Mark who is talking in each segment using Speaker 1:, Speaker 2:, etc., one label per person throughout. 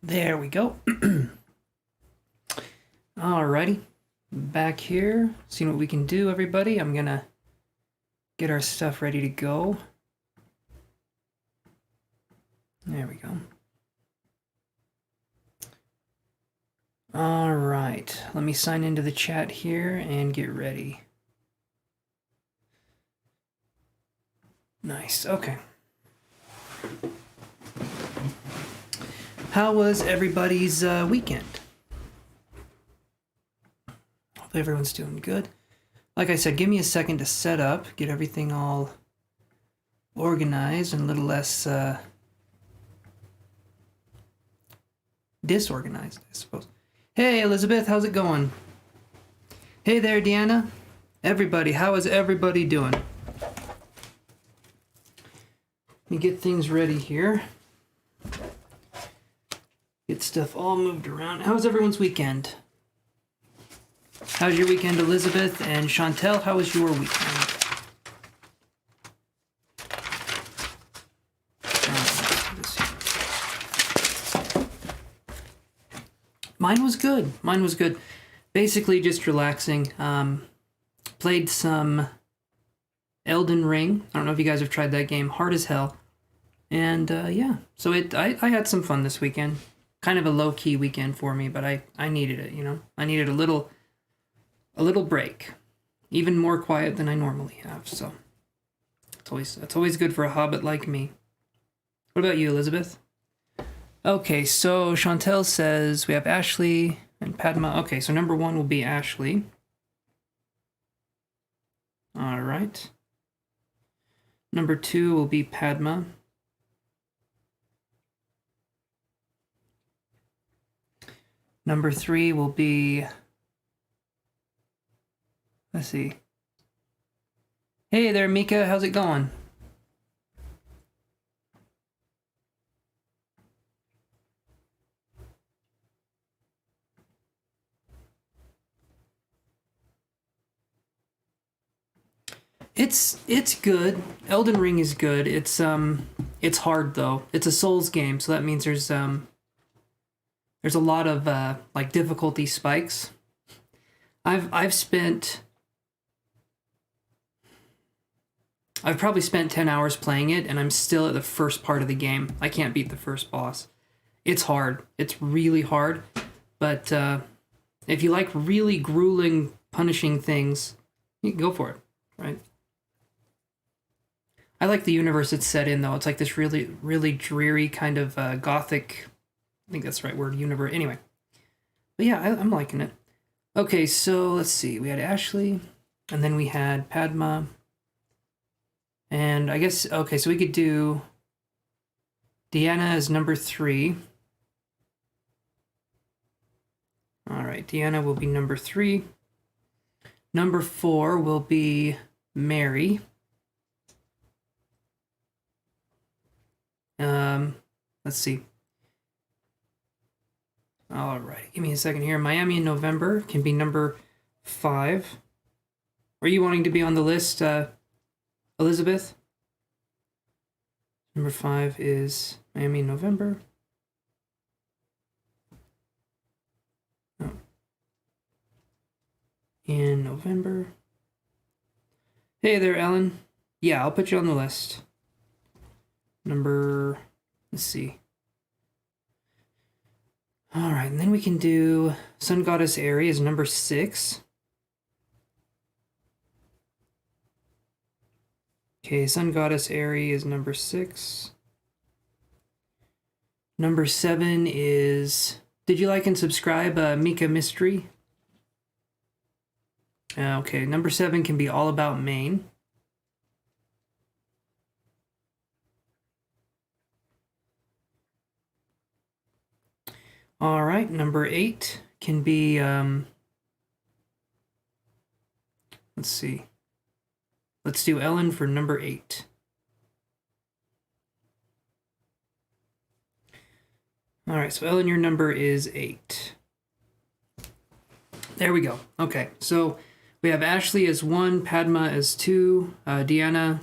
Speaker 1: There we go. Alrighty, back here, seeing what we can do, everybody. I'm gonna get our stuff ready to go. There we go. Alright, let me sign into the chat here and get ready. Nice, okay. How was everybody's weekend? Hope everyone's doing good. Like I said, give me a second to set up, get everything all organized and a little less disorganized, I suppose. Hey, Elizabeth, how's it going? Hey there, Deanna. Everybody, how is everybody doing? Let me get things ready here. Get stuff all moved around. How was everyone's weekend? How's your weekend, Elizabeth? And Chantel, how was your weekend? Mine was good. Mine was good. Basically just relaxing. Played some Elden Ring. I don't know if you guys have tried that game. Hard as hell. And yeah, so I had some fun this weekend. Kind of a low-key weekend for me, but I needed it, you know? I needed a little break. Even more quiet than I normally have, so it's always good for a hobbit like me. What about you, Elizabeth? Okay, so Chantel says we have Ashley and Padma. Okay, so number 1 will be Ashley. All right. Number 2 will be Padma. Number 3 will be, let's see. Hey there, Mika, how's it going? It's good. Elden Ring is good. It's hard though. It's a Souls game, so that means there's a lot of like difficulty spikes. I've probably spent 10 hours playing it, and I'm still at the first part of the game. I can't beat the first boss. It's hard. It's really hard. But if you like really grueling, punishing things, you can go for it, right? I like the universe it's set in, though. It's like this really, really dreary kind of gothic, I think that's the right word, universe. Anyway. But yeah, I'm liking it. Okay, so let's see. We had Ashley, and then we had Padma. And I guess, okay, so we could do Deanna as number 3. All right, Deanna will be number 3. Number 4 will be Mary. Let's see. All right, give me a second here. Miami in November can be number 5. Are you wanting to be on the list, Elizabeth? Number 5 is Miami in November. Oh. In November. Hey there, Ellen. Yeah, I'll put you on the list. Number, let's see. All right, and then we can do Sun Goddess Aerie is number 6. Okay, Sun Goddess Aerie is number 6. Number 7 is, did you like and subscribe, Mika Mystery? Okay, number 7 can be All About Maine. All right, number 8 can be, let's see. Let's do Ellen for number 8. All right, so Ellen, your number is 8. There we go. Okay, so we have Ashley as 1, Padma as 2, Deanna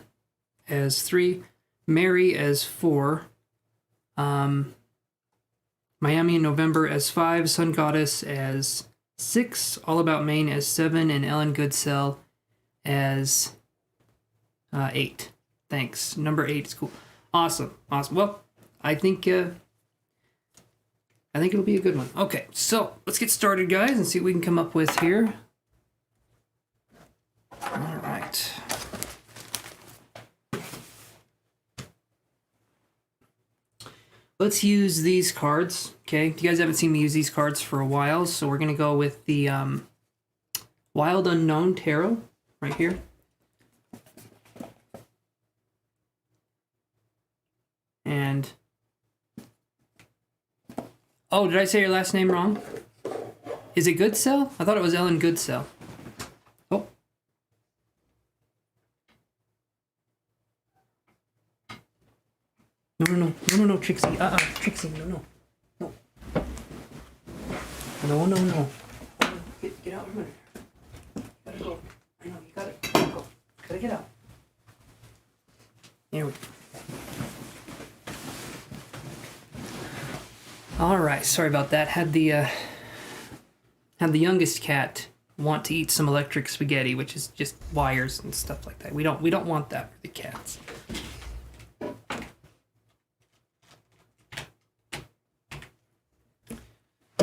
Speaker 1: as 3, Mary as 4, Miami in November as 5, Sun Goddess as 6, All About Maine as 7, and Ellen Goodsell as 8. Thanks. Number 8 is cool. Awesome. Well, I think it'll be a good one. Okay, so let's get started, guys, and see what we can come up with here. All right. Let's use these cards, okay? You guys haven't seen me use these cards for a while, so we're going to go with the Wild Unknown Tarot right here. And... oh, did I say your last name wrong? Is it Goodsell? I thought it was Ellen Goodsell. Oh. No, Trixie. Trixie, no. No. Get out from there. Gotta go. I know, you gotta go. Gotta get out. There we go. All right, sorry about that. Had the youngest cat want to eat some electric spaghetti, which is just wires and stuff like that. We don't want that for the cats.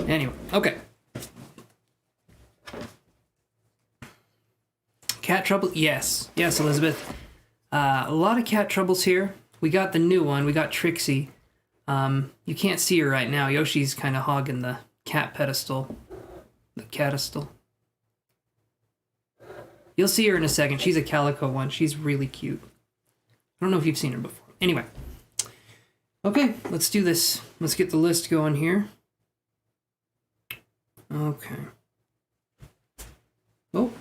Speaker 1: Anyway, okay. Cat trouble? Yes, Elizabeth. A lot of cat troubles here. We got the new one. We got Trixie. You can't see her right now. Yoshi's kind of hogging the cat pedestal. The catastal. You'll see her in a second. She's a calico one. She's really cute. I don't know if you've seen her before. Anyway. Okay, let's do this. Let's get the list going here. Okay. Oh.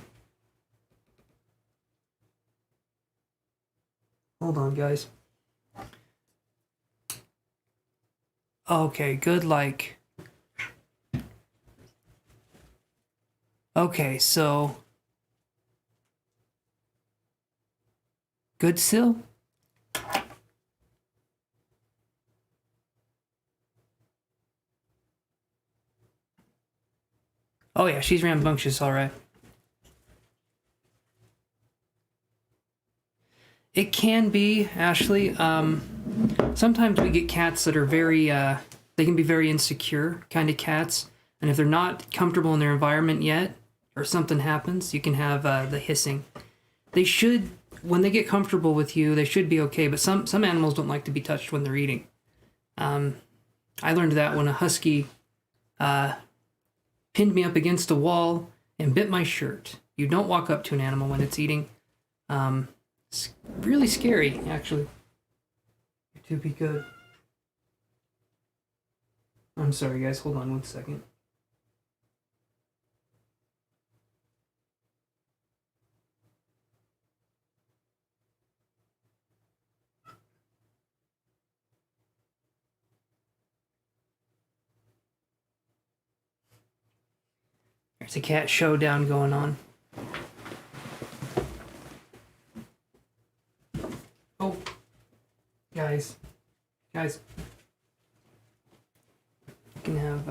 Speaker 1: Hold on, guys. Okay, good, like... okay, so... Goodsill? Oh yeah, she's rambunctious, alright. It can be, Ashley. Sometimes we get cats that are very, they can be very insecure kind of cats. And if they're not comfortable in their environment yet, or something happens, you can have the hissing. They should, when they get comfortable with you, they should be okay. But some animals don't like to be touched when they're eating. I learned that when a husky pinned me up against a wall and bit my shirt. You don't walk up to an animal when it's eating. It's really scary, actually. To be good. I'm sorry, guys. Hold on one second. There's a cat showdown going on. Oh, guys, you can have,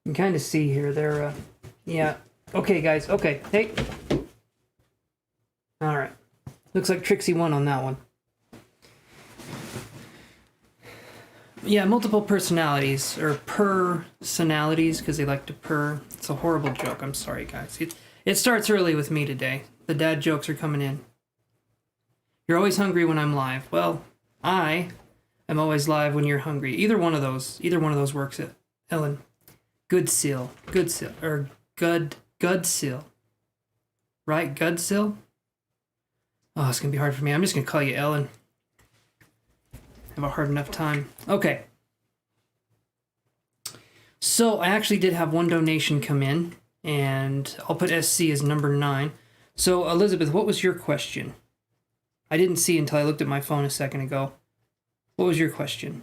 Speaker 1: you can kind of see here, they're, yeah, okay, guys, okay, hey, all right, looks like Trixie won on that one. Yeah, multiple personalities, or personalities, because they like to purr. It's a horrible joke. I'm sorry, guys. It starts early with me today. The dad jokes are coming in. You're always hungry when I'm live. Well, I am always live when you're hungry. Either one of those works. It, Ellen. Goodsill, or Gudsill. Right, Gudsill? Oh, it's going to be hard for me. I'm just going to call you Ellen. Have a hard enough time. Okay. So I actually did have one donation come in, and I'll put SC as number 9. So Elizabeth, what was your question? I didn't see until I looked at my phone a second ago. What was your question?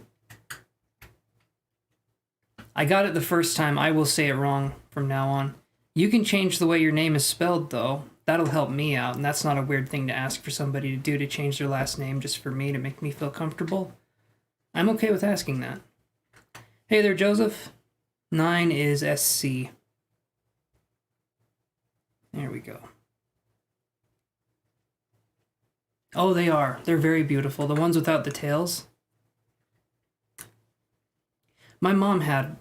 Speaker 1: I got it the first time. I will say it wrong from now on. You can change the way your name is spelled, though. that'll help me out, and that's not a weird thing to ask for somebody to do, to change their last name just for me, to make me feel comfortable. I'm okay with asking that. Hey there, Joseph. 9 is SC. There we go. Oh, they are. They're very beautiful. The ones without the tails. My mom had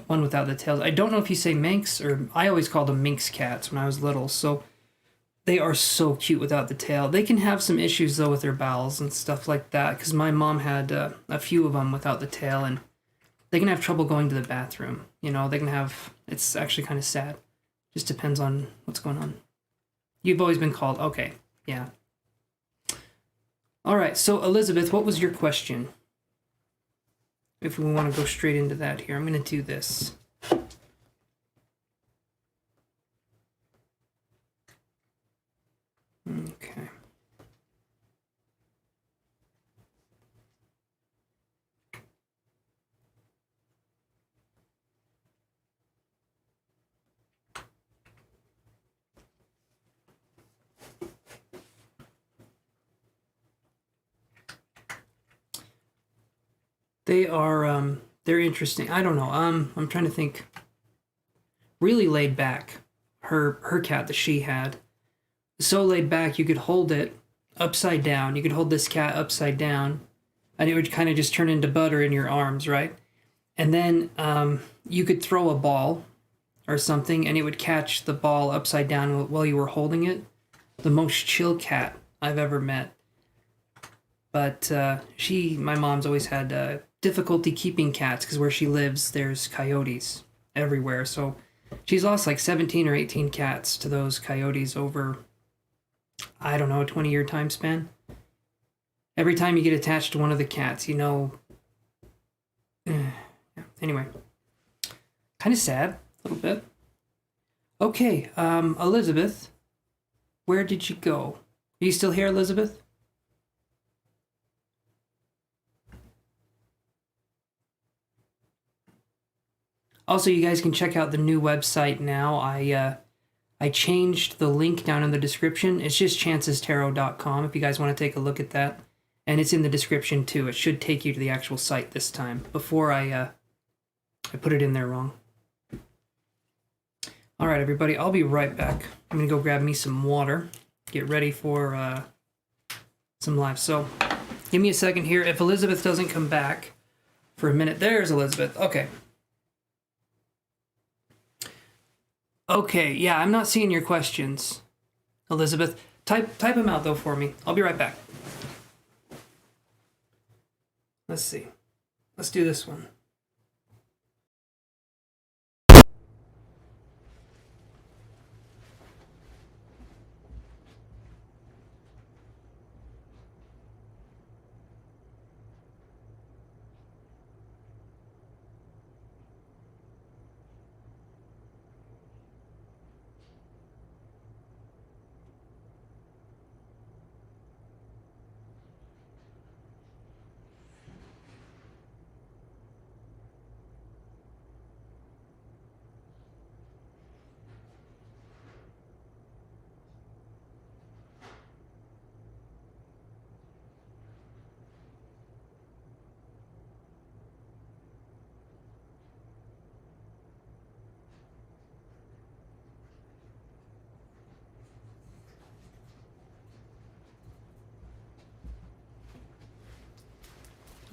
Speaker 1: one without the tails. I don't know if you say Manx, or I always called them Minx cats when I was little. So they are so cute without the tail. They can have some issues though with their bowels and stuff like that, because my mom had a few of them without the tail, and they can have trouble going to the bathroom. You know, they can have, it's actually kind of sad. Just depends on what's going on. You've always been called, okay, yeah. All right, so Elizabeth, what was your question? If we want to go straight into that here, I'm going to do this. Okay. They're interesting. I don't know. I'm trying to think. Really laid back. Her cat that she had. So laid back, you could hold it upside down. You could hold this cat upside down, and it would kind of just turn into butter in your arms, right? And then you could throw a ball or something, and it would catch the ball upside down while you were holding it. The most chill cat I've ever met. But my mom's always had difficulty keeping cats, because where she lives, there's coyotes everywhere. So she's lost like 17 or 18 cats to those coyotes over, I don't know, a 20-year time span. Every time you get attached to one of the cats, you know. Anyway, kind of sad, a little bit. Okay, Elizabeth, where did you go? Are you still here, Elizabeth? Also, you guys can check out the new website now. I changed the link down in the description. It's just ChancesTarot.com if you guys want to take a look at that. And it's in the description too. It should take you to the actual site this time. Before I put it in there wrong. All right, everybody. I'll be right back. I'm going to go grab me some water. Get ready for some live. So give me a second here. If Elizabeth doesn't come back for a minute. There's Elizabeth. Okay. Okay, yeah, I'm not seeing your questions, Elizabeth. Type them out, though, for me. I'll be right back. Let's see. Let's do this one.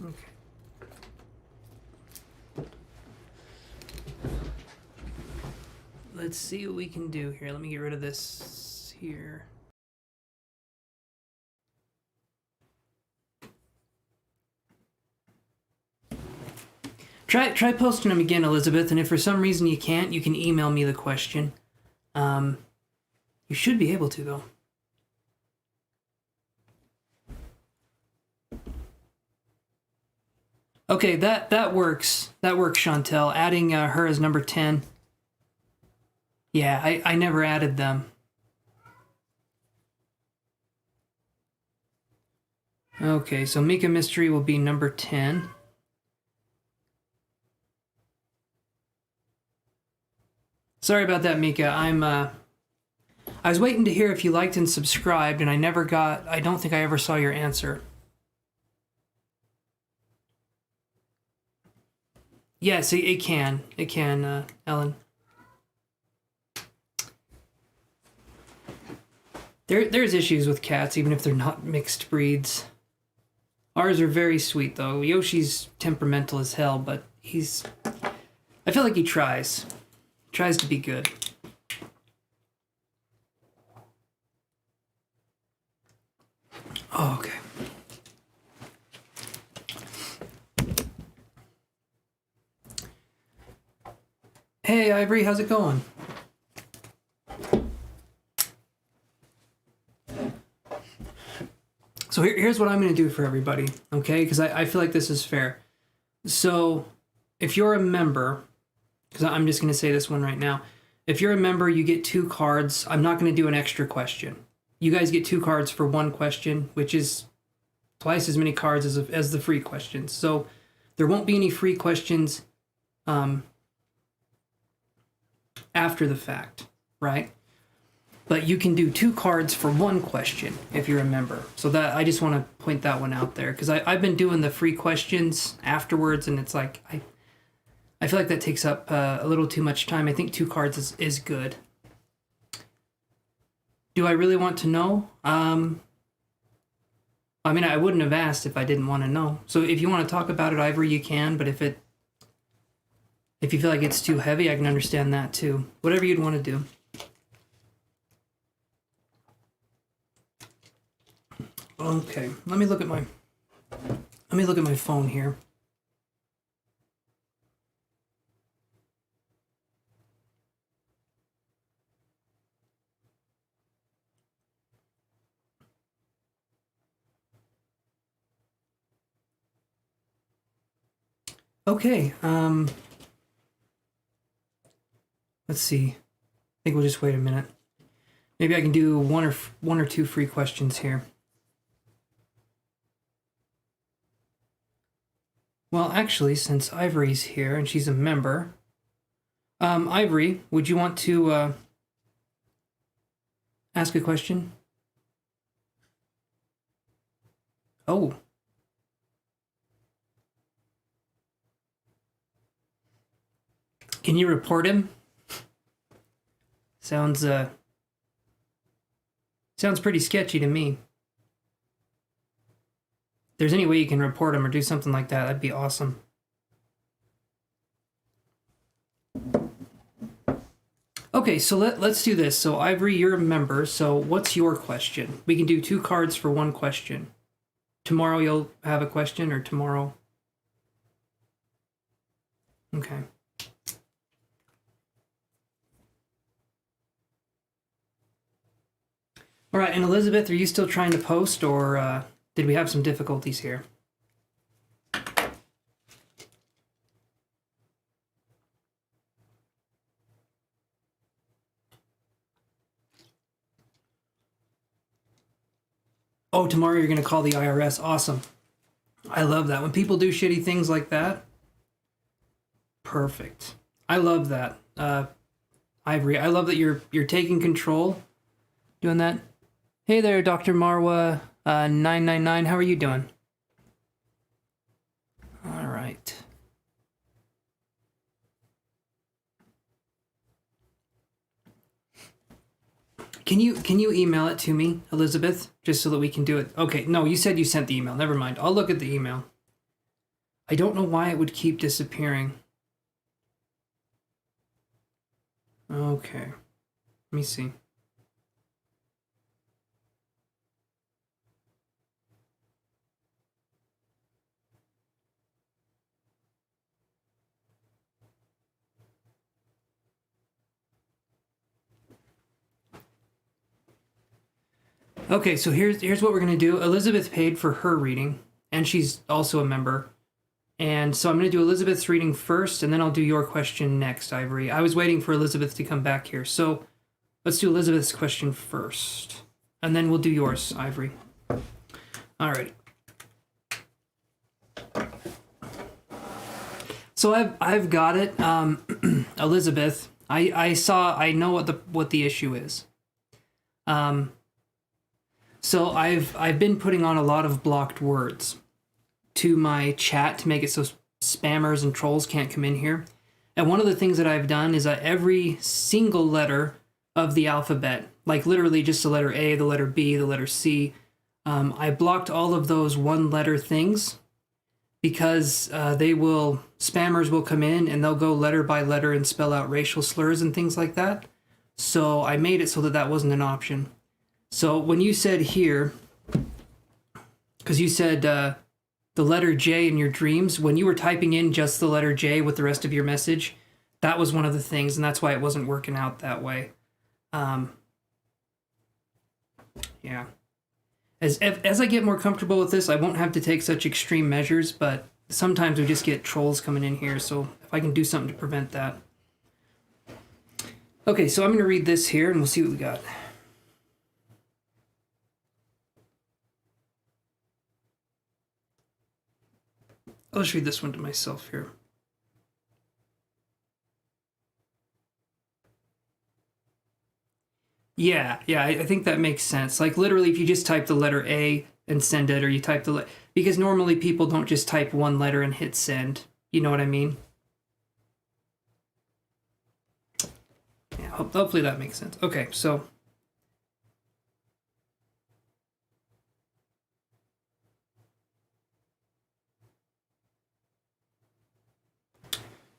Speaker 1: Okay. Let's see what we can do here. Let me get rid of this here. Try posting them again, Elizabeth, and if for some reason you can't, you can email me the question. You should be able to, though. Okay, that works. That works, Chantel. Adding her as number 10. Yeah, I never added them. Okay, so Mika Mystery will be number 10. Sorry about that, Mika. I was waiting to hear if you liked and subscribed, and I don't think I ever saw your answer. Yes, it can. It can, Ellen. There's issues with cats, even if they're not mixed breeds. Ours are very sweet, though. Yoshi's temperamental as hell, but I feel like he tries. Tries to be good. Oh, okay. Hey, Ivory, how's it going? So here's what I'm going to do for everybody, okay? Because I feel like this is fair. So if you're a member, because I'm just going to say this one right now. If you're a member, you get 2 cards. I'm not going to do an extra question. You guys get 2 cards for 1 question, which is twice as many cards as the free questions. So there won't be any free questions after the fact, right? But you can do 2 cards for 1 question if you're a member. So that I just want to point that one out there, because I've been doing the free questions afterwards, and it's like I feel like that takes up a little too much time. I think 2 cards is good. Do I really want to know? I mean, I wouldn't have asked if I didn't want to know. So if you want to talk about it, Ivory, you can. But if you feel like it's too heavy, I can understand that too. Whatever you'd want to do. Okay, let me look at my phone here. Okay, let's see. I think we'll just wait a minute. Maybe I can do one or 2 free questions here. Well, actually, since Ivory's here and she's a member, Ivory, would you want to ask a question? Oh. Can you report him? Sounds pretty sketchy to me. If there's any way you can report him or do something like that, that'd be awesome. Okay, so let's do this. So Ivory, you're a member, so what's your question? We can do 2 cards for 1 question. Tomorrow you'll have a question, or tomorrow? Okay. All right, and Elizabeth, are you still trying to post, or did we have some difficulties here? Oh, tomorrow you're going to call the IRS. Awesome. I love that. When people do shitty things like that, perfect. I love that. Ivory, I love that you're taking control, doing that. Hey there, Dr. Marwa 999. How are you doing? All right. Can you email it to me, Elizabeth, just so that we can do it? Okay, no, you said you sent the email. Never mind. I'll look at the email. I don't know why it would keep disappearing. Okay. Let me see. Okay, so here's what we're going to do. Elizabeth paid for her reading, and she's also a member. And so I'm going to do Elizabeth's reading first, and then I'll do your question next, Ivory. I was waiting for Elizabeth to come back here. So let's do Elizabeth's question first, and then we'll do yours, Ivory. All right. So I've got it. Elizabeth, I know what the issue is. So I've been putting on a lot of blocked words to my chat to make it so spammers and trolls can't come in here. And one of the things that I've done is that every single letter of the alphabet, like literally just the letter A, the letter B, the letter C, I blocked all of those one letter things because spammers will come in and they'll go letter by letter and spell out racial slurs and things like that. So I made it so that that wasn't an option. So when you said here, because you said the letter J in your dreams, when you were typing in just the letter J with the rest of your message, that was one of the things, and that's why it wasn't working out that way. Yeah. As I get more comfortable with this, I won't have to take such extreme measures, but sometimes we just get trolls coming in here, so if I can do something to prevent that. Okay, so I'm going to read this here, and we'll see what we got. I'll just read this one to myself here. Yeah, I think that makes sense. Like literally, if you just type the letter A and send it, or you type because normally people don't just type one letter and hit send. You know what I mean? Yeah, hopefully that makes sense. Okay, so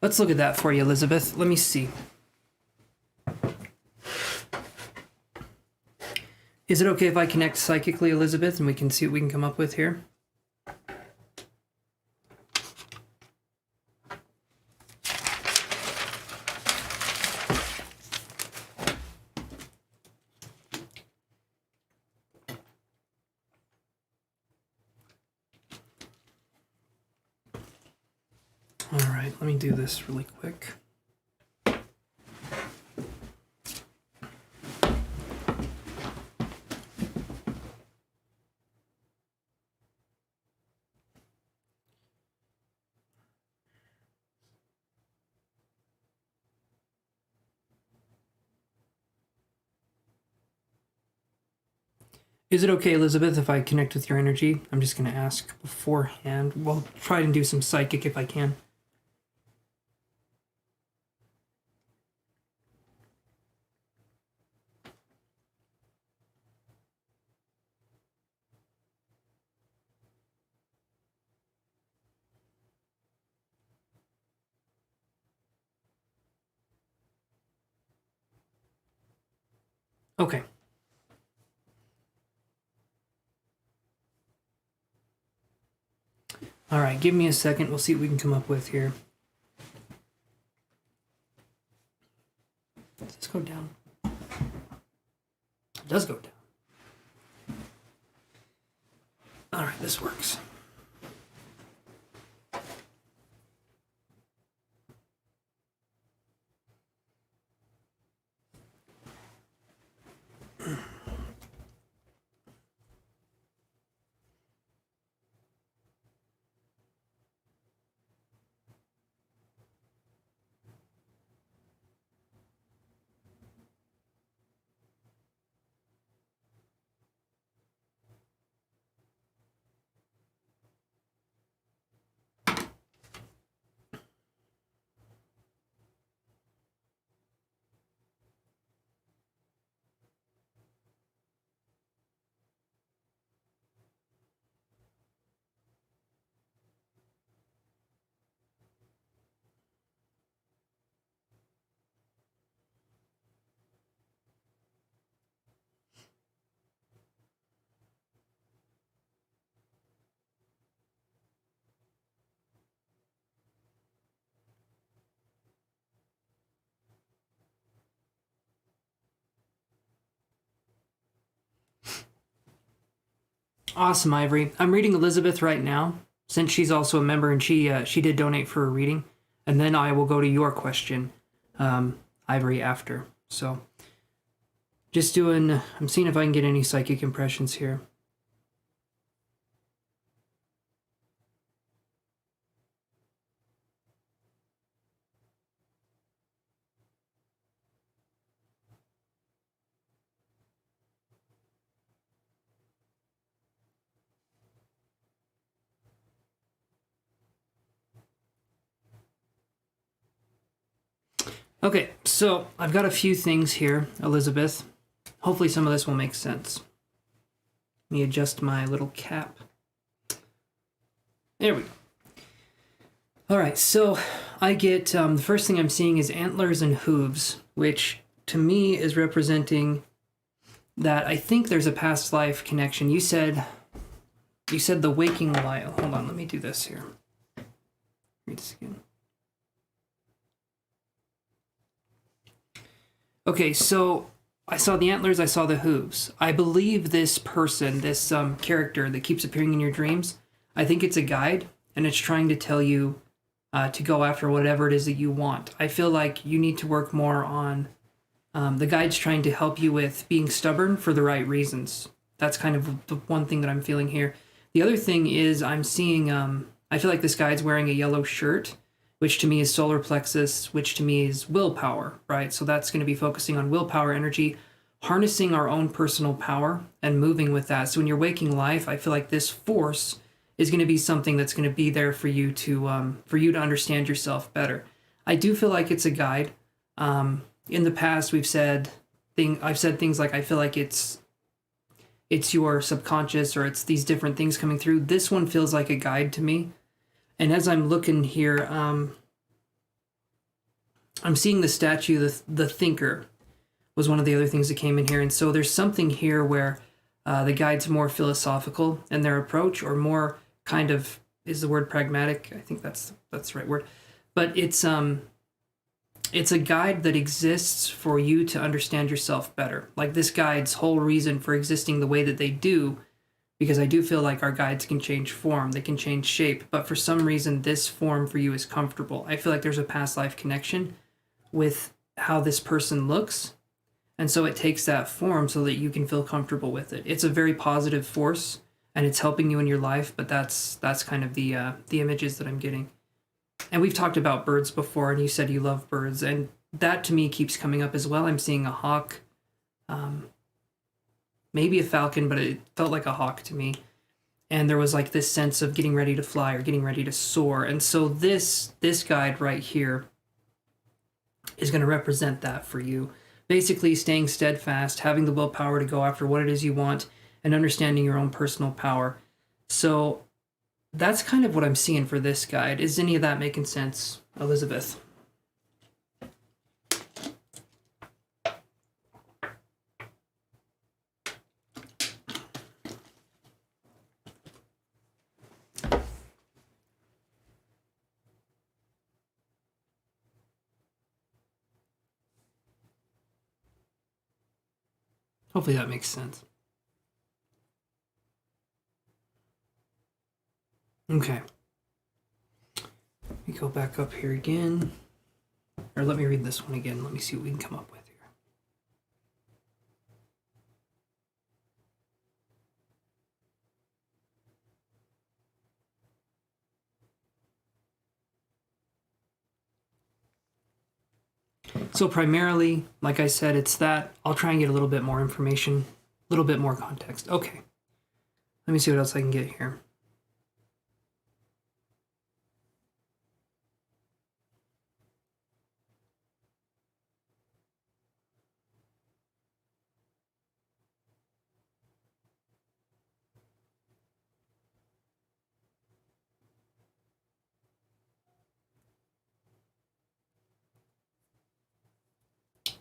Speaker 1: let's look at that for you, Elizabeth. Let me see. Is it okay if I connect psychically, Elizabeth, and we can see what we can come up with here? All right, let me do this really quick. Is it okay, Elizabeth, if I connect with your energy? I'm just going to ask beforehand. We'll try and do some psychic if I can. Okay. All right, give me a second. We'll see what we can come up with here. Does this go down? It does go down. All right, this works. Awesome, Ivory. I'm reading Elizabeth right now, since she's also a member and she did donate for a reading. And then I will go to your question, Ivory, after. So, just doing, I'm seeing if I can get any psychic impressions here. Okay, so I've got a few things here, Elizabeth. Hopefully some of this will make sense. Let me adjust my little cap. There we go. All right, so I get, the first thing I'm seeing is antlers and hooves, which to me is representing that I think there's a past life connection. You said the waking life. Hold on, let me do this here. Read this again. Okay, so I saw the antlers, I saw the hooves. I believe this person, this character that keeps appearing in your dreams, I think it's a guide, and it's trying to tell you to go after whatever it is that you want. I feel like you need to work more on, the guide's trying to help you with being stubborn for the right reasons. That's kind of the one thing that I'm feeling here. The other thing is I'm seeing, I feel like this guide's wearing a yellow shirt, which to me is solar plexus, which to me is willpower, right? So that's going to be focusing on willpower energy, harnessing our own personal power and moving with that. So in your waking life, I feel like this force is going to be something that's going to be there for you to understand yourself better. I do feel like it's a guide. In the past, I've said things like I feel like it's your subconscious or it's these different things coming through. This one feels like a guide to me. And as I'm looking here, I'm seeing the statue, the thinker was one of the other things that came in here. And so there's something here where the guide's more philosophical in their approach, or more kind of, is the word pragmatic? I think that's the right word. But it's a guide that exists for you to understand yourself better. Like this guide's whole reason for existing the way that they do, because I do feel like our guides can change form, they can change shape, but for some reason this form for you is comfortable. I feel like there's a past life connection with how this person looks, and so it takes that form so that you can feel comfortable with it. It's a very positive force, and it's helping you in your life, but that's kind of the images that I'm getting. And we've talked about birds before, and you said you love birds, and that to me keeps coming up as well. I'm seeing a hawk, maybe a falcon, but it felt like a hawk to me. And there was like this sense of getting ready to fly or getting ready to soar. And so this guide right here is going to represent that for you. Basically staying steadfast, having the willpower to go after what it is you want, and understanding your own personal power. So that's kind of what I'm seeing for this guide. Is any of that making sense, Elizabeth? Hopefully that makes sense. Okay. Let me go back up here again. Or let me read this one again. Let me see what we can come up with here. So primarily, like I said, it's that. I'll try and get a little bit more information, a little bit more context. Okay. Let me see what else I can get here.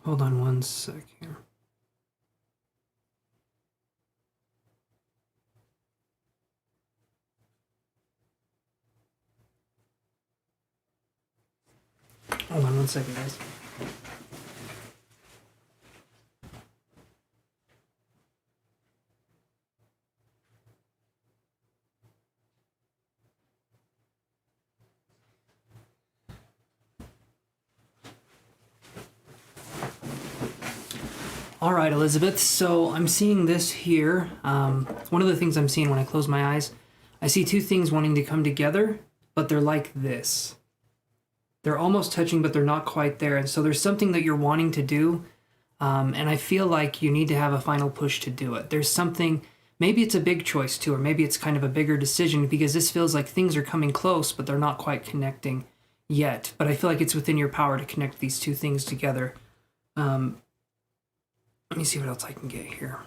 Speaker 1: Hold on one sec here. Hold on one second, guys. All right, Elizabeth, so I'm seeing this here. One of the things I'm seeing when I close my eyes, I see two things wanting to come together, but they're like this. They're almost touching, but they're not quite there. And so there's something that you're wanting to do, and I feel like you need to have a final push to do it. There's something, maybe it's a big choice too, or maybe it's kind of a bigger decision, because this feels like things are coming close, but they're not quite connecting. yet, but I feel like it's within your power to connect these two things together. Let me see what else I can get here.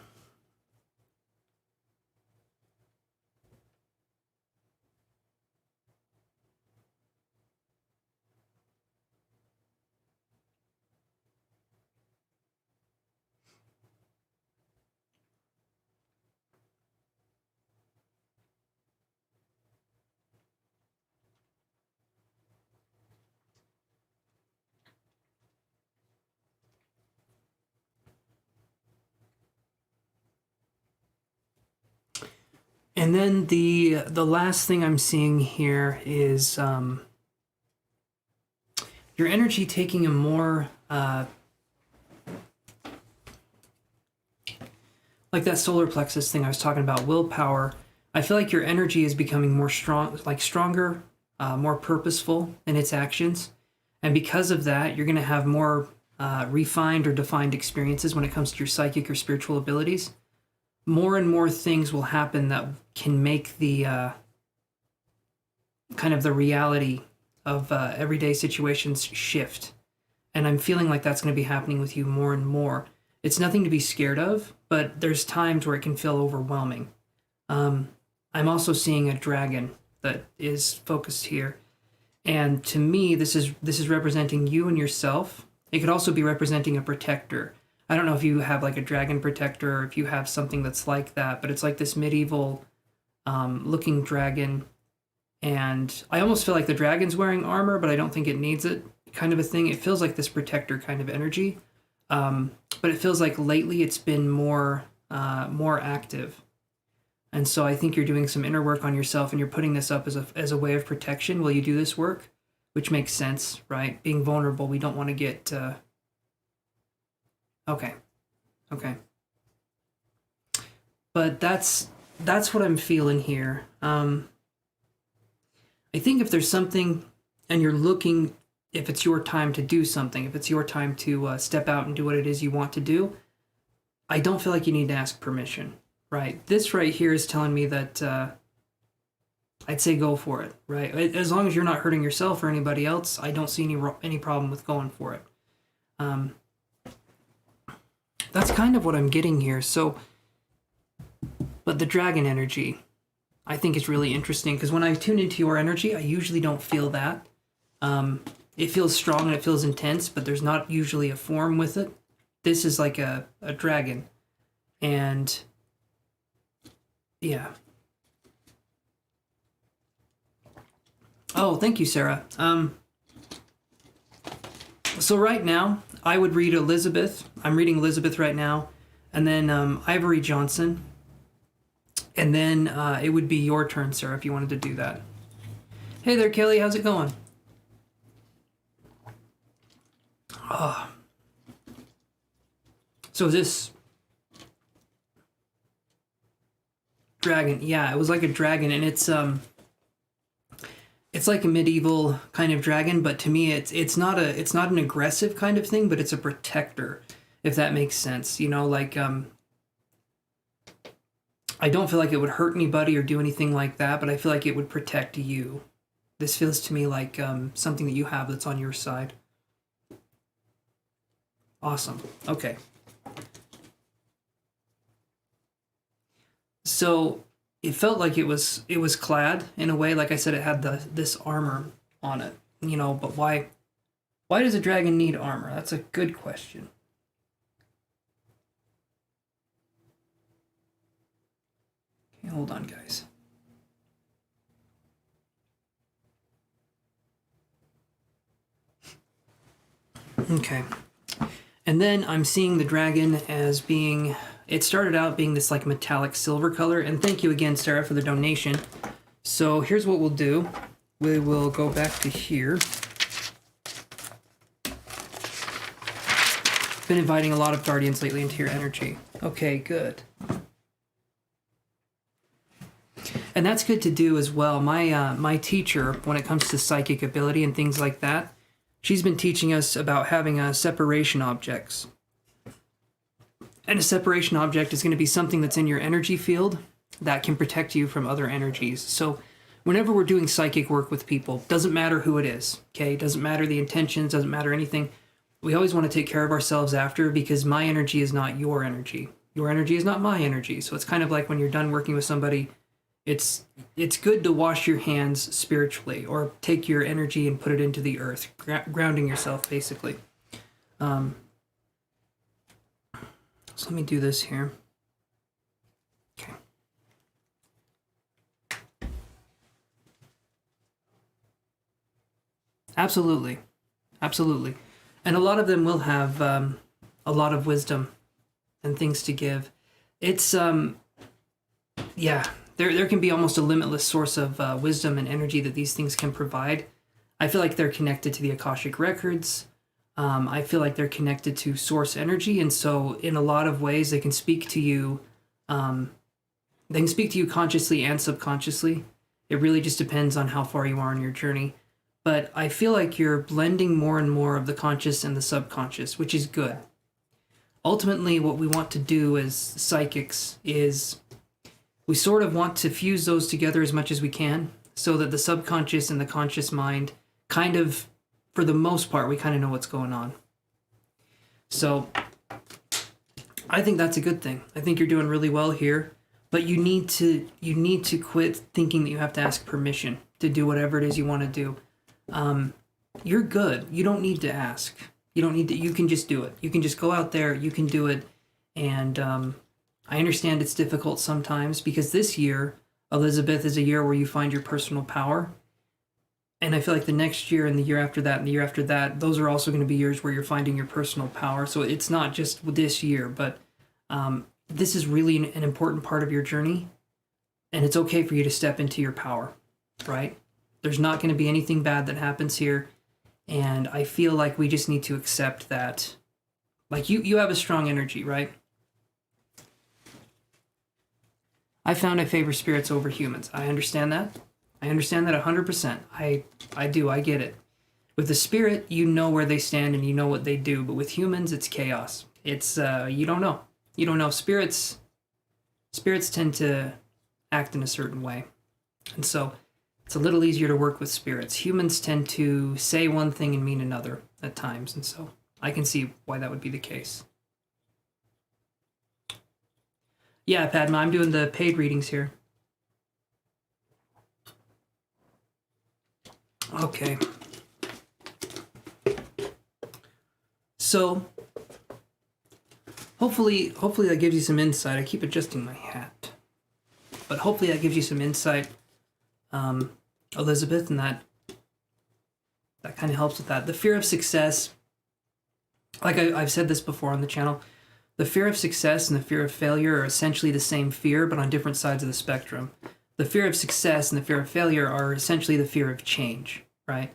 Speaker 1: And then the last thing I'm seeing here is your energy taking a more like that solar plexus thing I was talking about, willpower. I feel like your energy is becoming more stronger, more purposeful in its actions, and because of that, you're going to have more refined or defined experiences when it comes to your psychic or spiritual abilities. More and more things will happen that can make the kind of the reality of everyday situations shift. And I'm feeling like that's going to be happening with you more and more. It's nothing to be scared of, but there's times where it can feel overwhelming. I'm also seeing a dragon that is focused here. And to me, this is representing you and yourself. It could also be representing a protector. I don't know if you have like a dragon protector or if you have something that's like that, but it's like this medieval looking dragon. And I almost feel like the dragon's wearing armor, but I don't think it needs it, kind of a thing. It feels like this protector kind of energy. But it feels like lately it's been more active. And so I think you're doing some inner work on yourself and you're putting this up as a way of protection while you do this work, which makes sense, right? Being vulnerable, we don't want to get... Okay. But that's what I'm feeling here. I think if there's something and you're looking, if it's your time to do something, if it's your time to step out and do what it is you want to do, I don't feel like you need to ask permission, right? This right here is telling me that I'd say go for it, right? As long as you're not hurting yourself or anybody else, I don't see any problem with going for it. That's kind of what I'm getting here. So, but the dragon energy, I think is really interesting because when I tune into your energy, I usually don't feel that. It feels strong and it feels intense, but there's not usually a form with it. This is like a dragon. And yeah. Oh, thank you, Sarah. So right now, I would read Elizabeth. I'm reading Elizabeth right now. And then Ivory Johnson. And then it would be your turn, Sarah, if you wanted to do that. Hey there, Kelly. How's it going? Oh. So this dragon, yeah, it was like a dragon, and it's like a medieval kind of dragon, but to me it's not an aggressive kind of thing, but it's a protector, if that makes sense. You know, like I don't feel like it would hurt anybody or do anything like that, but I feel like it would protect you. This feels to me like something that you have that's on your side. Awesome. Okay. So it felt like it was clad in a way. Like I said, it had this armor on it. You know, but why does a dragon need armor? That's a good question. Okay, hold on, guys. Okay. And then I'm seeing the dragon as being, it started out being this like metallic silver color. And thank you again, Sarah, for the donation. So here's what we'll do. We will go back to here. Been inviting a lot of guardians lately into your energy. Okay, good. And that's good to do as well. My teacher, when it comes to psychic ability and things like that, she's been teaching us about having separation objects. And a separation object is going to be something that's in your energy field that can protect you from other energies. So whenever we're doing psychic work with people, doesn't matter who it is, okay? Doesn't matter the intentions, doesn't matter anything. We always want to take care of ourselves after, because my energy is not your energy. Your energy is not my energy. So it's kind of like when you're done working with somebody, it's good to wash your hands spiritually, or take your energy and put it into the earth, grounding yourself basically. So let me do this here. Okay. Absolutely. Absolutely. And a lot of them will have a lot of wisdom and things to give. It's, yeah, there can be almost a limitless source of wisdom and energy that these things can provide. I feel like they're connected to the Akashic Records. I feel like they're connected to source energy. And so in a lot of ways, they can speak to you. They can speak to you consciously and subconsciously. It really just depends on how far you are in your journey. But I feel like you're blending more and more of the conscious and the subconscious, which is good. Ultimately, what we want to do as psychics is we sort of want to fuse those together as much as we can, so that the subconscious and the conscious mind kind of, for the most part, we kind of know what's going on. So I think that's a good thing. I think you're doing really well here, but you need to quit thinking that you have to ask permission to do whatever it is you want to do. You're good. You don't need to ask. You don't need to, you can just do it. You can just go out there, you can do it. And I understand it's difficult sometimes, because this year, Elizabeth, is a year where you find your personal power. And I feel like the next year and the year after that and the year after that, those are also going to be years where you're finding your personal power. So it's not just this year, but this is really an important part of your journey. And it's okay for you to step into your power, right? There's not going to be anything bad that happens here. And I feel like we just need to accept that. Like you have a strong energy, right? I found I favor spirits over humans. I understand that. I understand that 100%. I do. I get it. With the spirit, you know where they stand and you know what they do. But with humans, it's chaos. It's, you don't know. You don't know. Spirits tend to act in a certain way. And so it's a little easier to work with spirits. Humans tend to say one thing and mean another at times. And so I can see why that would be the case. Yeah, Padma, I'm doing the paid readings here. Okay. So, hopefully that gives you some insight. I keep adjusting my hat. But hopefully that gives you some insight, Elizabeth, and that kind of helps with that. The fear of success, like I've said this before on the channel, the fear of success and the fear of failure are essentially the same fear, but on different sides of the spectrum. The fear of success and the fear of failure are essentially the fear of change, right?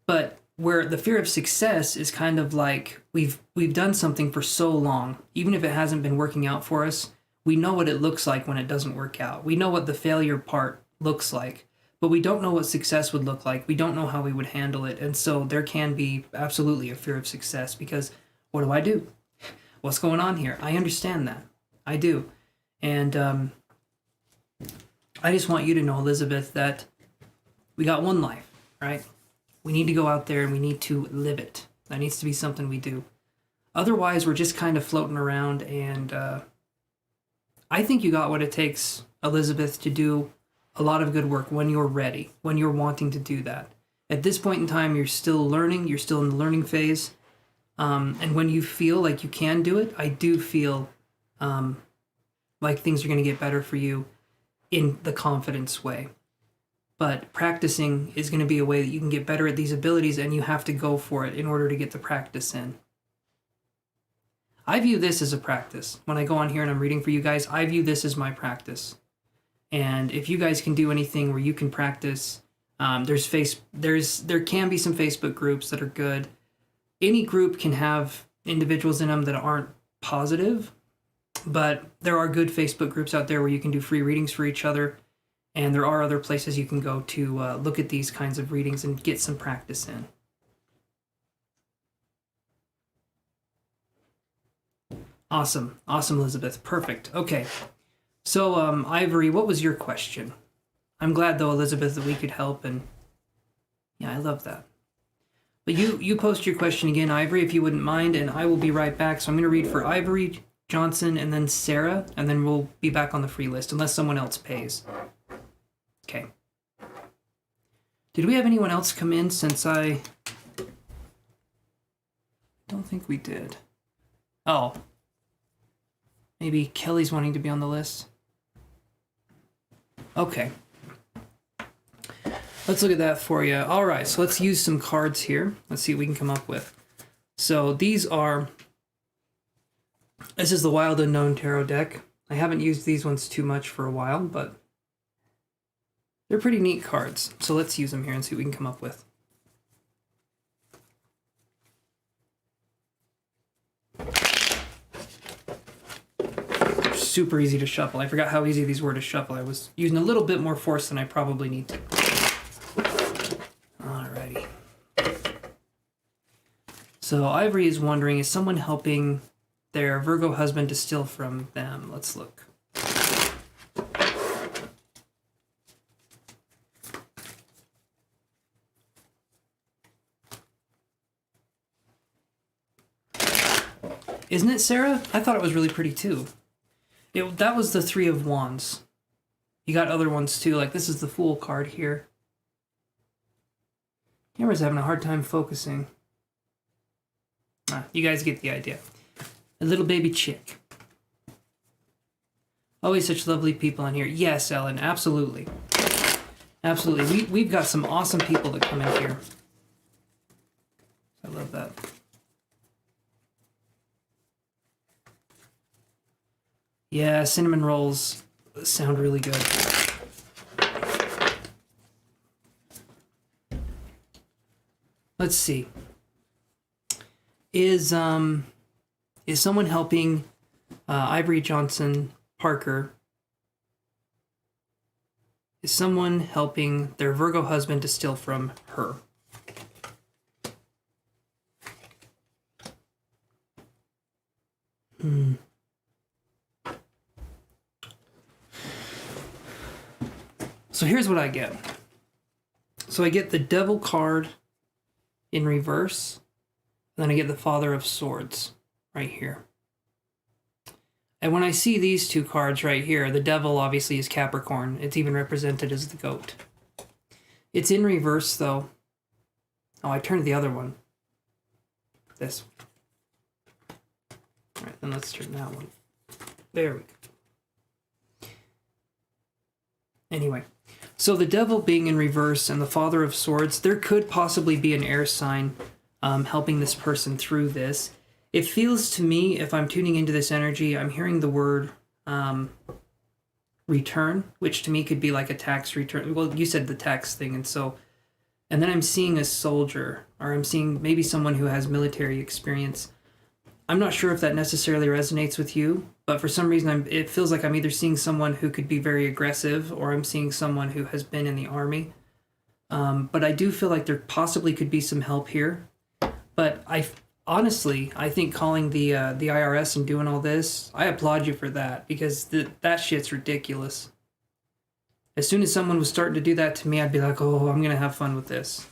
Speaker 1: But where the fear of success is kind of like we've done something for so long, even if it hasn't been working out for us, we know what it looks like when it doesn't work out. We know what the failure part looks like, but we don't know what success would look like. We don't know how we would handle it. And so there can be absolutely a fear of success, because what do? What's going on here? I understand that. I do. And I just want you to know, Elizabeth, that we got one life, right? We need to go out there and we need to live it. That needs to be something we do. Otherwise, we're just kind of floating around, and I think you got what it takes, Elizabeth, to do a lot of good work when you're ready, when you're wanting to do that. At this point in time, you're still learning. You're still in the learning phase. And when you feel like you can do it, I do feel like things are going to get better for you in the confidence way. But practicing is going to be a way that you can get better at these abilities, and you have to go for it in order to get the practice in. I view this as a practice. When I go on here and I'm reading for you guys, I view this as my practice. And if you guys can do anything where you can practice, there can be some Facebook groups that are good. Any group can have individuals in them that aren't positive, but there are good Facebook groups out there where you can do free readings for each other, and there are other places you can go to look at these kinds of readings and get some practice in. Awesome, Elizabeth. Perfect. Okay. So, Ivory, what was your question? I'm glad, though, Elizabeth, that we could help, and yeah, I love that. But you post your question again, Ivory, if you wouldn't mind, and I will be right back. So I'm going to read for Ivory, Johnson, and then Sarah, and then we'll be back on the free list, unless someone else pays. Okay. Did we have anyone else come in since I don't think we did. Oh. Maybe Kelly's wanting to be on the list. Okay. Let's look at that for you. All right, so let's use some cards here. Let's see what we can come up with. So this is the Wild Unknown Tarot deck. I haven't used these ones too much for a while, but they're pretty neat cards. So let's use them here and see what we can come up with. They're super easy to shuffle. I forgot how easy these were to shuffle. I was using a little bit more force than I probably need to. Alrighty. So Ivory is wondering, is someone helping their Virgo husband to steal from them? Let's look. Isn't it, Sarah? I thought it was really pretty too. That was the Three of Wands. You got other ones too, like this is the Fool card here. Camera's having a hard time focusing. You guys get the idea. A little baby chick. Always such lovely people in here. Yes, Ellen, absolutely. Absolutely. We've got some awesome people that come in here. I love that. Yeah, cinnamon rolls sound really good. Let's see. Is someone helping Ivory Johnson Parker? Is someone helping their Virgo husband to steal from her? So here's what I get. So I get the Devil card in reverse, and then I get the Father of Swords right here. And when I see these two cards right here, the Devil obviously is Capricorn. It's even represented as the goat. It's in reverse though. Oh, I turned the other one. This. All right, then let's turn that one. There we go. Anyway. So the Devil being in reverse and the Father of Swords, there could possibly be an air sign helping this person through this. It feels to me, if I'm tuning into this energy, I'm hearing the word return, which to me could be like a tax return. Well, you said the tax thing, and then I'm seeing a soldier, or I'm seeing maybe someone who has military experience. I'm not sure if that necessarily resonates with you, but for some reason it feels like I'm either seeing someone who could be very aggressive or I'm seeing someone who has been in the army. But I do feel like there possibly could be some help here. But honestly, I think calling the IRS and doing all this, I applaud you for that, because that shit's ridiculous. As soon as someone was starting to do that to me, I'd be like, oh, I'm going to have fun with this.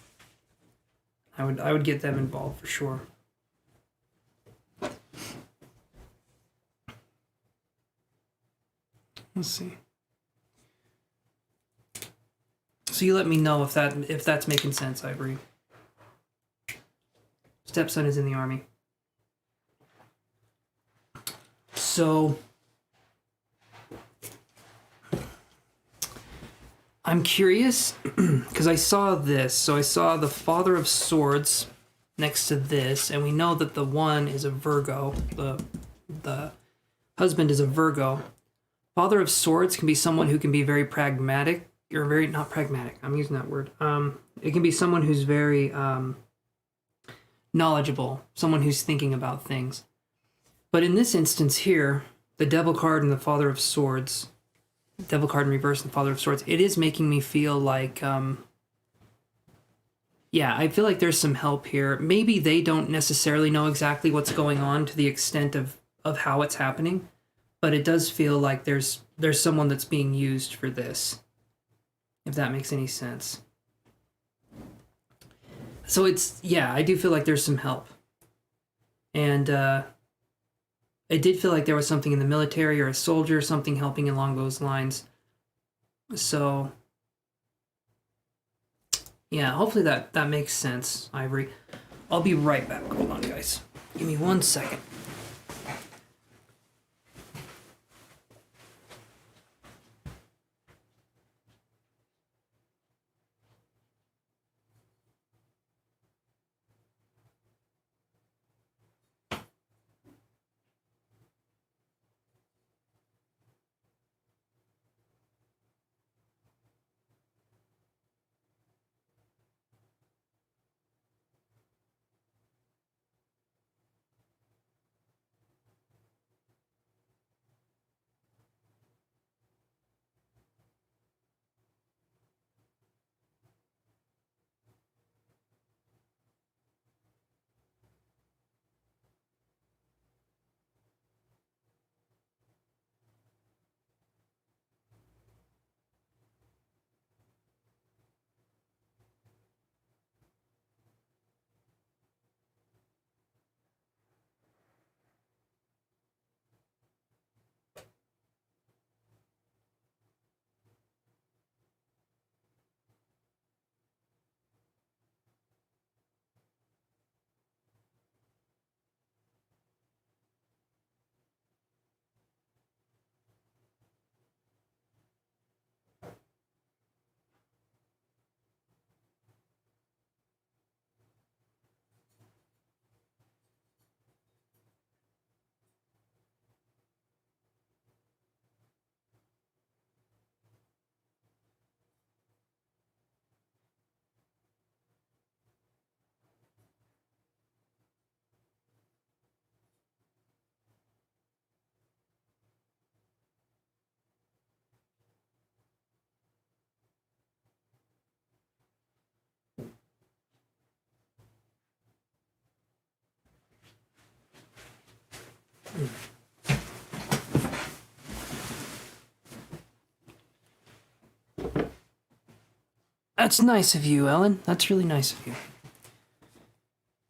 Speaker 1: I would get them involved for sure. Let's see. So you let me know if that's making sense, Ivory. Stepson is in the army. So I'm curious because I saw this. So I saw the Father of Swords next to this, and we know that the one is a Virgo. The husband is a Virgo. Father of Swords can be someone who can be very pragmatic, or very, not pragmatic, I'm using that word. It can be someone who's very knowledgeable, someone who's thinking about things. But in this instance here, the Devil card and the Father of Swords, Devil card in reverse and Father of Swords, it is making me feel like, yeah, I feel like there's some help here. Maybe they don't necessarily know exactly what's going on to the extent of how it's happening. But it does feel like there's someone that's being used for this. if that makes any sense. So it's, yeah, I do feel like there's some help. And it did feel like there was something in the military or a soldier or something helping along those lines. So, yeah, hopefully that makes sense, Ivory. I'll be right back. Hold on, guys. Give me 1 second. That's nice of you, Ellen. That's really nice of you.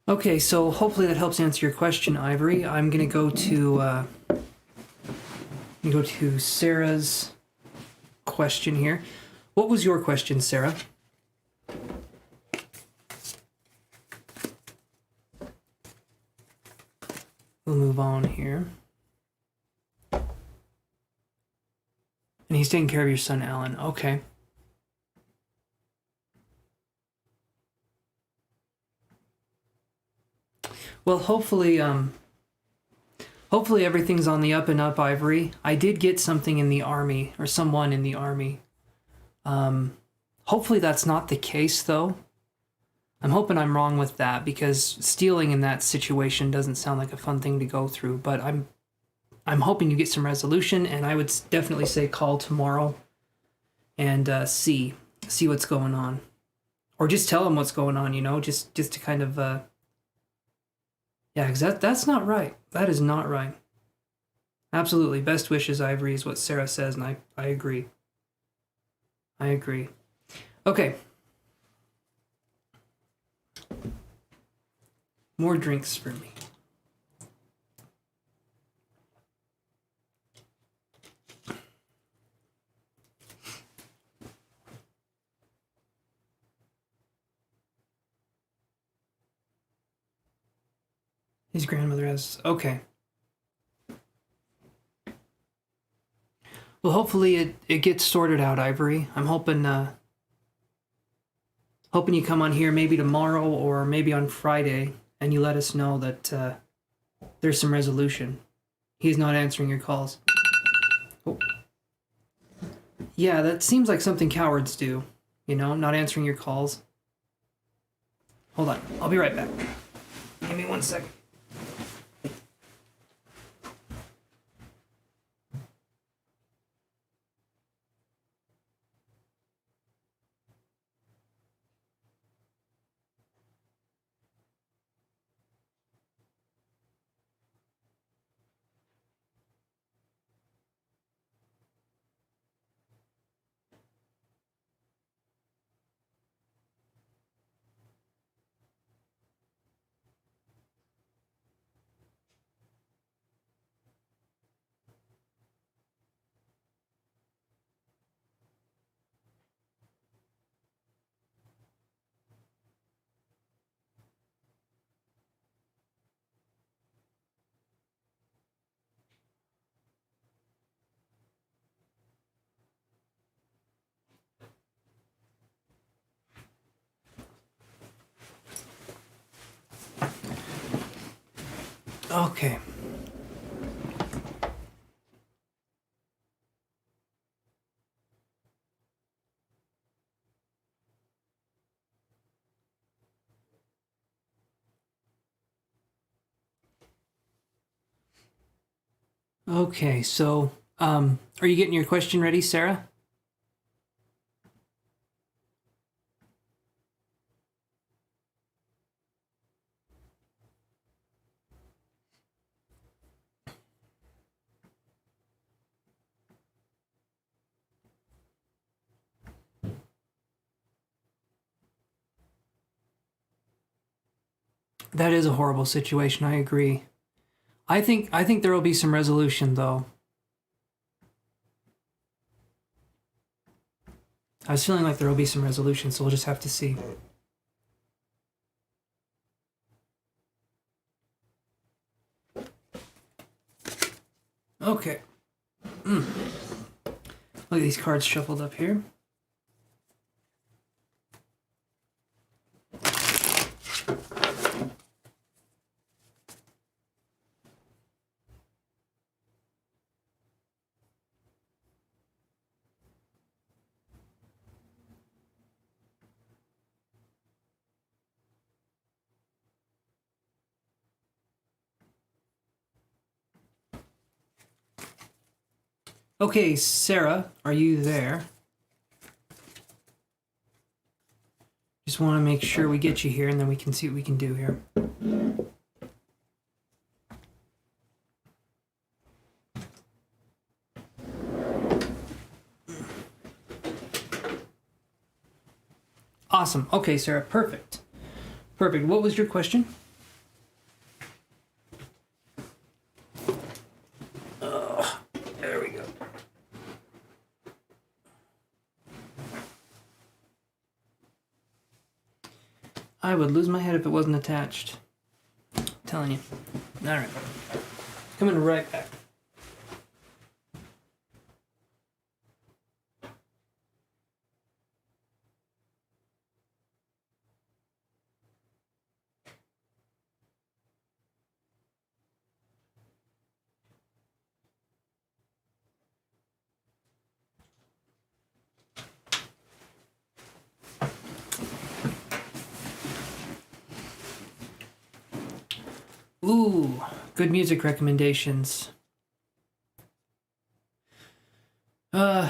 Speaker 1: Okay, so hopefully that helps answer your question, Ivory. I'm gonna go to Sarah's question here. What was your question, Sarah? We'll move on here. And he's taking care of your son, Alan. Okay. Well, hopefully everything's on the up and up, Ivory. I did get something in the army, or someone in the army. Hopefully that's not the case, though. I'm hoping I'm wrong with that, because stealing in that situation doesn't sound like a fun thing to go through, but I'm hoping you get some resolution, and I would definitely say call tomorrow and see what's going on. Or just tell him what's going on, you know, just to kind of... Yeah, because that's not right. That is not right. Absolutely. Best wishes, Ivory, is what Sarah says, and I agree. I agree. Okay. More drinks for me. His grandmother has... Okay. Well, hopefully it gets sorted out, Ivory. I'm hoping you come on here maybe tomorrow or maybe on Friday, and you let us know that there's some resolution. He's not answering your calls. Oh. Yeah, that seems like something cowards do. You know, not answering your calls. Hold on. I'll be right back. Give me 1 second. Okay. Okay, so, are you getting your question ready, Sarah? That is a horrible situation, I agree. I think there will be some resolution, though. I was feeling like there will be some resolution, so we'll just have to see. Okay. Look at these cards shuffled up here. Okay, Sarah, are you there? Just want to make sure we get you here, and then we can see what we can do here. Awesome. Okay, Sarah, perfect. Perfect. What was your question? There we go. I would lose my head if it wasn't attached. I'm telling you. All right. Coming right back. Ooh, good music recommendations. One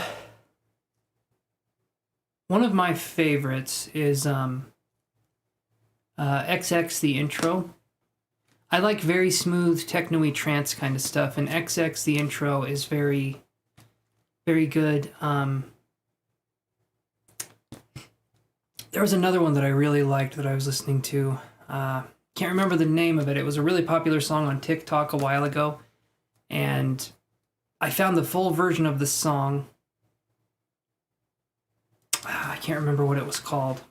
Speaker 1: of my favorites is XX the intro. I like very smooth techno-y trance kind of stuff, and XX the intro is very, very good. There was another one that I really liked that I was listening to. Can't remember the name of it. It was a really popular song on TikTok a while ago, and I found the full version of the song. I can't remember what it was called.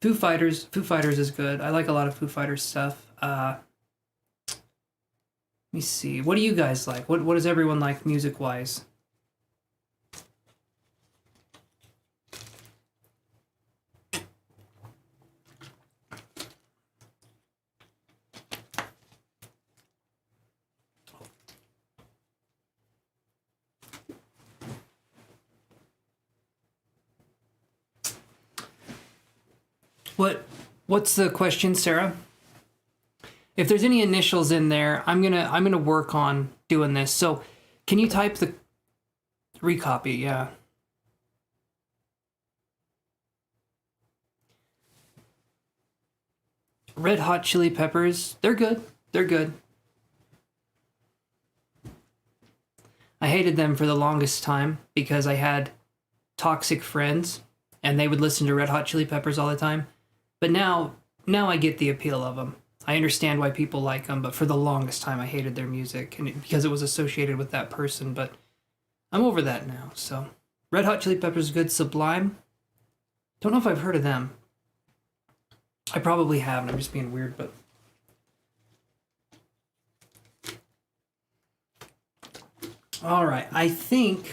Speaker 1: Foo Fighters is good. I like a lot of Foo Fighters stuff. Let me see. What do you guys like? What does everyone like music-wise? What's the question, Sarah? If there's any initials in there, I'm gonna work on doing this. So, can you type the recopy? Yeah. Red Hot Chili Peppers, they're good. They're good. I hated them for the longest time because I had toxic friends and they would listen to Red Hot Chili Peppers all the time. But now I get the appeal of them. I understand why people like them, but for the longest time I hated their music because it was associated with that person, but I'm over that now. So, Red Hot Chili Peppers is good. Sublime, don't know if I've heard of them. I probably have, and I'm just being weird, but all right. I think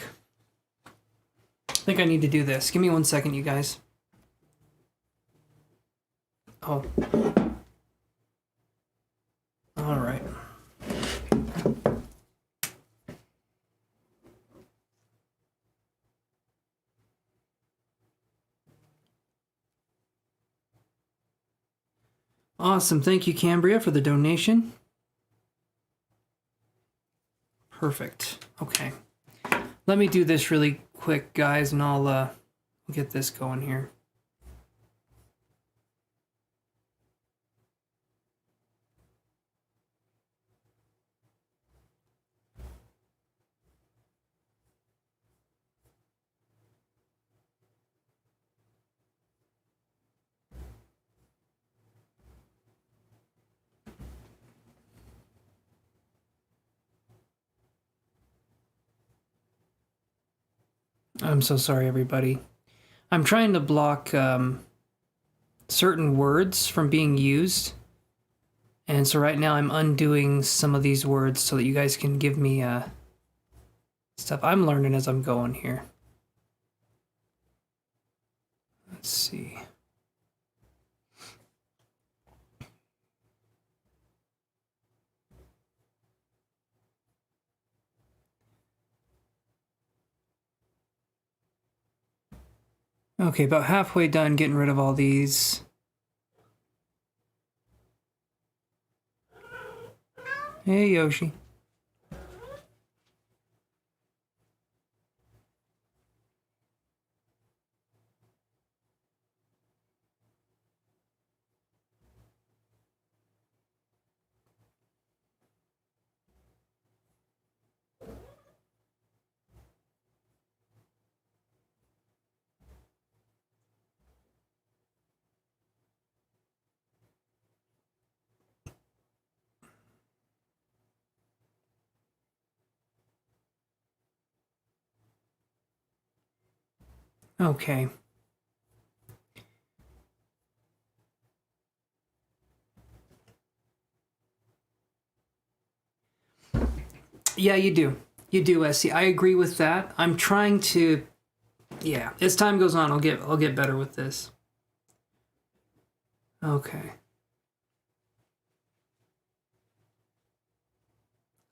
Speaker 1: I need to do this. Give me 1 second, you guys. Oh. Awesome. Thank you, Cambria, for the donation. Perfect. Okay. Let me do this really quick, guys, and I'll get this going here. I'm so sorry, everybody. I'm trying to block certain words from being used. And so right now I'm undoing some of these words so that you guys can give me stuff. I'm learning as I'm going here. Let's see. Okay, about halfway done getting rid of all these. Hey, Yoshi. Okay. Yeah, you do. You do, Essie. I agree with that. I'm trying to... Yeah, as time goes on, I'll get better with this. Okay.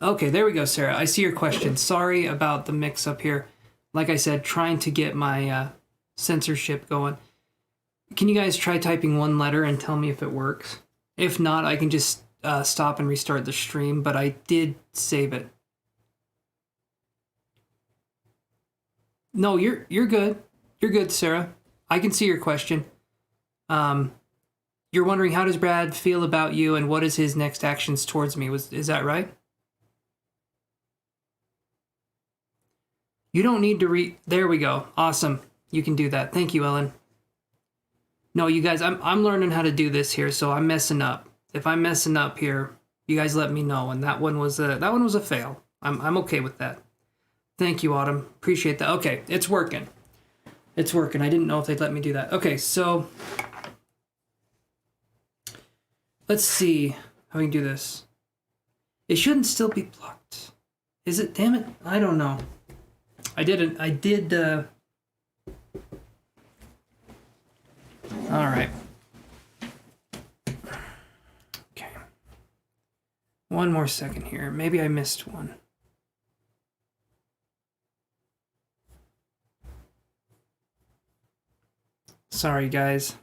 Speaker 1: Okay, there we go, Sarah. I see your question. Sorry about the mix-up here. Like I said, trying to get my censorship going. Can you guys try typing one letter and tell me if it works? If not, I can just stop and restart the stream, but I did save it. No, you're good. You're good, Sarah. I can see your question. You're wondering, how does Brad feel about you and what is his next actions towards me? Is that right? You don't need to there we go. Awesome. You can do that. Thank you, Ellen. No, you guys, I'm learning how to do this here, so I'm messing up. If I'm messing up here, you guys let me know. And that one was a fail. I'm okay with that. Thank you, Autumn. Appreciate that. Okay, it's working. It's working. I didn't know if they'd let me do that. Okay, so let's see how we can do this. It shouldn't still be blocked. Is it? Damn it. I don't know. I did all right. Okay. One more second here. Maybe I missed one. Sorry, guys.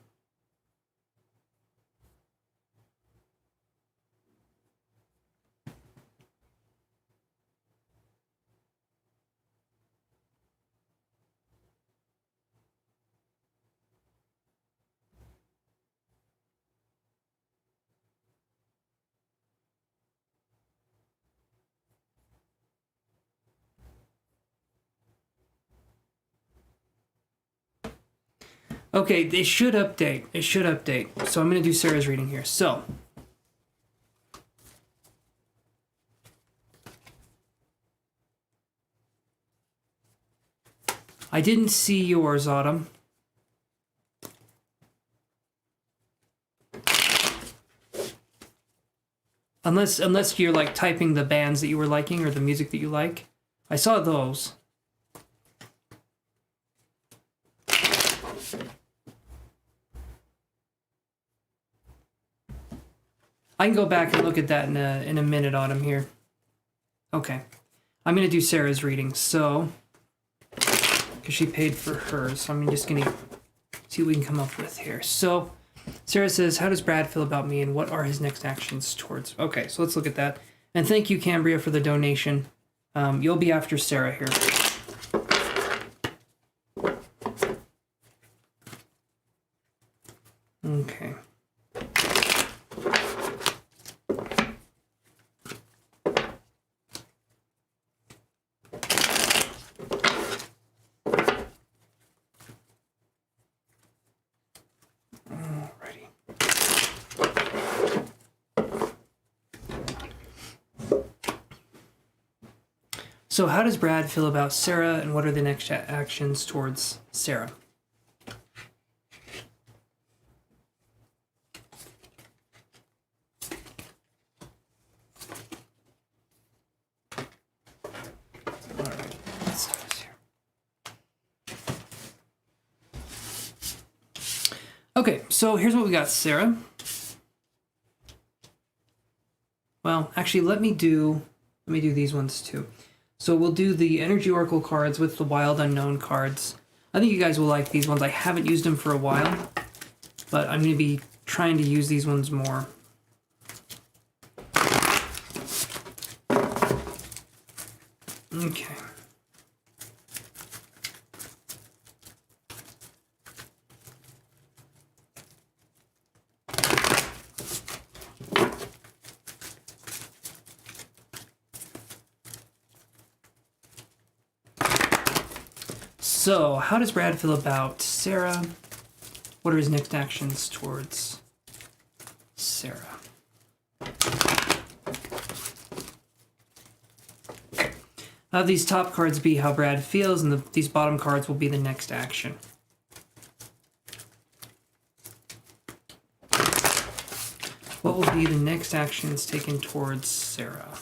Speaker 1: Okay, it should update. It should update. So I'm going to do Sarah's reading here. So, I didn't see yours, Autumn. Unless you're like typing the bands that you were liking or the music that you like. I saw those. I can go back and look at that in a minute, Autumn, here. Okay. I'm going to do Sarah's reading, so... Because she paid for hers, so I'm just going to see what we can come up with here. So, Sarah says, how does Brad feel about me and what are his next actions towards... Okay, so let's look at that. And thank you, Cambria, for the donation. You'll be after Sarah here. Okay. So how does Brad feel about Sarah and what are the next actions towards Sarah? All right, let's do this here. Okay, so here's what we got, Sarah. Well, actually, let me do these ones too. So we'll do the Energy Oracle cards with the Wild Unknown cards. I think you guys will like these ones. I haven't used them for a while, but I'm going to be trying to use these ones more. Okay. So, how does Brad feel about Sarah? What are his next actions towards Sarah? Have these top cards be how Brad feels, and these bottom cards will be the next action. What will be the next actions taken towards Sarah?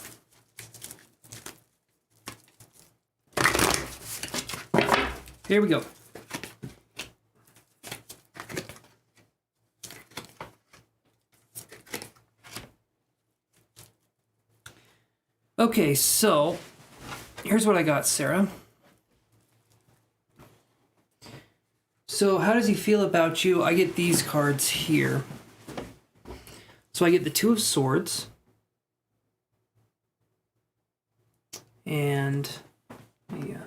Speaker 1: Here we go. Okay, so here's what I got, Sarah. So how does he feel about you? I get these cards here. So I get the Two of Swords. And yeah.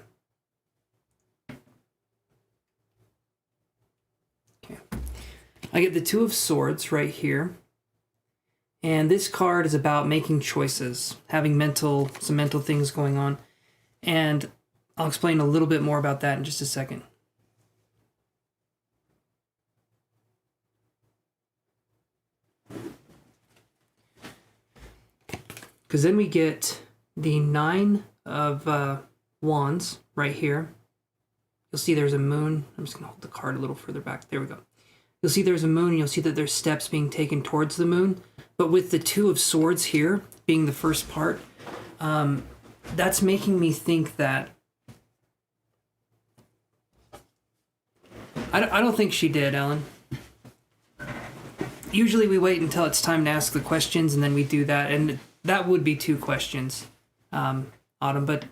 Speaker 1: I get the Two of Swords right here. And this card is about making choices, having some mental things going on. And I'll explain a little bit more about that in just a second. Because then we get the Nine of Wands right here. You'll see there's a moon. I'm just going to hold the card a little further back. There we go. You'll see there's a moon, and you'll see that there's steps being taken towards the moon. But with the Two of Swords here being the first part, that's making me think that... I don't think she did, Ellen. Usually we wait until it's time to ask the questions, and then we do that. And that would be 2 questions, Autumn. But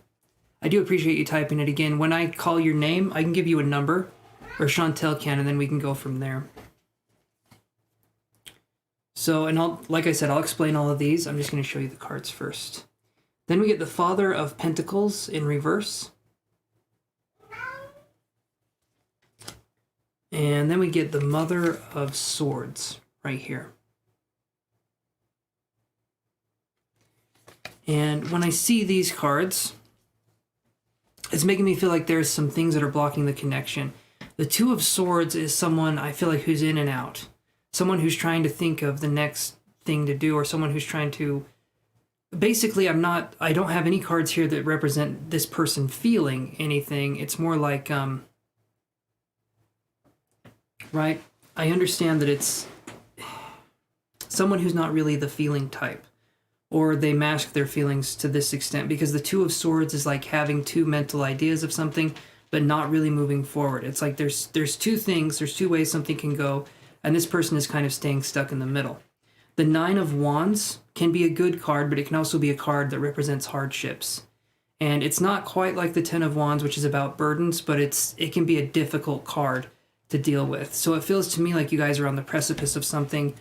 Speaker 1: I do appreciate you typing it again. When I call your name, I can give you a number, or Chantel can, and then we can go from there. So, and like I said, I'll explain all of these. I'm just going to show you the cards first. Then we get the Father of Pentacles in reverse. And then we get the Mother of Swords right here. And when I see these cards, it's making me feel like there's some things that are blocking the connection. The Two of Swords is someone I feel like who's in and out. Someone who's trying to think of the next thing to do, or someone who's trying to... Basically, I don't have any cards here that represent this person feeling anything. It's more like, right? I understand that it's someone who's not really the feeling type, or they mask their feelings to this extent, because the Two of Swords is like having 2 mental ideas of something, but not really moving forward. It's like there's 2 things, there's 2 ways something can go, and this person is kind of staying stuck in the middle. The Nine of Wands can be a good card, but it can also be a card that represents hardships. And it's not quite like the Ten of Wands, which is about burdens, but it can be a difficult card. to deal with. So it feels to me like you guys are on the precipice of something.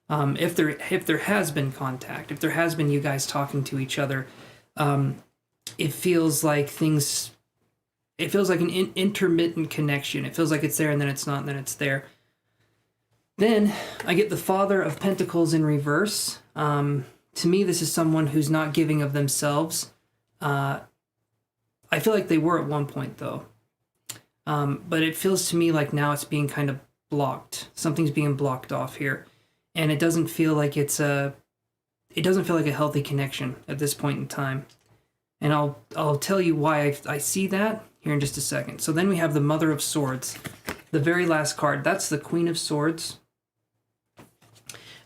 Speaker 1: If there has been contact, if there has been you guys talking to each other, it feels like things. It feels like an intermittent connection. It feels like it's there and then it's not, and then it's there. Then I get the Father of Pentacles in reverse. To me, this is someone who's not giving of themselves. I feel like they were at one point, though. But it feels to me like now it's being kind of blocked. Something's being blocked off here. And it doesn't feel like it doesn't feel like a healthy connection at this point in time. And I'll tell you why I see that here in just a second. So then we have the Mother of Swords, the very last card. That's the Queen of Swords.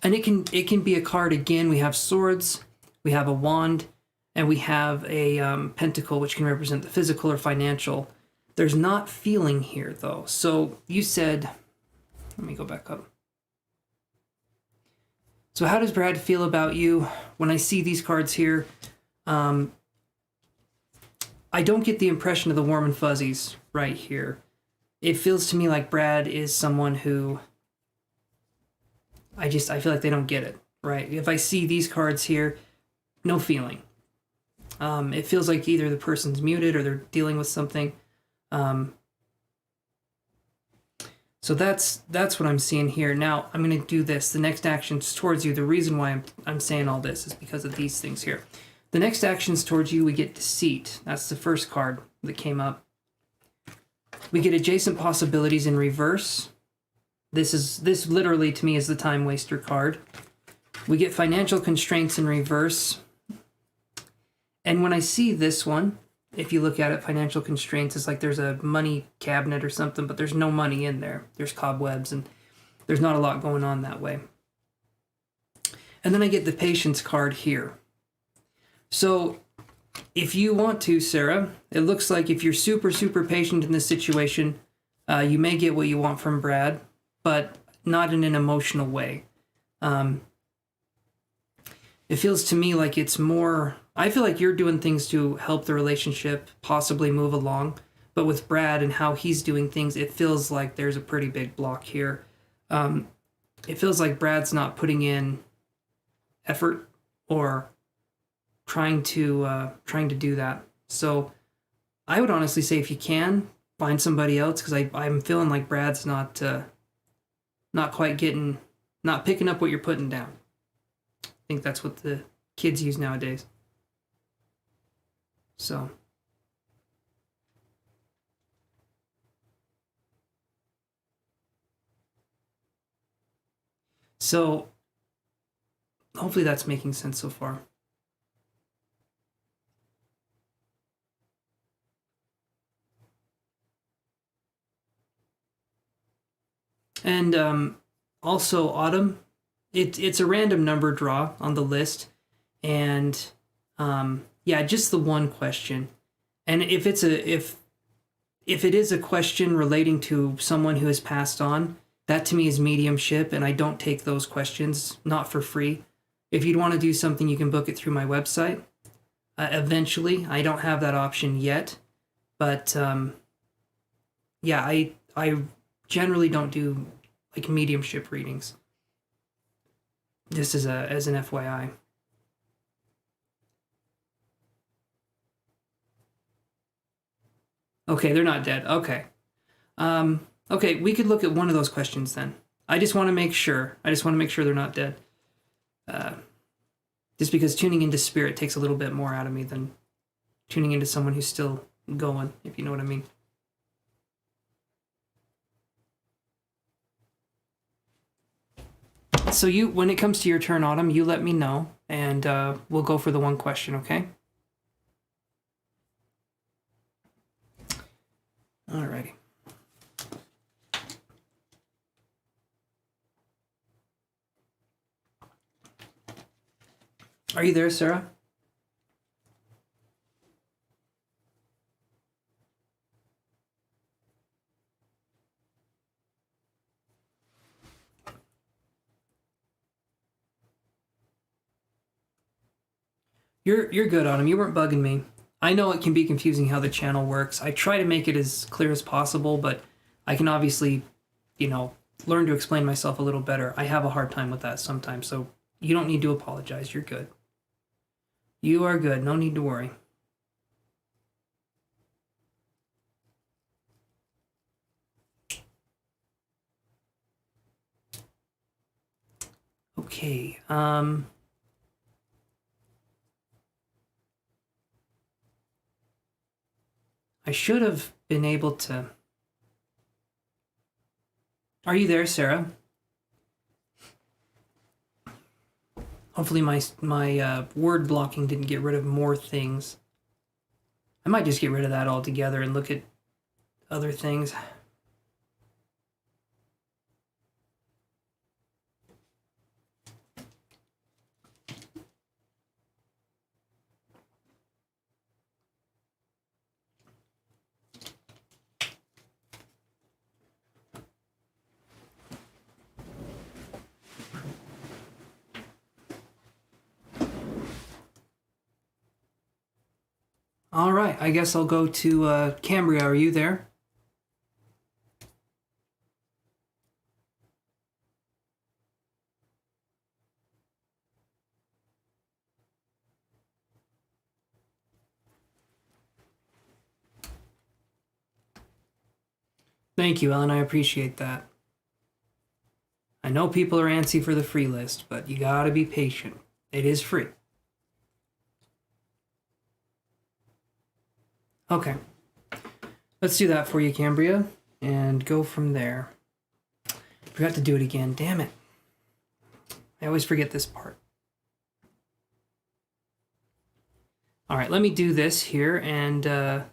Speaker 1: And it can be a card again. We have swords, we have a wand, and we have a pentacle, which can represent the physical or financial. There's not feeling here, though. So you said, let me go back up. So how does Brad feel about you? When I see these cards here, I don't get the impression of the warm and fuzzies right here. It feels to me like Brad is someone who I feel like they don't get it, right? If I see these cards here, no feeling. It feels like either the person's muted or they're dealing with something. So that's what I'm seeing here. Now I'm going to do this. The next actions towards you. The reason why I'm saying all this is because of these things here. The next actions towards you, we get Deceit. That's the first card that came up. We get Adjacent Possibilities in reverse. This literally to me is the Time Waster card. We get Financial Constraints in reverse. And when I see this one, if you look at it, Financial Constraints, it's like there's a money cabinet or something, but there's no money in there. There's cobwebs and there's not a lot going on that way. And then I get the Patience card here. So if you want to, Sarah, it looks like if you're super, super patient in this situation, you may get what you want from Brad, but not in an emotional way. It feels to me like it's more, I feel like you're doing things to help the relationship possibly move along, but with Brad and how he's doing things, it feels like there's a pretty big block here. It feels like Brad's not putting in effort or trying to do that. So I would honestly say if you can, find somebody else, because I'm feeling like Brad's not quite not picking up what you're putting down. I think that's what the kids use nowadays. So hopefully that's making sense so far. And also Autumn, it's a random number draw on the list, and yeah, just the one question. And if it is a question relating to someone who has passed on, that to me is mediumship, and I don't take those questions, not for free. If you'd want to do something, you can book it through my website. Eventually, I don't have that option yet, but yeah, I generally don't do like mediumship readings. Just as an FYI. Okay, they're not dead. Okay. Okay, we could look at one of those questions then. I just want to make sure. They're not dead. Just because tuning into spirit takes a little bit more out of me than tuning into someone who's still going, if you know what I mean. So when it comes to your turn, Autumn, you let me know, and we'll go for the one question, okay? Alrighty. Are you there, Sarah? You're good, Autumn. You weren't bugging me. I know it can be confusing how the channel works. I try to make it as clear as possible, but I can obviously you know, learn to explain myself a little better. I have a hard time with that sometimes, so you don't need to apologize. You're good. You are good. No need to worry. Okay, I should have been able to... Are you there, Sarah? Hopefully my word blocking didn't get rid of more things. I might just get rid of that altogether and look at other things. All right, I guess I'll go to Cambria. Are you there? Thank you, Ellen. I appreciate that. I know people are antsy for the free list, but you gotta be patient. It is free. Okay. Let's do that for you, Cambria, and go from there. Forgot to do it again. Damn it. I always forget this part. All right, let me do this here, and yeah.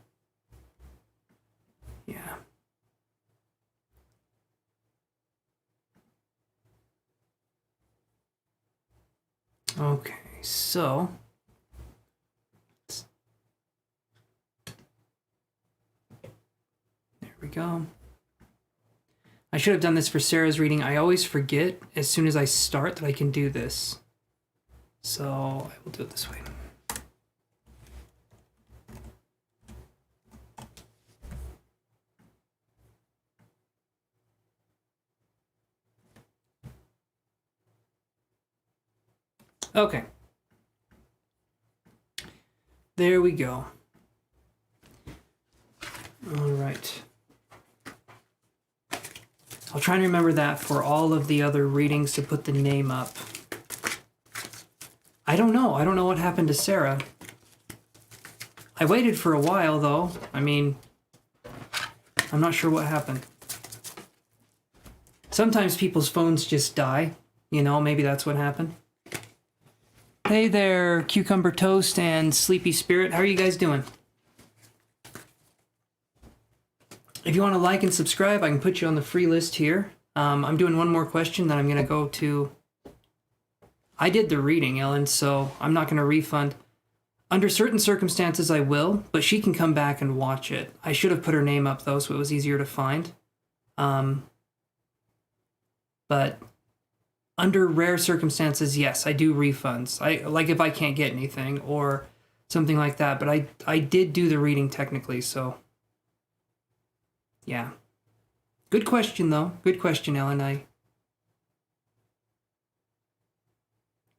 Speaker 1: Okay, so there we go. I should have done this for Sarah's reading. I always forget as soon as I start that I can do this. So I will do it this way. Okay. There we go. All right. I'll try and remember that for all of the other readings to put the name up. I don't know. I don't know what happened to Sarah. I waited for a while, though. I mean, I'm not sure what happened. Sometimes people's phones just die. You know, maybe that's what happened. Hey there, Cucumber Toast and Sleepy Spirit. How are you guys doing? If you want to like and subscribe, I can put you on the free list here. I'm doing one more question, then I'm going to go to... I did the reading, Ellen, so I'm not going to refund. Under certain circumstances, I will, but she can come back and watch it. I should have put her name up, though, so it was easier to find. But under rare circumstances, yes, I do refunds. Like if I can't get anything or something like that, but I did do the reading technically, so... Yeah. Good question, though. Good question, Ellen.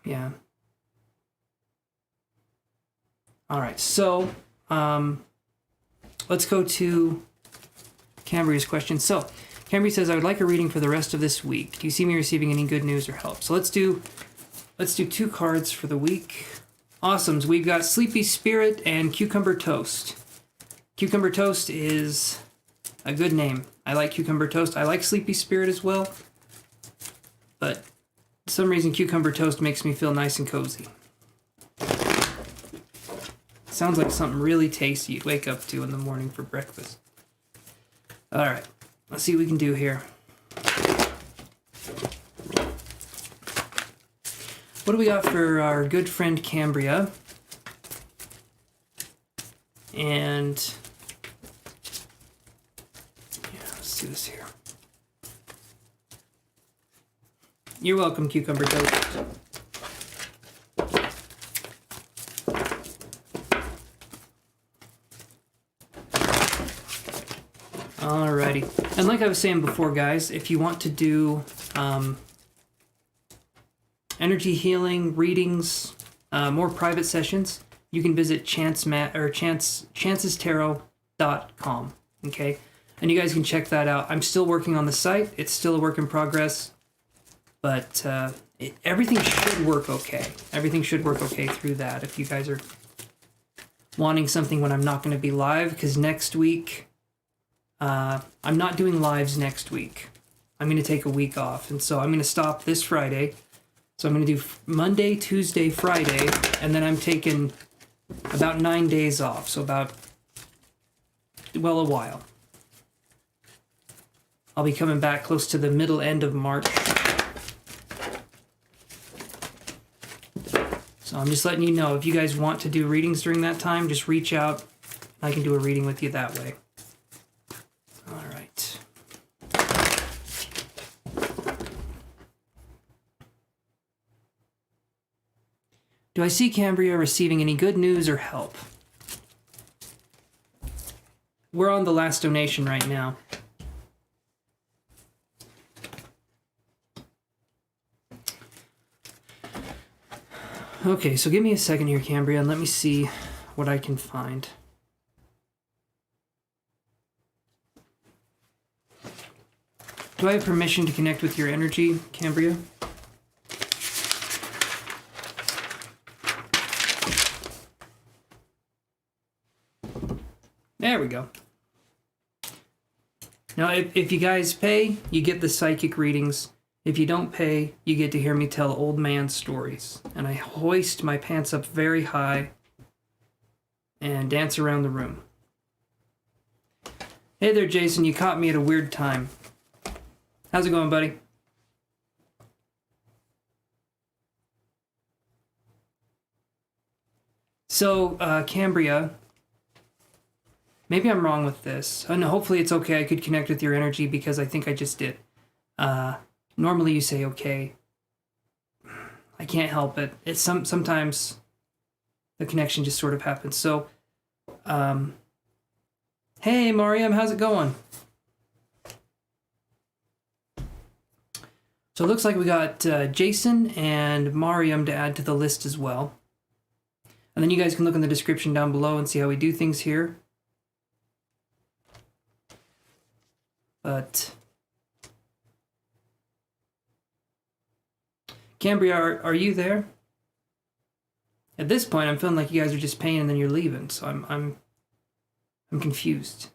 Speaker 1: Yeah. All right, so let's go to Cambria's question. So, Cambria says, I would like a reading for the rest of this week. Do you see me receiving any good news or help? So let's do 2 cards for the week. Awesome. So we've got Sleepy Spirit and Cucumber Toast. Cucumber Toast is a good name. I like Cucumber Toast. I like Sleepy Spirit as well. But for some reason, Cucumber Toast makes me feel nice and cozy. Sounds like something really tasty you'd wake up to in the morning for breakfast. All right. Let's see what we can do here. What do we got for our good friend Cambria? And... do this here. You're welcome, Cucumber Toast. Alrighty. And like I was saying before, guys, if you want to do energy healing, readings, more private sessions, you can visit ChancesTarot.com. Okay? And you guys can check that out. I'm still working on the site. It's still a work in progress. But everything should work okay. Everything should work okay through that. If you guys are wanting something when I'm not going to be live, because next week, I'm not doing lives next week. I'm going to take a week off. And so I'm going to stop this Friday. So I'm going to do Monday, Tuesday, Friday. And then I'm taking about 9 days off. So about, well, a while. I'll be coming back close to the middle end of March. So I'm just letting you know, if you guys want to do readings during that time, just reach out. I can do a reading with you that way. All right. Do I see Cambria receiving any good news or help? We're on the last donation right now. Okay, so give me a second here, Cambria, and let me see what I can find. Do I have permission to connect with your energy, Cambria? There we go. Now, if you guys pay, you get the psychic readings. If you don't pay, you get to hear me tell old man stories. And I hoist my pants up very high and dance around the room. Hey there, Jason. You caught me at a weird time. How's it going, buddy? So, Cambria, maybe I'm wrong with this. And hopefully it's okay. I could connect with your energy because I think I just did. Normally you say okay. I can't help it. It's sometimes the connection just sort of happens. So, hey, Mariam, how's it going? So it looks like we got Jason and Mariam to add to the list as well. And then you guys can look in the description down below and see how we do things here. But Cambria, are you there? At this point, I'm feeling like you guys are just paying and then you're leaving, so I'm confused.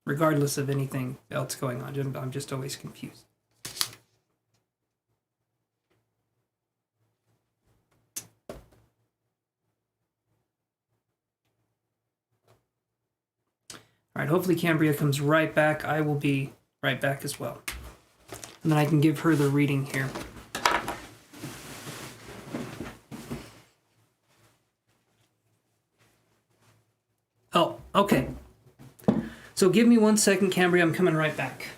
Speaker 1: Regardless of anything else going on, I'm just always confused. All right, hopefully Cambria comes right back. I will be right back as well. And then I can give her the reading here. Oh, okay. So give me 1 second, Cambria. I'm coming right back.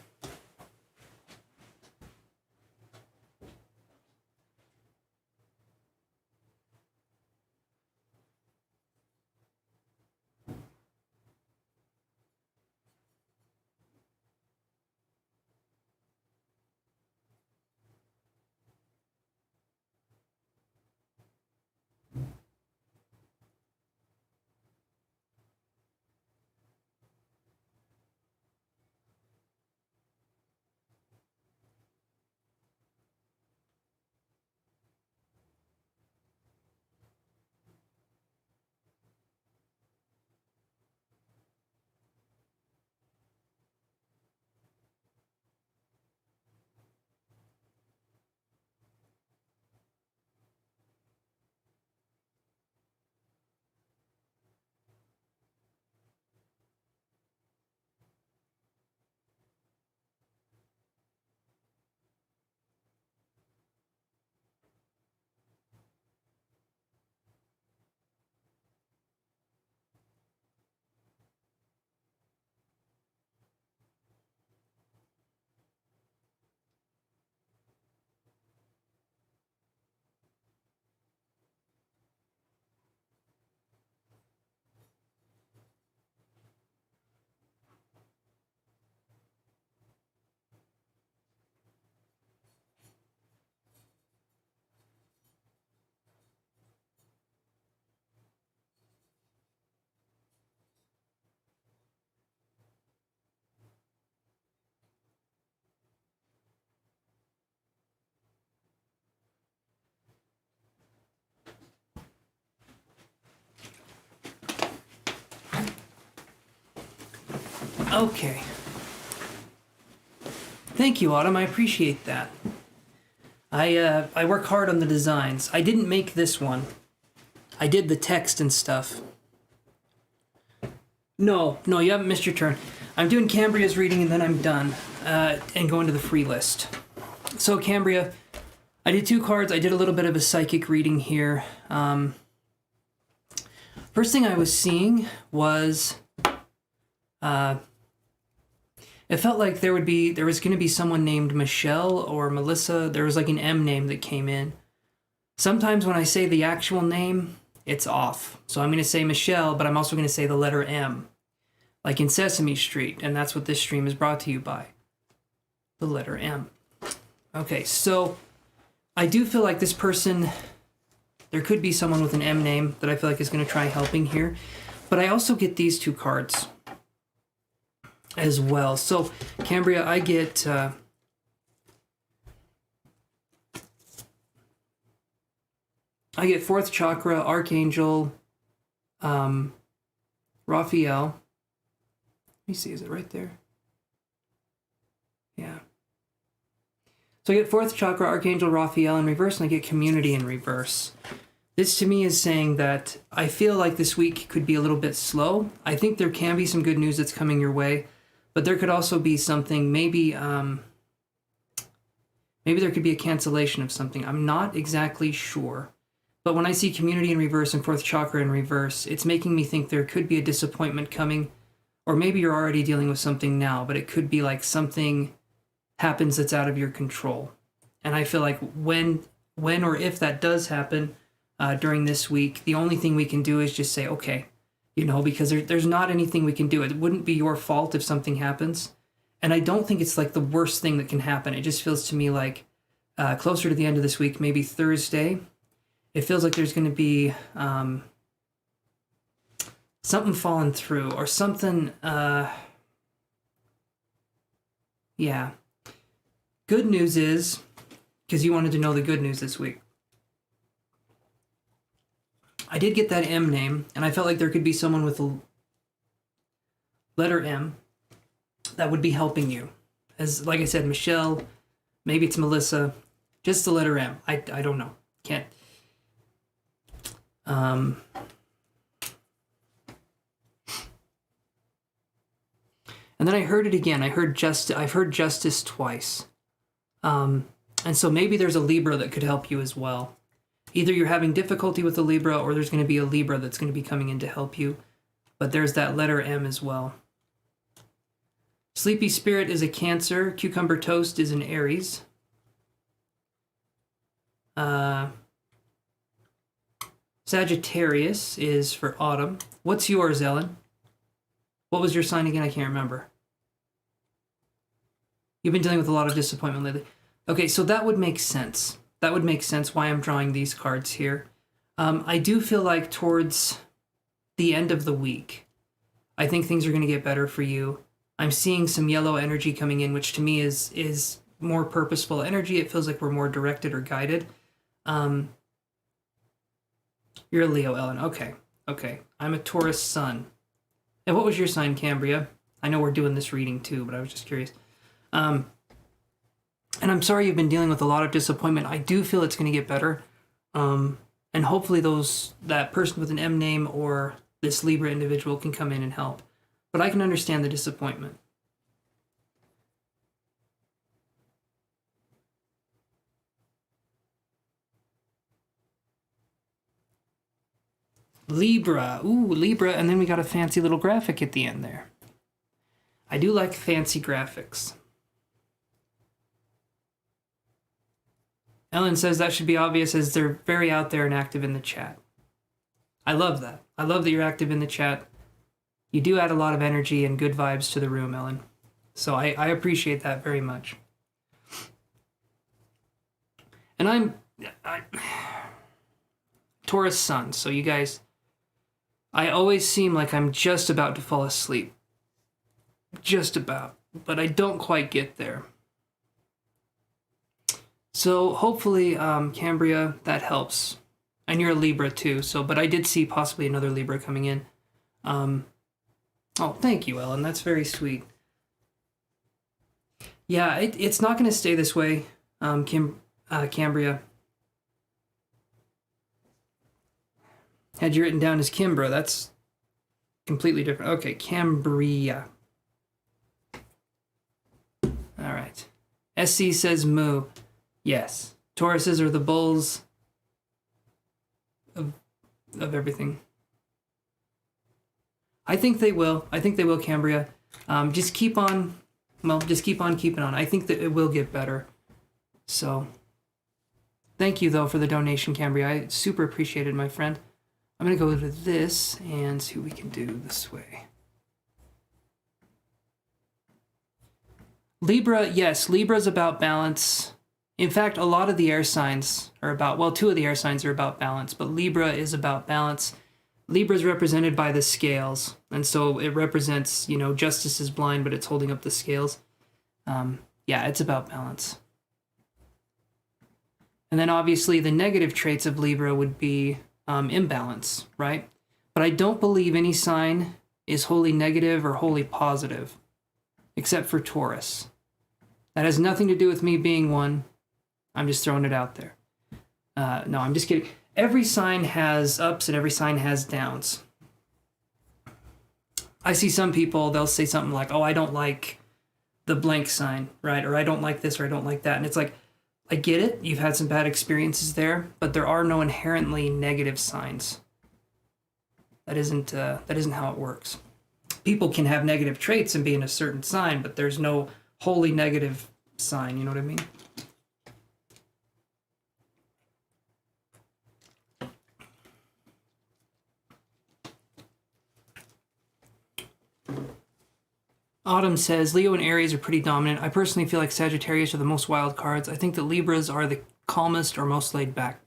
Speaker 1: Okay. Thank you, Autumn. I appreciate that. I work hard on the designs. I didn't make this one. I did the text and stuff. No, you haven't missed your turn. I'm doing Cambria's reading and then I'm done. And going to the free list. So Cambria, I did 2 cards. I did a little bit of a psychic reading here. First thing I was seeing was... it felt like there was going to be someone named Michelle or Melissa. There was like an M name that came in. Sometimes when I say the actual name, it's off. So I'm going to say Michelle, but I'm also going to say the letter M. Like in Sesame Street, and that's what this stream is brought to you by. The letter M. Okay, so I do feel like this person, there could be someone with an M name that I feel like is going to try helping here. But I also get these 2 cards as well. So, Cambria, I get fourth chakra, Archangel, Raphael. Let me see, is it right there? Yeah. So I get fourth chakra, Archangel Raphael in reverse, and I get community in reverse. This to me is saying that I feel like this week could be a little bit slow. I think there can be some good news that's coming your way. But there could also be something, maybe there could be a cancellation of something. I'm not exactly sure. But when I see community in reverse and fourth chakra in reverse, it's making me think there could be a disappointment coming. Or maybe you're already dealing with something now, but it could be like something happens that's out of your control. And I feel like when or if that does happen during this week, the only thing we can do is just say, okay, because there's not anything we can do. It wouldn't be your fault if something happens. And I don't think it's like the worst thing that can happen. It just feels to me like closer to the end of this week, maybe Thursday, it feels like there's going to be something falling through or something. Yeah. Good news is, because you wanted to know the good news this week, I did get that M name, and I felt like there could be someone with the letter M that would be helping you. As, like I said, Michelle, maybe it's Melissa, just the letter M. I don't know. Can't. And then I heard it again. I've heard justice twice. And so maybe there's a Libra that could help you as well. Either you're having difficulty with a Libra or there's going to be a Libra that's going to be coming in to help you. But there's that letter M as well. Sleepy Spirit is a Cancer. Cucumber Toast is an Aries. Sagittarius is for Autumn. What's yours, Ellen? What was your sign again? I can't remember. You've been dealing with a lot of disappointment lately. Okay, so that would make sense. That would make sense why I'm drawing these cards here. I do feel like towards the end of the week, I think things are going to get better for you. I'm seeing some yellow energy coming in, which to me is more purposeful energy. It feels like we're more directed or guided. You're a Leo, Ellen. Okay. I'm a Taurus sun. And what was your sign, Cambria? I know we're doing this reading too, but I was just curious. And I'm sorry you've been dealing with a lot of disappointment. I do feel it's going to get better. And hopefully that person with an M name or this Libra individual can come in and help. But I can understand the disappointment. Libra. Ooh, Libra. And then we got a fancy little graphic at the end there. I do like fancy graphics. Ellen says that should be obvious as they're very out there and active in the chat. I love that. I love that you're active in the chat. You do add a lot of energy and good vibes to the room, Ellen. So I appreciate that very much. And I'm Taurus sun, so you guys, I always seem like I'm just about to fall asleep. Just about. But I don't quite get there. So hopefully, Cambria, that helps. And you're a Libra too, but I did see possibly another Libra coming in. Oh, thank you, Ellen. That's very sweet. Yeah, it's not going to stay this way, Cambria. Had you written down as Kimbra, that's completely different. Okay, Cambria. All right. SC says moo. Yes. Tauruses are the bulls of everything. I think they will. I think they will, Cambria. Just keep on keeping on. I think that it will get better. So, thank you, though, for the donation, Cambria. I super appreciate it, my friend. I'm going to go to this and see what we can do this way. Libra, yes, Libra's about balance. In fact, a lot of the air signs are about, well, 2 of the air signs are about balance, but Libra is about balance. Libra is represented by the scales, and so it represents, you know, justice is blind, but it's holding up the scales. Yeah, it's about balance. And then obviously the negative traits of Libra would be imbalance, right? But I don't believe any sign is wholly negative or wholly positive, except for Taurus. That has nothing to do with me being one. I'm just throwing it out there. No, I'm just kidding. Every sign has ups and every sign has downs. I see some people, they'll say something like, oh, I don't like the blank sign, right? Or I don't like this, or I don't like that. And it's like, I get it. You've had some bad experiences there, but there are no inherently negative signs. That isn't how it works. People can have negative traits and be in a certain sign, but there's no wholly negative sign. You know what I mean? Autumn says, Leo and Aries are pretty dominant. I personally feel like Sagittarius are the most wild cards. I think that Libras are the calmest or most laid back.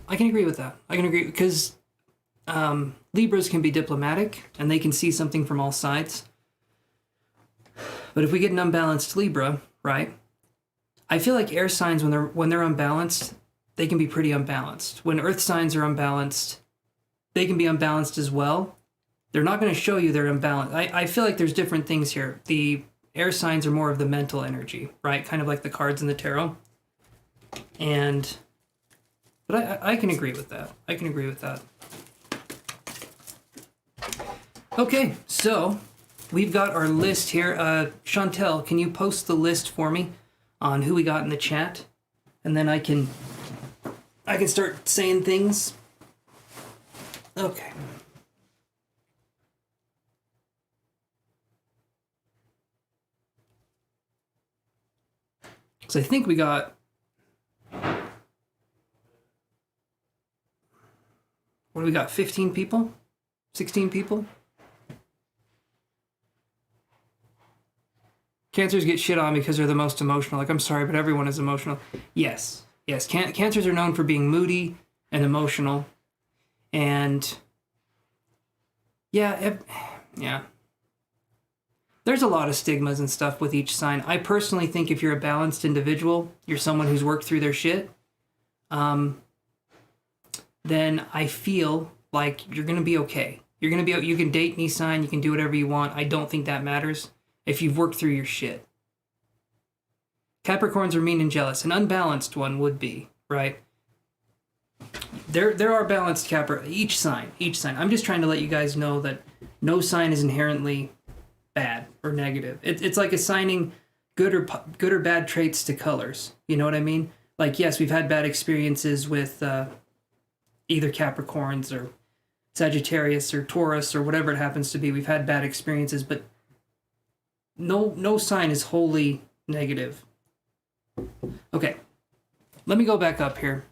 Speaker 1: I can agree with that. I can agree because Libras can be diplomatic and they can see something from all sides. But if we get an unbalanced Libra, right? I feel like air signs, when they're unbalanced, they can be pretty unbalanced. When earth signs are unbalanced, they can be unbalanced as well. They're not going to show you they're imbalanced. I feel like there's different things here. The air signs are more of the mental energy, right? Kind of like the cards in the tarot. But I can agree with that. I can agree with that. Okay, so we've got our list here. Chantel, can you post the list for me on who we got in the chat? And then I can start saying things. Okay. So I think we got, what do we got, 15 people? 16 people? Cancers get shit on because they're the most emotional. Like, I'm sorry, but everyone is emotional. Yes. Cancers are known for being moody and emotional. And yeah. There's a lot of stigmas and stuff with each sign. I personally think if you're a balanced individual, you're someone who's worked through their shit, then I feel like you're going to be okay. You can date any sign, you can do whatever you want. I don't think that matters if you've worked through your shit. Capricorns are mean and jealous. An unbalanced one would be, right? There are balanced each sign. I'm just trying to let you guys know that no sign is inherently bad or negative. It's like assigning good or bad traits to colors. You know what I mean? Like, yes, we've had bad experiences with either Capricorns or Sagittarius or Taurus or whatever it happens to be. We've had bad experiences, but no sign is wholly negative. Okay, let me go back up here.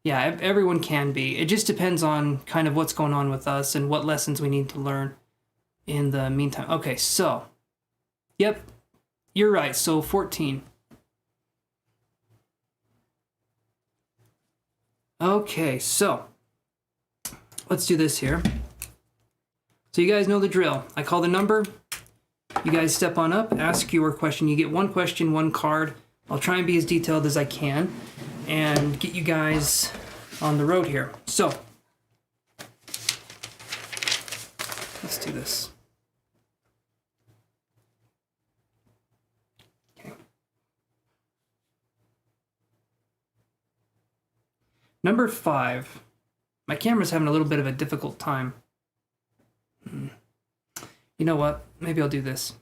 Speaker 1: Yeah, everyone can be. It just depends on kind of what's going on with us and what lessons we need to learn in the meantime. Okay, so, yep, you're right. So 14. Okay, so let's do this here. So you guys know the drill. I call the number. You guys step on up, ask your question. You get one question, one card. I'll try and be as detailed as I can and get you guys on the road here. So, do this. Okay. Number 5. My camera's having a little bit of a difficult time. You know what? Maybe I'll do this.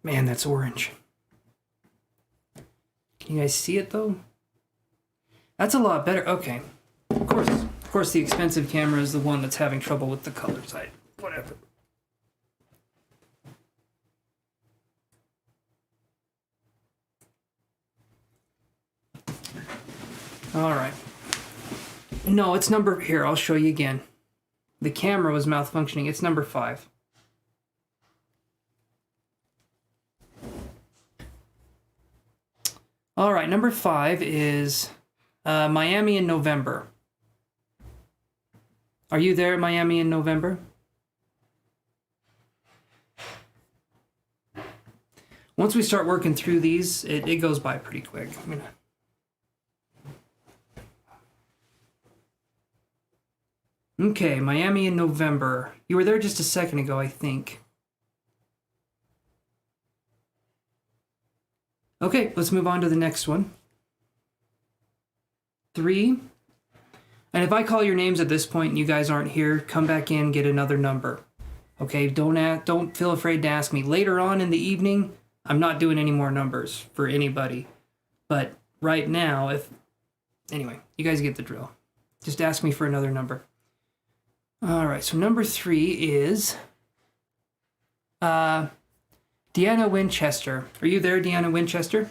Speaker 1: Man, that's orange. Can you guys see it though? That's a lot better. Okay. Of course the expensive camera is the one that's having trouble with the colors. Whatever. All right. No, it's number, here, I'll show you again. The camera was malfunctioning. It's number 5. All right, number 5 is Miami in November. Are you there, Miami in November? Once we start working through these, it goes by pretty quick. Okay, Miami in November. You were there just a second ago, I think. Okay, let's move on to the next one. 3. And if I call your names at this point and you guys aren't here, come back in, get another number. Okay, don't feel afraid to ask me. Later on in the evening, I'm not doing any more numbers for anybody. But right now, anyway, you guys get the drill. Just ask me for another number. All right, so number 3 is Deanna Winchester. Are you there, Deanna Winchester?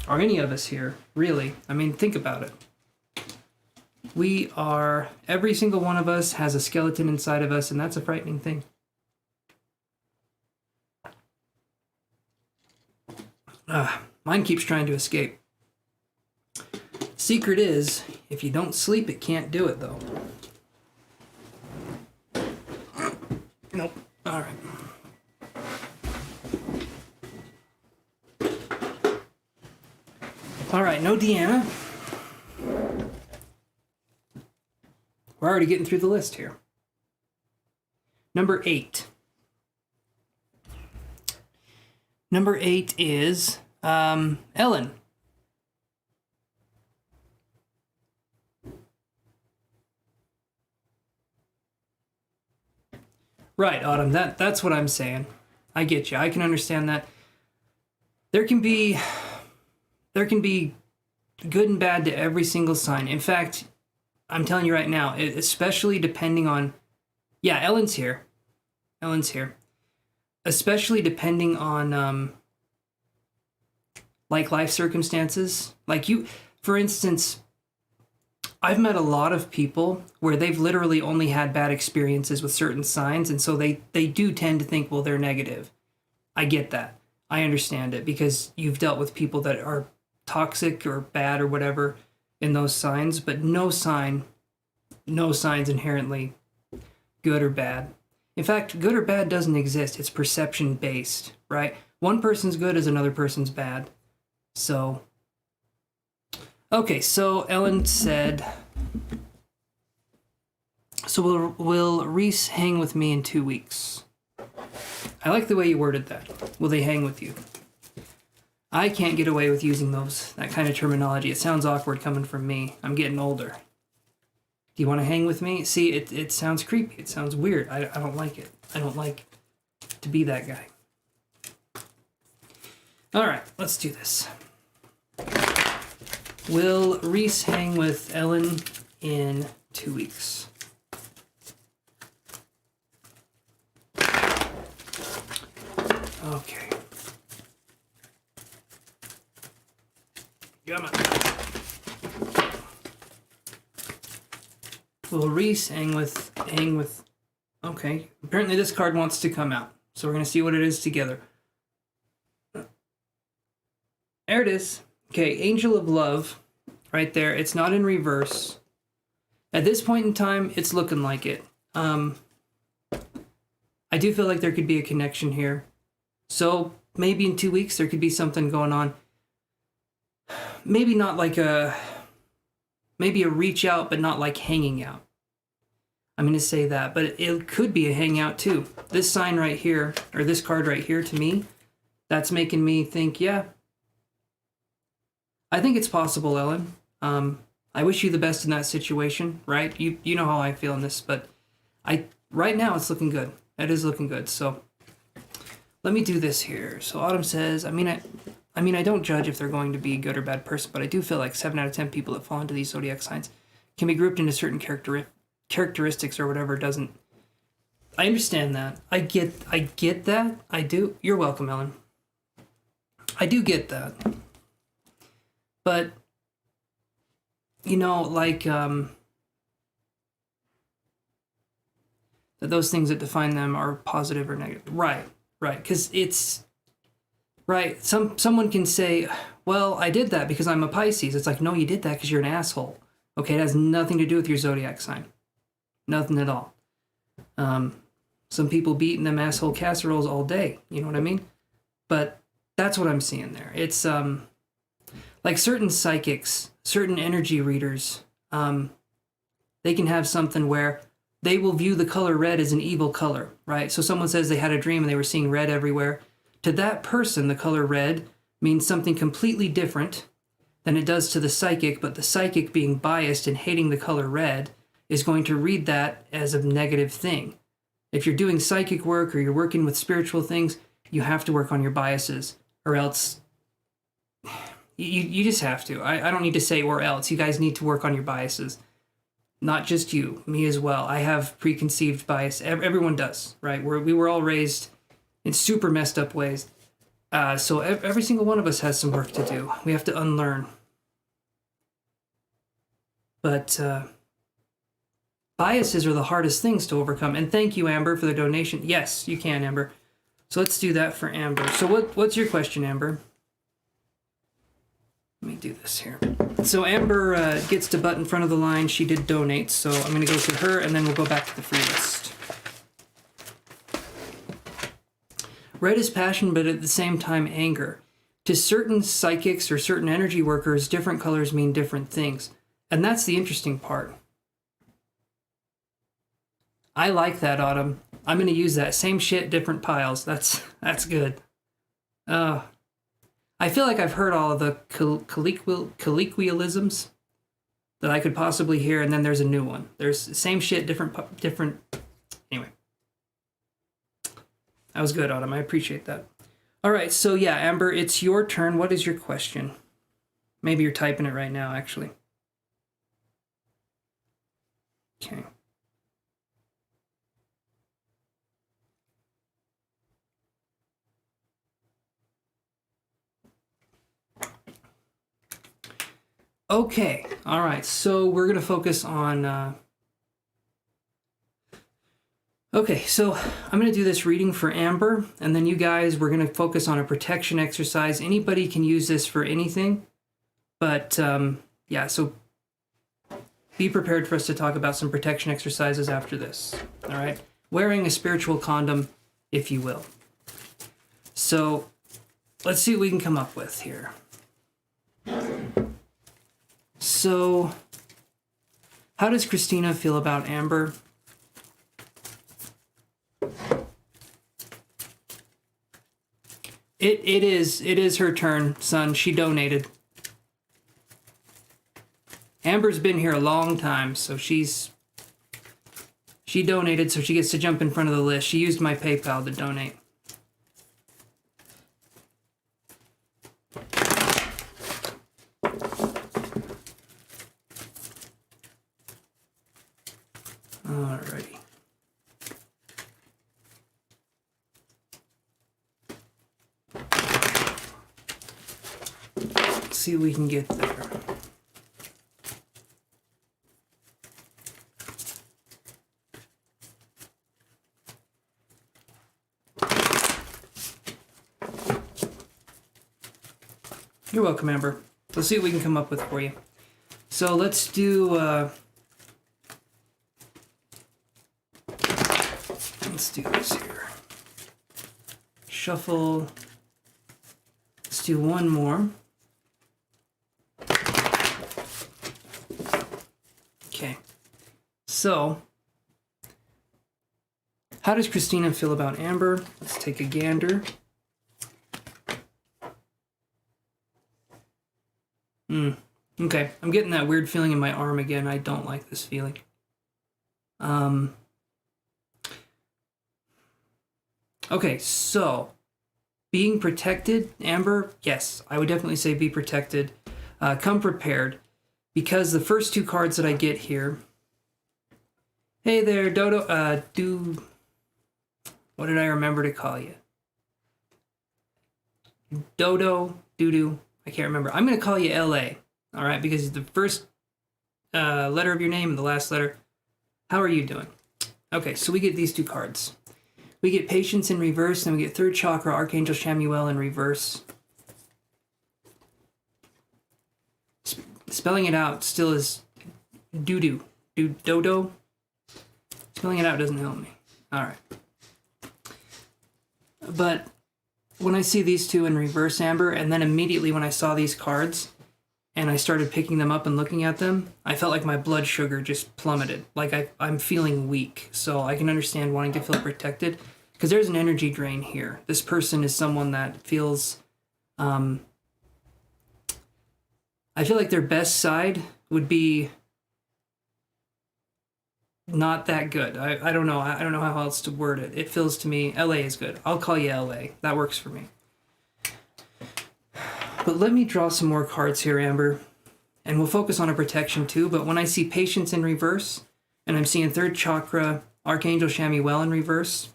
Speaker 1: Are any of us here, really? I mean, think about it. Every single one of us has a skeleton inside of us, and that's a frightening thing. Mine keeps trying to escape. Secret is, if you don't sleep, it can't do it, though. Nope. All right. All right, no Deanna. We're already getting through the list here. Number 8. Number 8 is Ellen. Right, Autumn, that's what I'm saying. I get you. I can understand that. There can be good and bad to every single sign. In fact, I'm telling you right now, especially depending on... Yeah, Ellen's here. Especially depending on, like, life circumstances. Like you, for instance... I've met a lot of people where they've literally only had bad experiences with certain signs, and so they do tend to think, well, they're negative. I get that. I understand it, because you've dealt with people that are toxic or bad or whatever in those signs, but no sign's inherently good or bad. In fact, good or bad doesn't exist. It's perception-based, right? One person's good is another person's bad. So... Okay, so Ellen said, so will Reese hang with me in 2 weeks? I like the way you worded that. Will they hang with you? I can't get away with using that kind of terminology. It sounds awkward coming from me. I'm getting older. Do you want to hang with me? See, it sounds creepy. It sounds weird. I don't like it. I don't like to be that guy. All right, let's do this. Will Reese hang with Ellen in 2 weeks? Okay. Come on. Will Reese hang with... Okay. Apparently this card wants to come out. So we're going to see what it is together. There it is. Okay, Angel of Love, right there. It's not in reverse. At this point in time, it's looking like it. I do feel like there could be a connection here. So maybe in 2 weeks, there could be something going on. Maybe not like a maybe a reach out, but not like hanging out. I'm going to say that, but it could be a hangout too. This sign right here, or this card right here, to me, that's making me think, yeah, I think it's possible, Ellen. I wish you the best in that situation, right? You know how I feel in this, but right now it's looking good. It is looking good. So let me do this here. So Autumn says, I mean, I don't judge if they're going to be a good or bad person, but I do feel like 7 out of 10 people that fall into these zodiac signs can be grouped into certain characteristics or whatever. Doesn't. I understand that. I get that. I do. You're welcome, Ellen. I do get that. But, you know, like, that those things that define them are positive or negative. Right. Because it's, right, someone can say, well, I did that because I'm a Pisces. It's like, no, you did that because you're an asshole. Okay, it has nothing to do with your zodiac sign. Nothing at all. Some people be eating them asshole casseroles all day. You know what I mean? But that's what I'm seeing there. It's, like certain psychics, certain energy readers, they can have something where they will view the color red as an evil color, right? So someone says they had a dream and they were seeing red everywhere. To that person, the color red means something completely different than it does to the psychic, but the psychic, being biased and hating the color red, is going to read that as a negative thing. If you're doing psychic work or you're working with spiritual things, you have to work on your biases, or else you just have to. I don't need to say or else. You guys need to work on your biases. Not just you, me as well. I have preconceived bias. Everyone does, right? We were all raised in super messed up ways. So every single one of us has some work to do. We have to unlearn. But biases are the hardest things to overcome. And thank you, Amber, for the donation. Yes, you can, Amber. So let's do that for Amber. So what's your question, Amber? Let me do this here. So Amber gets to butt in front of the line. She did donate, so I'm going to go through her, and then we'll go back to the free list. Red is passion, but at the same time anger. To certain psychics or certain energy workers, different colors mean different things. And that's the interesting part. I like that, Autumn. I'm going to use that. Same shit, different piles. That's good. I feel like I've heard all of the colloquialisms that I could possibly hear, and then there's a new one. There's same shit, different. Anyway. That was good, Autumn. I appreciate that. All right, so yeah, Amber, it's your turn. What is your question? Maybe you're typing it right now, actually. Okay. Okay, all right, so we're going to focus on... Okay, so I'm going to do this reading for Amber, and then you guys, we're going to focus on a protection exercise. Anybody can use this for anything, but yeah, so be prepared for us to talk about some protection exercises after this, all right? Wearing a spiritual condom, if you will. So let's see what we can come up with here. So, how does Christina feel about Amber? It is her turn, son. She donated. Amber's been here a long time, so she donated, so she gets to jump in front of the list. She used my PayPal to donate. Alrighty. Let's see what we can get there. You're welcome, Amber. Let's see what we can come up with for you. So let's do, let's do this here. Shuffle. Let's do one more. Okay. So, how does Christina feel about Amber? Let's take a gander. Okay, I'm getting that weird feeling in my arm again. I don't like this feeling. Okay, so being protected, Amber, yes, I would definitely say be protected. Come prepared, because the first two cards that I get here. Hey there, Dodo. What did I remember to call you? Dodo, Doodoo. I can't remember. I'm going to call you LA, all right, because the first letter of your name and the last letter. How are you doing? Okay, so we get these two cards. We get Patience in reverse, and we get Third Chakra, Archangel Chamuel in reverse. Spelling it out still is doo-doo. Dodo. Spelling it out doesn't help me. All right. But when I see these two in reverse, Amber, and then immediately when I saw these cards and I started picking them up and looking at them, I felt like my blood sugar just plummeted. Like I'm feeling weak. So I can understand wanting to feel protected, because there's an energy drain here. This person is someone that feels... I feel like their best side would be not that good. I don't know. I don't know how else to word it. It feels to me, LA is good. I'll call you LA. That works for me. But let me draw some more cards here, Amber. And we'll focus on a protection too. But when I see Patience in reverse, and I'm seeing Third Chakra, Archangel Chamuel in reverse,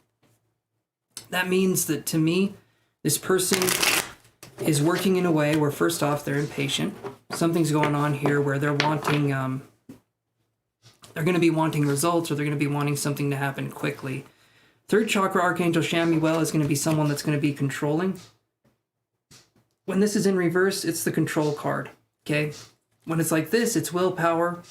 Speaker 1: that means that to me, this person is working in a way where, first off, they're impatient. Something's going on here where they're wanting... they're going to be wanting results, or they're going to be wanting something to happen quickly. Third Chakra, Archangel Chamuel is going to be someone that's going to be controlling. When this is in reverse, it's the control card, okay? When it's like this, it's willpower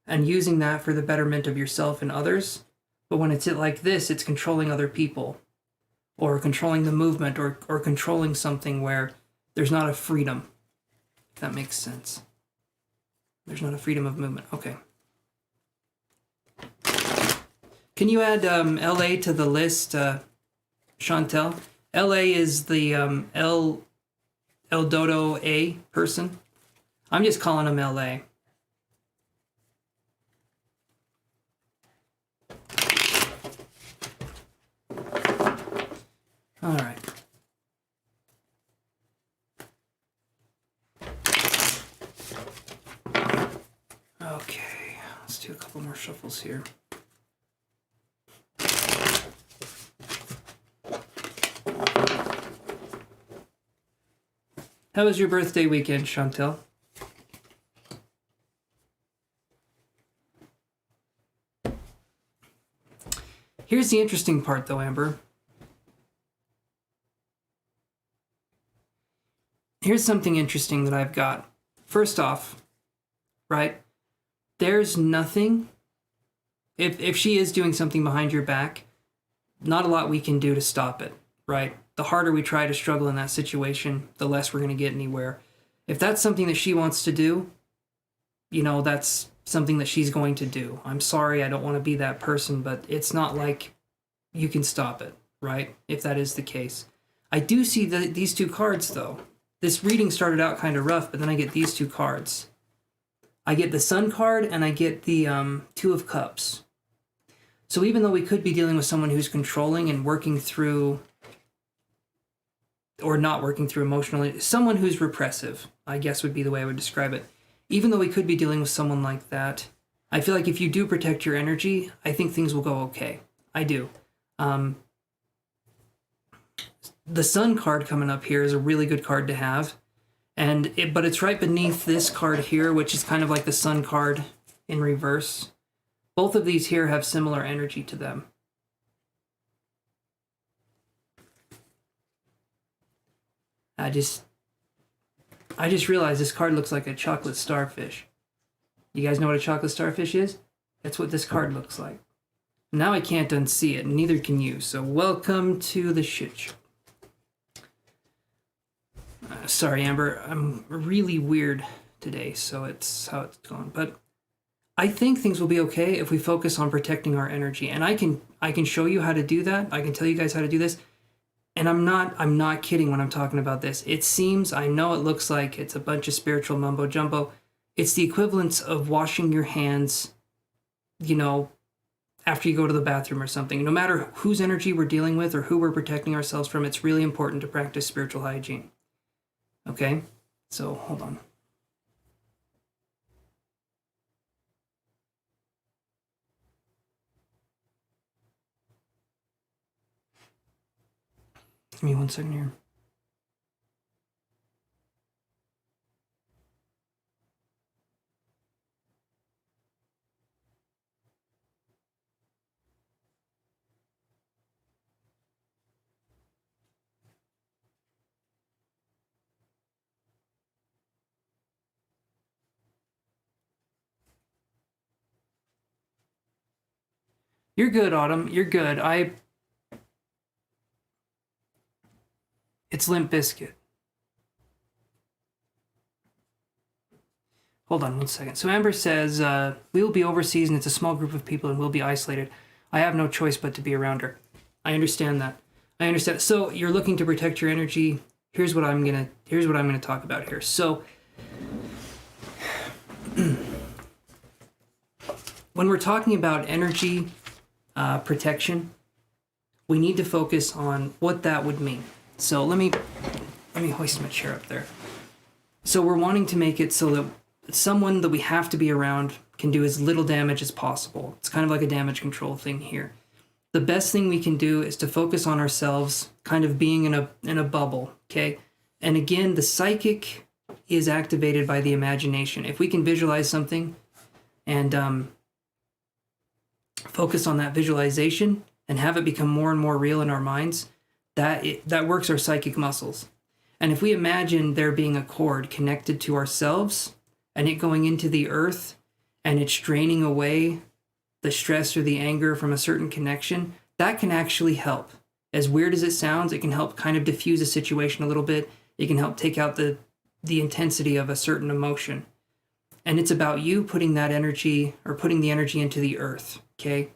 Speaker 1: and using that for the betterment of yourself and others. But when it's like this, it's controlling other people, or controlling the movement, or controlling something where there's not a freedom, if that makes sense. There's not a freedom of movement. Okay. Can you add LA to the list, Chantel? LA is the El Dodo A person. I'm just calling him LA. All right. Okay, let's do a couple more shuffles here. How was your birthday weekend, Chantel? Here's the interesting part, though, Amber. Here's something interesting that I've got. First off, right, there's nothing... If she is doing something behind your back, not a lot we can do to stop it, right? The harder we try to struggle in that situation, the less we're going to get anywhere. If that's something that she wants to do, you know, that's something that she's going to do. I'm sorry, I don't want to be that person, but it's not like you can stop it, right? If that is the case. I do see these two cards, though. This reading started out kind of rough, but then I get these two cards. I get the Sun card, and I get the Two of Cups. So even though we could be dealing with someone who's controlling and working through, or not working through emotionally, someone who's repressive, I guess would be the way I would describe it. Even though we could be dealing with someone like that, I feel like if you do protect your energy, I think things will go okay. I do. The Sun card coming up here is a really good card to have. But it's right beneath this card here, which is kind of like the Sun card in reverse. Both of these here have similar energy to them. I just realized this card looks like a chocolate starfish. You guys know what a chocolate starfish is? That's what this card looks like. Now I can't unsee it, and neither can you. So welcome to the shit show. Sorry, Amber. I'm really weird today, so it's how it's going. But I think things will be okay if we focus on protecting our energy. And I can show you how to do that. I can tell you guys how to do this. And I'm not kidding when I'm talking about this. It seems, I know it looks like it's a bunch of spiritual mumbo jumbo. It's the equivalence of washing your hands, you know, after you go to the bathroom or something. No matter whose energy we're dealing with or who we're protecting ourselves from, it's really important to practice spiritual hygiene. Okay? So, hold on. Give me 1 second here. You're good, Autumn. You're good. It's Limp Bizkit. Hold on 1 second. So Amber says, we will be overseas and it's a small group of people and we'll be isolated. I have no choice but to be around her. I understand that. I understand. So you're looking to protect your energy. Here's what I'm gonna talk about here. So when we're talking about energy protection, we need to focus on what that would mean. So let me hoist my chair up there. So we're wanting to make it so that someone that we have to be around can do as little damage as possible. It's kind of like a damage control thing here. The best thing we can do is to focus on ourselves, kind of being in a bubble, okay? And again, the psychic is activated by the imagination. If we can visualize something and focus on that visualization and have it become more and more real in our minds, that works our psychic muscles. And if we imagine there being a cord connected to ourselves and it going into the earth and it's draining away the stress or the anger from a certain connection, that can actually help. As weird as it sounds, it can help kind of diffuse a situation a little bit. It can help take out the intensity of a certain emotion. And it's about you putting that energy or putting the energy into the earth, okay?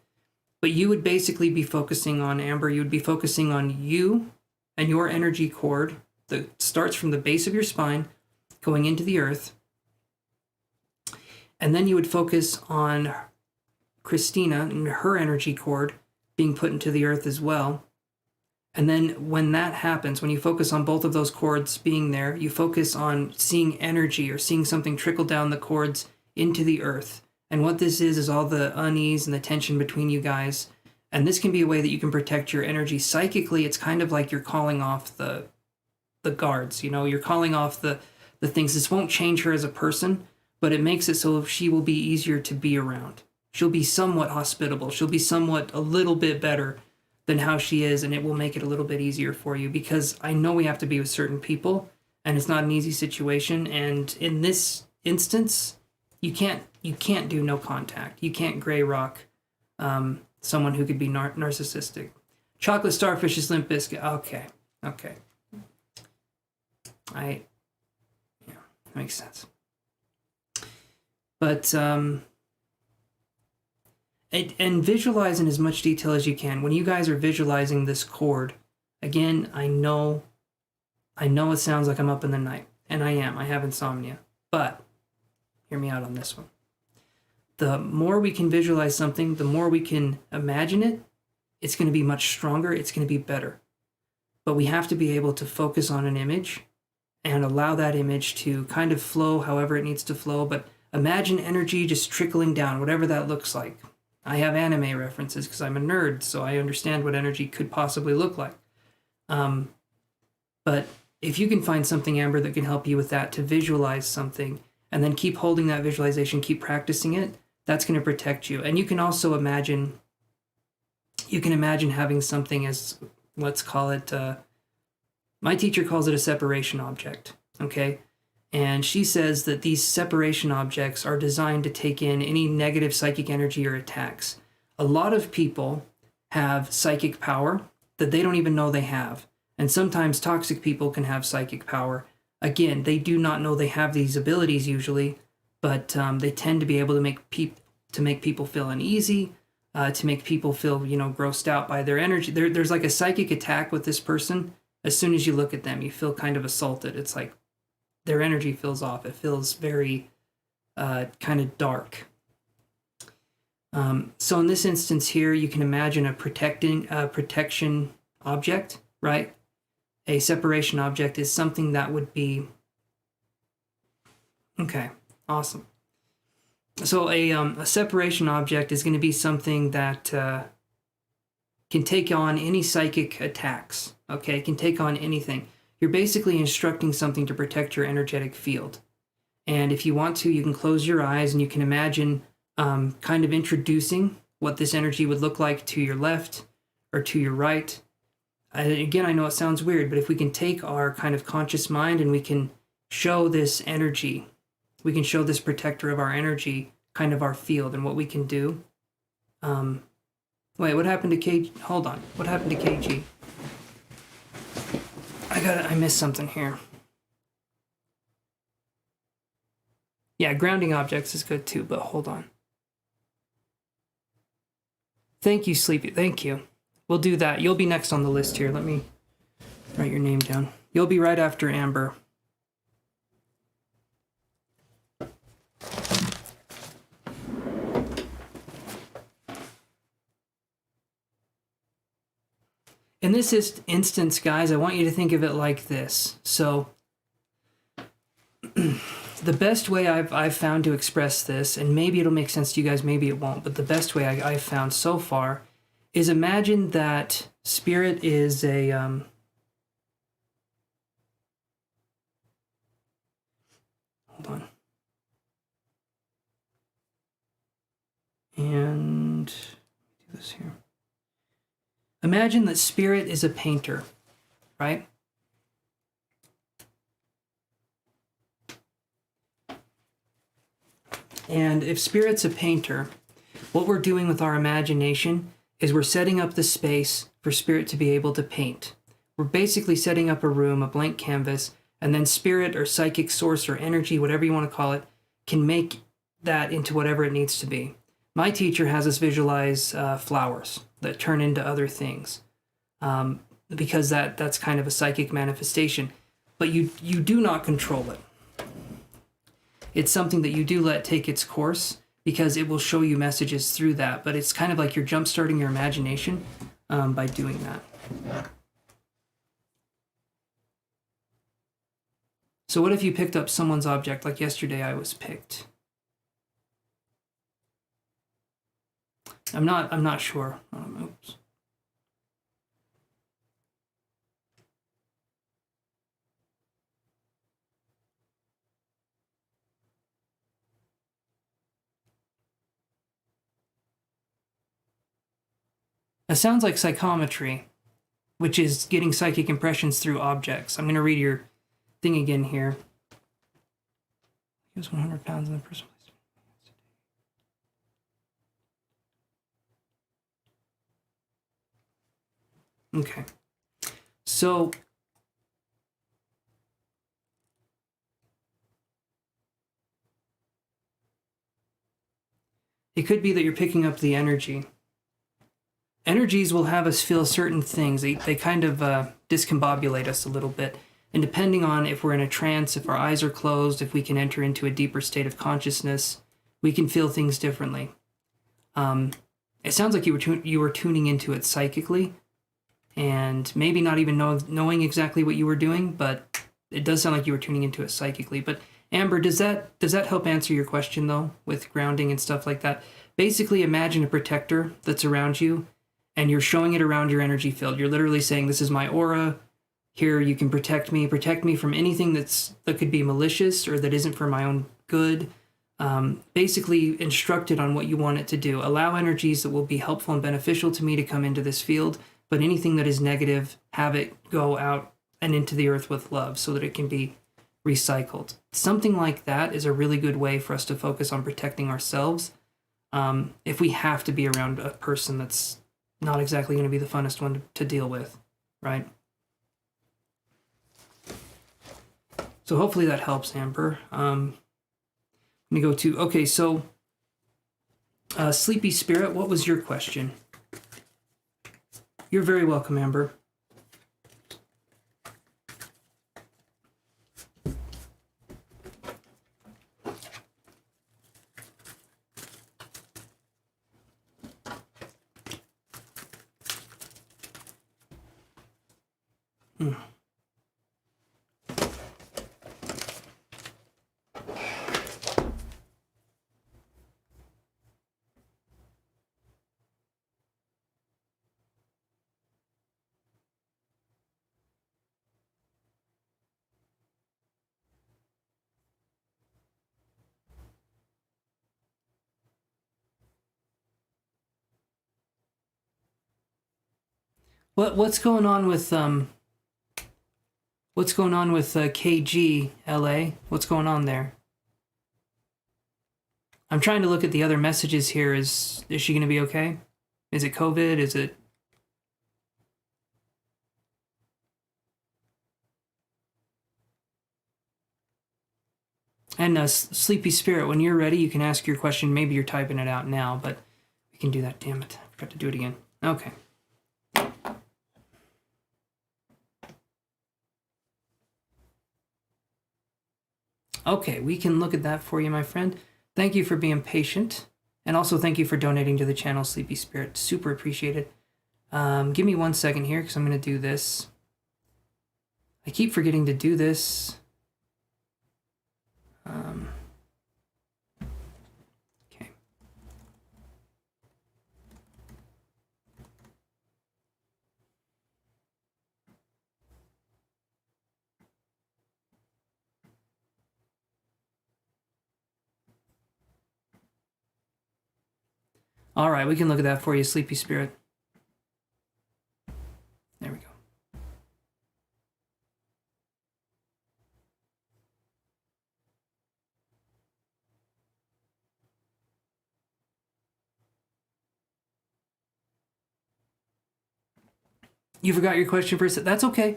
Speaker 1: But you would basically be focusing on, Amber, you would be focusing on you and your energy cord that starts from the base of your spine going into the earth. And then you would focus on Christina and her energy cord being put into the earth as well. And then when that happens, when you focus on both of those cords being there, you focus on seeing energy or seeing something trickle down the cords into the earth. And what this is all the unease and the tension between you guys. And this can be a way that you can protect your energy. Psychically, it's kind of like you're calling off the guards, you know, you're calling off the things. This won't change her as a person, but it makes it so she will be easier to be around. She'll be somewhat hospitable. She'll be somewhat a little bit better than how she is, and it will make it a little bit easier for you, because I know we have to be with certain people and it's not an easy situation. And in this instance, you can't do no contact. You can't gray rock someone who could be narcissistic. Chocolate Starfish is Limp Bizkit. Okay. Yeah, that makes sense. But and visualize in as much detail as you can. When you guys are visualizing this cord, again, I know it sounds like I'm up in the night, and I am. I have insomnia. But hear me out on this one. The more we can visualize something, the more we can imagine it, it's going to be much stronger, it's going to be better. But we have to be able to focus on an image and allow that image to kind of flow however it needs to flow, but imagine energy just trickling down, whatever that looks like. I have anime references because I'm a nerd, so I understand what energy could possibly look like. But if you can find something, Amber, that can help you with that, to visualize something, and then keep holding that visualization, keep practicing it, that's going to protect you. And you can also imagine having something as, let's call it, my teacher calls it a separation object, okay? And she says that these separation objects are designed to take in any negative psychic energy or attacks. A lot of people have psychic power that they don't even know they have. And sometimes toxic people can have psychic power. Again, they do not know they have these abilities usually, but they tend to be able to make to make people feel uneasy, to make people feel, you know, grossed out by their energy. There's like a psychic attack with this person. As soon as you look at them, you feel kind of assaulted. It's like their energy feels off. It feels very kind of dark. So in this instance here, you can imagine a protection object, right? A separation object is something that would be... Okay, awesome. So a separation object is going to be something that can take on any psychic attacks, okay? It can take on anything. You're basically instructing something to protect your energetic field. And if you want to, you can close your eyes and you can imagine kind of introducing what this energy would look like to your left or to your right. Again, I know it sounds weird, but if we can take our kind of conscious mind and we can show this energy, we can show this protector of our energy, kind of our field, and what we can do. Wait, what happened to KG? Hold on. What happened to KG? I missed something here. Yeah, grounding objects is good too, but hold on. Thank you, Sleepy. Thank you. We'll do that. You'll be next on the list here. Let me write your name down. You'll be right after Amber. In this instance, guys, I want you to think of it like this. So the best way I've found to express this, and maybe it'll make sense to you guys, maybe it won't, but the best way I've found so far is imagine that spirit is a... hold on. And do this here. Imagine that spirit is a painter, right? And if spirit's a painter, what we're doing with our imagination is we're setting up the space for spirit to be able to paint. We're basically setting up a room, a blank canvas, and then spirit or psychic source or energy, whatever you want to call it, can make that into whatever it needs to be. My teacher has us visualize flowers that turn into other things, because that's kind of a psychic manifestation. But you do not control it. It's something that you do let take its course, because it will show you messages through that. But it's kind of like you're jump-starting your imagination by doing that. So what if you picked up someone's object, like yesterday I was picked? I'm not sure. Oops. It sounds like psychometry, which is getting psychic impressions through objects. I'm going to read your thing again here. He was 100 pounds in the first place. Okay, so it could be that you're picking up the energy. Energies will have us feel certain things. They kind of discombobulate us a little bit. And depending on if we're in a trance, if our eyes are closed, if we can enter into a deeper state of consciousness, we can feel things differently. It sounds like you were tuning into it psychically, and maybe not even knowing exactly what you were doing, but it does sound like you were tuning into it psychically. But Amber, does that help answer your question, though, with grounding and stuff like that? Basically, imagine a protector that's around you, and you're showing it around your energy field. You're literally saying, this is my aura. Here, you can protect me from anything that could be malicious or that isn't for my own good. Basically, instruct it on what you want it to do. Allow energies that will be helpful and beneficial to me to come into this field, but anything that is negative, have it go out and into the earth with love so that it can be recycled. Something like that is a really good way for us to focus on protecting ourselves. If we have to be around a person that's not exactly going to be the funnest one to deal with, right? So hopefully that helps, Amber. Let me go to, okay, so Sleepy Spirit, what was your question? You're very welcome, Amber. What's going on with KG LA? What's going on there? I'm trying to look at the other messages here. Is she going to be okay? Is it COVID? Is it? And Sleepy Spirit, when you're ready, you can ask your question. Maybe you're typing it out now, but we can do that. Damn it! I forgot to do it again. Okay. Okay, we can look at that for you, my friend. Thank you for being patient. And also thank you for donating to the channel, Sleepy Spirit. Super appreciated. Give me 1 second here because I'm going to do this. I keep forgetting to do this. Okay. All right, we can look at that for you, Sleepy Spirit. There we go. You forgot your question for a second. That's okay.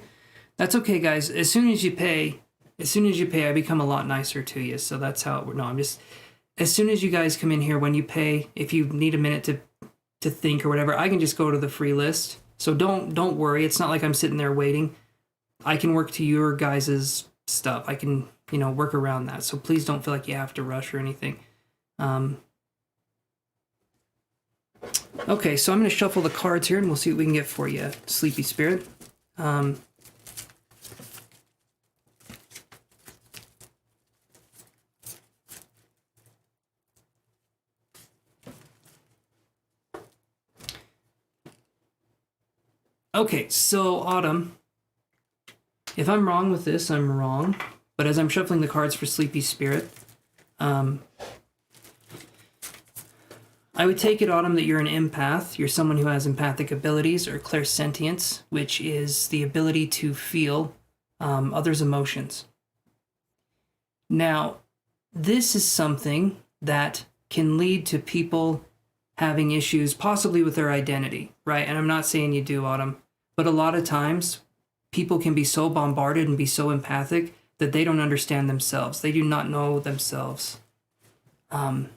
Speaker 1: That's okay, guys. As soon as you pay, I become a lot nicer to you. So that's how it works. No, I'm just... As soon as you guys come in here, when you pay, if you need a minute to think or whatever, I can just go to the free list. So don't worry. It's not like I'm sitting there waiting. I can work to your guys' stuff. I can, work around that. So please don't feel like you have to rush or anything. Okay, so I'm going to shuffle the cards here and we'll see what we can get for you, Sleepy Spirit. Okay, so Autumn, if I'm wrong with this, I'm wrong. But as I'm shuffling the cards for Sleepy Spirit, I would take it, Autumn, that you're an empath. You're someone who has empathic abilities or clairsentience, which is the ability to feel others' emotions. Now, this is something that can lead to people having issues possibly with their identity, right? And I'm not saying you do, Autumn. But a lot of times, people can be so bombarded and be so empathic that they don't understand themselves. They do not know themselves. Let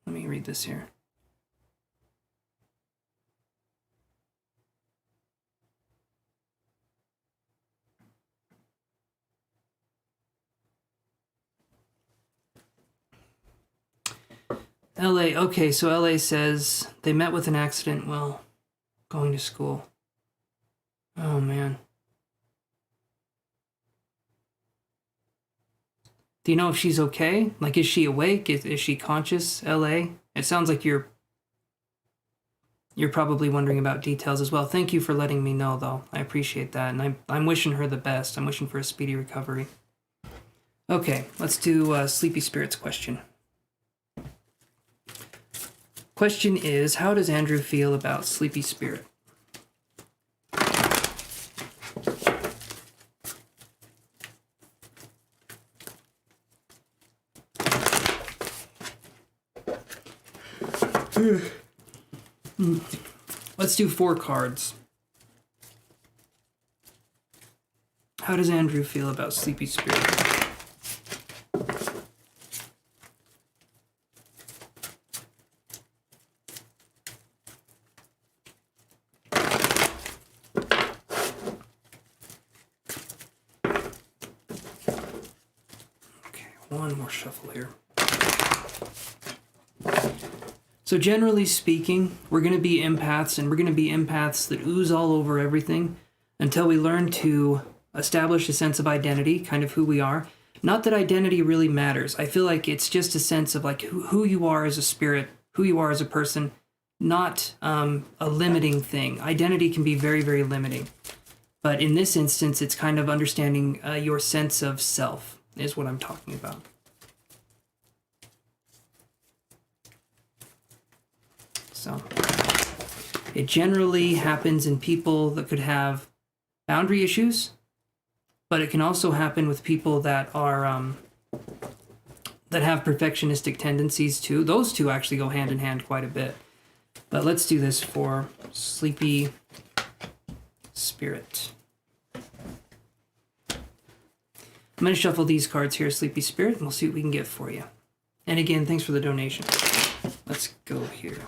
Speaker 1: me read this here. LA, okay, so LA says they met with an accident while going to school. Oh, man. Do you know if she's okay? Like, is she awake? Is she conscious, LA? It sounds like you're probably wondering about details as well. Thank you for letting me know, though. I appreciate that, and I'm wishing her the best. I'm wishing for a speedy recovery. Okay, let's do Sleepy Spirit's question. Question is, how does Andrew feel about Sleepy Spirit? Let's do 4 cards. How does Andrew feel about Sleepy Spirit? one more shuffle here. So generally speaking, we're going to be empaths, and we're going to be empaths that ooze all over everything until we learn to establish a sense of identity, kind of who we are. Not that identity really matters. I feel like it's just a sense of like who you are as a spirit, who you are as a person, not a limiting thing. Identity can be very, very limiting. But in this instance, it's kind of understanding your sense of self is what I'm talking about. So it generally happens in people that could have boundary issues, but it can also happen with people that are that have perfectionistic tendencies too. Those two actually go hand in hand quite a bit. But let's do this for Sleepy Spirit. I'm going to shuffle these cards here, Sleepy Spirit, and we'll see what we can get for you. And again, thanks for the donation. Let's go here.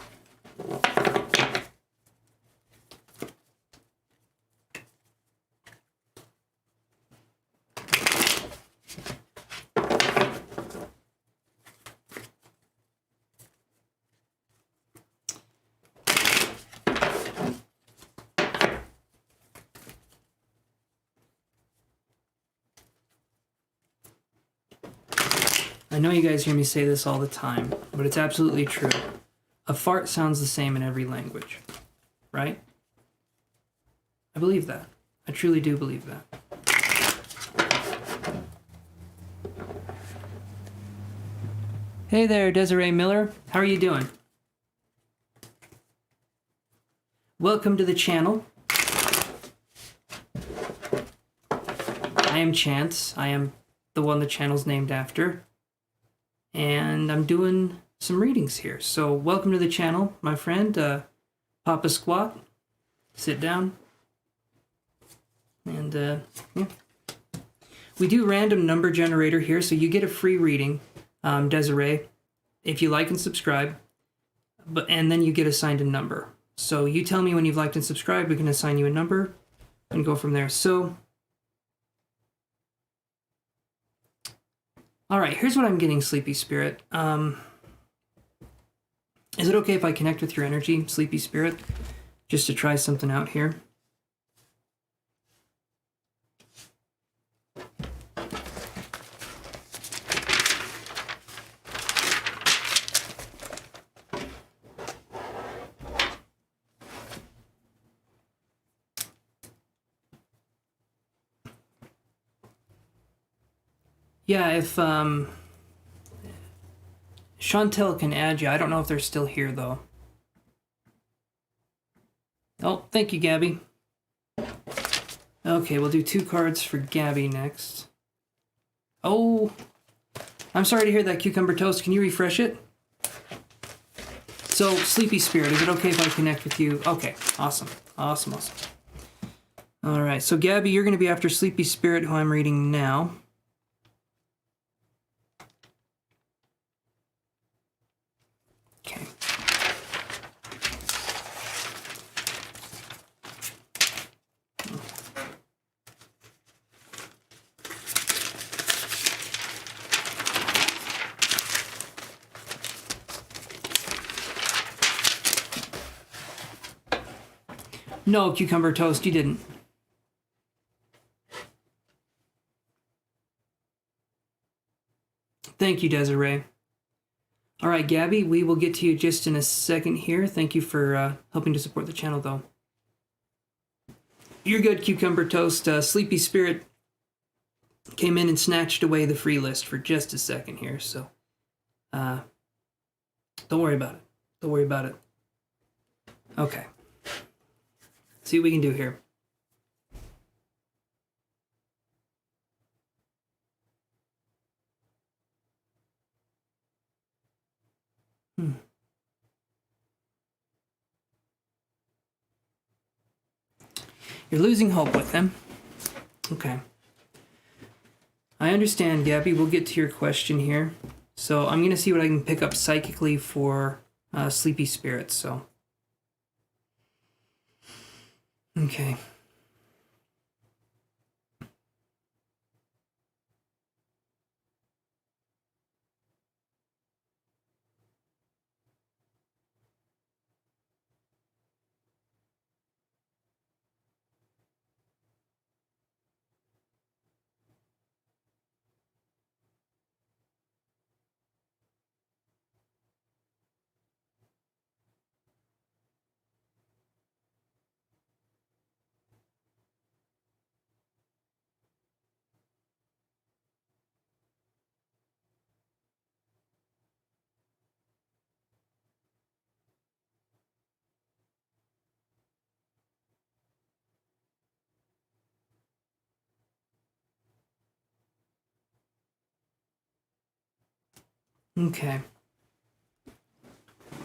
Speaker 1: I know you guys hear me say this all the time, but it's absolutely true. A fart sounds the same in every language, right? I believe that. I truly do believe that. Hey there, Desiree Miller. How are you doing? Welcome to the channel. I am Chance. I am the one the channel's named after. And I'm doing some readings here. So welcome to the channel, my friend. Pop a squat, sit down, and yeah. We do random number generator here, so you get a free reading, Desiree, if you like and subscribe, and then you get assigned a number. So you tell me when you've liked and subscribed, we can assign you a number and go from there. So, all right, here's what I'm getting, Sleepy Spirit. Is it okay if I connect with your energy, Sleepy Spirit, just to try something out here? Yeah, if Chantel can add you. I don't know if they're still here, though. Oh, thank you, Gabby. Okay, we'll do 2 cards for Gabby next. Oh, I'm sorry to hear that, Cucumber Toast. Can you refresh it? So, Sleepy Spirit, is it okay if I connect with you? Okay, awesome. Awesome, awesome. All right, so Gabby, you're going to be after Sleepy Spirit, who I'm reading now. Okay. No, Cucumber Toast, you didn't. Thank you, Desiree. All right, Gabby, we will get to you just in a second here. Thank you for helping to support the channel, though. You're good, Cucumber Toast. Sleepy Spirit came in and snatched away the free list for just a second here, so don't worry about it. Don't worry about it. Okay. See what we can do here. You're losing hope with him. Okay. I understand, Gabby. We'll get to your question here. So I'm going to see what I can pick up psychically for Sleepy Spirits, so. Okay. Okay.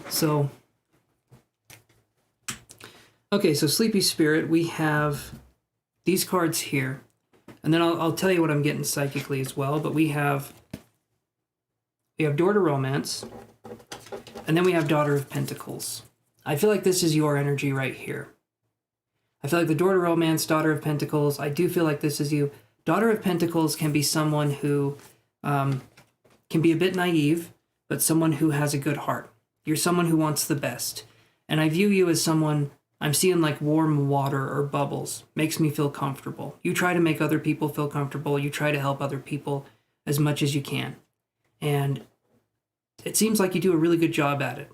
Speaker 1: So, Sleepy Spirit, we have these cards here. And then I'll tell you what I'm getting psychically as well. But we have Door to Romance. And then we have Daughter of Pentacles. I feel like this is your energy right here. I feel like the Door to Romance, Daughter of Pentacles, I do feel like this is you. Daughter of Pentacles can be someone who can be a bit naive, but someone who has a good heart. You're someone who wants the best. And I view you as someone, I'm seeing like warm water or bubbles. Makes me feel comfortable. You try to make other people feel comfortable. You try to help other people as much as you can. And it seems like you do a really good job at it.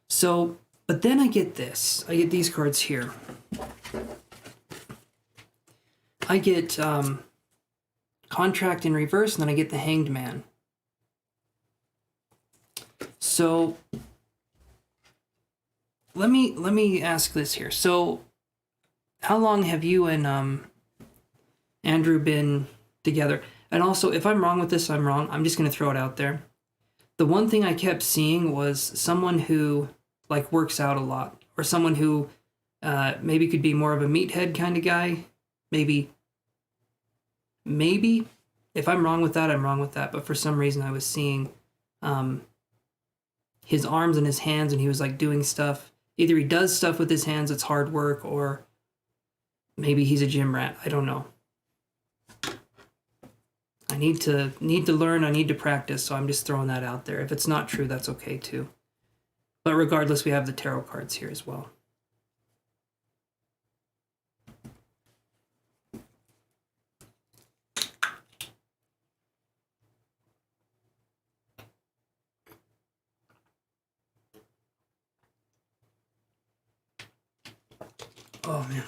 Speaker 1: So, but then I get this. I get these cards here. I get Contract in reverse, and then I get the Hanged Man. So let me ask this here. So how long have you and Andrew been together? And also, if I'm wrong with this, I'm wrong. I'm just going to throw it out there. The one thing I kept seeing was someone who like works out a lot, or someone who maybe could be more of a meathead kind of guy. Maybe. If I'm wrong with that, I'm wrong with that. But for some reason, I was seeing his arms and his hands, and he was like doing stuff. Either he does stuff with his hands that's hard work, or maybe he's a gym rat. I don't know. I need to learn. I need to practice. So I'm just throwing that out there. If it's not true, that's okay too. But regardless, we have the tarot cards here as well. Oh, man.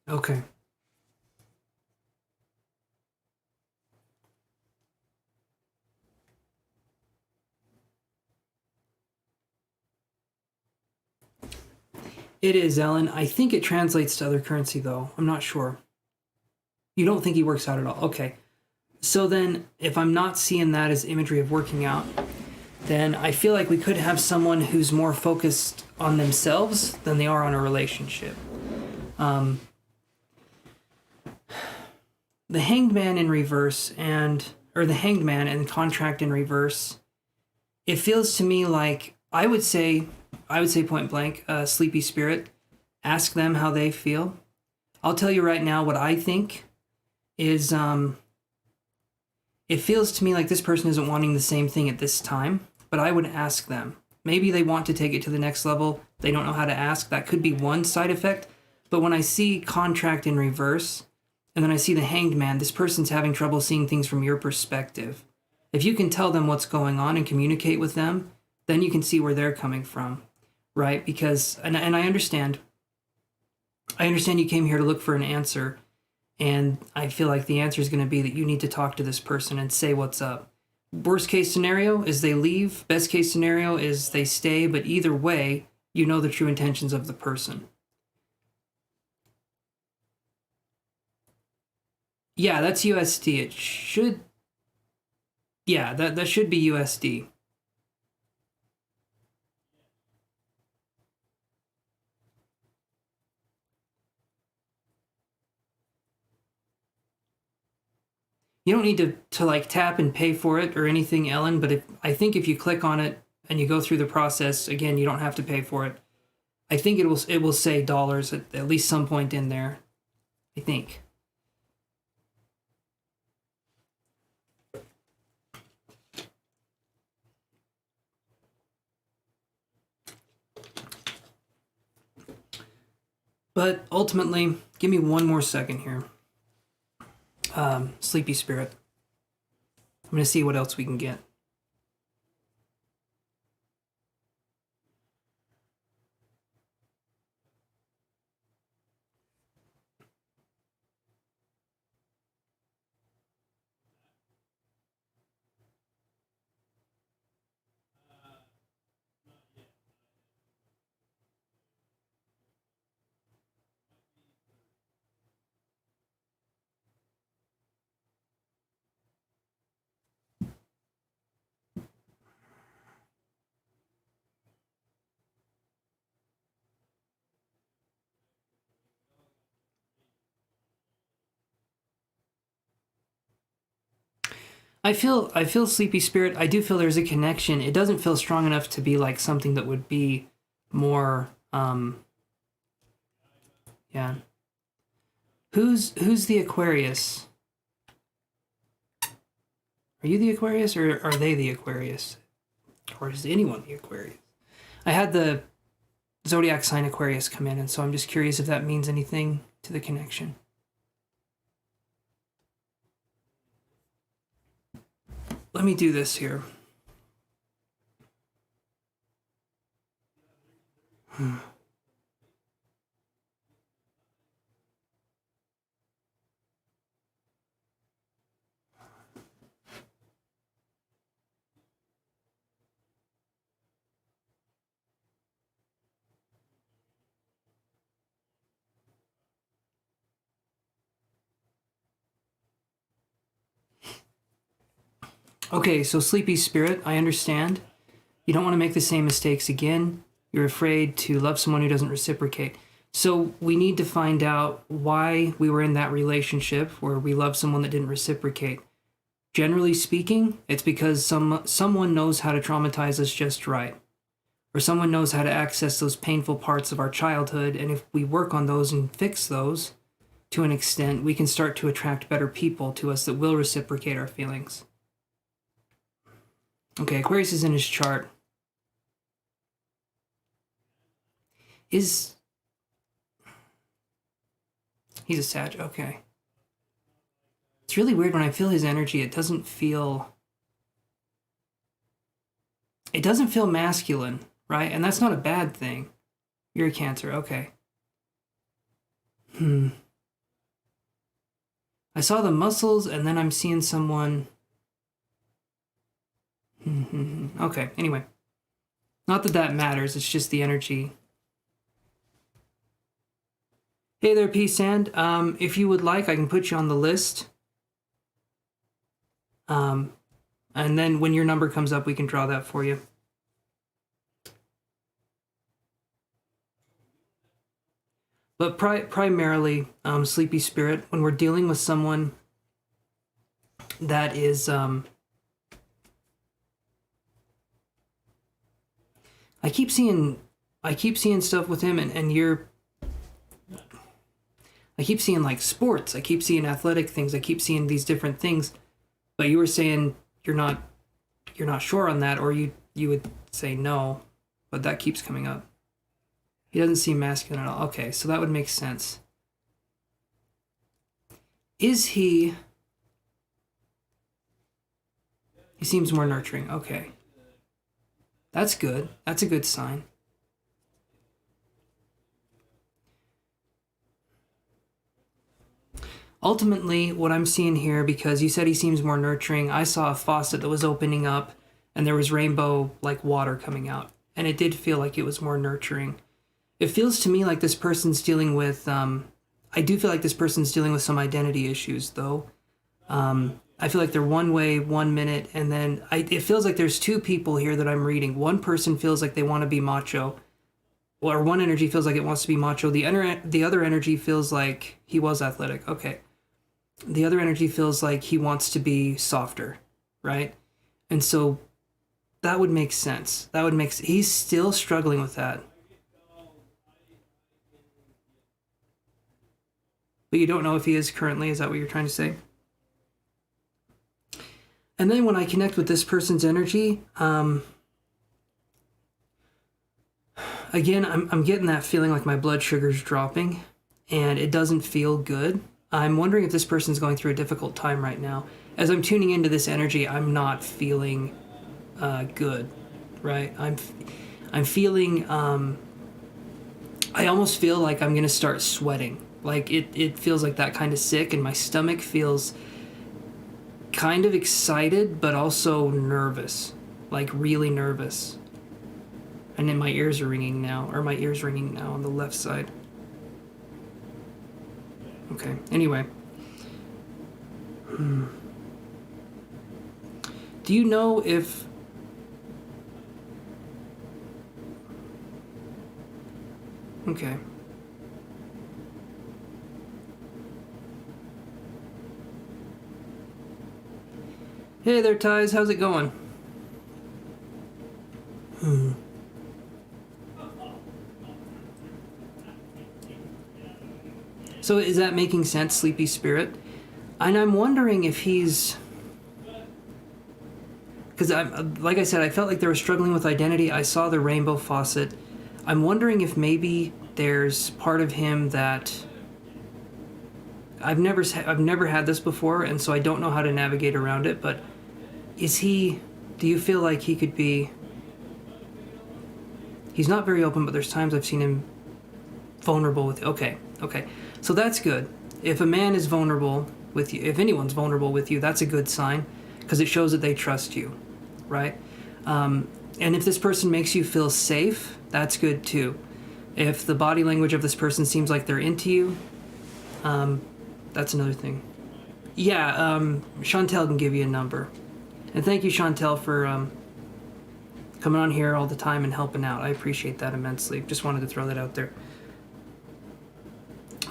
Speaker 1: Okay. It is, Ellen. I think it translates to other currency, though. I'm not sure. You don't think he works out at all? Okay. So then, if I'm not seeing that as imagery of working out, then I feel like we could have someone who's more focused on themselves than they are on a relationship. The Hanged Man in reverse or the Hanged Man and Contract in reverse, it feels to me like I would say point blank, Sleepy Spirit, ask them how they feel. I'll tell you right now what I think is it feels to me like this person isn't wanting the same thing at this time, but I would ask them. Maybe they want to take it to the next level. They don't know how to ask. That could be one side effect. But when I see Contract in reverse, and then I see the Hanged Man, this person's having trouble seeing things from your perspective. If you can tell them what's going on and communicate with them, then you can see where they're coming from, right? Because, and I understand you came here to look for an answer, and I feel like the answer is going to be that you need to talk to this person and say what's up. Worst case scenario is they leave. Best case scenario is they stay, but either way, you know the true intentions of the person. Yeah, that's USD. It should... Yeah, that should be USD. You don't need to like tap and pay for it or anything, Ellen, but I think if you click on it and you go through the process, again, you don't have to pay for it. I think it will say dollars at least some point in there. I think. But ultimately, give me one more second here. Sleepy Spirit. I'm going to see what else we can get. I feel sleepy spirit. I do feel there's a connection. It doesn't feel strong enough to be like something that would be more yeah. Who's the Aquarius? Are you the Aquarius or are they the Aquarius? Or is anyone the Aquarius? I had the zodiac sign Aquarius come in, and so I'm just curious if that means anything to the connection. Let me do this here. Okay, so sleepy spirit, I understand. You don't want to make the same mistakes again. You're afraid to love someone who doesn't reciprocate. So we need to find out why we were in that relationship where we loved someone that didn't reciprocate. Generally speaking, it's because someone knows how to traumatize us just right. Or someone knows how to access those painful parts of our childhood, and if we work on those and fix those to an extent, we can start to attract better people to us that will reciprocate our feelings. Okay, Aquarius is in his chart. He's a Sag, okay. It's really weird when I feel his energy, it doesn't feel masculine, right? And that's not a bad thing. You're a Cancer, okay. I saw the muscles and then I'm seeing someone. Okay, anyway. Not that that matters, it's just the energy. Hey there, Peace Sand. If you would like, I can put you on the list. And then when your number comes up, we can draw that for you. But primarily, sleepy spirit, when we're dealing with someone that is... I keep seeing stuff with him, and I keep seeing like sports. I keep seeing athletic things. I keep seeing these different things. But you were saying you're not sure on that, or you would say no, but that keeps coming up. He doesn't seem masculine at all. Okay, so that would make sense. Is he? He seems more nurturing. Okay. That's good. That's a good sign. Ultimately, what I'm seeing here, because you said he seems more nurturing, I saw a faucet that was opening up and there was rainbow like water coming out. And it did feel like it was more nurturing. It feels to me like this person's dealing with, I do feel like this person's dealing with some identity issues though. I feel like they're one way 1 minute, and then it feels like there's two people here that I'm reading. One person feels like they want to be macho, or one energy feels like it wants to be macho. The other energy feels like he was athletic. Okay. The other energy feels like he wants to be softer, right? And so that would make sense. He's still struggling with that. But you don't know if he is currently. Is that what you're trying to say? And then when I connect with this person's energy, again, I'm getting that feeling like my blood sugar's dropping, and it doesn't feel good. I'm wondering if this person's going through a difficult time right now. As I'm tuning into this energy, I'm not feeling good, right? I'm feeling, I almost feel like I'm going to start sweating. Like it feels like that kind of sick, and my stomach feels kind of excited, but also nervous, like really nervous. And then my ears are ringing now, on the left side. Okay, anyway. Do you know if... Okay. Hey there, Ties. How's it going? So is that making sense, Sleepy Spirit? And I'm wondering if he's... Because, like I said, I felt like they were struggling with identity. I saw the rainbow faucet. I'm wondering if maybe there's part of him that... I've never had this before, and so I don't know how to navigate around it, but is he... Do you feel like he could be... He's not very open, but there's times I've seen him vulnerable with... Okay. So that's good. If a man is vulnerable with you, if anyone's vulnerable with you, that's a good sign, because it shows that they trust you, right? And if this person makes you feel safe, that's good too. If the body language of this person seems like they're into you, that's another thing. Yeah, Chantel can give you a number. And thank you, Chantel, for coming on here all the time and helping out. I appreciate that immensely. Just wanted to throw that out there.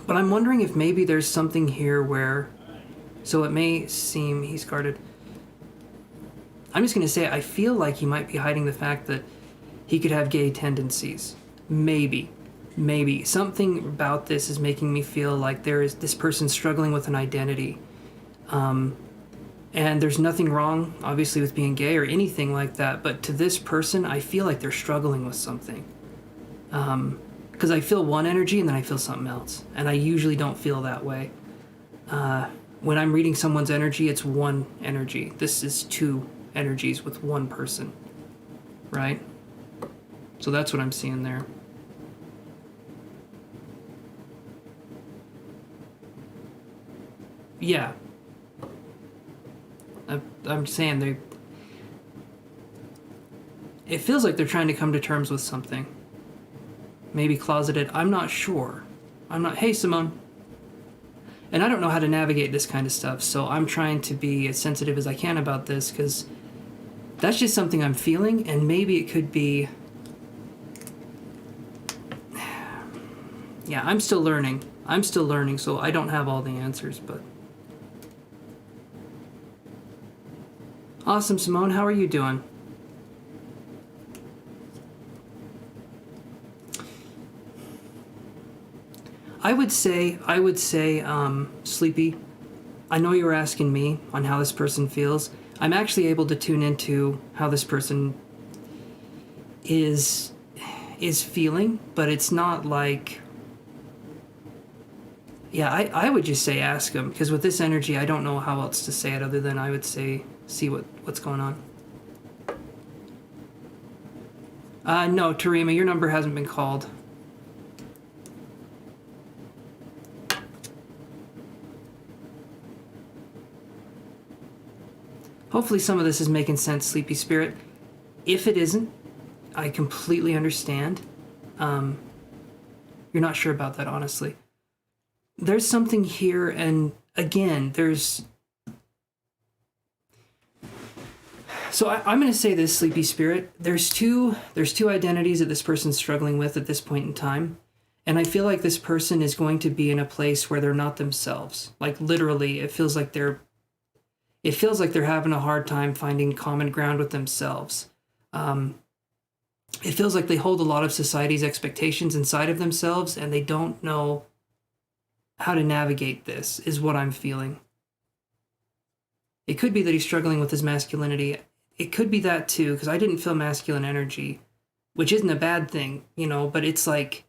Speaker 1: But I'm wondering if maybe there's something here where... So it may seem he's guarded. I'm just going to say I feel like he might be hiding the fact that he could have gay tendencies. Maybe. Something about this is making me feel like there is this person struggling with an identity. And there's nothing wrong, obviously, with being gay or anything like that. But to this person, I feel like they're struggling with something. Because I feel one energy and then I feel something else. And I usually don't feel that way. When I'm reading someone's energy, it's one energy. This is two energies with one person. Right? So that's what I'm seeing there. Yeah. I'm saying it feels like they're trying to come to terms with something. Maybe closeted. I'm not sure. Hey, Simone. And I don't know how to navigate this kind of stuff, so I'm trying to be as sensitive as I can about this, because that's just something I'm feeling, and maybe it could be... Yeah, I'm still learning, so I don't have all the answers, but... Awesome, Simone. How are you doing? I would say, Sleepy, I know you were asking me on how this person feels. I'm actually able to tune into how this person is feeling, but it's not like... Yeah, I would just say ask him, because with this energy, I don't know how else to say it other than I would say see what's going on. No, Tarima, your number hasn't been called. Hopefully some of this is making sense, Sleepy Spirit. If it isn't, I completely understand. You're not sure about that, honestly. There's something here, and again, So I'm going to say this, Sleepy Spirit. There's two identities that this person's struggling with at this point in time. And I feel like this person is going to be in a place where they're not themselves. Like, literally, it feels like they're having a hard time finding common ground with themselves. It feels like they hold a lot of society's expectations inside of themselves, and they don't know how to navigate this, is what I'm feeling. It could be that he's struggling with his masculinity. It could be that too, because I didn't feel masculine energy, which isn't a bad thing, but it's like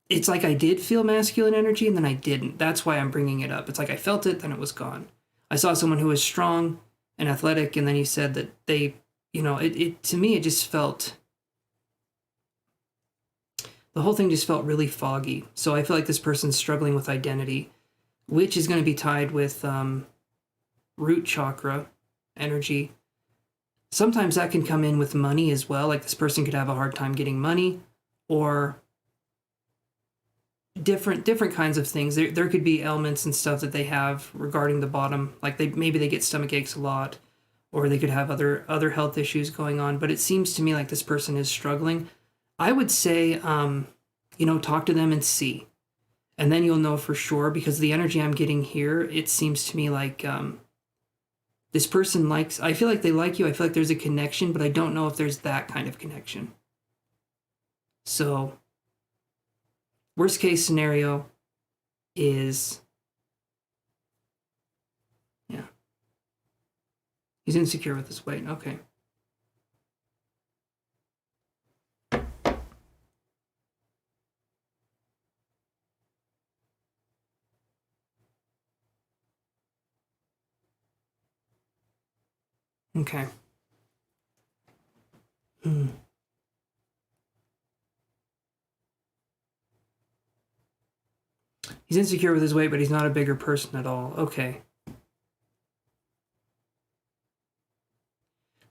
Speaker 1: I did feel masculine energy and then I didn't. That's why I'm bringing it up. It's like I felt it, then it was gone. I saw someone who was strong and athletic, and then you said that they, to me, it just felt, the whole thing just felt really foggy. So I feel like this person's struggling with identity, which is going to be tied with root chakra energy. Sometimes that can come in with money as well. Like, this person could have a hard time getting money, or different kinds of things. There could be ailments and stuff that they have regarding the bottom. Like, maybe they get stomach aches a lot, or they could have other health issues going on. But it seems to me like this person is struggling. I would say, talk to them and see. And then you'll know for sure, because the energy I'm getting here, it seems to me like This person likes, I feel like they like you. I feel like there's a connection, but I don't know if there's that kind of connection. So, worst case scenario is, yeah, he's insecure with his weight. Okay. Okay. He's insecure with his weight, but he's not a bigger person at all. Okay.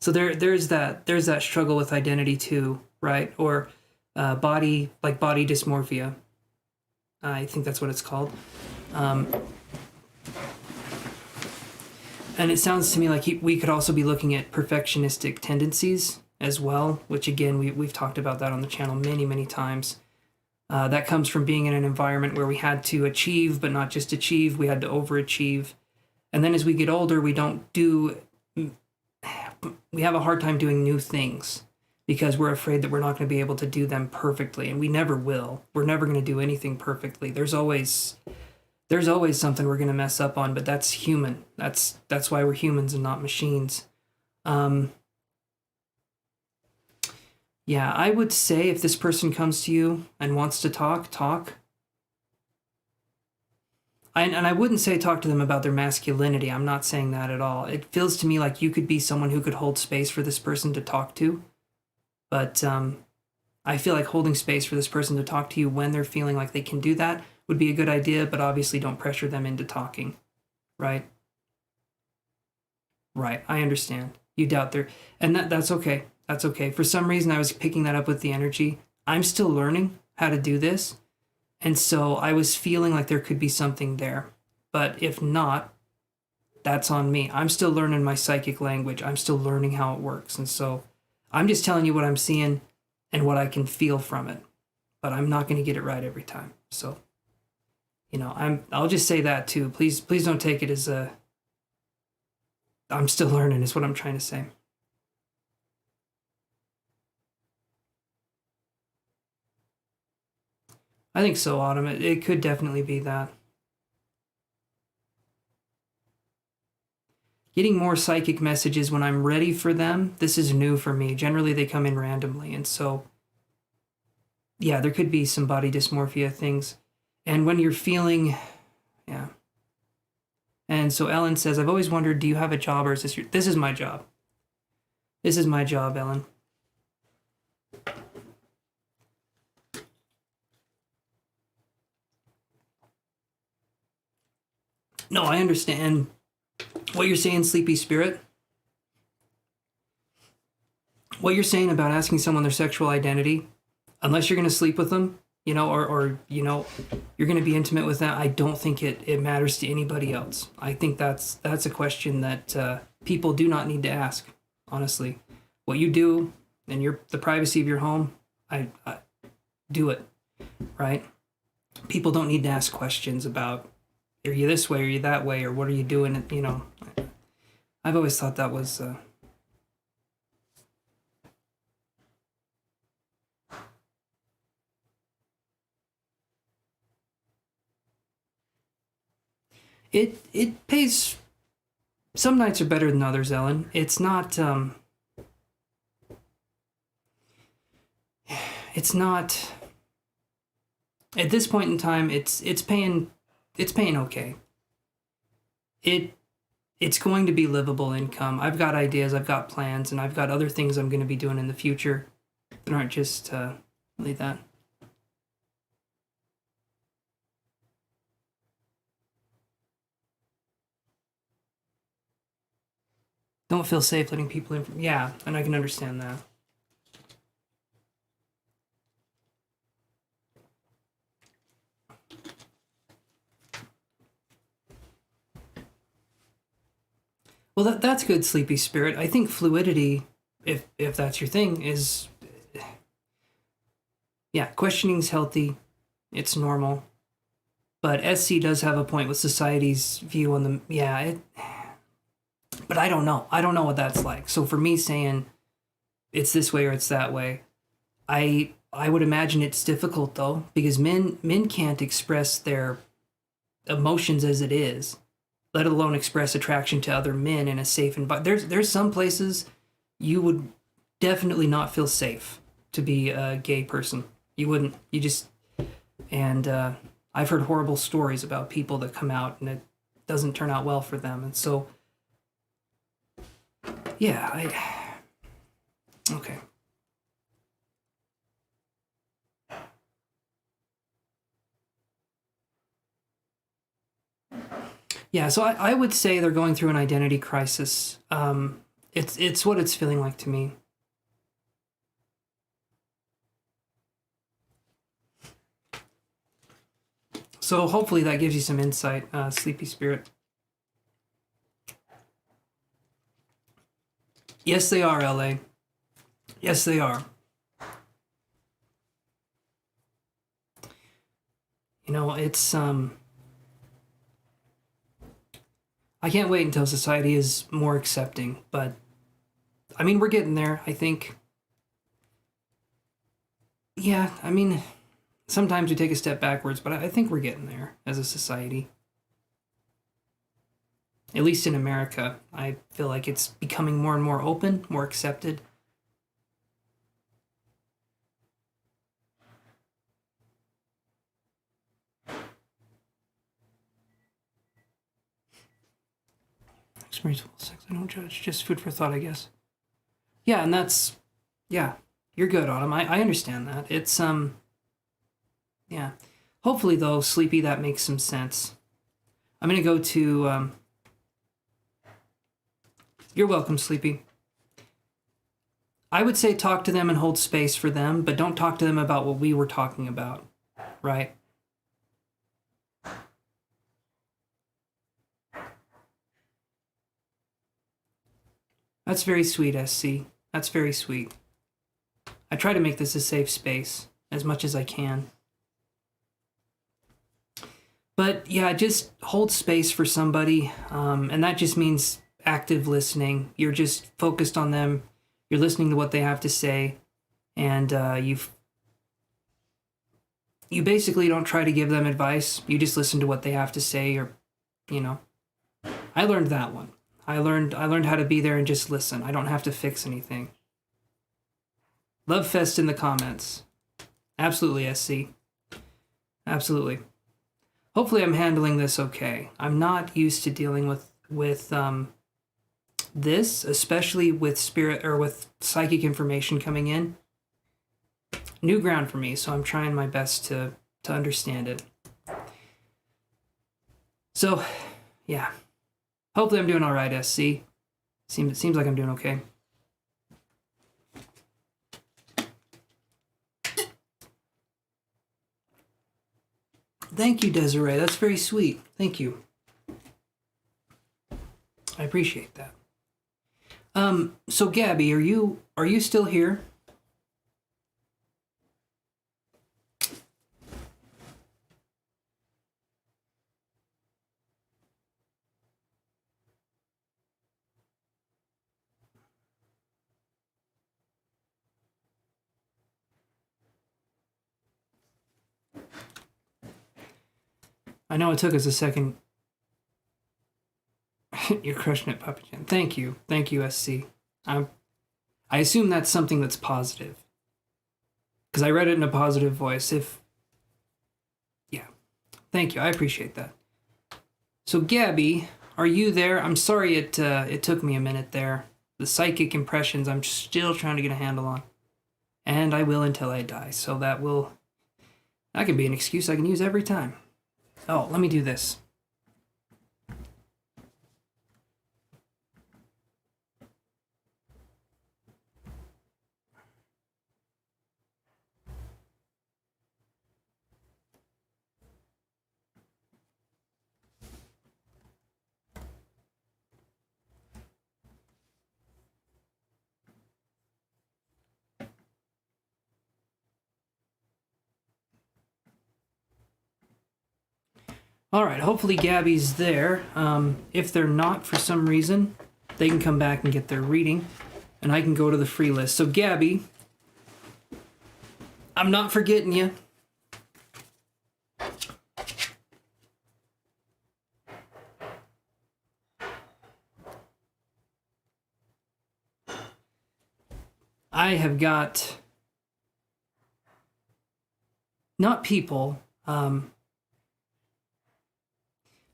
Speaker 1: So there's that struggle with identity too, right? Or body dysmorphia. I think that's what it's called. And it sounds to me like we could also be looking at perfectionistic tendencies as well, which again, we've talked about that on the channel many, many times. That comes from being in an environment where we had to achieve, but not just achieve, we had to overachieve. And then as we get older, we have a hard time doing new things because we're afraid that we're not going to be able to do them perfectly. And we never will. We're never going to do anything perfectly. There's always something we're going to mess up on, but that's human. That's why we're humans and not machines. Yeah, I would say if this person comes to you and wants to talk. And I wouldn't say talk to them about their masculinity. I'm not saying that at all. It feels to me like you could be someone who could hold space for this person to talk to. But I feel like holding space for this person to talk to you when they're feeling like they can do that would be a good idea, but obviously don't pressure them into talking, right? Right, I understand. You doubt their, and that's okay. That's okay. For some reason, I was picking that up with the energy. I'm still learning how to do this. And so I was feeling like there could be something there. But if not, that's on me. I'm still learning my psychic language. I'm still learning how it works. And so I'm just telling you what I'm seeing and what I can feel from it. But I'm not going to get it right every time. So, I'll just say that too. Please don't take it as I'm still learning is what I'm trying to say. I think so, Autumn. It could definitely be that. Getting more psychic messages when I'm ready for them, this is new for me. Generally, they come in randomly. And so, yeah, there could be some body dysmorphia things. And when you're feeling, yeah. And so Ellen says, I've always wondered, do you have a job or is this this is my job. This is my job, Ellen. No, I understand what you're saying, Sleepy Spirit. What you're saying about asking someone their sexual identity, unless you're going to sleep with them, or you're going to be intimate with them, I don't think it matters to anybody else. I think that's a question that people do not need to ask, honestly. What you do in the privacy of your home, I do it, right? People don't need to ask questions about, are you this way, are you that way, or what are you doing? I've always thought that was... It pays... Some nights are better than others, Ellen. It's not... It's not... At this point in time, it's paying okay. It's going to be livable income. I've got ideas, I've got plans, and I've got other things I'm going to be doing in the future that aren't just really that. Don't feel safe letting people in. Yeah, and I can understand that. Well, that's good, Sleepy Spirit. I think fluidity, if that's your thing, is... Yeah, questioning's healthy. It's normal. But SC does have a point with society's view on the... Yeah, But I don't know. I don't know what that's like. So for me saying it's this way or it's that way, I would imagine it's difficult though, because men can't express their emotions as it is, let alone express attraction to other men in a safe environment. There's some places you would definitely not feel safe to be a gay person. You wouldn't. You just and I've heard horrible stories about people that come out and it doesn't turn out well for them. And so yeah, okay. Yeah, so I would say they're going through an identity crisis. It's what it's feeling like to me. So hopefully that gives you some insight, Sleepy Spirit. Yes, they are, LA. Yes, they are. You know, it's I can't wait until society is more accepting, but I mean, we're getting there, I think. Yeah, I mean, sometimes we take a step backwards, but I think we're getting there as a society. At least in America, I feel like it's becoming more and more open, more accepted. Experience sex, I don't judge, just food for thought, I guess. Yeah, and that's, yeah, you're good, Autumn. I understand that. It's, yeah. Hopefully, though, Sleepy, that makes some sense. I'm going to go to, you're welcome, Sleepy. I would say talk to them and hold space for them, but don't talk to them about what we were talking about, right? That's very sweet, SC. That's very sweet. I try to make this a safe space as much as I can. But yeah, just hold space for somebody, and that just means active listening. You're just focused on them. You're listening to what they have to say, and you basically don't try to give them advice. You just listen to what they have to say, or you know. I learned that one. I learned how to be there and just listen. I don't have to fix anything. Love fest in the comments. Absolutely, SC. Absolutely. Hopefully I'm handling this okay. I'm not used to dealing with this, especially with spirit or with psychic information coming in. New ground for me, so I'm trying my best to understand it. So, yeah. Hopefully I'm doing all right, SC. Seems like I'm doing okay. Thank you, Desiree. That's very sweet. Thank you. I appreciate that. So Gabby, are you still here? I know it took us a second. You're crushing it, Papa Jen. Thank you, SC. I assume that's something that's positive, because I read it in a positive voice. Yeah, thank you. I appreciate that. So Gabby, are you there? I'm sorry it took me a minute there. The psychic impressions I'm still trying to get a handle on, and I will until I die. So that can be an excuse I can use every time. Oh, let me do this. All right, hopefully Gabby's there. If they're not for some reason, they can come back and get their reading, and I can go to the free list. So Gabby, I'm not forgetting you. I have got, not people,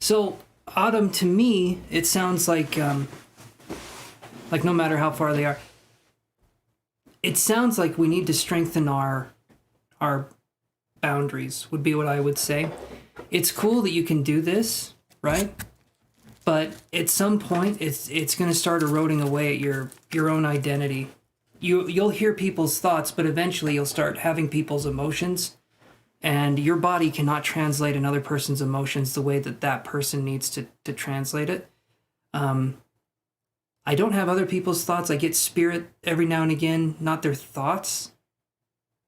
Speaker 1: so Autumn, to me, it sounds like no matter how far they are, it sounds like we need to strengthen our boundaries, would be what I would say. It's cool that you can do this, right? But at some point, it's going to start eroding away at your own identity. You'll hear people's thoughts, but eventually you'll start having people's emotions, and your body cannot translate another person's emotions the way that person needs to translate it. I don't have other people's thoughts. I get spirit every now and again, not their thoughts,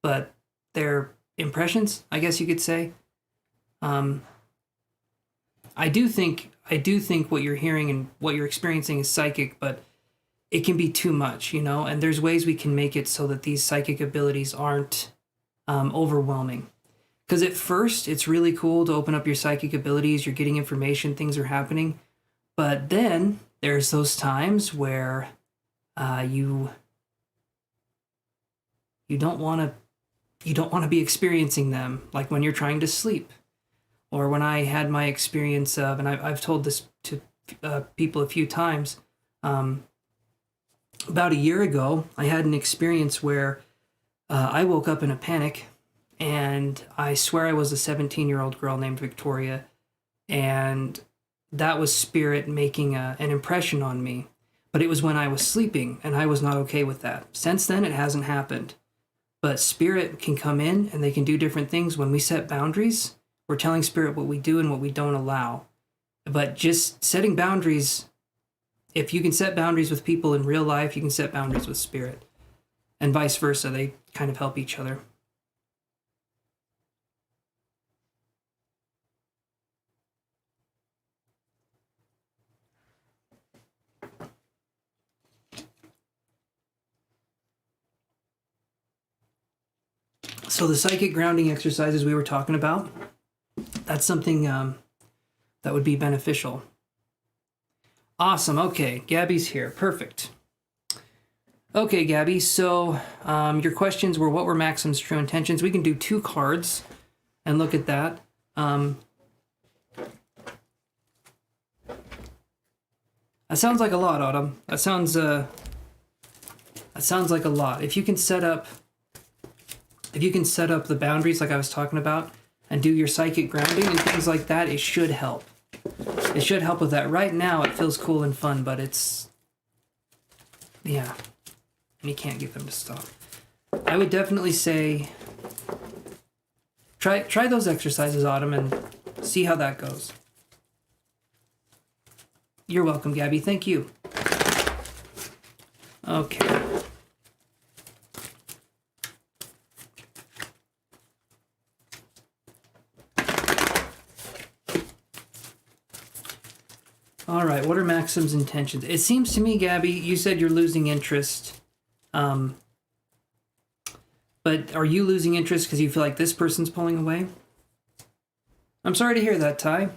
Speaker 1: but their impressions, I guess you could say. I do think what you're hearing and what you're experiencing is psychic, but it can be too much, and there's ways we can make it so that these psychic abilities aren't overwhelming. Because at first, it's really cool to open up your psychic abilities, you're getting information, things are happening, but then there's those times where you don't want to be experiencing them, like when you're trying to sleep, or when I had my experience of, and I've told this to people a few times. About a year ago, I had an experience where I woke up in a panic, and I swear I was a 17-year-old girl named Victoria, and that was spirit making an impression on me. But it was when I was sleeping, and I was not okay with that. Since then, it hasn't happened. But spirit can come in, and they can do different things. When we set boundaries, we're telling spirit what we do and what we don't allow. But just setting boundaries, if you can set boundaries with people in real life, you can set boundaries with spirit. And vice versa, they kind of help each other. So the psychic grounding exercises we were talking about, that's something that would be beneficial. Awesome. Okay, Gabby's here. Perfect. Okay, Gabby, so your questions were, what were Maxim's true intentions? We can do 2 cards and look at that. That sounds like a lot, Autumn. That sounds like a lot. If you can set up the boundaries like I was talking about and do your psychic grounding and things like that, it should help. It should help with that. Right now, it feels cool and fun, but it's, yeah. And you can't get them to stop. I would definitely say try those exercises, Autumn, and see how that goes. You're welcome, Gabby. Thank you. Okay. All right, what are Maxim's intentions? It seems to me, Gabby, you said you're losing interest. But are you losing interest because you feel like this person's pulling away? I'm sorry to hear that, Ty.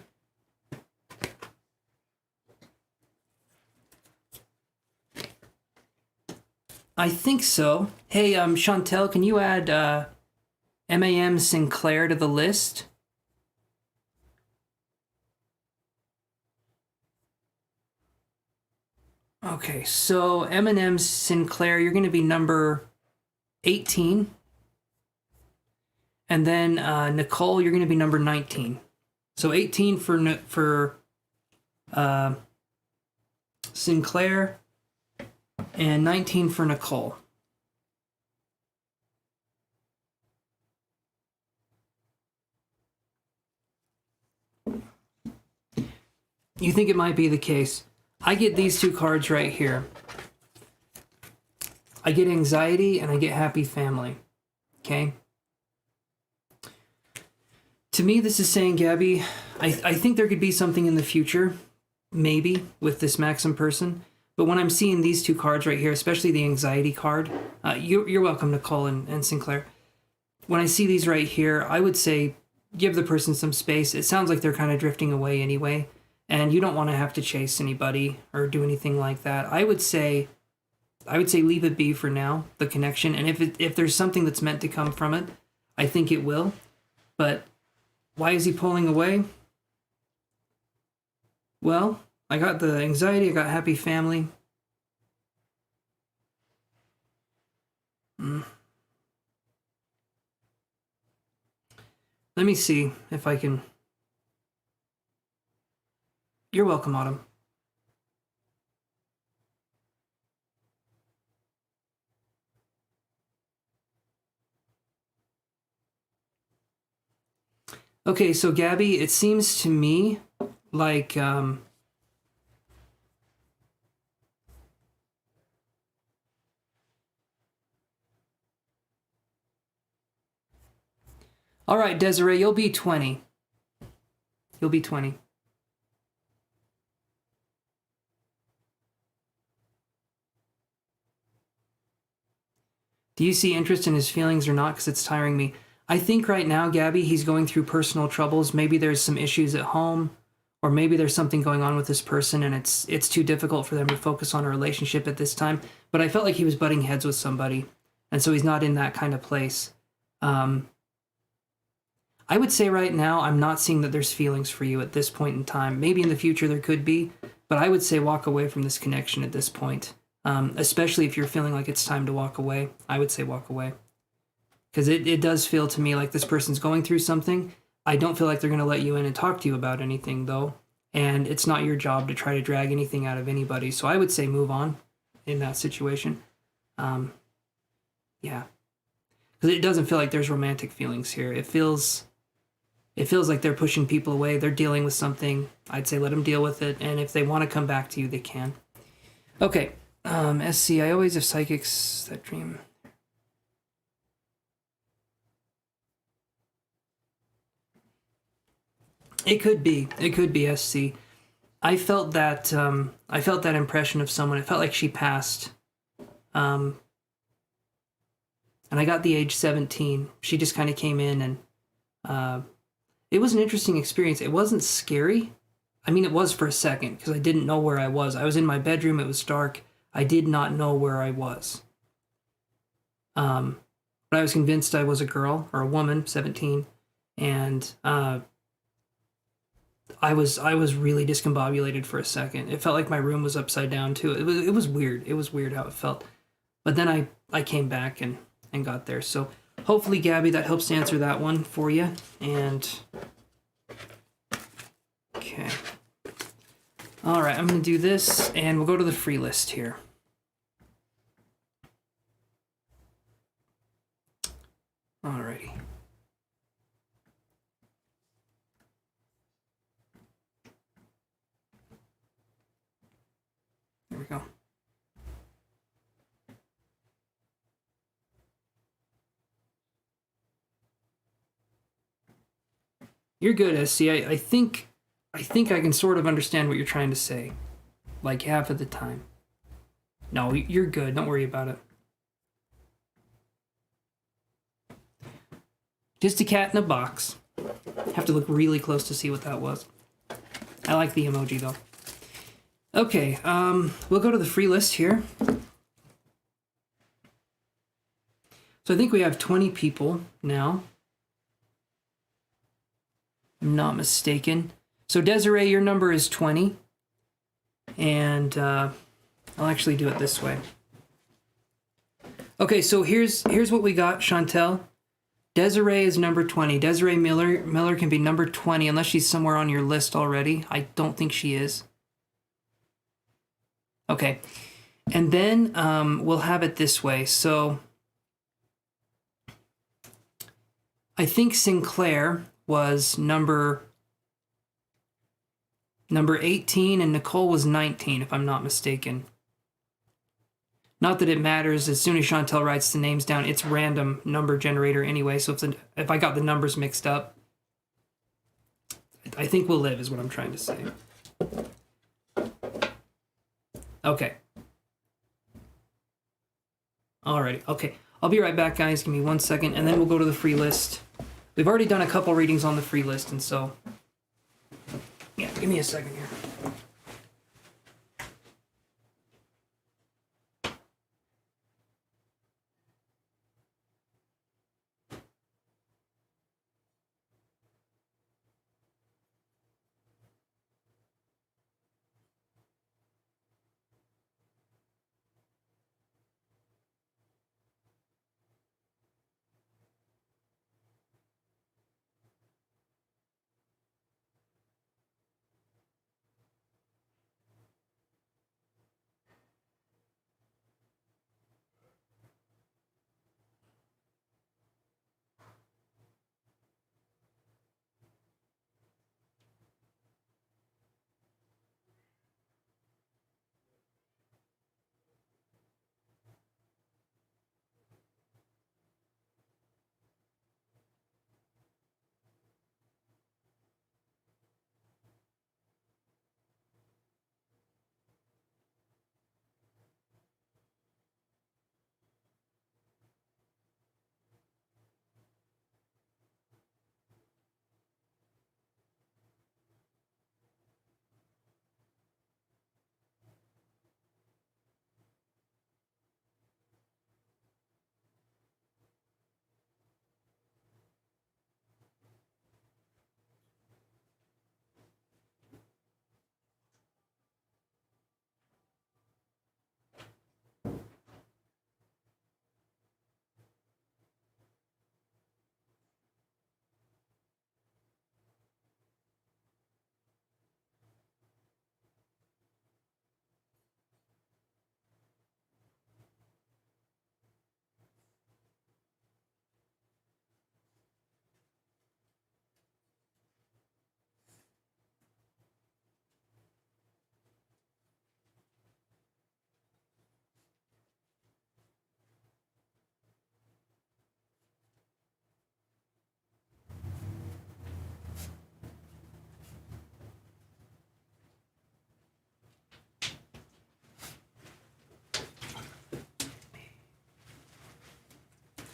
Speaker 1: I think so. Hey, Chantel, can you add MAM Sinclair to the list? Okay, so M&M Sinclair, you're going to be number 18. And then Nicole, you're going to be number 19. So 18 for Sinclair and 19 for Nicole. You think it might be the case? I get these 2 cards right here. I get anxiety and I get happy family. Okay? To me, this is saying, Gabby, I think there could be something in the future, maybe, with this Maxim person, But when I'm seeing these two cards right here, especially the anxiety card, you're welcome, Nicole and Sinclair. When I see these right here, I would say give the person some space. It sounds like they're kind of drifting away anyway, and you don't want to have to chase anybody or do anything like that. I would say leave it be for now, the connection. And if there's something that's meant to come from it, I think it will. But why is he pulling away? Well, I got the anxiety, I got happy family. Let me see if I can... You're welcome, Autumn. Okay, so Gabby, it seems to me like... All right, Desiree, you'll be 20. You'll be 20. Do you see interest in his feelings or not? Because it's tiring me. I think right now, Gabby, he's going through personal troubles. Maybe there's some issues at home, or maybe there's something going on with this person and it's too difficult for them to focus on a relationship at this time. But I felt like he was butting heads with somebody, and so he's not in that kind of place. I would say right now, I'm not seeing that there's feelings for you at this point in time. Maybe in the future there could be, but I would say walk away from this connection at this point. Especially if you're feeling like it's time to walk away. I would say walk away. Because it does feel to me like this person's going through something. I don't feel like they're going to let you in and talk to you about anything, though. And it's not your job to try to drag anything out of anybody. So I would say move on in that situation. Yeah. Because it doesn't feel like there's romantic feelings here. It feels like they're pushing people away. They're dealing with something. I'd say let them deal with it. And if they want to come back to you, they can. Okay. SC, I always have psychics that dream. It could be SC. I felt that impression of someone. It felt like she passed. And I got the age 17. She just kind of came in and it was an interesting experience. It wasn't scary. I mean, it was for a second because I didn't know where I was. I was in my bedroom. It was dark. I did not know where I was. But I was convinced I was a girl or a woman, 17, and I was really discombobulated for a second. It felt like my room was upside down too. It was weird. It was weird how it felt. But then I came back and got there. So hopefully, Gabby, that helps answer that one for you. And okay. All right, I'm going to do this, and we'll go to the free list here. Alrighty. There we go. You're good, SC. I think I can sort of understand what you're trying to say, like half of the time. No, you're good. Don't worry about it. Just a cat in a box. Have to look really close to see what that was. I like the emoji though. Okay, we'll go to the free list here. So I think we have 20 people now. I'm not mistaken. So Desiree, your number is 20. And I'll actually do it this way. Okay, so here's what we got, Chantel. Desiree is number 20. Desiree Miller can be number 20 unless she's somewhere on your list already. I don't think she is. Okay. And then we'll have it this way. So I think Sinclair was number 18 and Nicole was 19, if I'm not mistaken. Not that it matters. As soon as Chantel writes the names down, it's random number generator anyway. So if I got the numbers mixed up, I think we'll live is what I'm trying to say. Okay, Alrighty, okay. I'll be right back, guys. Give me 1 second, and then we'll go to the free list. We've already done a couple readings on the free list, and so... Yeah, give me a second here.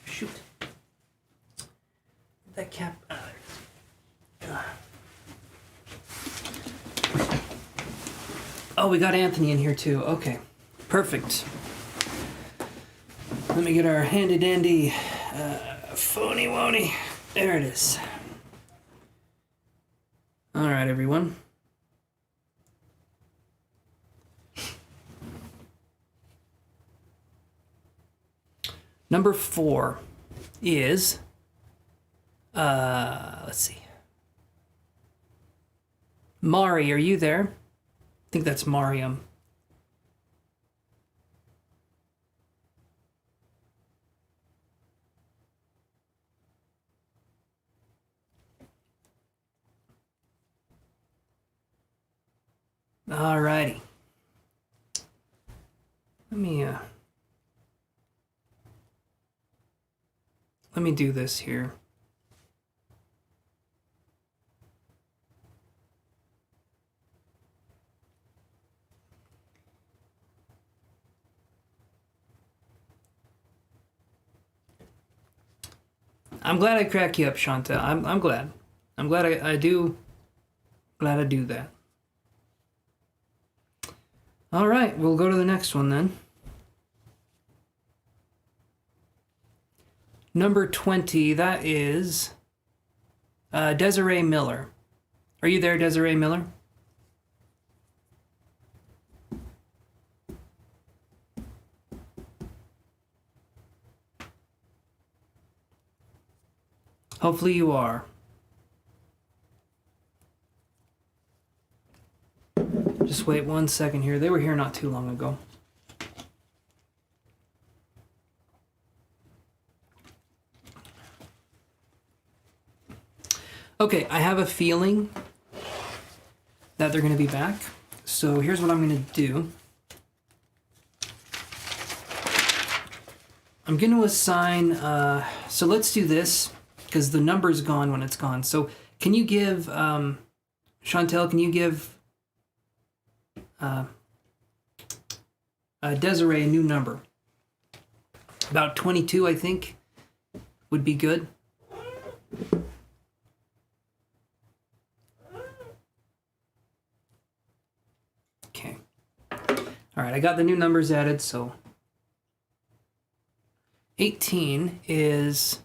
Speaker 1: Shoot. That cap. Oh, we got Anthony in here too. Okay. Perfect. Let me get our handy dandy phony wony. There it is. All right, everyone. Number 4 is, let's see. Mari, are you there? I think that's Mariam. Alrighty. Let me do this here. I'm glad I crack you up, Shanta. I'm glad. I'm glad I do. Glad I do that. All right, we'll go to the next one then. Number 20, that is Desiree Miller. Are you there, Desiree Miller? Hopefully you are. Just wait 1 second here. They were here not too long ago. Okay, I have a feeling that they're going to be back. So here's what I'm going to do. I'm going to assign, so let's do this, because the number's gone when it's gone. So can you give, Chantel, can you give Desiree a new number? About 22, I think, would be good. Okay. All right, I got the new numbers added, so 18 is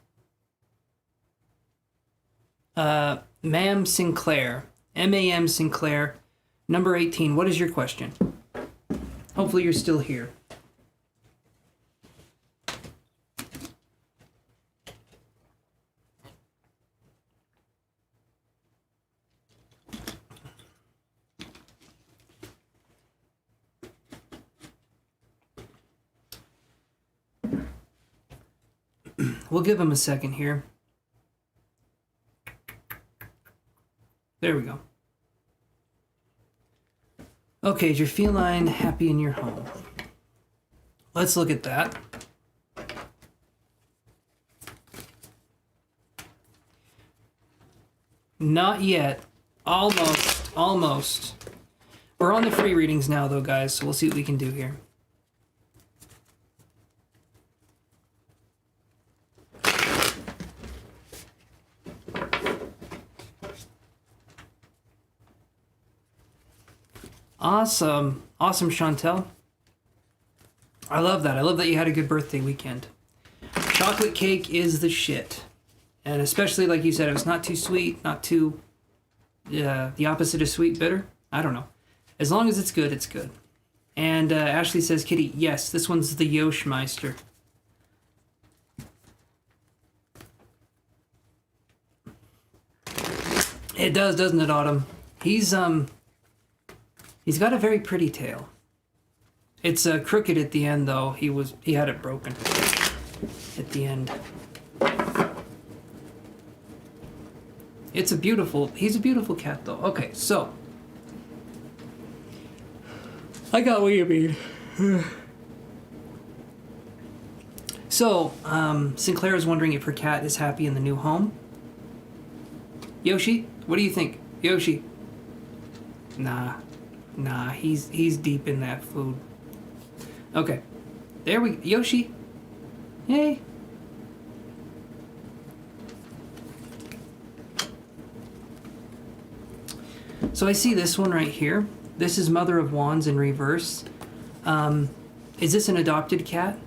Speaker 1: Ma'am Sinclair, M-A-M Sinclair, number 18. What is your question? Hopefully you're still here. We'll give him a second here. There we go. Okay, is your feline happy in your home? Let's look at that. Not yet. Almost. We're on the free readings now, though, guys, so we'll see what we can do here. Awesome, Chantel. I love that. I love that you had a good birthday weekend. Chocolate cake is the shit. And especially, like you said, if it's not too sweet, not too, the opposite of sweet, bitter. I don't know. As long as it's good, it's good. And Ashley says, Kitty, yes, this one's the Yoshmeister. It does, doesn't it, Autumn? He's got a very pretty tail. It's crooked at the end, though. He had it broken at the end. He's a beautiful cat, though. Okay, so I got what you mean. So, Sinclair is wondering if her cat is happy in the new home. Yoshi, what do you think? Yoshi? Nah, he's deep in that food. Okay, there we go. Yoshi, hey. So I see this one right here. This is Mother of Wands in reverse. Is this an adopted cat?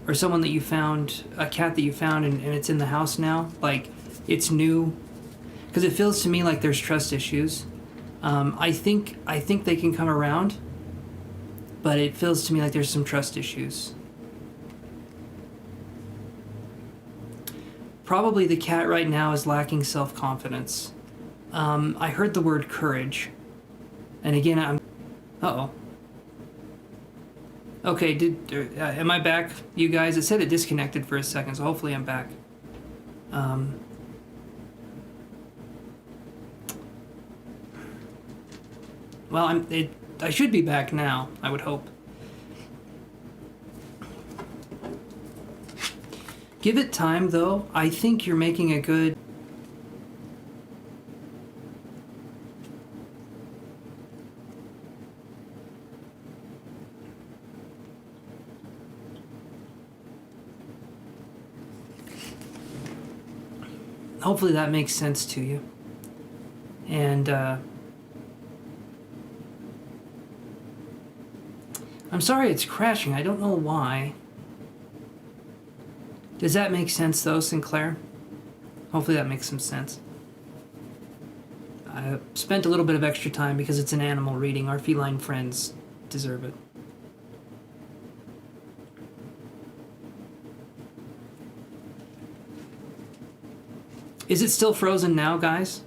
Speaker 1: Or someone that you found, a cat that you found and it's in the house now? Like, it's new? Because it feels to me like there's trust issues. I think they can come around, but it feels to me like there's some trust issues. Probably the cat right now is lacking self-confidence. I heard the word courage. And again, uh-oh. Okay, am I back, you guys? It said it disconnected for a second, so hopefully I'm back. Well, I should be back now, I would hope. Give it time, though. I think you're making a good... Hopefully that makes sense to you. And, I'm sorry it's crashing. I don't know why. Does that make sense, though, Sinclair? Hopefully that makes some sense. I spent a little bit of extra time because it's an animal reading. Our feline friends deserve it. Is it still frozen now, guys?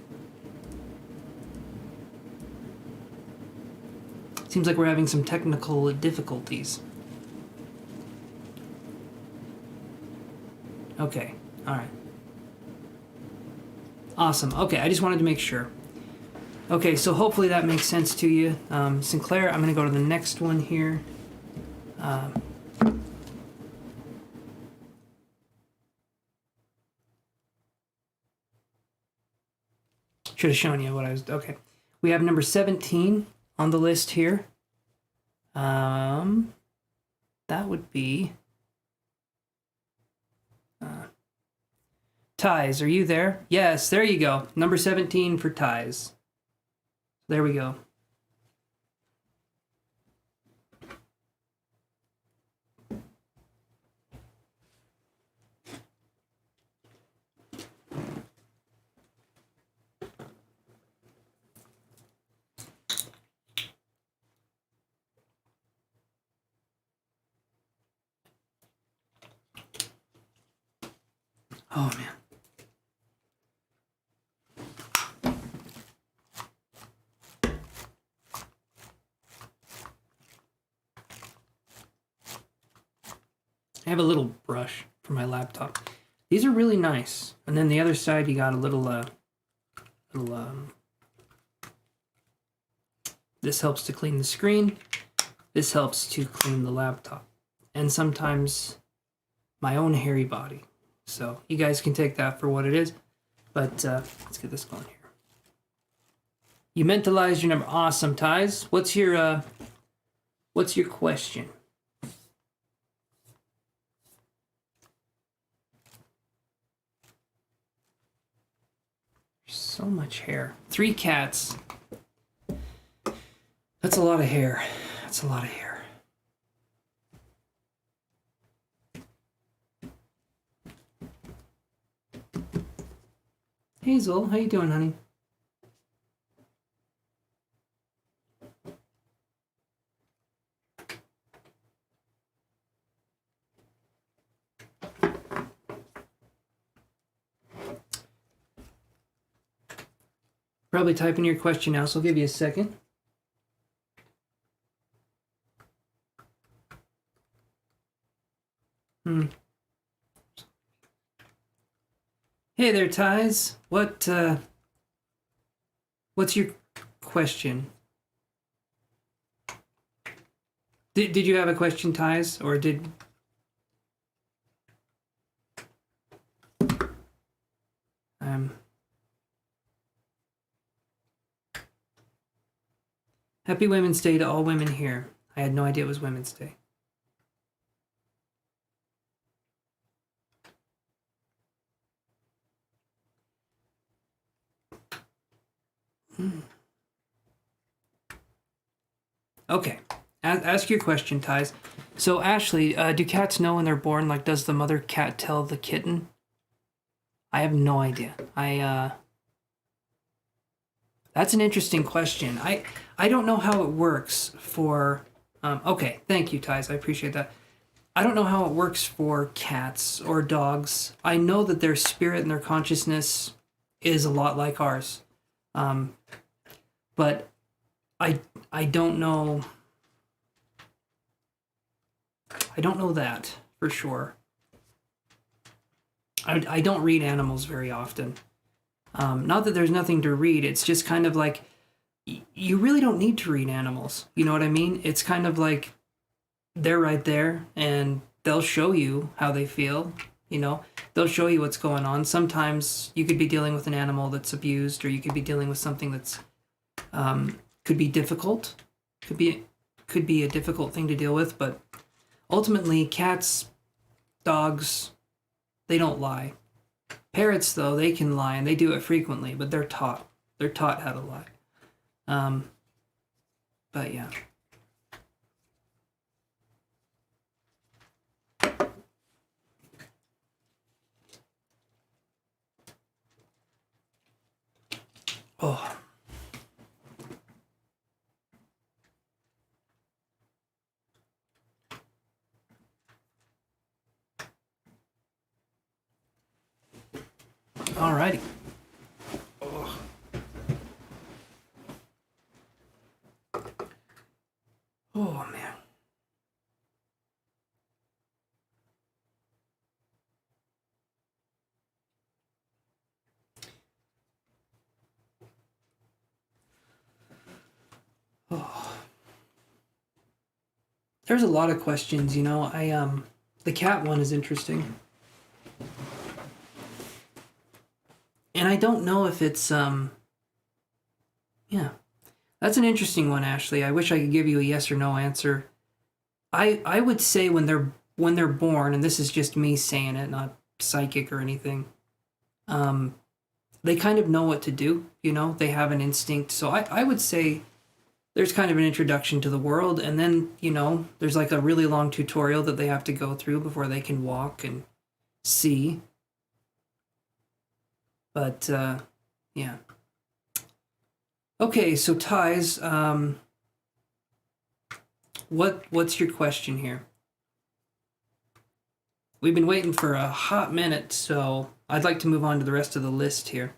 Speaker 1: Seems like we're having some technical difficulties. Okay, all right. Awesome. Okay, I just wanted to make sure. Okay, so hopefully that makes sense to you. Sinclair, I'm going to go to the next one here. Should have shown you what I was... Okay. We have number 17 on the list here. That would be Ties, are you there? Yes, there you go. Number 17 for ties. There we go. Oh, man. I have a little brush for my laptop. These are really nice. And then the other side, you got a little, this helps to clean the screen. This helps to clean the laptop. And sometimes my own hairy body. So you guys can take that for what it is. But let's get this going here. You mentalized your number. Awesome, Ties. What's your question? So much hair. 3 cats. That's a lot of hair. That's a lot of hair. Hazel, how you doing, honey? Probably typing your question now, so I'll give you a second. Hey there, Ties. What's your question? Did you have a question, Ties, or did? Happy Women's Day to all women here. I had no idea it was Women's Day. Okay, ask your question, Ties. So, Ashley, do cats know when they're born? Like, does the mother cat tell the kitten? I have no idea. That's an interesting question. I don't know how it works for... okay, thank you, Ties. I appreciate that. I don't know how it works for cats or dogs. I know that their spirit and their consciousness is a lot like ours. But I don't know... I don't know that for sure. I don't read animals very often. Not that there's nothing to read. It's just kind of like... You really don't need to read animals. You know what I mean? It's kind of like they're right there and they'll show you how they feel. You know, they'll show you what's going on. Sometimes you could be dealing with an animal that's abused, or you could be dealing with something that's could be difficult. Could be a difficult thing to deal with, but ultimately cats, dogs, they don't lie. Parrots, though, they can lie, and they do it frequently, but they're taught. They're taught how to lie. But yeah. Oh. Alrighty. Oh. Oh, man. Oh. There's a lot of questions, you know. The cat one is interesting. And I don't know if it's yeah. That's an interesting one, Ashley. I wish I could give you a yes or no answer. I would say when they're born, and this is just me saying it, not psychic or anything. they kind of know what to do, you know, they have an instinct. So I would say there's kind of an introduction to the world, and then, you know, there's like a really long tutorial that they have to go through before they can walk and see. But, yeah. Okay, so ties, what's your question here? We've been waiting for a hot minute, so I'd like to move on to the rest of the list here.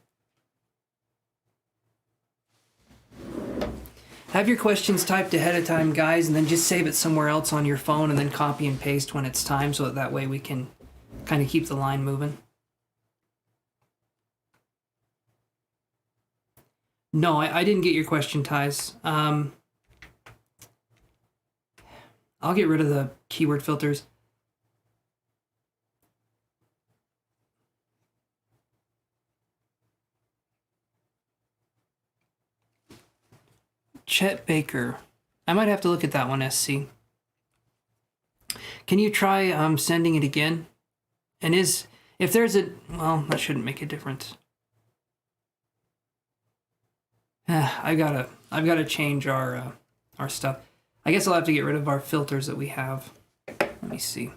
Speaker 1: Have your questions typed ahead of time, guys, and then just save it somewhere else on your phone and then copy and paste when it's time, so that way we can kind of keep the line moving. No, I didn't get your question, Ties. I'll get rid of the keyword filters. Chet Baker. I might have to look at that one, SC. Can you try sending it again? And if there's a, well, that shouldn't make a difference. I've gotta change our stuff. I guess I'll have to get rid of our filters that we have. Let me see.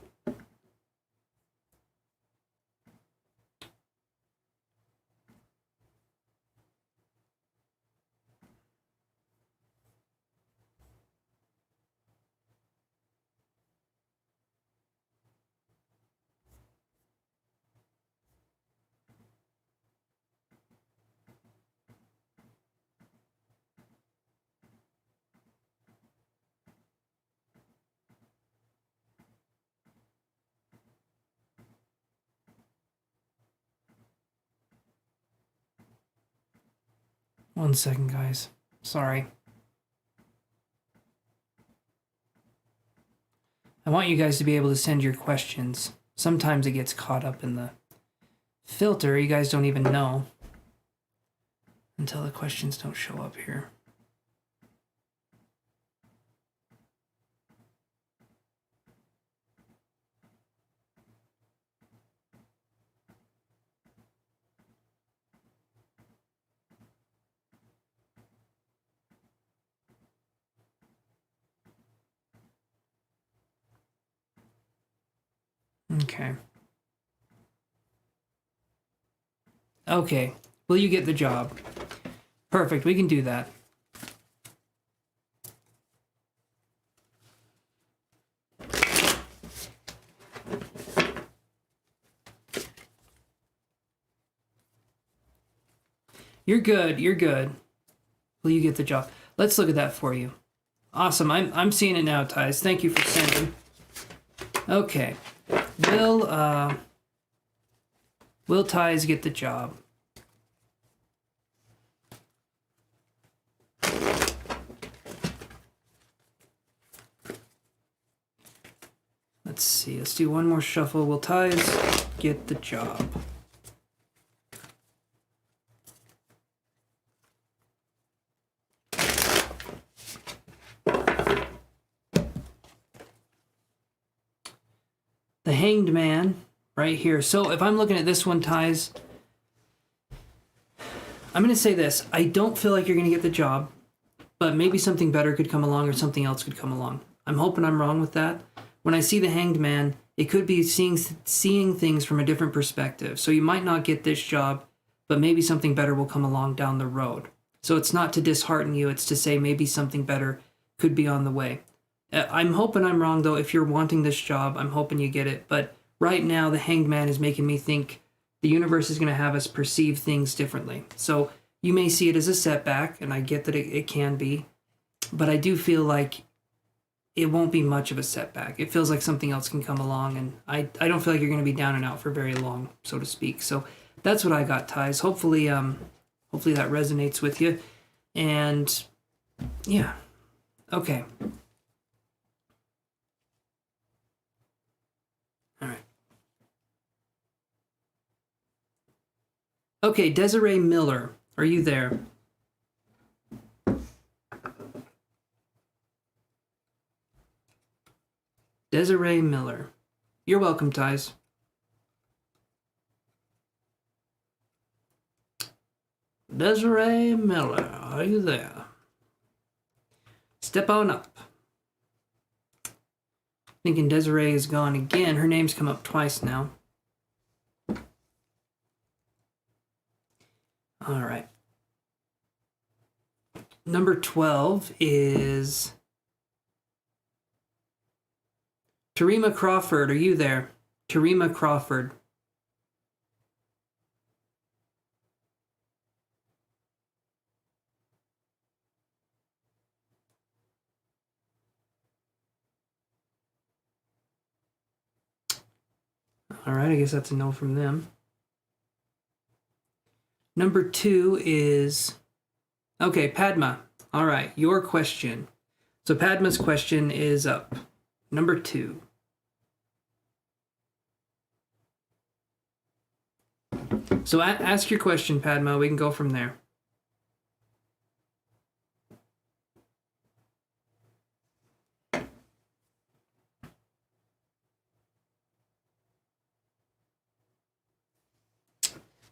Speaker 1: One second, guys. Sorry. I want you guys to be able to send your questions. Sometimes it gets caught up in the filter. You guys don't even know until the questions don't show up here. Okay. Okay. Will you get the job? Perfect. We can do that. You're good. You're good. Will you get the job? Let's look at that for you. Awesome. I'm seeing it now, Ties. Thank you for sending. Okay. Will Ties get the job? Let's see. Let's do one more shuffle. Will Ties get the job? The Hanged Man right here. So if I'm looking at this one, Ties, I'm going to say this. I don't feel like you're going to get the job, but maybe something better could come along or something else could come along. I'm hoping I'm wrong with that. When I see the Hanged Man, it could be seeing things from a different perspective. So you might not get this job, but maybe something better will come along down the road. So it's not to dishearten you. It's to say maybe something better could be on the way. I'm hoping I'm wrong, though. If you're wanting this job, I'm hoping you get it. But right now, the Hanged Man is making me think the universe is going to have us perceive things differently. So you may see it as a setback, and I get that it can be. But I do feel like it won't be much of a setback. It feels like something else can come along, and I don't feel like you're going to be down and out for very long, so to speak. So that's what I got, Ties. Hopefully that resonates with you. And yeah, okay. All right. Okay, Desiree Miller, are you there? Desiree Miller. You're welcome, Ties. Desiree Miller, are you there? Step on up. Thinking Desiree is gone again. Her name's come up twice now. All right. Number 12 is Tarima Crawford. Are you there? Tarima Crawford. All right, I guess that's a no from them. Number 2 is, okay, Padma. All right, your question. So Padma's question is up. Number 2. So ask your question, Padma. We can go from there.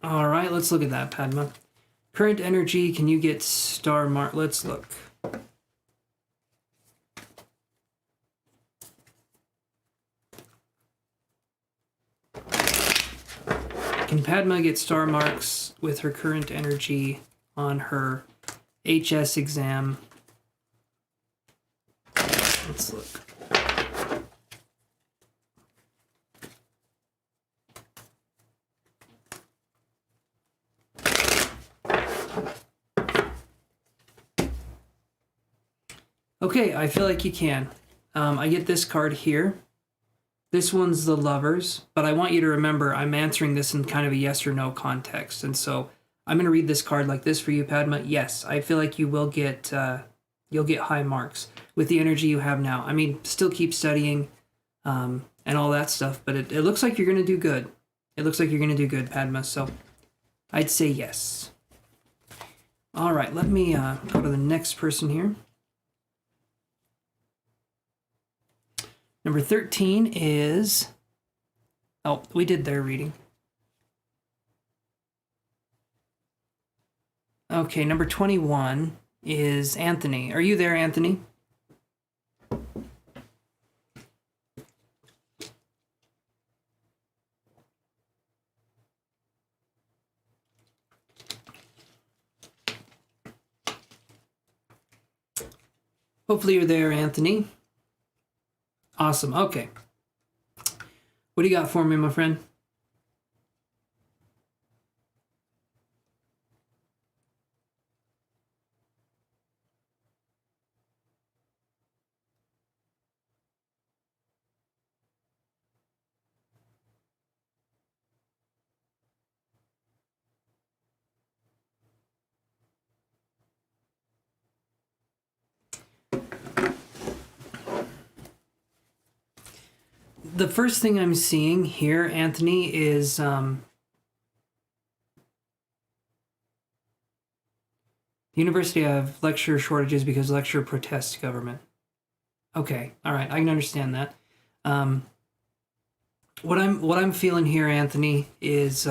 Speaker 1: All right, let's look at that, Padma. Current energy, can you get star mark? Let's look. Can Padma get star marks with her current energy on her HS exam? Let's look. Okay, I feel like you can. I get this card here. This one's the Lovers, but I want you to remember I'm answering this in kind of a yes or no context. And so I'm going to read this card like this for you, Padma. Yes, I feel like you will get, you'll get high marks with the energy you have now. I mean, still keep studying and all that stuff, but it looks like you're going to do good. It looks like you're going to do good, Padma. So I'd say yes. All right, let me go to the next person here. Number 13 is, oh, we did their reading. Okay, number 21 is Anthony. Are you there, Anthony? Hopefully you're there, Anthony. Awesome. Okay. What do you got for me, my friend? The first thing I'm seeing here, Anthony, is the university have lecturer shortages because lecturer protests government. Okay, all right, I can understand that. What I'm feeling here, Anthony, is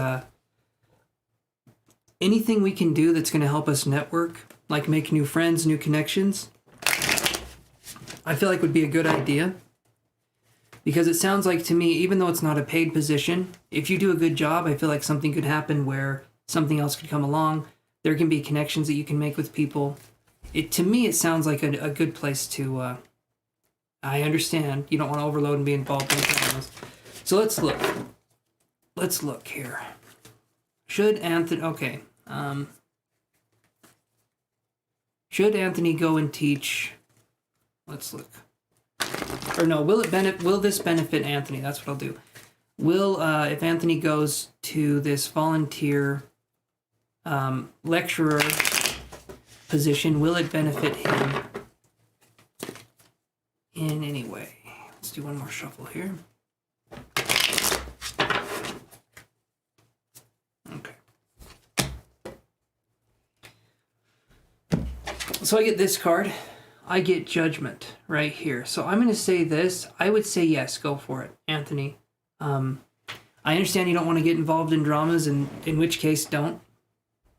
Speaker 1: anything we can do that's going to help us network, like make new friends, new connections, I feel like would be a good idea. Because it sounds like to me, even though it's not a paid position, if you do a good job, I feel like something could happen where something else could come along. There can be connections that you can make with people. To me, it sounds like a good place to, I understand you don't want to overload and be involved in things. So let's look. Let's look here. Should Anthony, okay. Should Anthony go and teach, let's look. Or no, will this benefit Anthony? That's what I'll do. Will, if Anthony goes to this volunteer lecturer position, will it benefit him in any way? Let's do one more shuffle here. Okay. So I get this card. I get Judgment right here. So I'm going to say this. I would say yes, go for it, Anthony. I understand you don't want to get involved in dramas, and in which case, don't.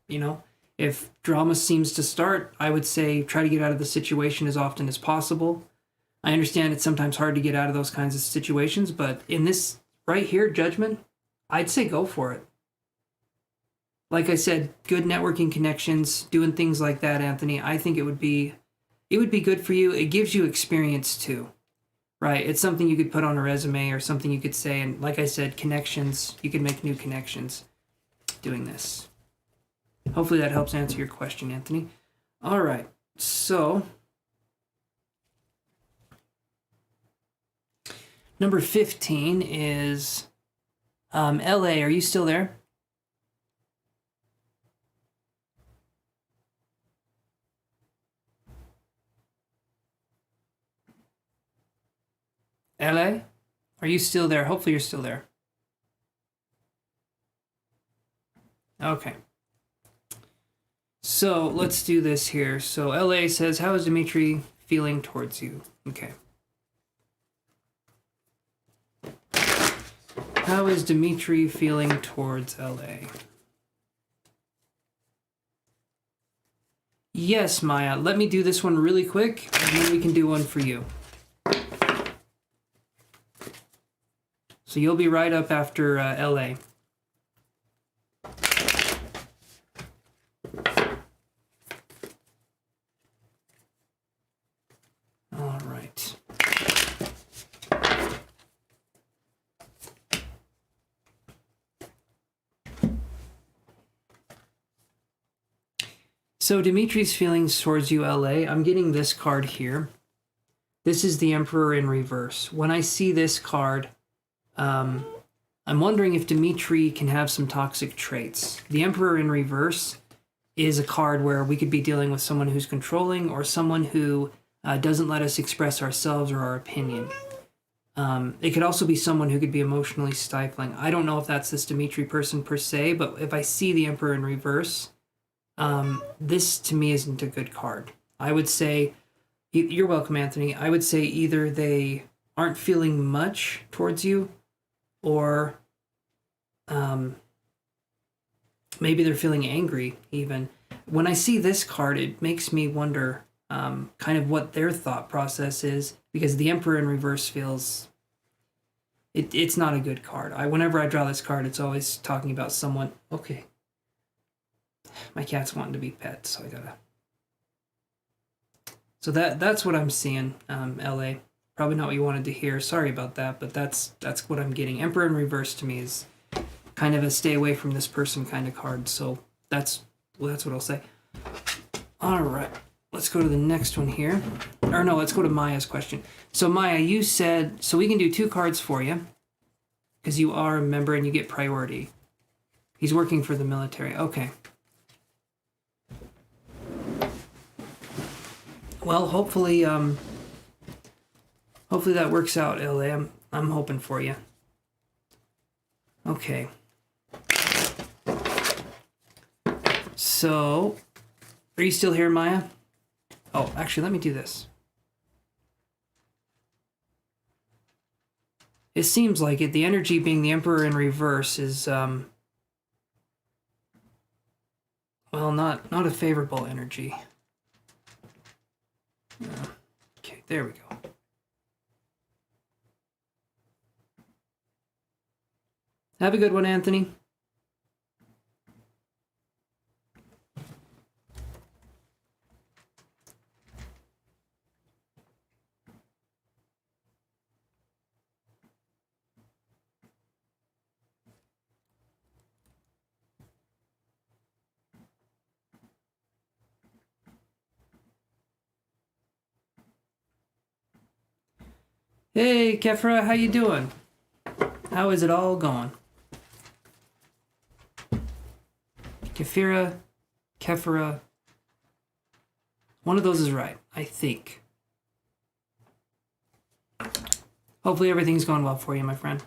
Speaker 1: You know, If drama seems to start, I would say try to get out of the situation as often as possible. I understand it's sometimes hard to get out of those kinds of situations, but in this right here, judgment, I'd say go for it. Like I said, good networking connections, doing things like that, Anthony, I think it would be good for you. It gives you experience too, right? It's something you could put on a resume or something you could say. And like I said, connections, you can make new connections doing this. Hopefully that helps answer your question, Anthony. All right, so number 15 is LA. Are you still there? LA? Are you still there? Hopefully you're still there. Okay. So let's do this here. So LA says, how is Dimitri feeling towards you? Okay. How is Dimitri feeling towards LA? Yes, Maya. Let me do this one really quick, and then we can do one for you. So you'll be right up after LA. All right. So Dimitri's feelings towards you, LA. I'm getting this card here. This is the Emperor in reverse. When I see this card, I'm wondering if Dimitri can have some toxic traits. The Emperor in reverse is a card where we could be dealing with someone who's controlling or someone who doesn't let us express ourselves or our opinion. It could also be someone who could be emotionally stifling. I don't know if that's this Dimitri person per se, but if I see the Emperor in reverse, this to me isn't a good card. I would say, you're welcome, Anthony. I would say either they aren't feeling much towards you, or maybe they're feeling angry even. When I see this card, it makes me wonder kind of what their thought process is, because the Emperor in reverse feels... It's not a good card. Whenever I draw this card, it's always talking about someone... Okay. My cat's wanting to be pet, so I gotta... So that's what I'm seeing, LA. Probably not what you wanted to hear. Sorry about that, but that's what I'm getting. Emperor in reverse to me is kind of a stay away from this person kind of card. So that's what I'll say. All right, let's go to the next one here. Or no, let's go to Maya's question. So Maya, you said, so we can do 2 cards for you because you are a member and you get priority. He's working for the military. Okay. Well, hopefully that works out, LA. I'm hoping for you. Okay. So, are you still here, Maya? Oh, actually, let me do this. It seems like it. The energy being the Emperor in reverse is, well, not a favorable energy. Okay, there we go. Have a good one, Anthony. Hey, Kefra, how you doing? How is it all going? Kefra. One of those is right, I think. Hopefully everything's going well for you, my friend.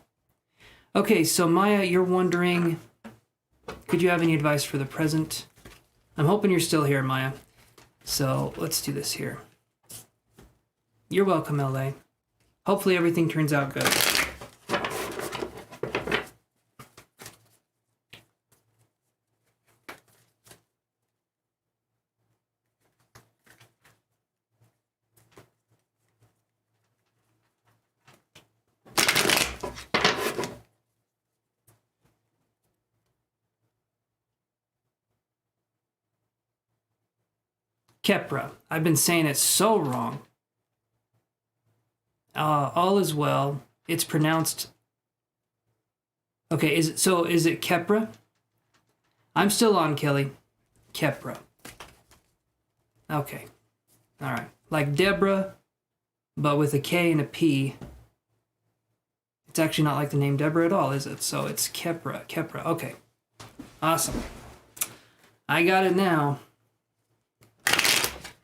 Speaker 1: Okay, so Maya, you're wondering, could you have any advice for the present? I'm hoping you're still here, Maya. So let's do this here. You're welcome, LA. Hopefully everything turns out good. Kepra. I've been saying it so wrong. All is well. It's pronounced... Okay, is it Kepra? I'm still on, Kelly. Kepra. Okay. All right. Like Deborah, but with a K and a P. It's actually not like the name Deborah at all, is it? So it's Kepra. Kepra. Okay. Awesome. I got it now.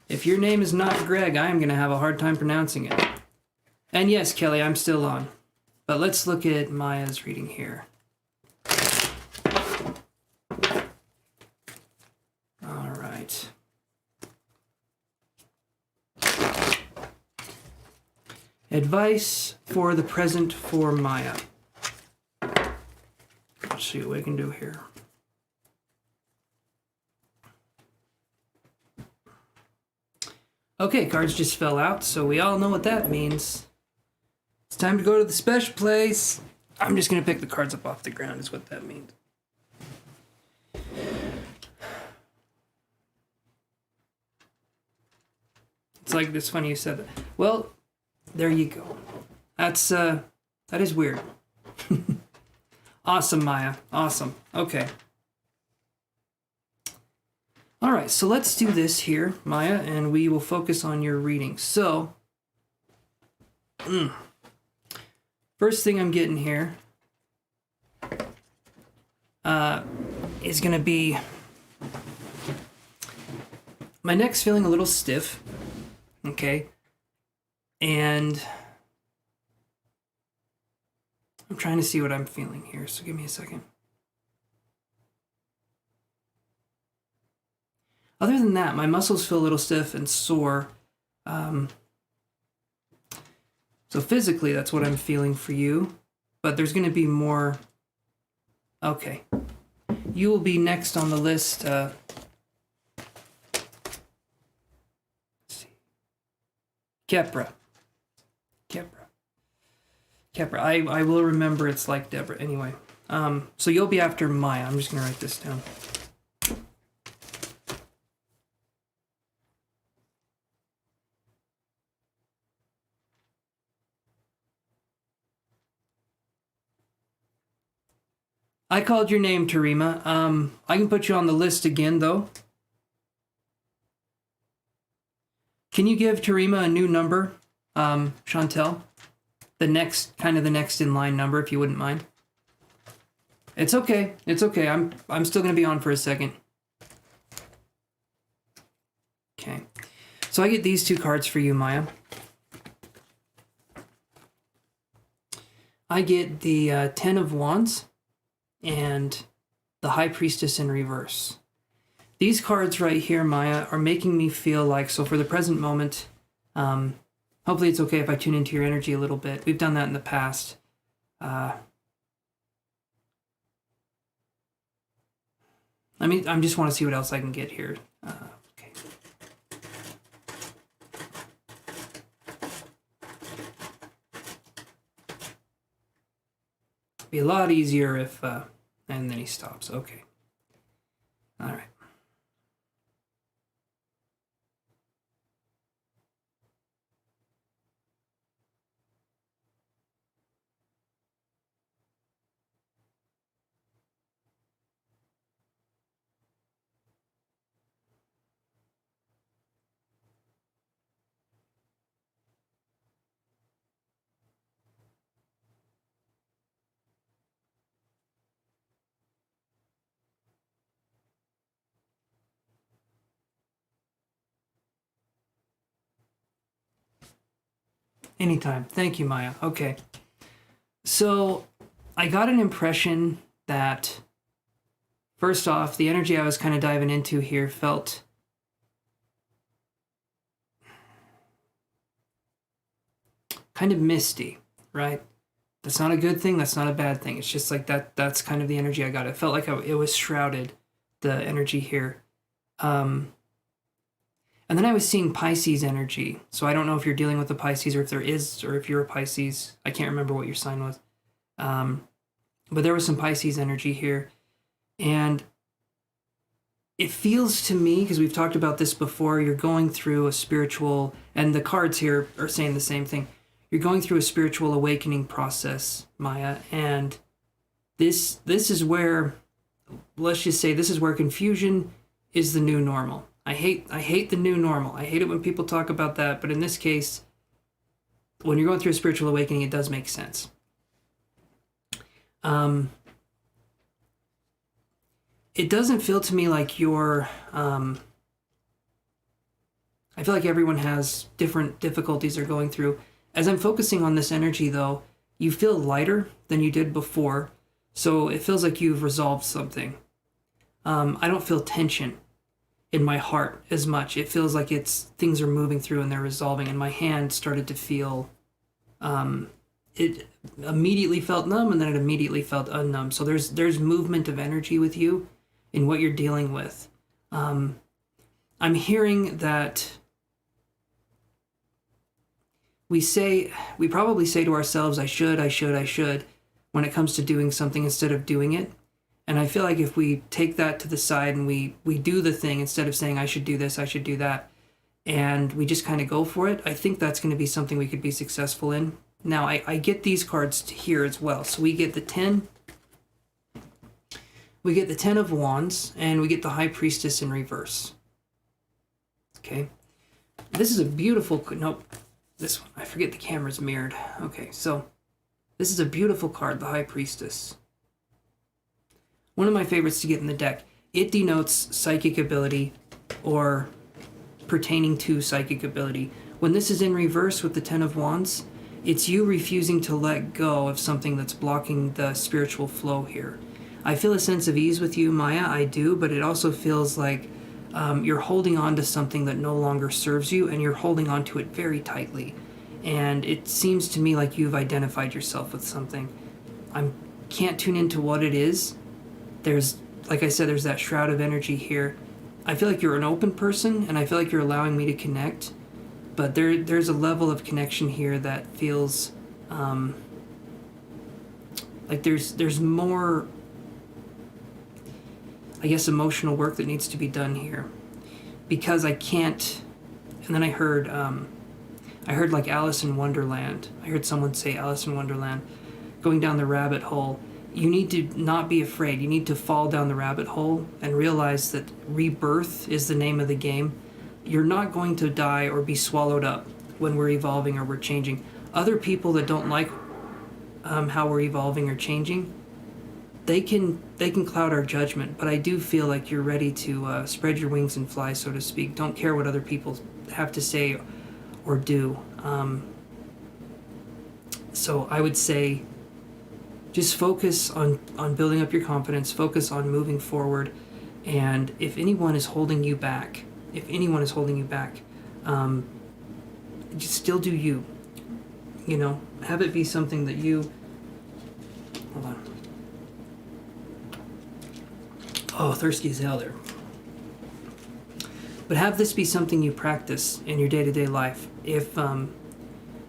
Speaker 1: If your name is not Greg, I am going to have a hard time pronouncing it. And yes, Kelly, I'm still on. But let's look at Maya's reading here. All right. Advice for the present for Maya. Let's see what we can do here. Okay, cards just fell out, so we all know what that means. It's time to go to the special place. I'm just going to pick the cards up off the ground is what that means. It's like, it's funny you said that. Well, there you go. That is weird. Awesome, Maya. Awesome. Okay. All right, so let's do this here, Maya, and we will focus on your reading. So, first thing I'm getting here is going to be my neck's feeling a little stiff, okay? And I'm trying to see what I'm feeling here, so give me a second. Other than that, my muscles feel a little stiff and sore. So physically, that's what I'm feeling for you. But there's going to be more... Okay. You will be next on the list. Let's see. Kepra. I will remember it's like Deborah. Anyway. So you'll be after Maya. I'm just going to write this down. I called your name, Tarima. I can put you on the list again, though. Can you give Tarima a new number, Chantel? The next in line number, if you wouldn't mind. It's okay. It's okay. I'm still gonna be on for a second. Okay. So I get these two cards for you, Maya. I get the Ten of Wands and the High Priestess in reverse. These cards right here, Maya, are making me feel like, so for the present moment, hopefully it's okay if I tune into your energy a little bit. We've done that in the past. I just want to see what else I can get here. Okay. Be a lot easier if, and then he stops. Okay. All right. Anytime. Thank you, Maya. Okay. So I got an impression that, first off, the energy I was kind of diving into here felt kind of misty, right? That's not a good thing. That's not a bad thing. It's just like that. That's kind of the energy I got. It felt like it was shrouded, the energy here. And then I was seeing Pisces energy. So I don't know if you're dealing with a Pisces or if you're a Pisces. I can't remember what your sign was. But there was some Pisces energy here. And it feels to me, because we've talked about this before, you're going through a spiritual, and the cards here are saying the same thing. You're going through a spiritual awakening process, Maya, and this is where, let's just say, this is where confusion is the new normal. I hate the new normal. I hate it when people talk about that, but in this case, when you're going through a spiritual awakening, it does make sense. It doesn't feel to me like you're, I feel like everyone has different difficulties they're going through. As I'm focusing on this energy, though, you feel lighter than you did before, so it feels like you've resolved something. I don't feel tension in my heart as much. It feels like things are moving through and they're resolving, and my hand started to feel, it immediately felt numb, and then it immediately felt unnumb. So there's movement of energy with you in what you're dealing with. I'm hearing that we probably say to ourselves, I should, when it comes to doing something instead of doing it. And I feel like if we take that to the side and we do the thing instead of saying, I should do this, I should do that, and we just kind of go for it, I think that's going to be something we could be successful in. Now, I get these cards here as well. So we get the 10. We get the 10 of Wands, and we get the High Priestess in reverse. Okay. This is a beautiful, nope, this one, I forget the camera's mirrored. Okay, so this is a beautiful card, the High Priestess. One of my favorites to get in the deck. It denotes psychic ability or pertaining to psychic ability. When this is in reverse with the 10 of Wands, it's you refusing to let go of something that's blocking the spiritual flow here. I feel a sense of ease with you, Maya, I do, but it also feels like you're holding on to something that no longer serves you, and you're holding on to it very tightly. And it seems to me like you've identified yourself with something. I can't tune into what it is. There's, like I said, there's that shroud of energy here. I feel like you're an open person, and I feel like you're allowing me to connect, but there's a level of connection here that feels like there's more, I guess, emotional work that needs to be done here, because I can't. And then I heard like Alice in Wonderland. I heard someone say Alice in Wonderland, going down the rabbit hole. You need to not be afraid. You need to fall down the rabbit hole and realize that rebirth is the name of the game. You're not going to die or be swallowed up when we're evolving or we're changing. Other people that don't like how we're evolving or changing, they can cloud our judgment, but I do feel like you're ready to spread your wings and fly, so to speak. Don't care what other people have to say or do. So I would say just focus on building up your confidence, focus on moving forward, and if anyone is holding you back, just still do you. You know, have it be something that you... Hold on. Oh, thirsty as hell there. But have this be something you practice in your day-to-day life. If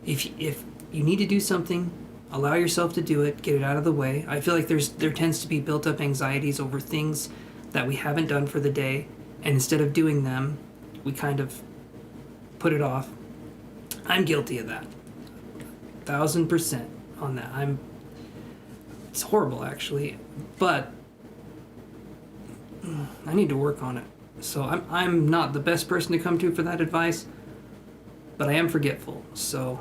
Speaker 1: you need to do something, allow yourself to do it, get it out of the way. I feel like there tends to be built-up anxieties over things that we haven't done for the day, and instead of doing them, we kind of put it off. I'm guilty of that. 1000% on that. It's horrible, actually, but I need to work on it. So I'm not the best person to come to for that advice, but I am forgetful. So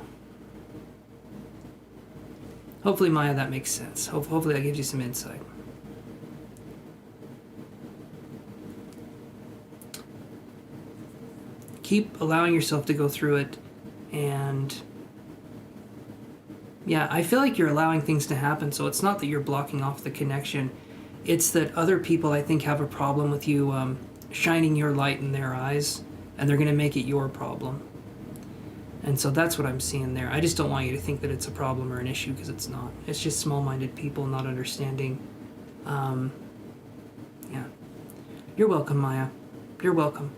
Speaker 1: hopefully, Maya, that makes sense. Hopefully that gives you some insight. Keep allowing yourself to go through it, and yeah, I feel like you're allowing things to happen, so it's not that you're blocking off the connection. It's that other people, I think, have a problem with you shining your light in their eyes, and they're going to make it your problem. And so that's what I'm seeing there. I just don't want you to think that it's a problem or an issue, because it's not. It's just small-minded people not understanding. Yeah. You're welcome, Maya. You're welcome.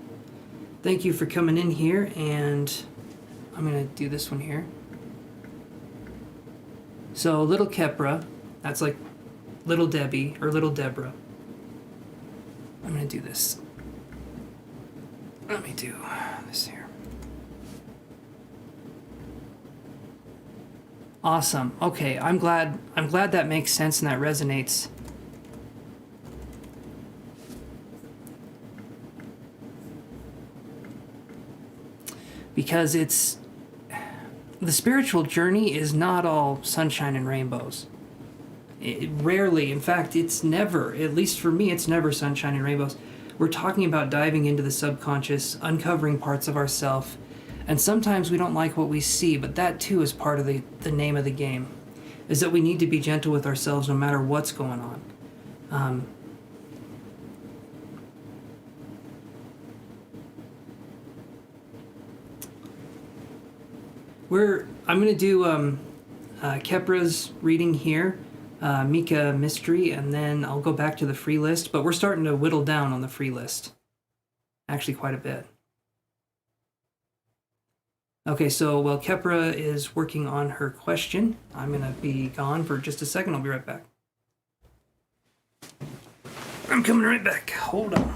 Speaker 1: Thank you for coming in here, and I'm going to do this one here. So, Little Kepra, that's like Little Debbie or Little Deborah. I'm going to do this. Let me do this here. Awesome. Okay, I'm glad that makes sense and that resonates. Because the spiritual journey is not all sunshine and rainbows. Rarely, in fact, it's never, at least for me, it's never sunshine and rainbows. We're talking about diving into the subconscious, uncovering parts of ourself, and sometimes we don't like what we see, but that too is part of the name of the game, is that we need to be gentle with ourselves no matter what's going on. I'm going to do Kepra's reading here, Mika Mystery, and then I'll go back to the free list, but we're starting to whittle down on the free list. Actually, quite a bit. Okay, so while Kepra is working on her question, I'm going to be gone for just a second. I'll be right back. I'm coming right back. Hold on.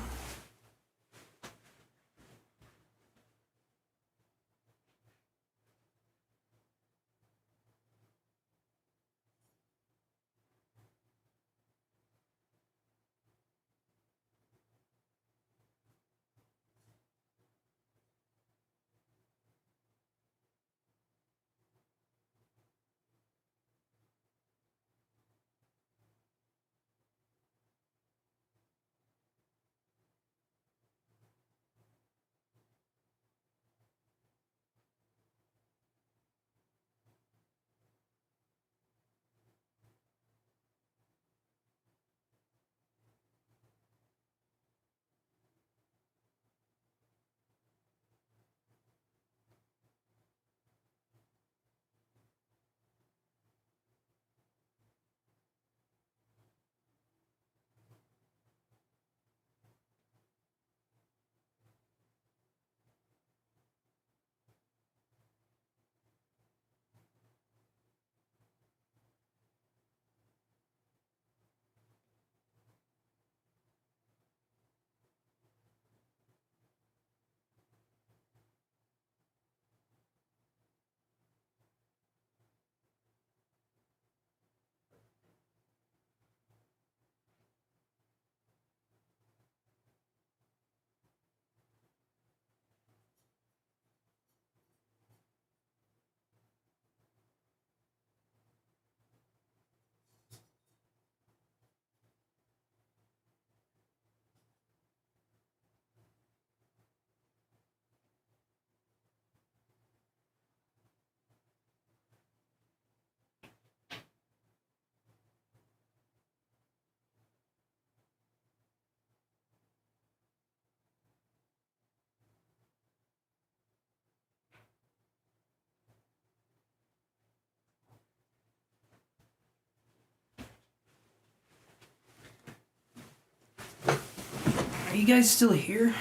Speaker 1: Are you guys still here?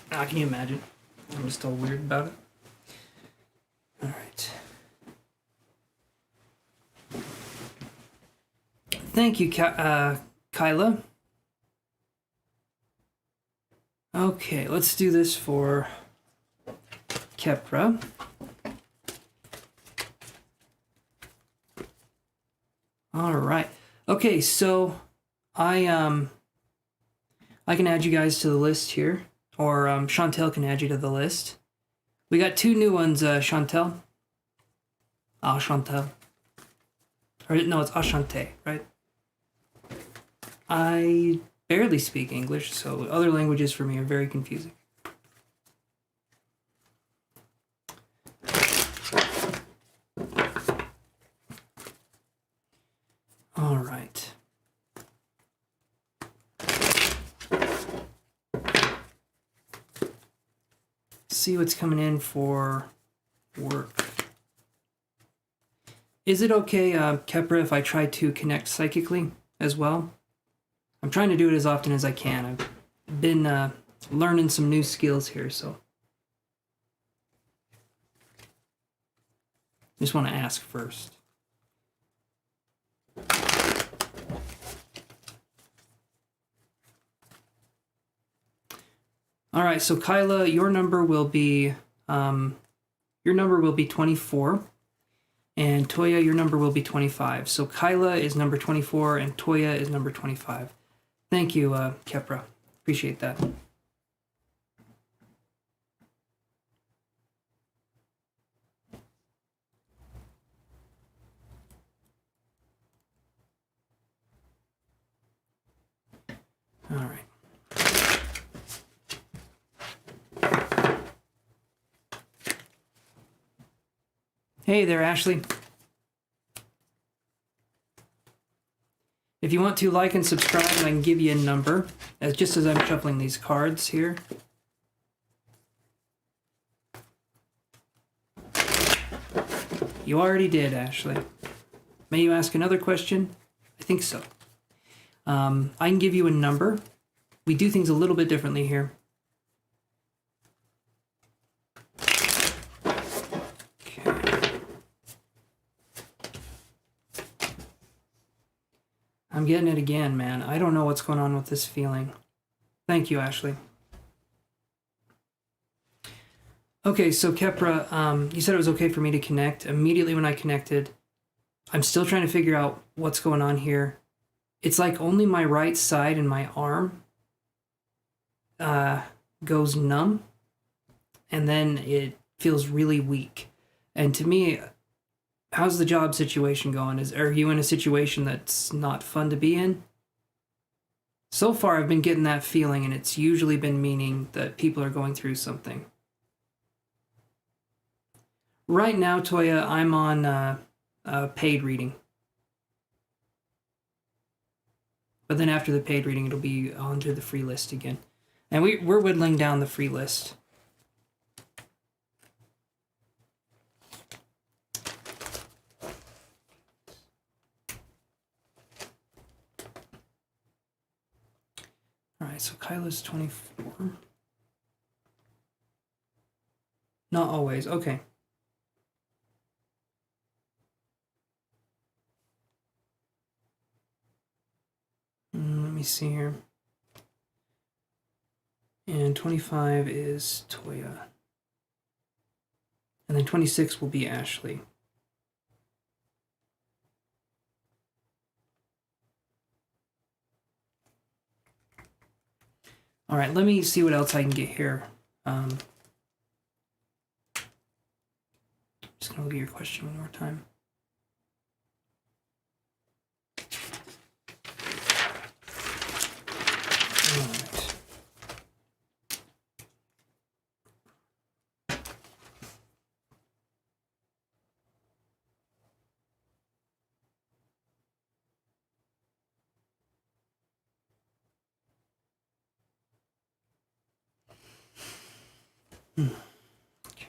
Speaker 1: Can you imagine? I'm still weird about it. Alright. Thank you, Kyla. Okay, let's do this for Kepra. Alright. Okay, so I can add you guys to the list here, or Chantel can add you to the list. We got two new ones, Chantel. Chantel. Or no, it's Ashante, right? I barely speak English, so other languages for me are very confusing. All right. See what's coming in for work. Is it okay, Kepra, if I try to connect psychically as well? I'm trying to do it as often as I can. I've been learning some new skills here, so just want to ask first. All right, so Kyla, your number will be 24, and Toya, your number will be 25. So Kyla is number 24, and Toya is number 25. Thank you, Kepra. Appreciate that. All right. Hey there, Ashley. If you want to like and subscribe, I can give you a number, just as I'm shuffling these cards here. You already did, Ashley. May you ask another question? I think so. I can give you a number. We do things a little bit differently here. I'm getting it again, man. I don't know what's going on with this feeling. Thank you, Ashley. Okay, so Kepra, you said it was okay for me to connect. Immediately when I connected, I'm still trying to figure out what's going on here. It's like only my right side and my arm goes numb, and then it feels really weak. And to me, how's the job situation going? Are you in a situation that's not fun to be in? So far, I've been getting that feeling, and it's usually been meaning that people are going through something. Right now, Toya, I'm on a paid reading. But then after the paid reading, it'll be onto the free list again. And we're whittling down the free list. All right, so Kyla's 24. Not always. Okay. Let me see here. And 25 is Toya. And then 26 will be Ashley. All right, let me see what else I can get here. Just gonna look at your question one more time. All right. Okay.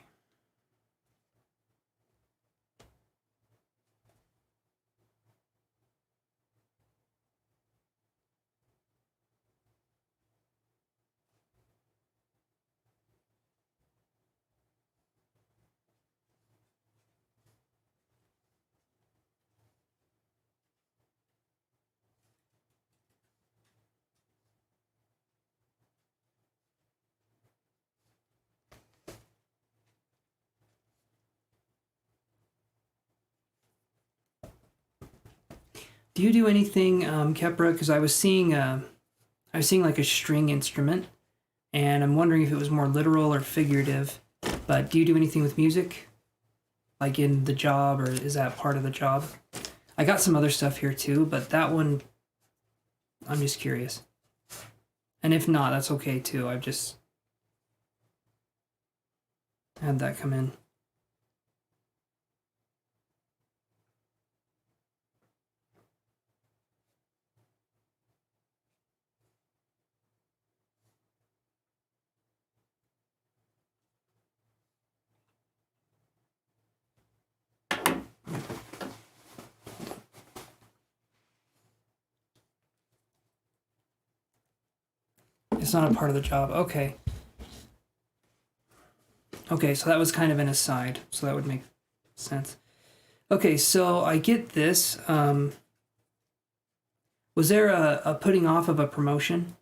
Speaker 1: Do you do anything, Kepra? Because I was seeing like a string instrument, and I'm wondering if it was more literal or figurative. But do you do anything with music, like in the job, or is that part of the job? I got some other stuff here too, but that one, I'm just curious. And if not, that's okay too. I've just had that come in. It's not a part of the job. Okay. Okay, so that was kind of an aside, so that would make sense. Okay, so I get this. Was there a putting off of a promotion?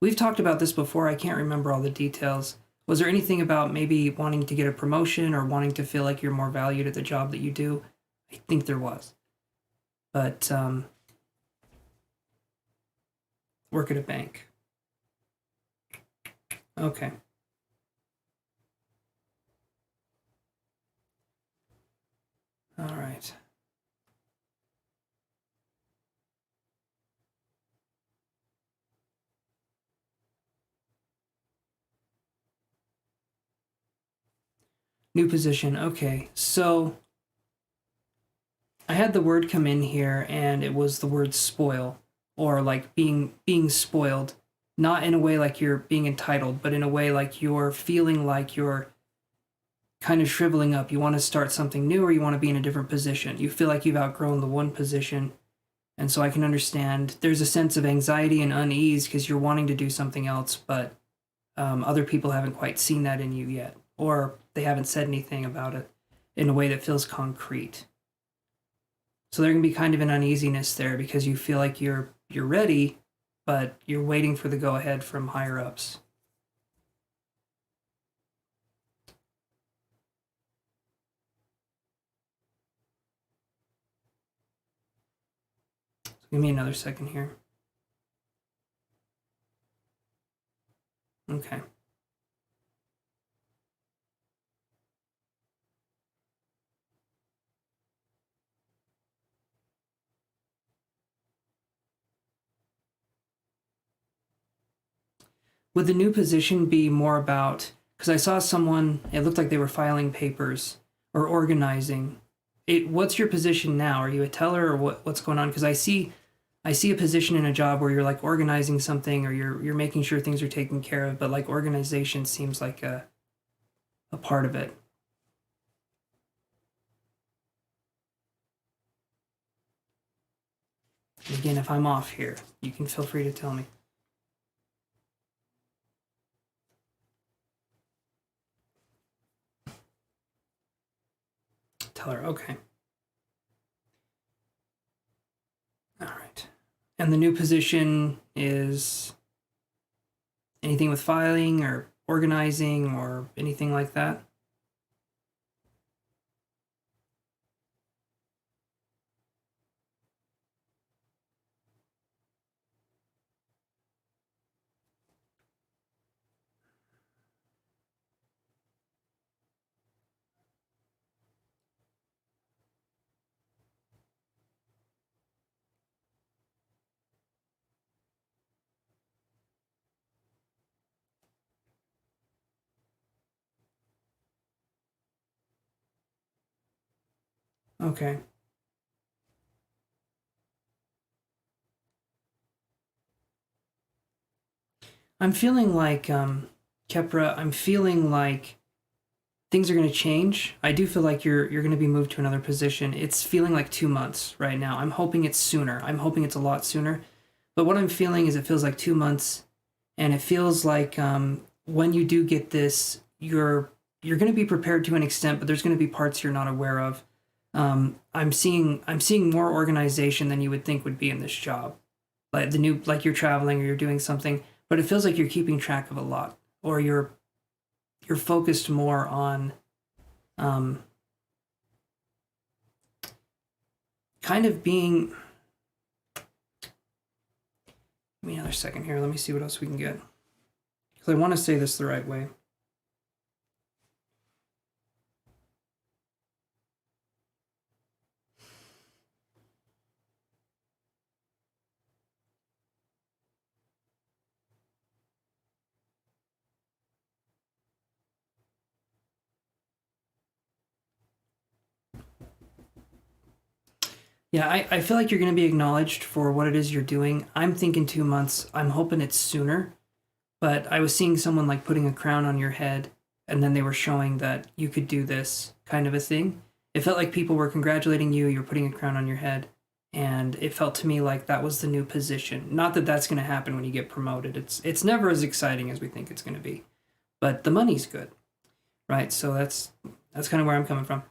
Speaker 1: we've talked about this before. I can't remember all the details. Was there anything about maybe wanting to get a promotion or wanting to feel like you're more valued at the job that you do? I think there was. But work at a bank. Okay. All right. New position. Okay. So I had the word come in here and it was the word spoil, or like being spoiled, not in a way like you're being entitled, but in a way like you're feeling like you're kind of shriveling up. You want to start something new or you want to be in a different position. You feel like you've outgrown the one position. And so I can understand there's a sense of anxiety and unease because you're wanting to do something else, but other people haven't quite seen that in you yet, or they haven't said anything about it in a way that feels concrete. So there can be kind of an uneasiness there because you feel like you're ready, but you're waiting for the go ahead from higher ups. So give me another second here. Okay. Would the new position be more about, because I saw someone, it looked like they were filing papers or organizing. What's your position now? Are you a teller or what's going on? Because I see a position in a job where you're like organizing something or you're making sure things are taken care of, but like organization seems like a part of it. And again, if I'm off here, you can feel free to tell me. Teller, okay. All right. And the new position is anything with filing or organizing or anything like that? Okay. I'm feeling like, Kepra, I'm feeling like things are going to change. I do feel like you're going to be moved to another position. It's feeling like 2 months right now. I'm hoping it's sooner. I'm hoping it's a lot sooner. But what I'm feeling is it feels like 2 months, and it feels like when you do get this, you're going to be prepared to an extent, but there's going to be parts you're not aware of. I'm seeing more organization than you would think would be in this job, like you're traveling or you're doing something, but it feels like you're keeping track of a lot, or you're focused more on um, kind of being. Give me another second here. Let me see what else we can get, because I want to say this the right way. Yeah, I feel like you're going to be acknowledged for what it is you're doing. I'm thinking 2 months. I'm hoping it's sooner. But I was seeing someone like putting a crown on your head, and then they were showing that you could do this kind of a thing. It felt like people were congratulating you, you're putting a crown on your head. And it felt to me like that was the new position. Not that that's going to happen when you get promoted. It's never as exciting as we think it's going to be. But the money's good, right? So that's kind of where I'm coming from.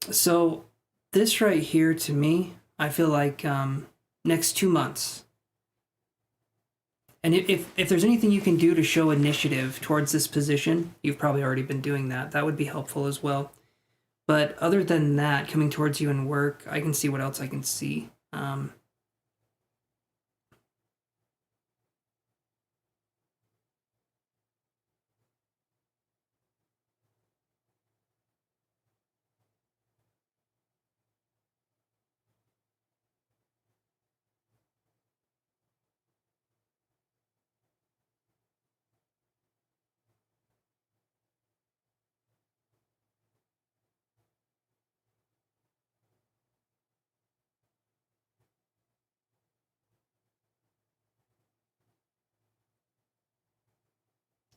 Speaker 1: So this right here to me, I feel like next 2 months. And if there's anything you can do to show initiative towards this position, you've probably already been doing that. That would be helpful as well. But other than that, coming towards you in work, I can see what else I can see.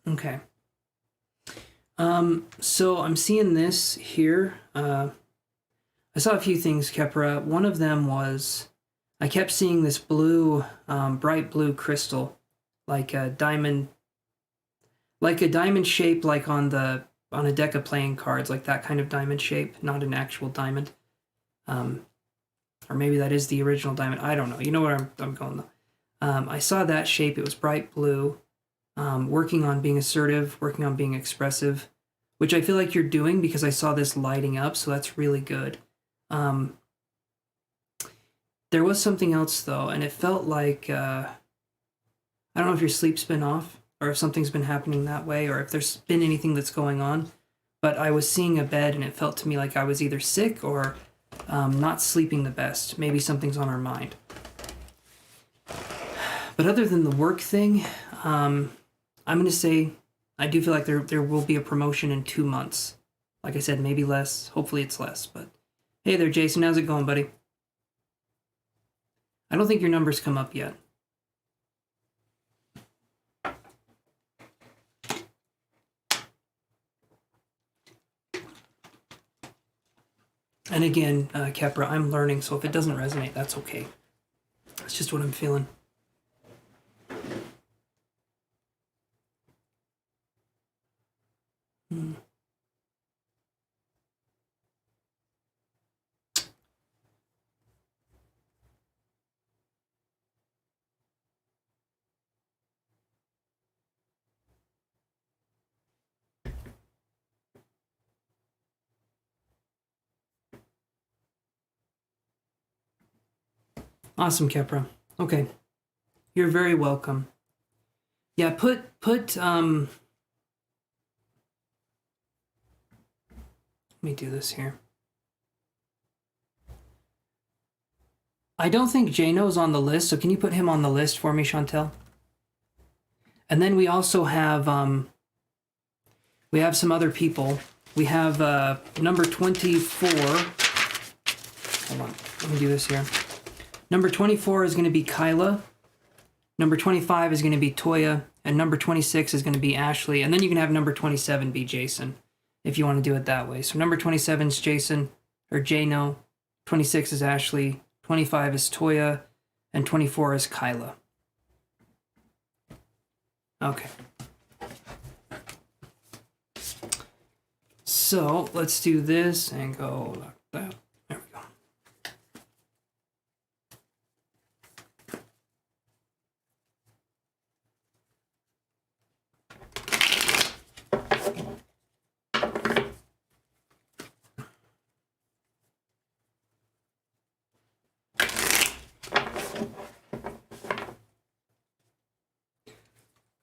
Speaker 1: Okay. So I'm seeing this here. I saw a few things, Kepra. One of them was I kept seeing this blue, bright blue crystal, like a diamond shape, like on a deck of playing cards, like that kind of diamond shape, not an actual diamond. Or maybe that is the original diamond. I don't know. You know where I'm going though. I saw that shape. It was bright blue. Working on being assertive, working on being expressive, which I feel like you're doing because I saw this lighting up, so that's really good. There was something else though, and it felt like I don't know if your sleep's been off or if something's been happening that way or if there's been anything that's going on, but I was seeing a bed and it felt to me like I was either sick or not sleeping the best. Maybe something's on our mind. But other than the work thing, I'm going to say I do feel like there will be a promotion in 2 months. Like I said, maybe less. Hopefully it's less. But hey there, Jason. How's it going, buddy? I don't think your numbers come up yet. And again, Kepra, I'm learning, so if it doesn't resonate, that's okay. That's just what I'm feeling. Awesome, Kepra. Okay. You're very welcome. Yeah, put let me do this here. I don't think Jano's on the list, so can you put him on the list for me, Chantel? And then we also have some other people. We have number 24. Hold on, let me do this here. Number 24 is going to be Kyla. Number 25 is going to be Toya. And number 26 is going to be Ashley. And then you can have number 27 be Jason, if you want to do it that way. So number 27 is Jason, or Jano. 26 is Ashley. 25 is Toya. And 24 is Kyla. Okay. So let's do this and go like that. There we go.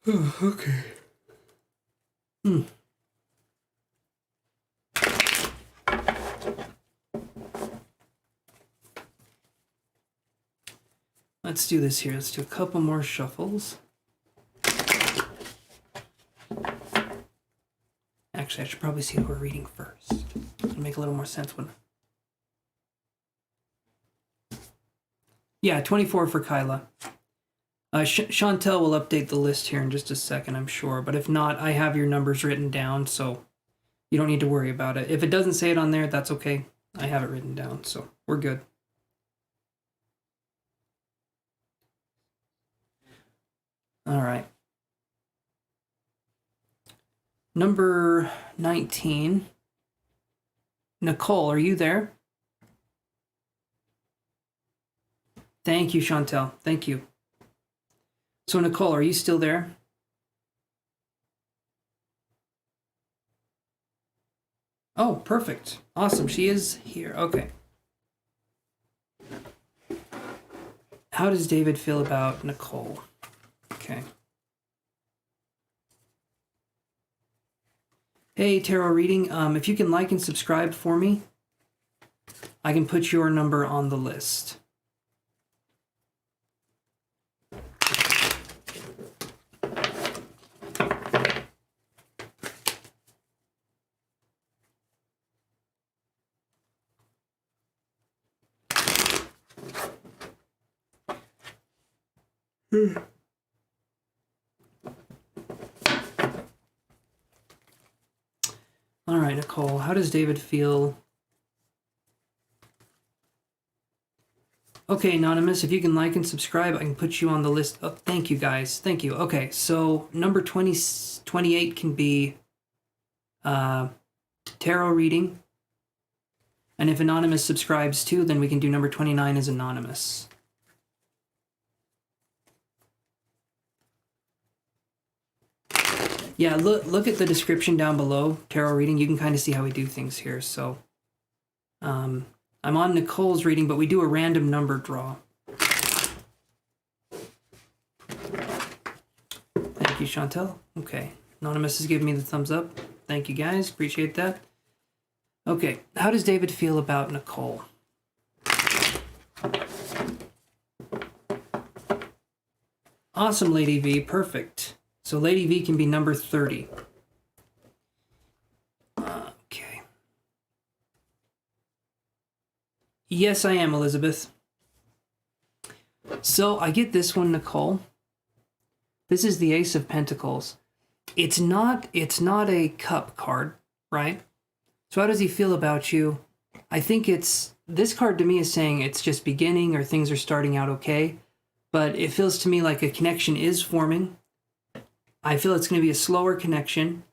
Speaker 1: Oh, okay. Let's do this here. Let's do a couple more shuffles. Actually, I should probably see who we're reading first. It'll make a little more sense when... Yeah, 24 for Kyla. Chantel will update the list here in just a second, I'm sure. But if not, I have your numbers written down, so you don't need to worry about it. If it doesn't say it on there, that's okay. I have it written down, so we're good. All right. Number 19. Nicole, are you there? Thank you, Chantel. Thank you. So Nicole, are you still there? Oh, perfect. Awesome. She is here. Okay. How does David feel about Nicole? Okay. Hey, tarot reading. If you can like and subscribe for me, I can put your number on the list. All right, Nicole, how does David feel? Okay, Anonymous, if you can like and subscribe, I can put you on the list. Oh, thank you, guys. Thank you. Okay, so number 28 can be tarot reading. And if Anonymous subscribes too, then we can do number 29 as Anonymous. Yeah, look at the description down below, tarot reading. You can kind of see how we do things here. So I'm on Nicole's reading, but we do a random number draw. Thank you, Chantel. Okay, Anonymous is giving me the thumbs up. Thank you, guys. Appreciate that. Okay, how does David feel about Nicole? Awesome, Lady V. Perfect. So Lady V can be number 30. Okay. Yes, I am, Elizabeth. So I get this one, Nicole. This is the Ace of Pentacles. It's not a cup card, right? So how does he feel about you? I think this card to me is saying it's just beginning or things are starting out okay, but it feels to me like a connection is forming. I feel it's going to be a slower connection,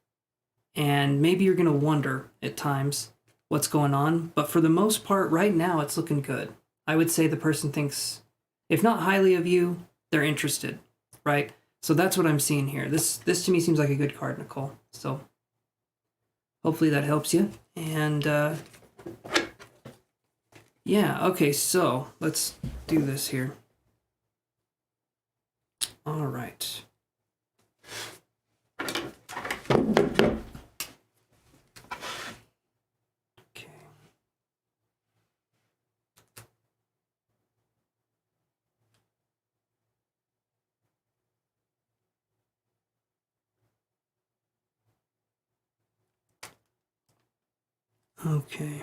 Speaker 1: and maybe you're going to wonder at times what's going on, but for the most part, right now, it's looking good. I would say the person thinks, if not highly of you, they're interested, right? So that's what I'm seeing here. This to me seems like a good card, Nicole. So hopefully that helps you. And yeah, okay, so let's do this here. All right. Okay.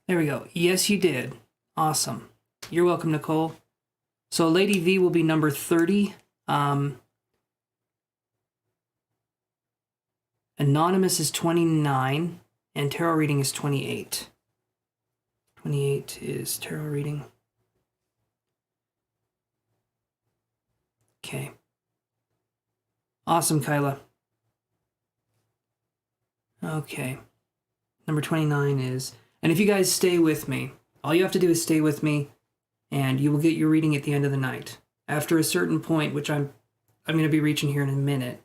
Speaker 1: There we go. Yes, you did. Awesome. You're welcome, Nicole. So Lady V will be number 30. Anonymous is 29, and tarot reading is 28. 28 is tarot reading. Okay. Awesome, Kyla. Okay. Number 29 is... And if you guys stay with me, all you have to do is stay with me, and you will get your reading at the end of the night. After a certain point, which I'm going to be reaching here in a minute,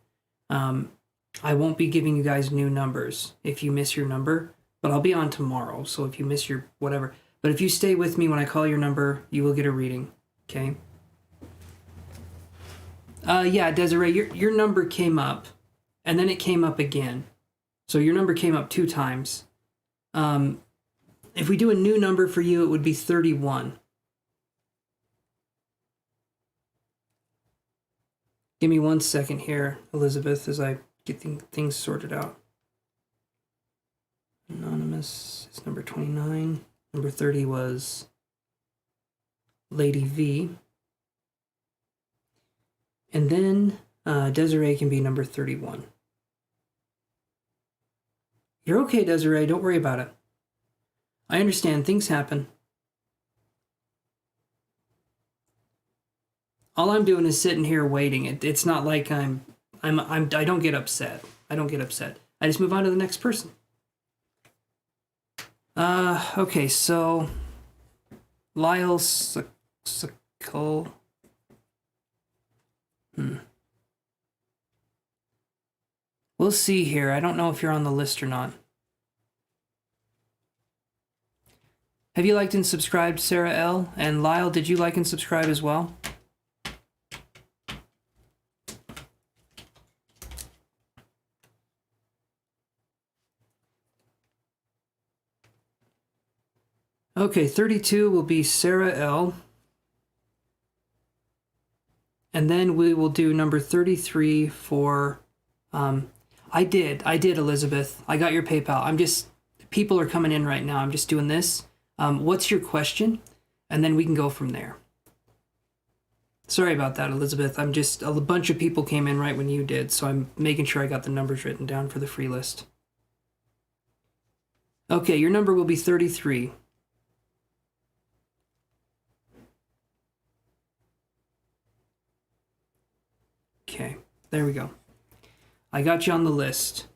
Speaker 1: I won't be giving you guys new numbers if you miss your number, but I'll be on tomorrow, so if you miss your whatever. But if you stay with me when I call your number, you will get a reading, okay? Yeah, Desiree, your number came up, and then it came up again. So your number came up 2 times. If we do a new number for you, it would be 31. Give me 1 second here, Elizabeth, as I get things sorted out. Anonymous is number 29. Number 30 was Lady V. And then Desiree can be number 31. You're okay, Desiree. Don't worry about it. I understand. Things happen. All I'm doing is sitting here waiting. It's not like I don't get upset. I don't get upset. I just move on to the next person. Okay, so Lyle Cole. We'll see here. I don't know if you're on the list or not. Have you liked and subscribed, Sarah L? And Lyle, did you like and subscribe as well? Okay, 32 will be Sarah L. And then we will do number 33 for, I did, Elizabeth. I got your PayPal. People are coming in right now. I'm just doing this. What's your question? And then we can go from there. Sorry about that, Elizabeth. A bunch of people came in right when you did, so I'm making sure I got the numbers written down for the free list. Okay, your number will be 33. Okay, there we go. I got you on the list.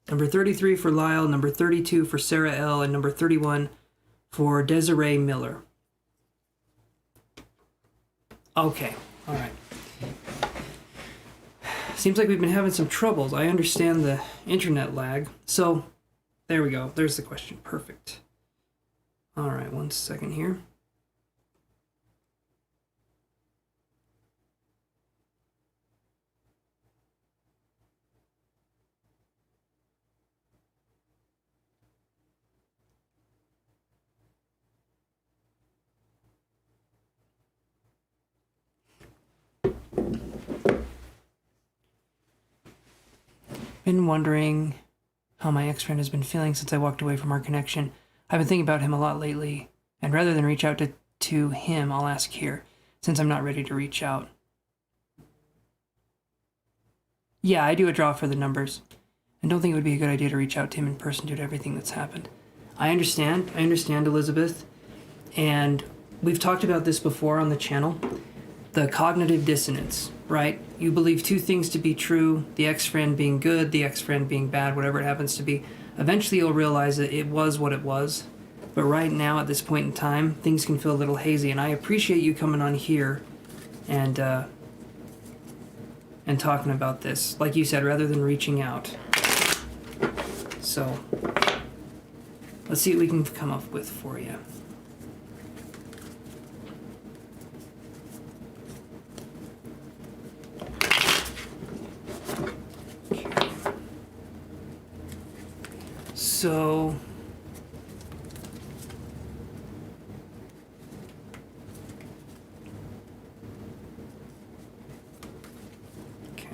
Speaker 1: Number 33 for Lyle, number 32 for Sarah L, and number 31 for Desiree Miller. Okay, all right. Seems like we've been having some troubles. I understand the internet lag. So, there we go. There's the question. Perfect. All right, 1 second here. Been wondering how my ex-friend has been feeling since I walked away from our connection. I've been thinking about him a lot lately, and rather than reach out to him, I'll ask here, since I'm not ready to reach out. Yeah, I do a draw for the numbers. I don't think it would be a good idea to reach out to him in person due to everything that's happened. I understand, Elizabeth, and we've talked about this before on the channel. The cognitive dissonance, right? You believe two things to be true, the ex-friend being good, the ex-friend being bad, whatever it happens to be. Eventually you'll realize that it was what it was. But right now, at this point in time, things can feel a little hazy, and I appreciate you coming on here and talking about this, like you said, rather than reaching out. So, let's see what we can come up with for you. So, okay.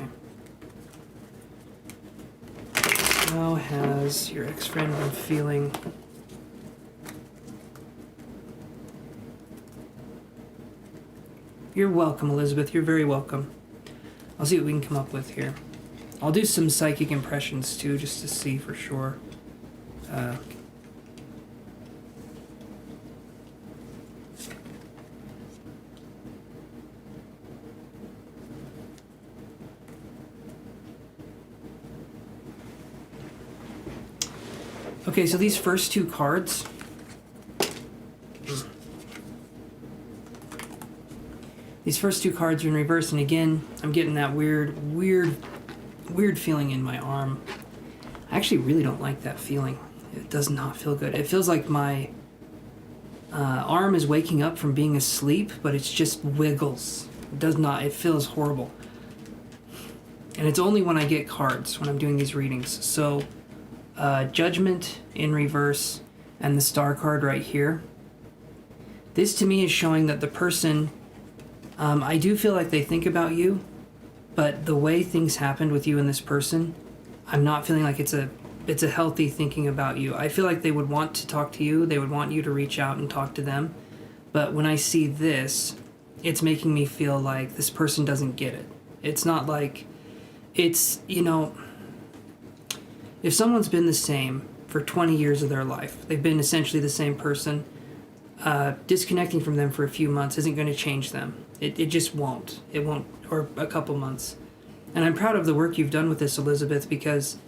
Speaker 1: How has your ex-friend been feeling? You're welcome, Elizabeth. You're very welcome. I'll see what we can come up with here. I'll do some psychic impressions too, just to see for sure. Okay, so these first two cards, are in reverse, and again, I'm getting that weird feeling in my arm. I actually really don't like that feeling. It does not feel good. It feels like my arm is waking up from being asleep, but it's just wiggles. It feels horrible. And it's only when I get cards, when I'm doing these readings. So, Judgment in reverse and the Star card right here. This to me is showing that the person, I do feel like they think about you, but the way things happened with you and this person, I'm not feeling like it's a healthy thinking about you. I feel like they would want to talk to you. They would want you to reach out and talk to them. But when I see this, it's making me feel like this person doesn't get it. It's not like, it's, if someone's been the same for 20 years of their life, they've been essentially the same person, disconnecting from them for a few months isn't going to change them. It just won't. It won't, or a couple months. And I'm proud of the work you've done with this, Elizabeth, because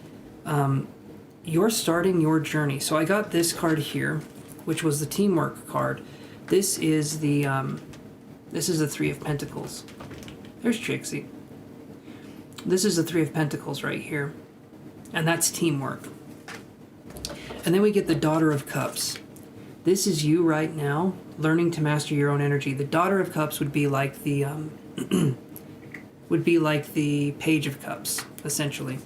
Speaker 1: you're starting your journey. So I got this card here, which was the teamwork card. This is the This is the Three of Pentacles. There's Trixie. This is the Three of Pentacles right here. And that's teamwork. And then we get the Daughter of Cups. This is you right now, learning to master your own energy. The Daughter of Cups would be like the Page of Cups, essentially.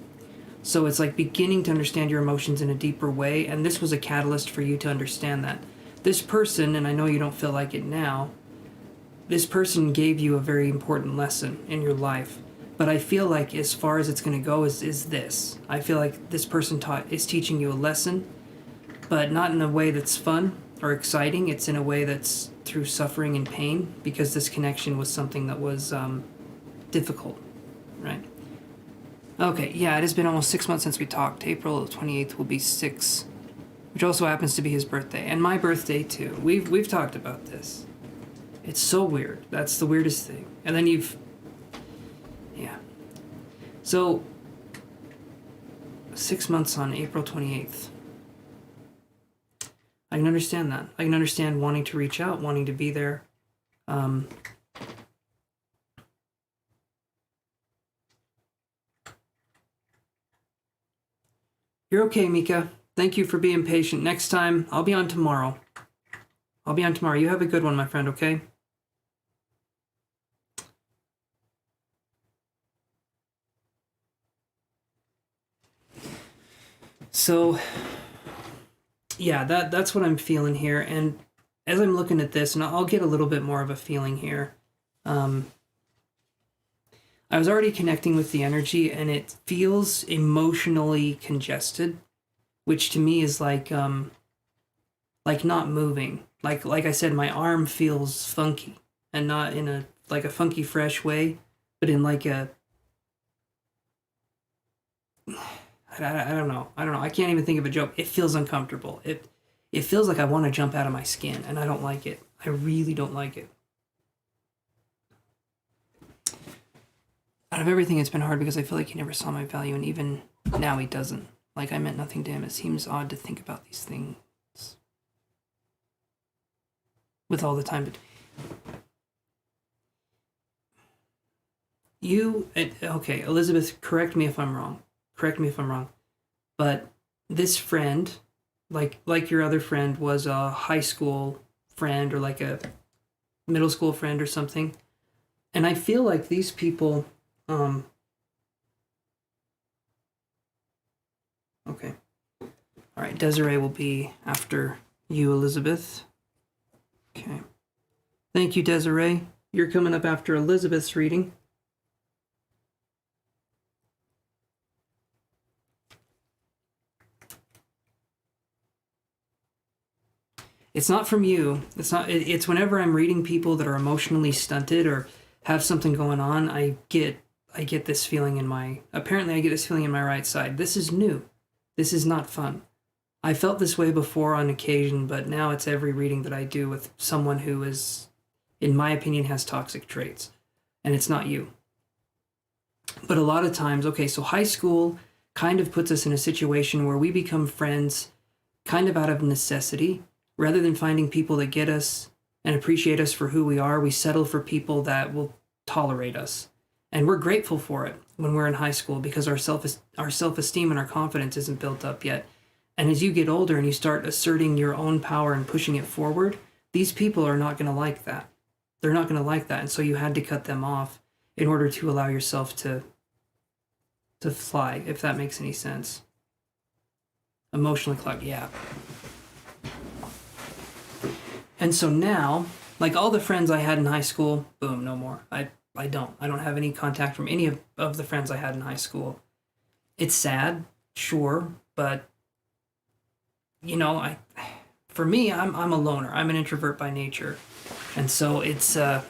Speaker 1: So it's like beginning to understand your emotions in a deeper way, and this was a catalyst for you to understand that. This person, and I know you don't feel like it now, this person gave you a very important lesson in your life. But I feel like as far as it's going to go is this. I feel like this person is teaching you a lesson, but not in a way that's fun or exciting. It's in a way that's through suffering and pain, because this connection was something that was difficult, right? Okay, yeah, it has been almost 6 months since we talked. April 28th will be 6, which also happens to be his birthday, and my birthday too. We've talked about this. It's so weird. That's the weirdest thing. And then yeah. So 6 months on April 28th. I can understand that. I can understand wanting to reach out, wanting to be there. You're okay, Mika. Thank you for being patient. Next time, I'll be on tomorrow. You have a good one, my friend, okay? So, yeah, that's what I'm feeling here. And as I'm looking at this, and I'll get a little bit more of a feeling here. I was already connecting with the energy, and it feels emotionally congested, which to me is like not moving. Like I said, my arm feels funky, and not in a funky fresh way, but in like a I don't know. I can't even think of a joke. It feels uncomfortable. It feels like I want to jump out of my skin, and I don't like it. I really don't like it. Out of everything, it's been hard because I feel like he never saw my value, and even now he doesn't. Like I meant nothing to him. It seems odd to think about these things with all the time. But okay, Elizabeth, correct me if I'm wrong. But this friend, like your other friend, was a high school friend or like a middle school friend or something. And I feel like these people, okay. All right, Desiree will be after you, Elizabeth. Okay. Thank you, Desiree. You're coming up after Elizabeth's reading. It's not from you. It's whenever I'm reading people that are emotionally stunted or have something going on, I get this feeling apparently I get this feeling in my right side. This is new. This is not fun. I felt this way before on occasion, but now it's every reading that I do with someone who is, in my opinion, has toxic traits. And it's not you. But a lot of times, okay, so high school kind of puts us in a situation where we become friends kind of out of necessity. Rather than finding people that get us and appreciate us for who we are, we settle for people that will tolerate us. And we're grateful for it when we're in high school because our self-esteem and our confidence isn't built up yet. And as you get older and you start asserting your own power and pushing it forward, these people are not going to like that. They're not going to like that. And so you had to cut them off in order to allow yourself to fly, if that makes any sense. Emotionally clogged, yeah. And so now, like all the friends I had in high school, boom, no more. I don't have any contact from any of the friends I had in high school. It's sad, sure, but you know, for me, I'm a loner. I'm an introvert by nature. And so it's okay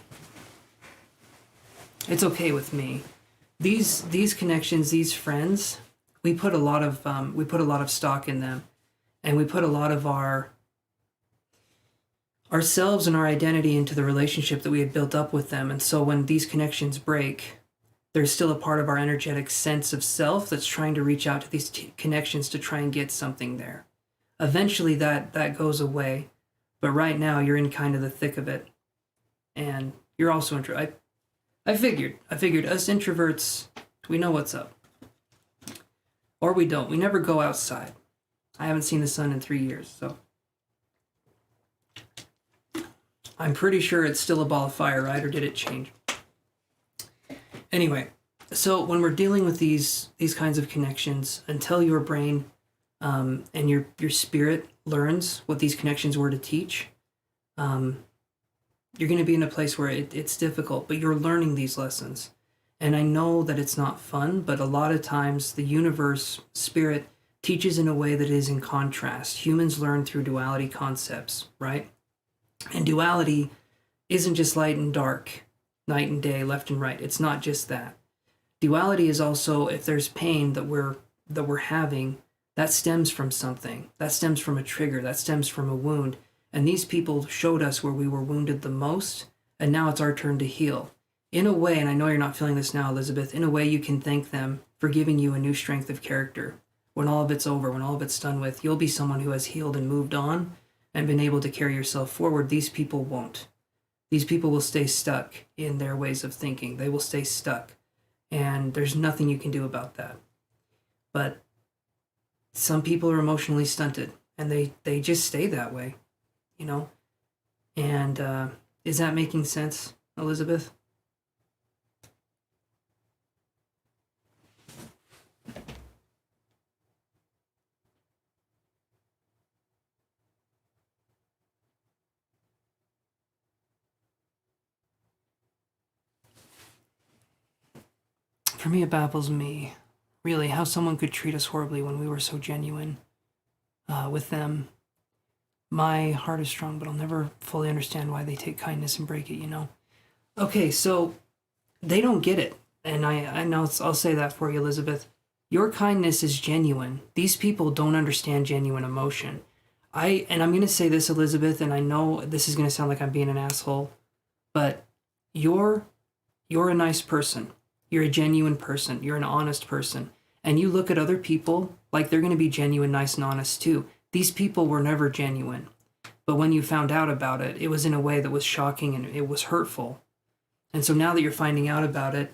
Speaker 1: with me. These connections, these friends, we put a lot of stock in them, and we put a lot of ourselves and our identity into the relationship that we had built up with them. And so when these connections break, there's still a part of our energetic sense of self that's trying to reach out to these connections to try and get something there. Eventually that goes away, but right now you're in kind of the thick of it. And You're also intro. I figured us introverts, we know what's up. Or we don't. We never go outside. I haven't seen the sun in 3 years, so. I'm pretty sure it's still a ball of fire, right? Or did it change? Anyway, so when we're dealing with these kinds of connections, until your brain and your spirit learns what these connections were to teach, you're going to be in a place where it's difficult, but you're learning these lessons. And I know that it's not fun, but a lot of times the universe, spirit, teaches in a way that is in contrast. Humans learn through duality concepts, right? And duality isn't just light and dark, night and day, left and right. It's not just that. Duality is also, if there's pain that we're having, that stems from something. That stems from a trigger. That stems from a wound. And these people showed us where we were wounded the most, and now it's our turn to heal. In a way, and I know you're not feeling this now, Elizabeth, in a way you can thank them for giving you a new strength of character. When all of it's over, when all of it's done with, you'll be someone who has healed and moved on and been able to carry yourself forward. These people won't. These people will stay stuck in their ways of thinking. They will stay stuck. And there's nothing you can do about that. But some people are emotionally stunted, and they just stay that way, you know? And is that making sense, Elizabeth? For me, it baffles me, really, how someone could treat us horribly when we were so genuine with them. My heart is strong, but I'll never fully understand why they take kindness and break it, you know? Okay, so they don't get it. And I know I'll say that for you, Elizabeth. Your kindness is genuine. These people don't understand genuine emotion. I'm going to say this, Elizabeth, and I know this is going to sound like I'm being an asshole, but you're a nice person. You're a genuine person. You're an honest person. And you look at other people like they're going to be genuine, nice, and honest too. These people were never genuine. But when you found out about it, it was in a way that was shocking and it was hurtful. And so now that you're finding out about it,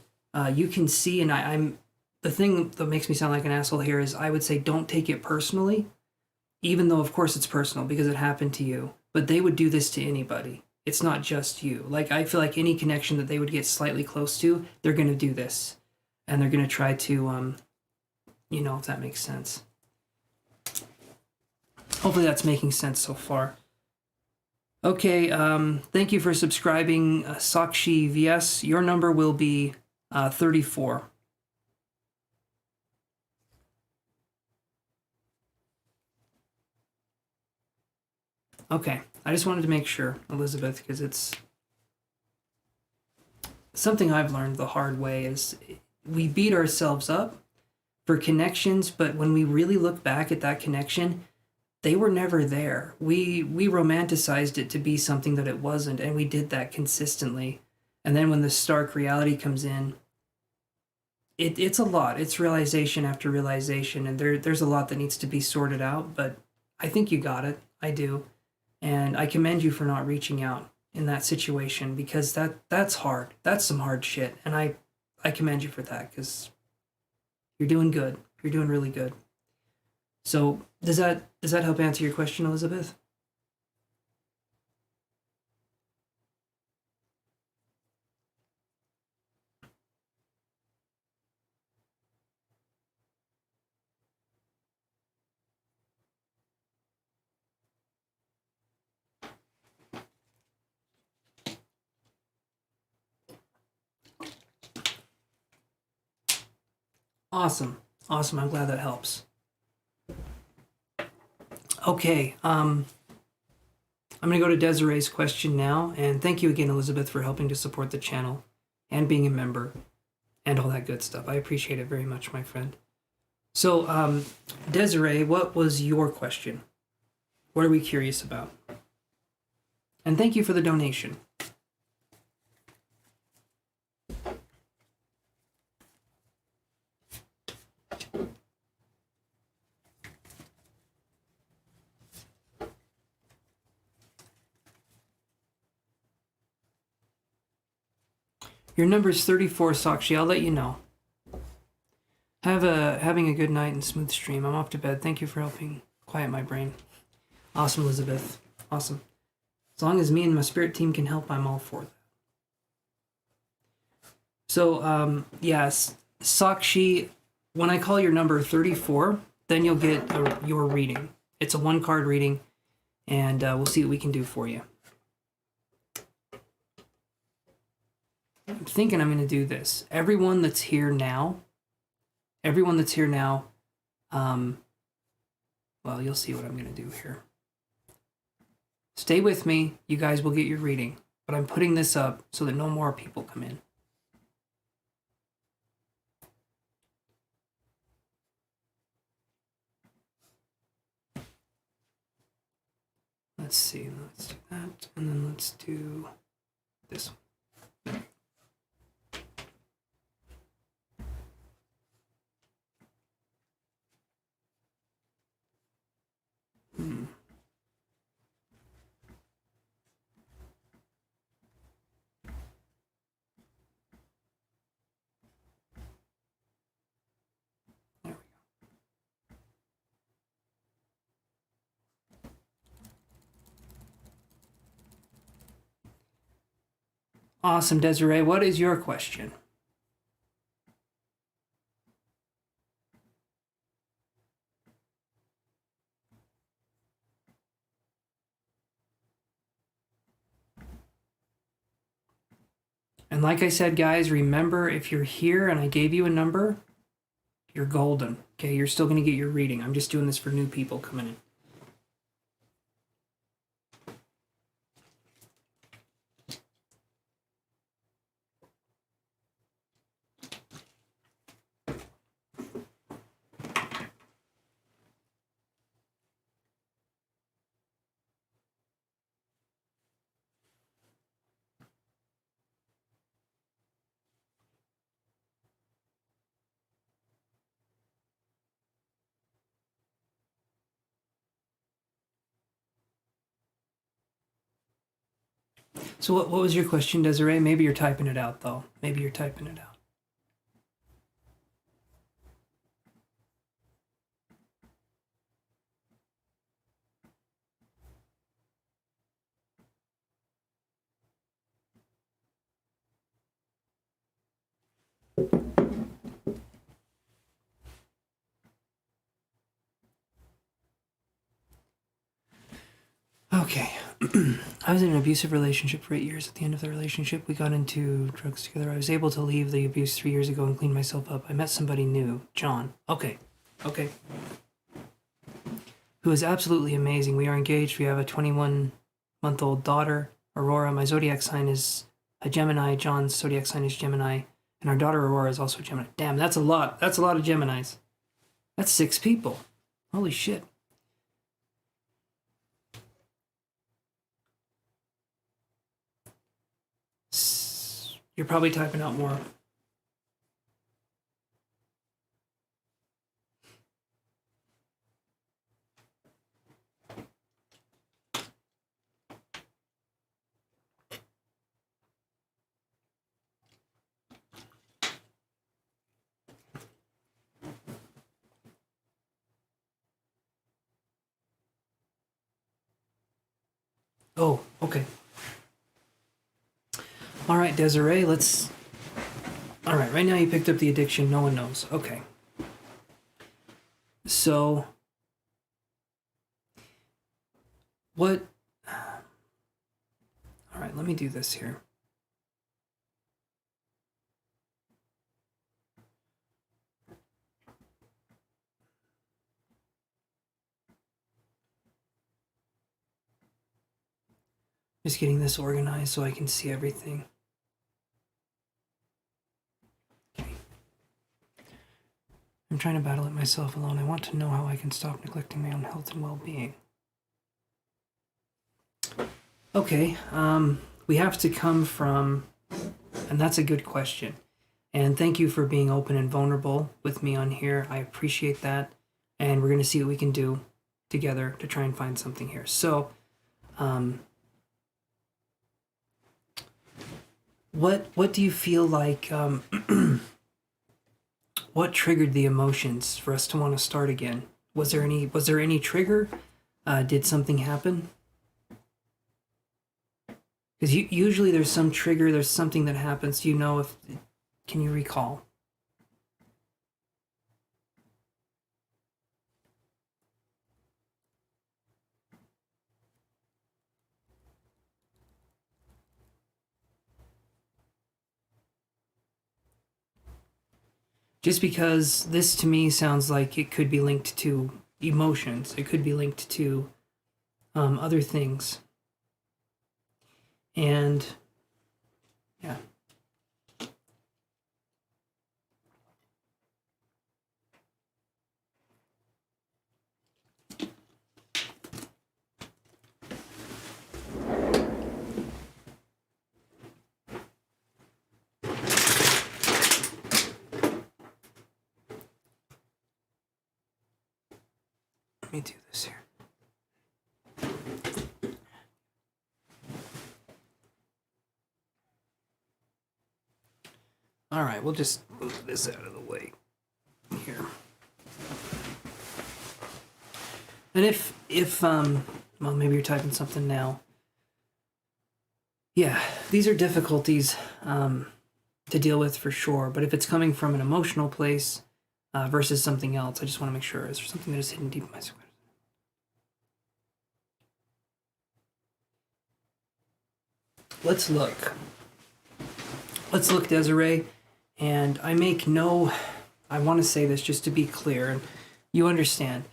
Speaker 1: you can see, and I'm the thing that makes me sound like an asshole here is I would say don't take it personally, even though of course it's personal because it happened to you. But they would do this to anybody. It's not just you. Like, I feel like any connection that they would get slightly close to, they're going to do this. And they're going to try to, if that makes sense. Hopefully that's making sense so far. Okay, thank you for subscribing, Sakshi VS. Your number will be 34. Okay, I just wanted to make sure, Elizabeth, because it's something I've learned the hard way is we beat ourselves up for connections, but when we really look back at that connection, they were never there. We romanticized it to be something that it wasn't, and we did that consistently. And then when the stark reality comes in, it's a lot. It's realization after realization, and there's a lot that needs to be sorted out, but I think you got it. I do. And I commend you for not reaching out in that situation because that's hard. That's some hard shit. And I commend you for that because you're doing good. You're doing really good. So does that help answer your question, Elizabeth? Awesome. Awesome. I'm glad that helps. Okay. I'm going to go to Desiree's question now. And thank you again, Elizabeth, for helping to support the channel and being a member and all that good stuff. I appreciate it very much, my friend. So, Desiree, what was your question? What are we curious about? And thank you for the donation. Your number's 34, Sakshi. I'll let you know. Having a good night and smooth stream. I'm off to bed. Thank you for helping quiet my brain. Awesome, Elizabeth. Awesome. As long as me and my spirit team can help, I'm all for that. So, yes, Sakshi, when I call your number 34, then you'll get your reading. It's a 1-card reading, and we'll see what we can do for you. I'm thinking I'm going to do this. Everyone that's here now, well, you'll see what I'm going to do here. Stay with me. You guys will get your reading, but I'm putting this up so that no more people come in. Let's see, let's do that, and then let's do this one. There we go. Awesome, Desiree. What is your question? And like I said, guys, remember, if you're here and I gave you a number, you're golden. Okay, you're still going to get your reading. I'm just doing this for new people coming in. So what was your question, Desiree? Maybe you're typing it out, though. Maybe you're typing it out. Okay. I was in an abusive relationship for 8 years. At the end of the relationship, we got into drugs together. I was able to leave the abuse 3 years ago and clean myself up. I met somebody new, John. Okay. Who is absolutely amazing. We are engaged. We have a 21-month-old daughter, Aurora. My zodiac sign is a Gemini. John's zodiac sign is Gemini. And our daughter, Aurora, is also Gemini. Damn, that's a lot. That's a lot of Geminis. That's 6 people. Holy shit. You're probably typing out more. Oh, okay. All right, Desiree, let's... All right, right now you picked up the addiction. No one knows. Okay. So, what... All right, let me do this here. Just getting this organized so I can see everything. Okay. I'm trying to battle it myself alone. I want to know how I can stop neglecting my own health and well-being. Okay, we have to come from, and that's a good question. And thank you for being open and vulnerable with me on here. I appreciate that. And we're going to see what we can do together to try and find something here. what do you feel like, what triggered the emotions for us to want to start again? Was there any trigger? Did something happen? Because usually there's some trigger, there's something that happens. Do you know if, can you recall? Just because this to me sounds like it could be linked to emotions. It could be linked to other things. And yeah. Let me do this here. All right, we'll just move this out of the way here. And if well, maybe you're typing something now. Yeah, these are difficulties to deal with for sure. But if it's coming from an emotional place versus something else, I just want to make sure. Is there something that is hidden deep in my soul? Let's look. Let's look, Desiree. And I make no, I want to say this just to be clear, and you understand.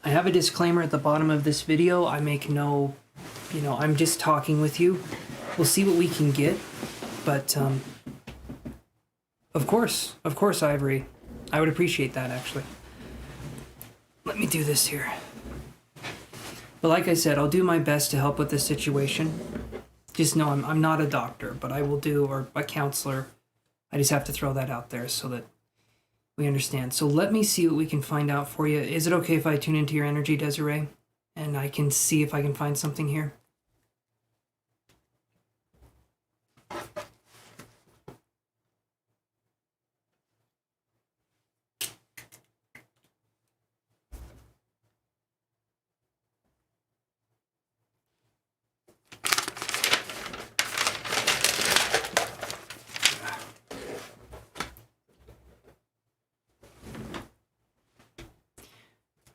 Speaker 1: I have a disclaimer at the bottom of this video. I make no, I'm just talking with you. We'll see what we can get. But, of course, Ivory. I would appreciate that, actually. Let me do this here. But like I said, I'll do my best to help with this situation. Just know I'm not a doctor, but I will do, or a counselor. I just have to throw that out there so that we understand. So let me see what we can find out for you. Is it okay if I tune into your energy, Desiree? And I can see if I can find something here?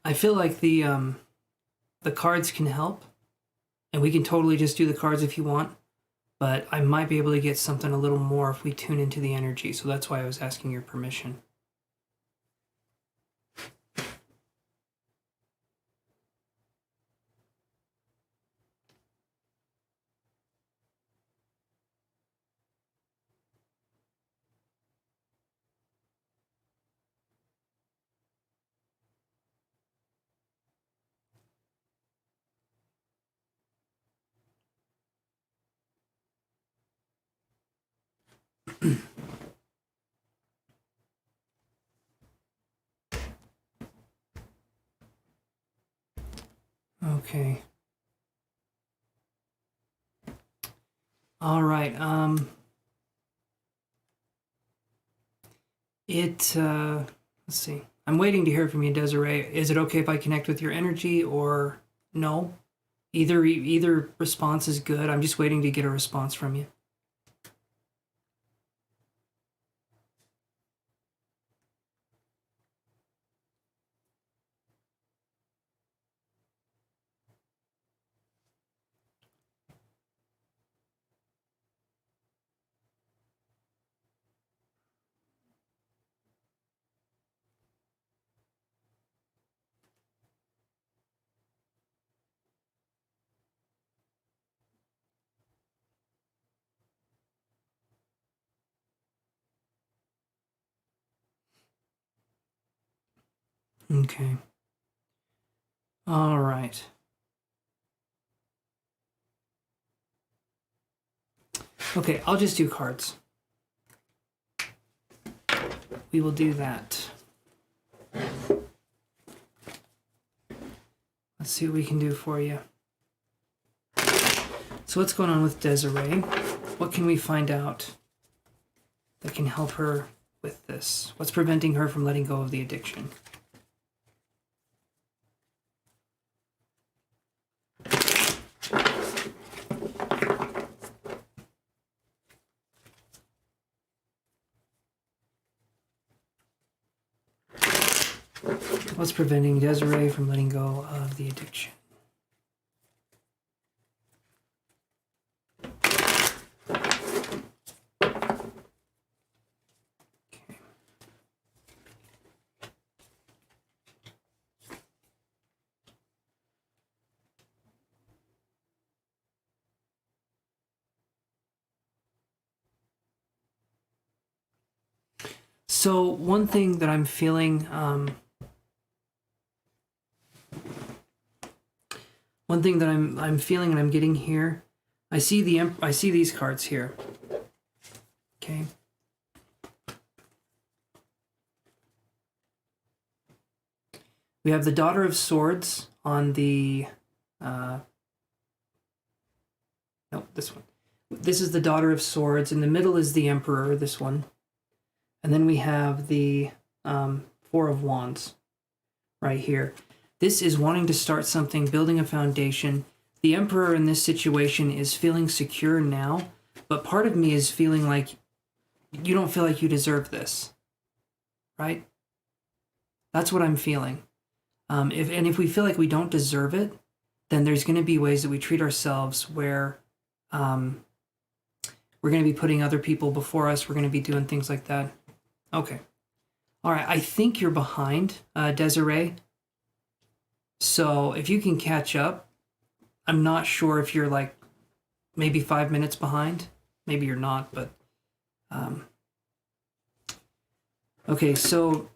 Speaker 1: I feel like the cards can help, and we can totally just do the cards if you want, but I might be able to get something a little more if we tune into the energy, so that's why I was asking your permission. Okay. All right. Let's see. I'm waiting to hear from you, Desiree. Is it okay if I connect with your energy or no? Either response is good. I'm just waiting to get a response from you. Okay. All right. Okay, I'll just do cards. We will do that. Let's see what we can do for you. So what's going on with Desiree? What can we find out that can help her with this? What's preventing her from letting go of the addiction? What's preventing Desiree from letting go of the addiction? So one thing that I'm feeling, one thing that I'm feeling and I'm getting here, I see these cards here. Okay. We have the Daughter of Swords on the, no, this one. This is the Daughter of Swords. In the middle is the Emperor, this one. And then we have the Four of Wands right here. This is wanting to start something, building a foundation. The Emperor in this situation is feeling secure now, but part of me is feeling like you don't feel like you deserve this, right? That's what I'm feeling. If we feel like we don't deserve it, then there's going to be ways that we treat ourselves where we're going to be putting other people before us. We're going to be doing things like that. Okay. All right. I think you're behind, Desiree. So if you can catch up, I'm not sure if you're like maybe 5 minutes behind. Maybe you're not, but okay. So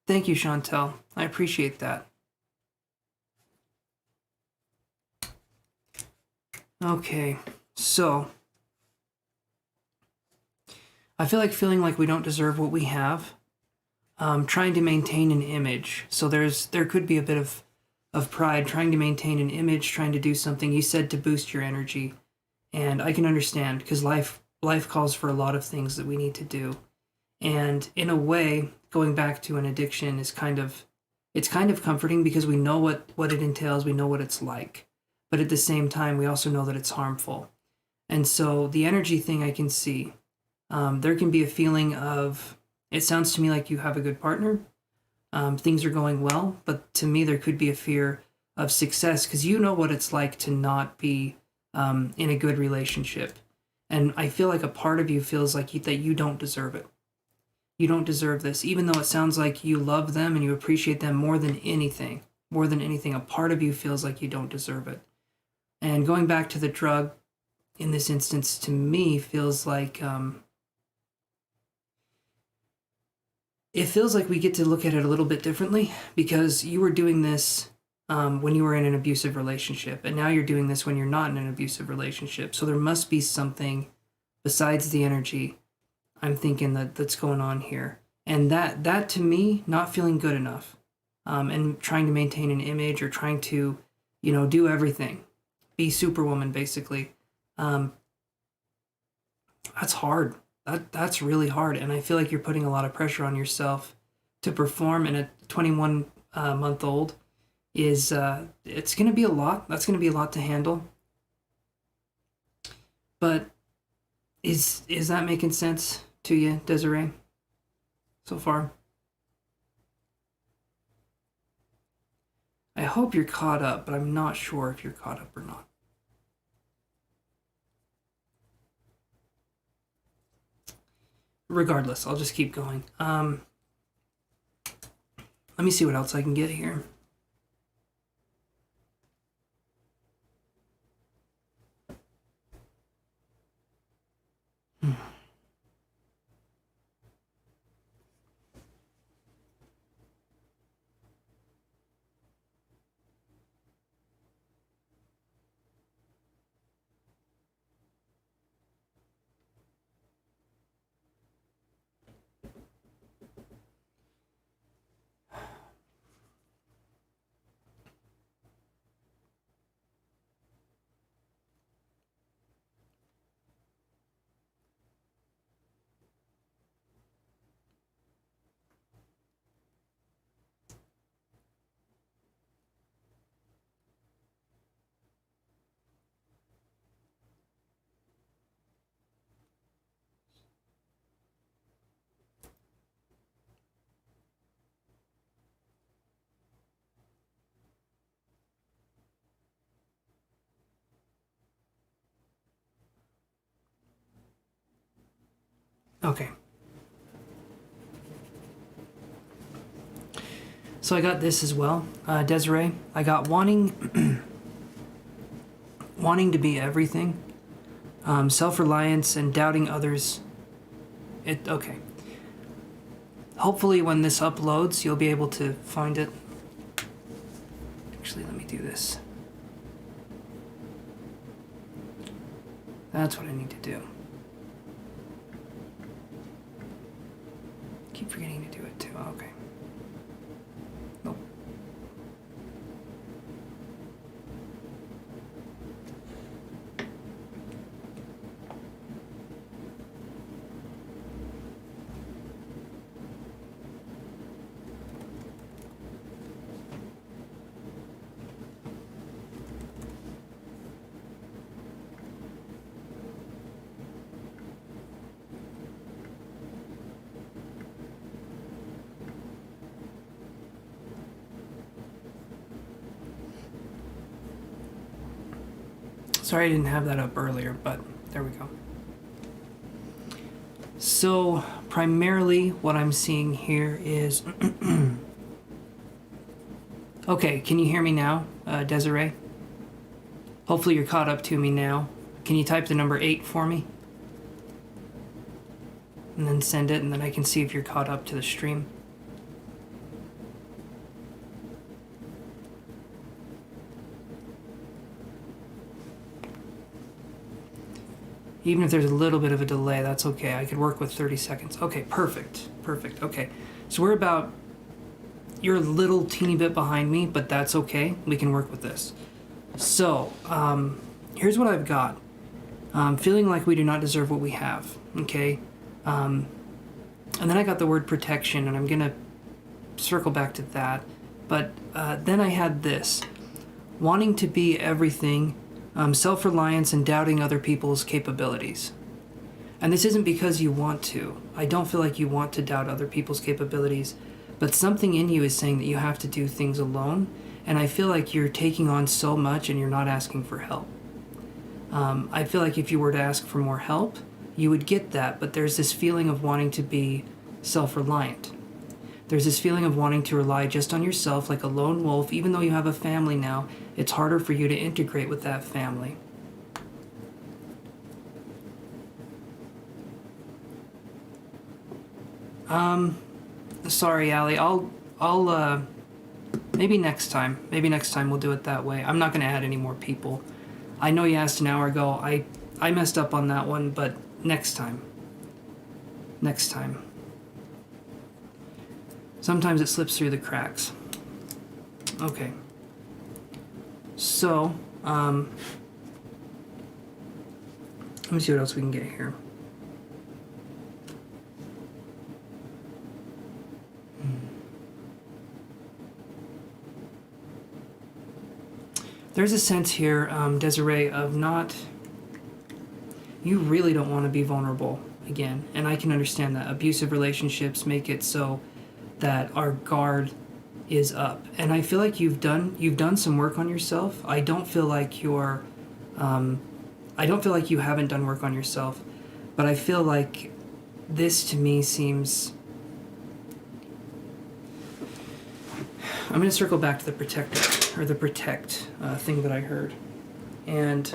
Speaker 1: thank you, Chantel. I appreciate that. Okay, so I feel like feeling like we don't deserve what we have. Trying to maintain an image. So there could be a bit of pride, trying to maintain an image, trying to do something. You said to boost your energy, and I can understand because life calls for a lot of things that we need to do. And in a way, going back to an addiction is kind of comforting because we know what it entails, we know what it's like. But at the same time, we also know that it's harmful. And so the energy thing I can see, there can be a feeling of, it sounds to me like you have a good partner, things are going well, but to me there could be a fear of success because you know what it's like to not be in a good relationship. And I feel like a part of you feels like that you don't deserve it. You don't deserve this, even though it sounds like you love them and you appreciate them more than anything. More than anything, a part of you feels like you don't deserve it. And going back to the drug, in this instance, to me, feels like it feels like we get to look at it a little bit differently because you were doing this when you were in an abusive relationship, and now you're doing this when you're not in an abusive relationship. So there must be something besides the energy I'm thinking that's going on here. And that to me, not feeling good enough, and trying to maintain an image or trying to, do everything, be Superwoman basically. That's hard. That's really hard, and I feel like you're putting a lot of pressure on yourself to perform. And a 21 month old is it's going to be a lot. That's going to be a lot to handle. But is that making sense to you, Desiree, so far? I hope you're caught up, but I'm not sure if you're caught up or not. Regardless, I'll just keep going. Let me see what else I can get here. Okay. So I got this as well, Desiree. I got wanting wanting to be everything, self-reliance, and doubting others. Okay. Hopefully, when this uploads, you'll be able to find it. Actually, let me do this. That's what I need to do. Keep forgetting to do it too. Okay. Nope. Sorry I didn't have that up earlier, but there we go. So, primarily what I'm seeing here is... Okay, can you hear me now, Desiree? Hopefully you're caught up to me now. Can you type the number 8 for me? And then send it, and then I can see if you're caught up to the stream. Even if there's a little bit of a delay, that's okay. I could work with 30 seconds. Okay, perfect. Perfect. Okay. So we're about... You're a little teeny bit behind me, but that's okay. We can work with this. So, here's what I've got. Feeling like we do not deserve what we have. Okay? And then I got the word protection, and I'm going to circle back to that. But then I had this. Wanting to be everything... self-reliance and doubting other people's capabilities. And this isn't because you want to. I don't feel like you want to doubt other people's capabilities, but something in you is saying that you have to do things alone, and I feel like you're taking on so much and you're not asking for help. I feel like if you were to ask for more help, you would get that, but there's this feeling of wanting to be self-reliant. There's this feeling of wanting to rely just on yourself like a lone wolf. Even though you have a family now, it's harder for you to integrate with that family. Sorry, Allie. I'll maybe next time. Maybe next time we'll do it that way. I'm not going to add any more people. I know you asked an hour ago. I messed up on that one, but next time. Next time. Sometimes it slips through the cracks. Okay. So, let me see what else we can get here. There's a sense here, Desiree, of not... You really don't want to be vulnerable again, and I can understand that. Abusive relationships make it so that our guard is up, and I feel like you've done some work on yourself. I don't feel like you're I don't feel like you haven't done work on yourself, but I feel like this to me seems... I'm going to circle back to the protect thing that I heard, and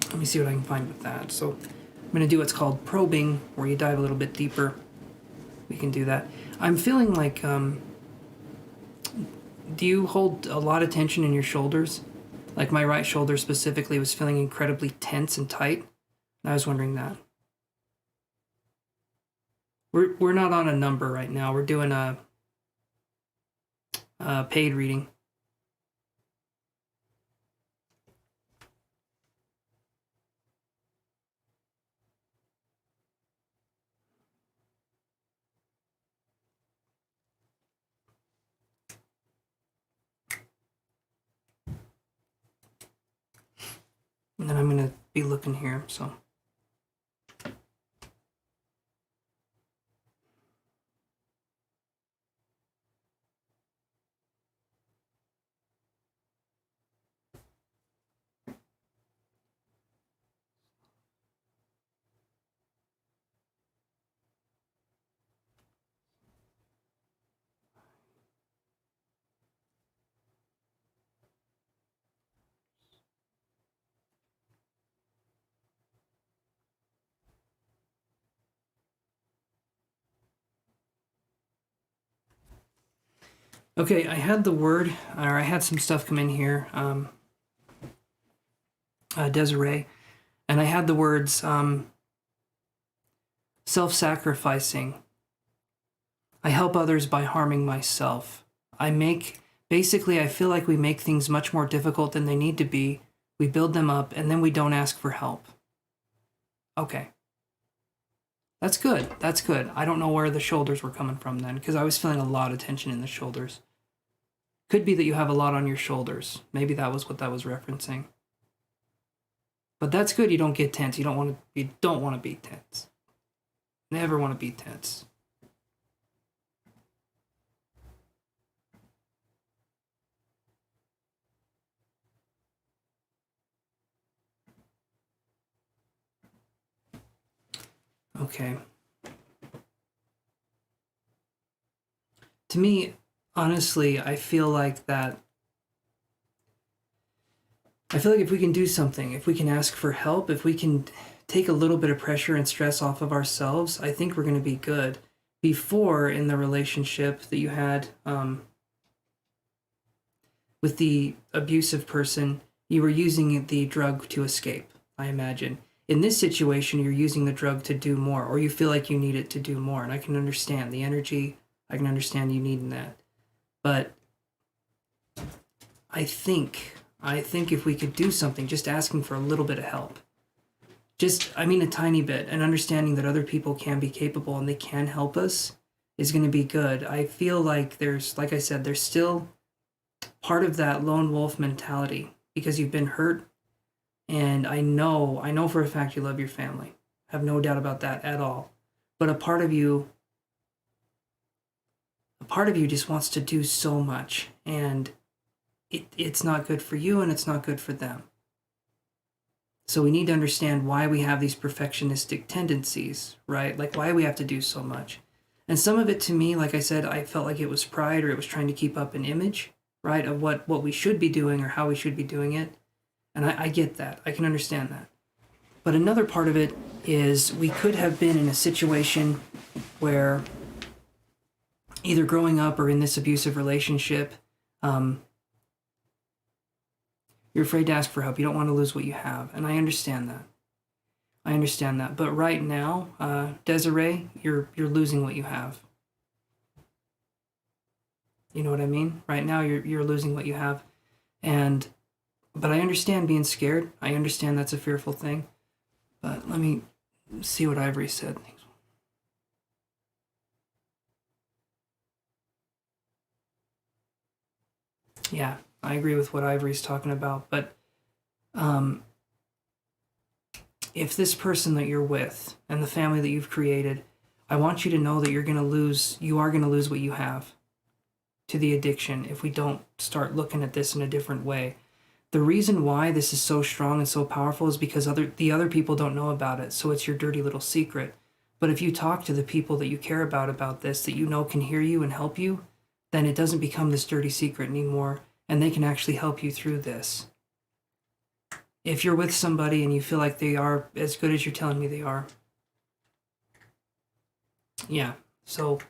Speaker 1: let me see what I can find with that. So I'm going to do what's called probing, where you dive a little bit deeper. We can do that. I'm feeling like, do you hold a lot of tension in your shoulders? Like my right shoulder specifically was feeling incredibly tense and tight. I was wondering that. We're not on a number right now. We're doing a paid reading. And then I'm going to be looking here, so. Okay, I had the word, or I had some stuff come in here, Desiree, and I had the words self-sacrificing. I help others by harming myself. Basically, I feel like we make things much more difficult than they need to be. We build them up, and then we don't ask for help. Okay. That's good. That's good. I don't know where the shoulders were coming from then, because I was feeling a lot of tension in the shoulders. Could be that you have a lot on your shoulders. Maybe that was what that was referencing. But that's good. You don't get tense. You don't want to be tense. Never want to be tense. Okay. To me, honestly, I feel like if we can do something, if we can ask for help, if we can take a little bit of pressure and stress off of ourselves, I think we're going to be good. Before, in the relationship that you had with the abusive person, you were using the drug to escape, I imagine. In this situation, you're using the drug to do more, or you feel like you need it to do more. And I can understand the energy. I can understand you needing that. But I think if we could do something, just asking for a little bit of help, a tiny bit, and understanding that other people can be capable and they can help us is going to be good. I feel like like I said, there's still part of that lone wolf mentality because you've been hurt. And I know for a fact you love your family. I have no doubt about that at all. But a part of you just wants to do so much, and it's not good for you and it's not good for them. So we need to understand why we have these perfectionistic tendencies, right? Like why we have to do so much. And some of it, to me, like I said, I felt like it was pride, or it was trying to keep up an image, right, of what we should be doing or how we should be doing it. And I get that. I can understand that. But another part of it is we could have been in a situation where either growing up or in this abusive relationship, you're afraid to ask for help. You don't want to lose what you have. And I understand that. But right now, Desiree, you're losing what you have. You know what I mean? Right now, you're losing what you have. But I understand being scared. I understand that's a fearful thing. But let me see what Ivory said. Yeah, I agree with what Ivory's talking about. But if this person that you're with and the family that you've created, I want you to know that you are going to lose what you have to the addiction if we don't start looking at this in a different way. The reason why this is so strong and so powerful is because the other people don't know about it, so it's your dirty little secret. But if you talk to the people that you care about this, that you know can hear you and help you, then it doesn't become this dirty secret anymore, and they can actually help you through this. If you're with somebody and you feel like they are as good as you're telling me they are, yeah, so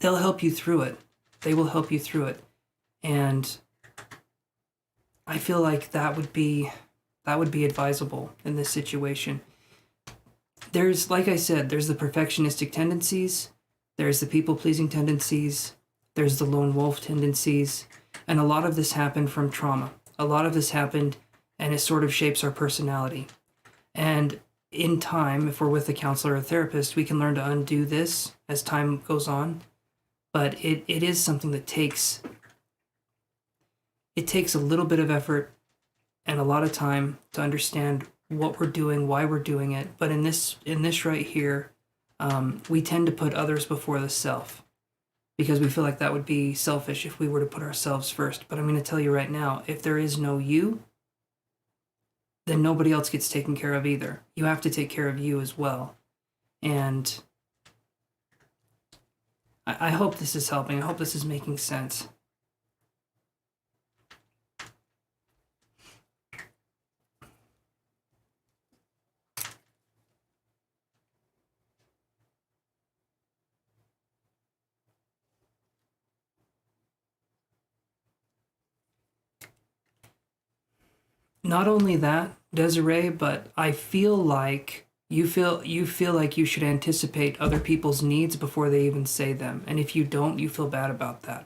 Speaker 1: they'll help you through it. They will help you through it. And I feel like that would be advisable in this situation. There's, like I said, there's the perfectionistic tendencies, there's the people-pleasing tendencies, there's the lone wolf tendencies, and a lot of this happened from trauma. A lot of this happened, and it sort of shapes our personality. And in time, if we're with a counselor or a therapist, we can learn to undo this as time goes on. But it is something that takes a little bit of effort and a lot of time to understand what we're doing, why we're doing it. But in this right here, we tend to put others before the self because we feel like that would be selfish if we were to put ourselves first. But I'm going to tell you right now, if there is no you, then nobody else gets taken care of either. You have to take care of you as well. And I hope this is helping. I hope this is making sense. not only that, Desiree, but I feel like you feel like you should anticipate other people's needs before they even say them. And if you don't, you feel bad about that.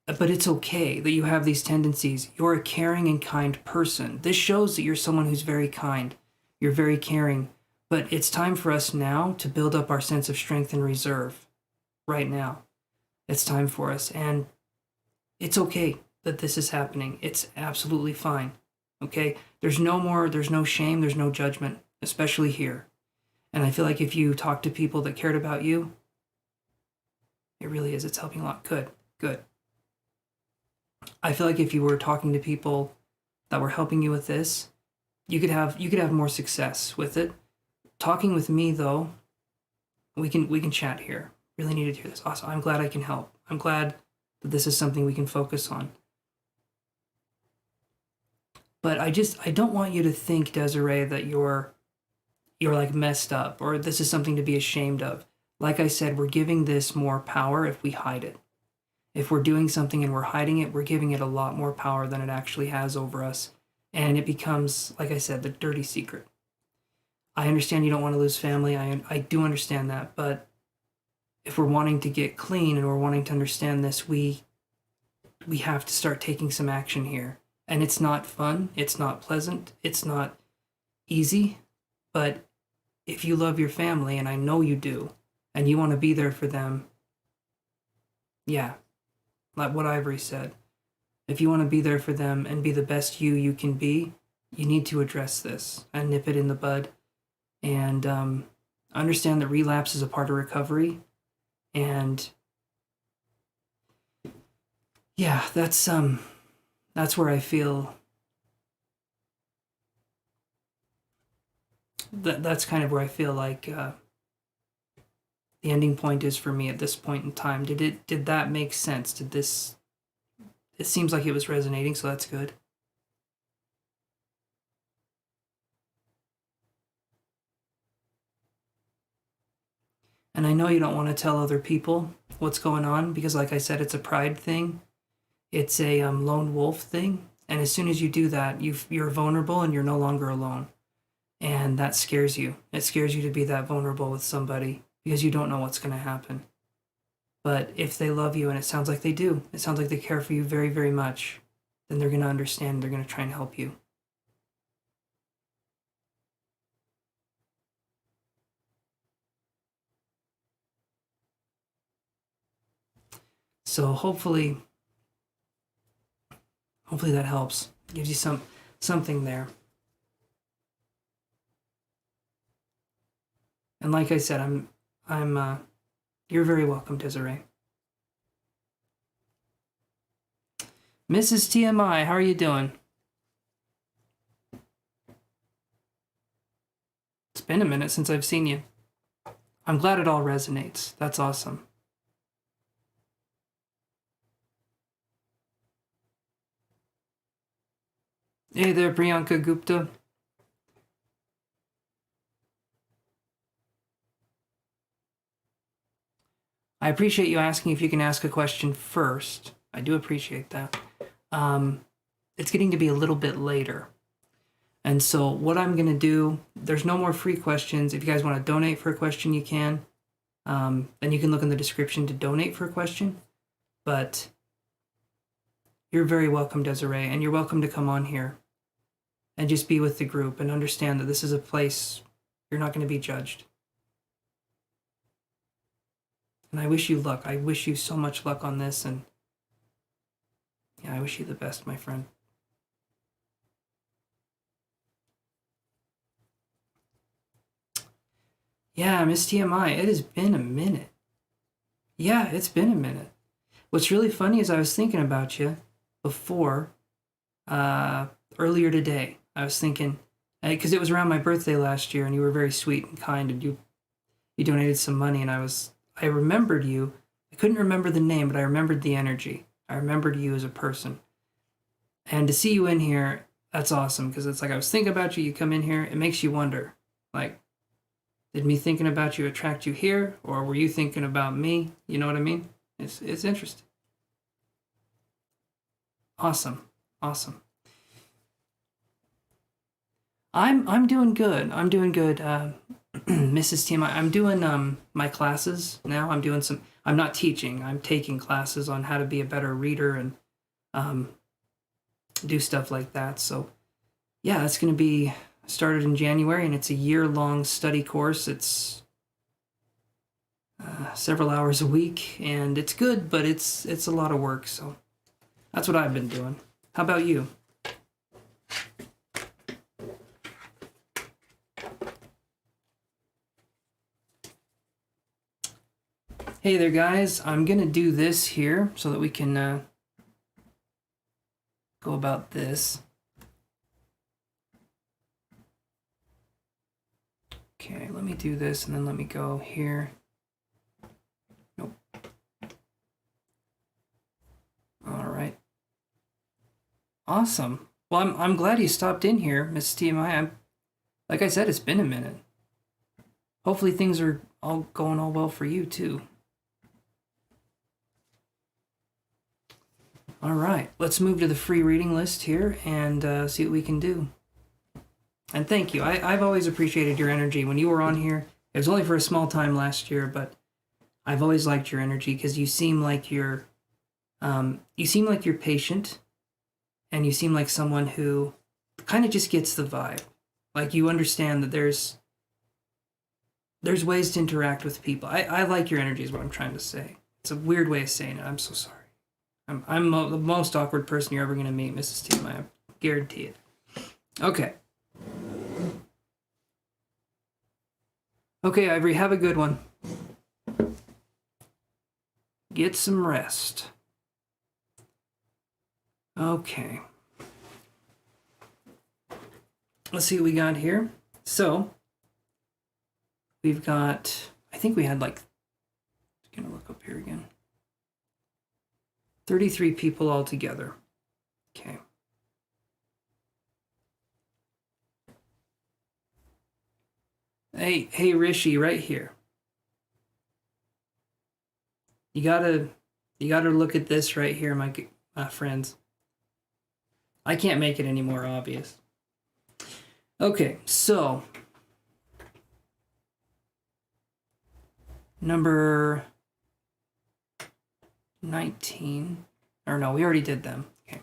Speaker 1: But it's okay that you have these tendencies. You're a caring and kind person. This shows that you're someone who's very kind. You're very caring. But it's time for us now to build up our sense of strength and reserve. Right now. It's time for us. And it's okay that this is happening. It's absolutely fine. Okay? There's no shame, there's no judgment, especially here. And I feel like if you talk to people that cared about you, it really is. It's helping a lot. Good. Good. I feel like if you were talking to people that were helping you with this, you could have more success with it. Talking with me though, we can chat here. Really needed to hear this. Awesome. I'm glad I can help. I'm glad that this is something we can focus on. But I don't want you to think, Desiree, that you're like messed up or this is something to be ashamed of. Like I said, we're giving this more power if we hide it. If we're doing something and we're hiding it, we're giving it a lot more power than it actually has over us. And it becomes, like I said, the dirty secret. I understand you don't want to lose family. I do understand that. But if we're wanting to get clean and we're wanting to understand this, we have to start taking some action here. And it's not fun. It's not pleasant. It's not easy. But if you love your family, and I know you do, and you want to be there for them, yeah, like what Ivory said, if you want to be there for them and be the best you can be, you need to address this and nip it in the bud. And understand that relapse is a part of recovery. And yeah, that's where I feel that's kind of where I feel like the ending point is for me at this point in time. Did that make sense? It seems like it was resonating, so that's good. And I know you don't want to tell other people what's going on because, like I said, it's a pride thing. It's a lone wolf thing. And as soon as you do that, you're vulnerable and you're no longer alone. And that scares you. It scares you to be that vulnerable with somebody because you don't know what's going to happen. But if they love you, and it sounds like they do, it sounds like they care for you very, very much, then they're going to understand. They're going to try and help you. So hopefully that helps. Gives you something there. And like I said, you're very welcome, Desiree. Mrs. TMI, how are you doing? It's been a minute since I've seen you. I'm glad it all resonates. That's awesome. Hey there, Priyanka Gupta. I appreciate you asking if you can ask a question first. I do appreciate that. It's getting to be a little bit later. And so what I'm going to do, there's no more free questions. If you guys want to donate for a question, you can. Then you can look in the description to donate for a question. But you're very welcome, Desiree, and you're welcome to come on here and just be with the group and understand that this is a place you're not going to be judged. And I wish you luck. I wish you so much luck on this. And yeah, I wish you the best, my friend. Yeah, Miss TMI, it has been a minute. Yeah, it's been a minute. What's really funny is I was thinking about you before, earlier today. I was thinking, because it was around my birthday last year, and you were very sweet and kind, and you donated some money, and I remembered you. I couldn't remember the name, but I remembered the energy. I remembered you as a person. And to see you in here, that's awesome, because it's like I was thinking about you, you come in here, it makes you wonder, like, did me thinking about you attract you here, or were you thinking about me? You know what I mean? It's interesting. Awesome. Awesome. I'm doing good. I'm doing good. Mrs. Team, I'm doing my classes now. I'm not teaching. I'm taking classes on how to be a better reader and um, do stuff like that. So yeah, that's going to be started in January, and it's a year-long study course. It's several hours a week, and it's good, but it's a lot of work. So that's what I've been doing. How about you? Hey there, guys. I'm gonna do this here so that we can go about this. Okay, let me do this, and then let me go here. Nope. All right. Awesome. Well, I'm glad you stopped in here, Miss TMI. Like I said, it's been a minute. Hopefully things are all going all well for you too. All right, let's move to the free reading list here and see what we can do. And thank you. I've always appreciated your energy. When you were on here, it was only for a small time last year, but I've always liked your energy because you seem like you're patient, and you seem like someone who kind of just gets the vibe. Like you understand that there's ways to interact with people. I like your energy is what I'm trying to say. It's a weird way of saying it. I'm so sorry. I'm the most awkward person you're ever going to meet, Mrs. Tim. I guarantee it. Okay. Okay, Ivory, have a good one. Get some rest. Okay. Let's see what we got here. So, we've got, I think we had like, I'm going to look up here again. 33 people altogether. Okay. Hey, Rishi, right here. You gotta look at this right here, my friends. I can't make it any more obvious. Okay, so number 19, or no, we already did them. Okay.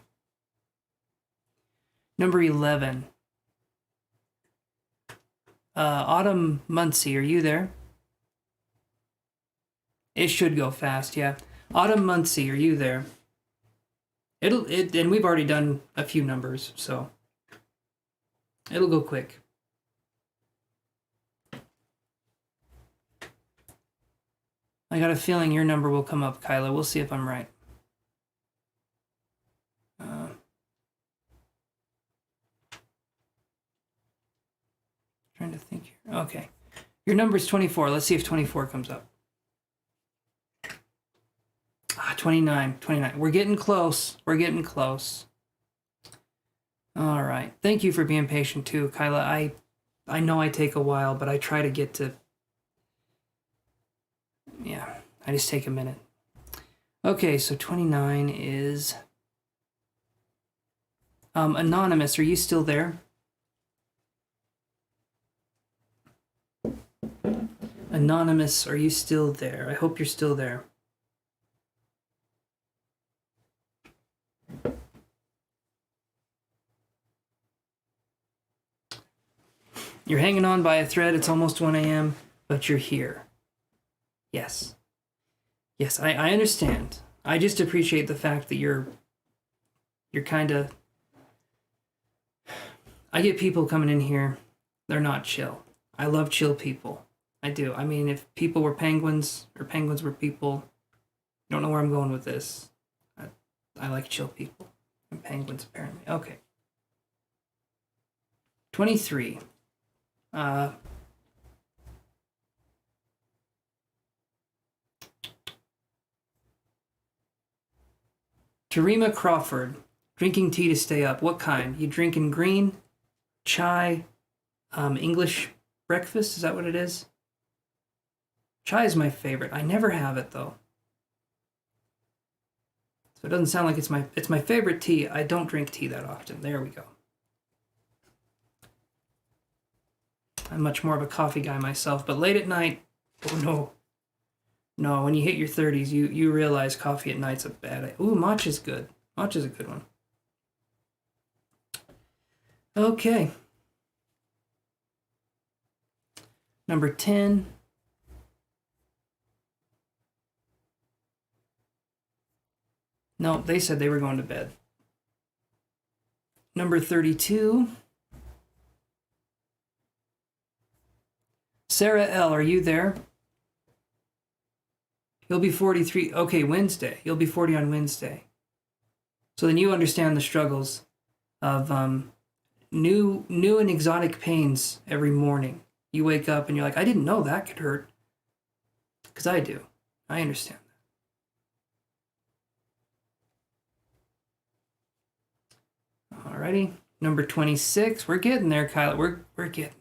Speaker 1: Number 11. Autumn Muncie, are you there? It should go fast, yeah. Autumn Muncie, are you there? And we've already done a few numbers, so it'll go quick. I got a feeling your number will come up, Kyla. We'll see if I'm right. Trying to think here. Okay. Your number is 24. Let's see if 24 comes up. 29. We're getting close. All right. Thank you for being patient too, Kyla. I know I take a while, but I try to get to... Yeah, I just take a minute. Okay, so 29 is... Anonymous, are you still there? Anonymous, are you still there? I hope you're still there. You're hanging on by a thread. It's almost 1 a.m., but you're here. Yes. Yes, I understand. I just appreciate the fact that you're kind of... I get people coming in here, they're not chill. I love chill people. I do. I mean, if people were penguins, or penguins were people, I don't know where I'm going with this. I like chill people. And penguins, apparently. Okay. 23. Tarima Crawford, drinking tea to stay up. What kind? You drinking green, chai, English breakfast? Is that what it is? Chai is my favorite. I never have it though. So it doesn't sound like it's my favorite tea. I don't drink tea that often. There we go. I'm much more of a coffee guy myself, but late at night, oh no. No, when you hit your 30s, you realize coffee at night's a bad idea. Ooh, matcha's good. Matcha's a good one. Okay. Number 10. No, they said they were going to bed. Number 32. Sarah L., are you there? You'll be 43. Okay, Wednesday. You'll be 40 on Wednesday. So then you understand the struggles of new and exotic pains every morning. You wake up and you're like, I didn't know that could hurt. Because I do. I understand that. Alrighty. Number 26. We're getting there, Kyla. We're getting there.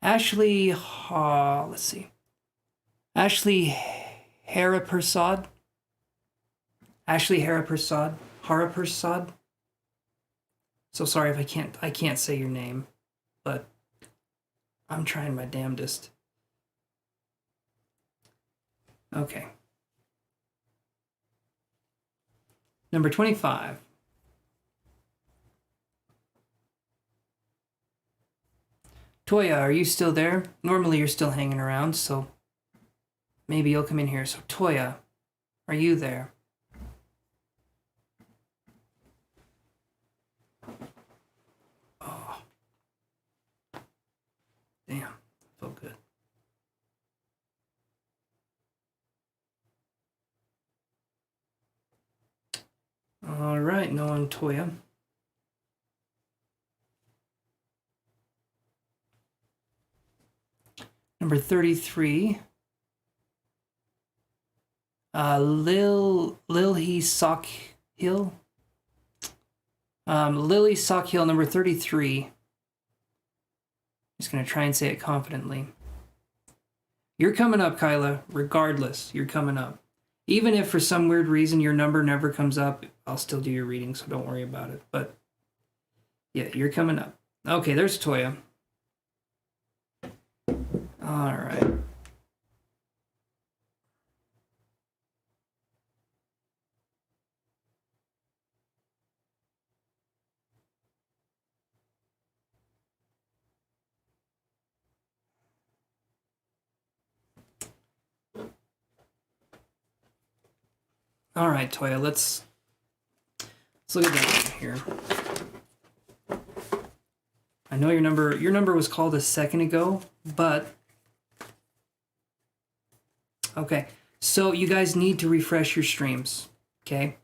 Speaker 1: Ashley, let's see. Ashley Haraprasad. Ashley Haraprasad. So sorry if I can't say your name, but I'm trying my damnedest. Okay. Number 25. Toya, are you still there? Normally you're still hanging around, so maybe you'll come in here. So Toya, are you there? Oh. Damn, felt good. All right, no on Toya. Number 33. Lily Sockhill. Lily Sockhill, number 33. Just gonna try and say it confidently. You're coming up, Kyla. Regardless, you're coming up. Even if for some weird reason your number never comes up, I'll still do your reading, so don't worry about it. But yeah, you're coming up. Okay, there's Toya. All right. All right, Toya, let's look at that one here. I know your number was called a second ago, but okay. So you guys need to refresh your streams, okay?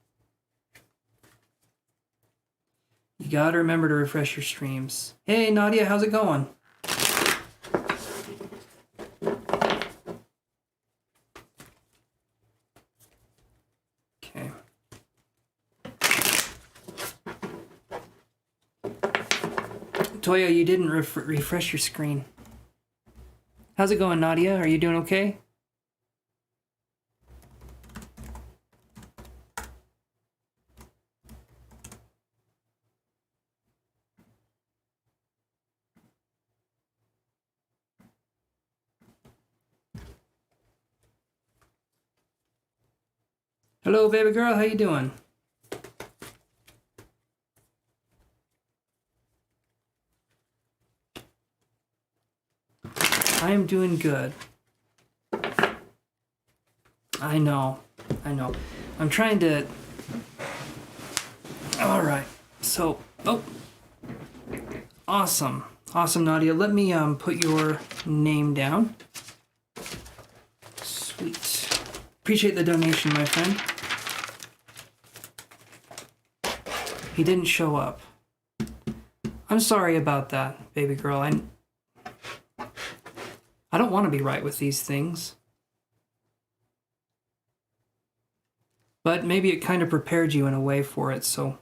Speaker 1: You gotta remember to refresh your streams. Hey, Nadia, how's it going? Okay. Toya, you didn't refresh your screen. How's it going, Nadia? Are you doing okay? Hello, baby girl. How you doing? I am doing good. I know. I'm trying to... All right. So, awesome. Awesome, Nadia. Let me put your name down. Sweet. Appreciate the donation, my friend. He didn't show up. I'm sorry about that, baby girl. I don't want to be right with these things. But maybe it kind of prepared you in a way for it, so...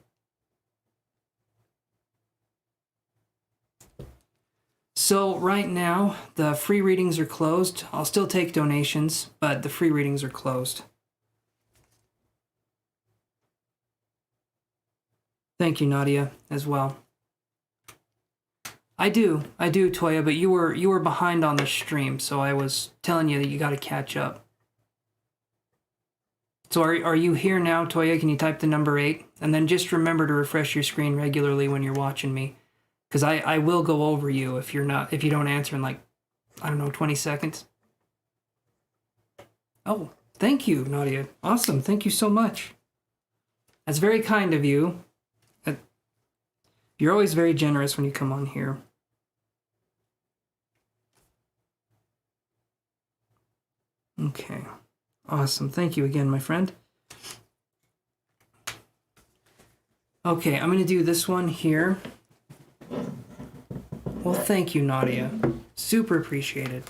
Speaker 1: So right now, the free readings are closed. I'll still take donations, but the free readings are closed. Thank you, Nadia, as well. I do, Toya, but you were behind on the stream, so I was telling you that you got to catch up. So are you here now, Toya? Can you type the number 8? And then just remember to refresh your screen regularly when you're watching me, because I will go over you if you don't answer in like, I don't know, 20 seconds. Oh, thank you, Nadia. Awesome. Thank you so much. That's very kind of you. You're always very generous when you come on here. Okay. Awesome. Thank you again, my friend. Okay, I'm going to do this one here. Well, thank you, Nadia. Super appreciated.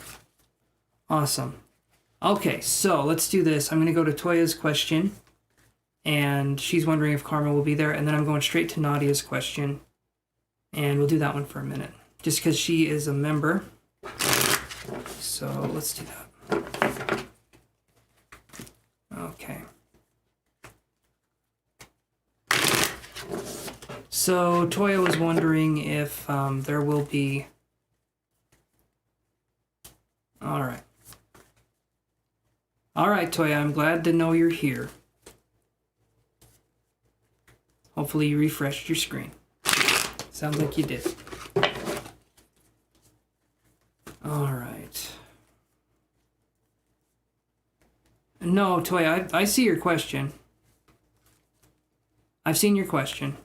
Speaker 1: Awesome. Okay, so let's do this. I'm going to go to Toya's question, and she's wondering if karma will be there, and then I'm going straight to Nadia's question, and we'll do that one for a minute, just because she is a member. So let's do that. Okay. So Toya was wondering if there will be... All right. All right, Toya, I'm glad to know you're here. Hopefully you refreshed your screen. Sounds like you did. All right. No, Toya, I see your question. I've seen your question.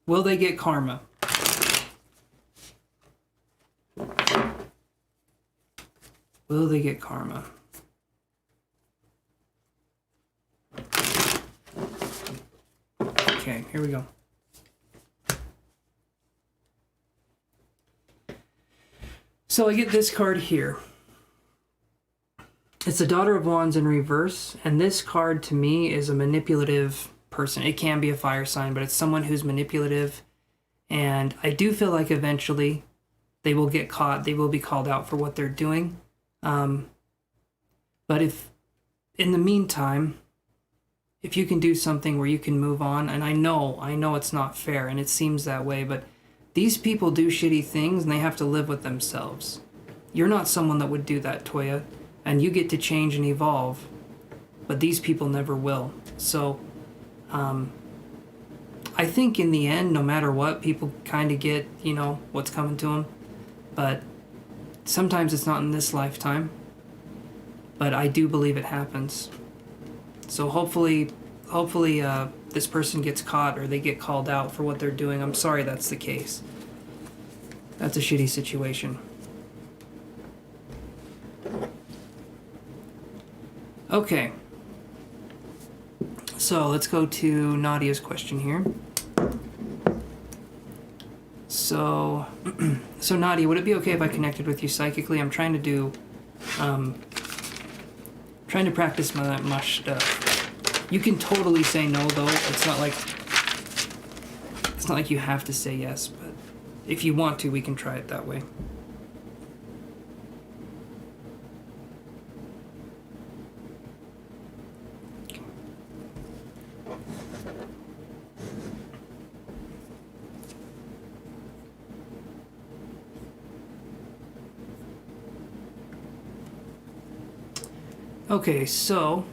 Speaker 1: Will they get karma? Will they get karma? Okay, here we go. So I get this card here. It's the Daughter of Wands in reverse, and this card to me is a manipulative person. It can be a fire sign, but it's someone who's manipulative, and I do feel like eventually they will get caught, they will be called out for what they're doing. But if, in the meantime, if you can do something where you can move on, and I know it's not fair, and it seems that way, but these people do shitty things, and they have to live with themselves. You're not someone that would do that, Toya, and you get to change and evolve, but these people never will. So, I think in the end, no matter what, people kind of get, what's coming to them, but sometimes it's not in this lifetime, but I do believe it happens. So hopefully this person gets caught or they get called out for what they're doing. I'm sorry that's the case. That's a shitty situation. Okay. So let's go to Nadia's question here. So Nadia, would it be okay if I connected with you psychically? I'm trying to practice my mush stuff. You can totally say no, though. It's not like you have to say yes, but if you want to, we can try it that way. Okay, so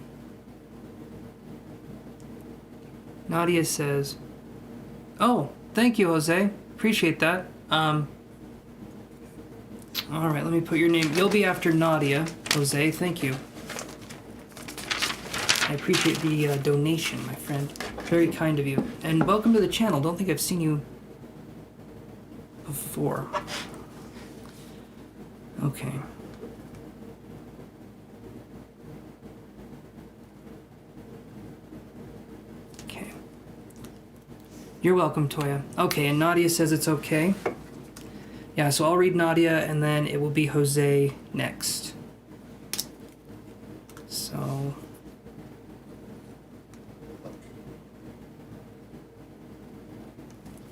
Speaker 1: Nadia says, "Oh, thank you, Jose. Appreciate that. All right, let me put your name. You'll be after Nadia, Jose. Thank you. I appreciate the donation, my friend. Very kind of you. And welcome to the channel. Don't think I've seen you before. Okay." You're welcome, Toya. Okay, and Nadia says it's okay. Yeah, so I'll read Nadia, and then it will be Jose next. So...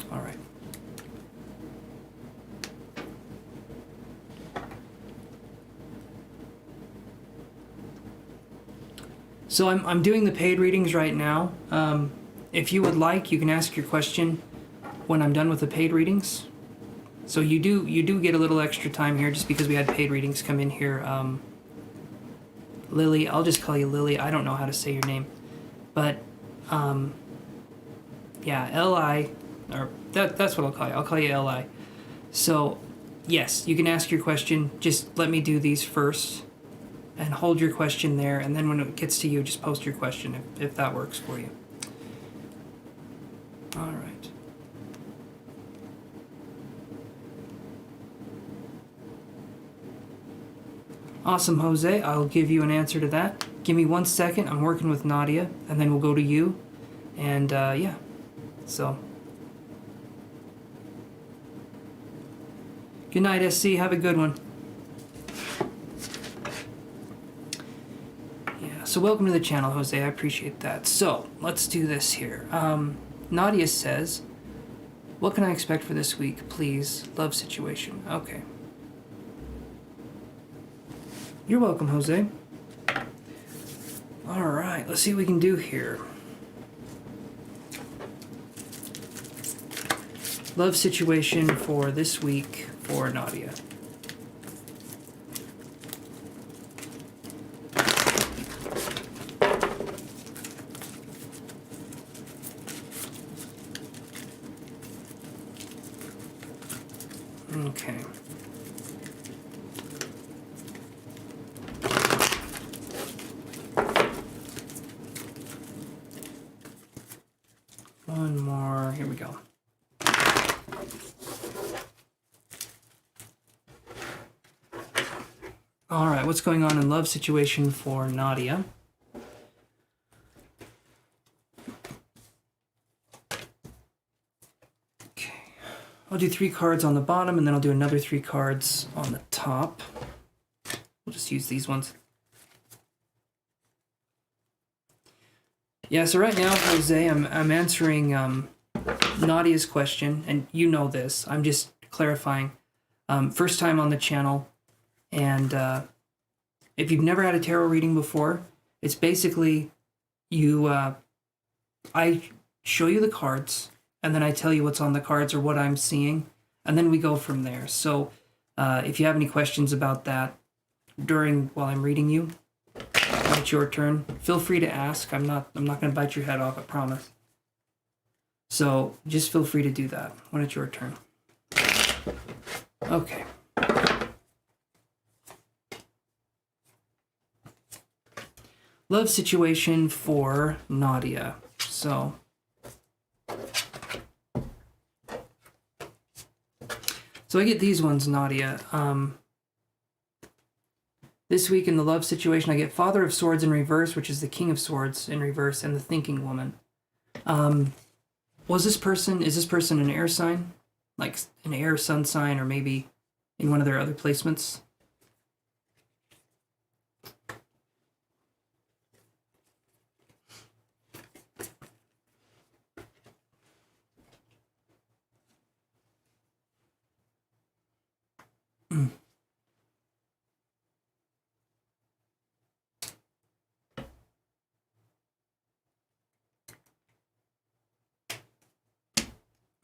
Speaker 1: all right. So I'm doing the paid readings right now. If you would like, you can ask your question when I'm done with the paid readings. So you do get a little extra time here just because we had paid readings come in here. Lily, I'll just call you Lily. I don't know how to say your name. But, yeah, L-I, or that's what I'll call you. I'll call you L-I. So, yes, you can ask your question. Just let me do these first and hold your question there. And then when it gets to you, just post your question if that works for you. All right. Awesome, Jose. I'll give you an answer to that. Give me 1 second. I'm working with Nadia, and then we'll go to you. And, yeah. So. Good night, SC. Have a good one. Yeah, so welcome to the channel, Jose. I appreciate that. So, let's do this here. Nadia says, what can I expect for this week, please? Love situation. Okay. You're welcome, Jose. All right, let's see what we can do here. Love situation for this week for Nadia. Okay. One more. Here we go. All right, what's going on in love situation for Nadia? Okay. I'll do 3 cards on the bottom, and then I'll do another 3 cards on the top. We'll just use these ones. Yeah, so right now, Jose, I'm answering Nadia's question, and you know this. I'm just clarifying. First time on the channel, and if you've never had a tarot reading before, it's basically I show you the cards, and then I tell you what's on the cards or what I'm seeing, and then we go from there. So if you have any questions about that while I'm reading you, it's your turn. Feel free to ask. I'm not going to bite your head off, I promise. So just feel free to do that when it's your turn. Okay. Love situation for Nadia. So I get these ones, Nadia. This week in the love situation, I get Father of Swords in reverse, which is the King of Swords in reverse, and the Thinking Woman. Is this person an air sign? Like an air sun sign, or maybe in one of their other placements?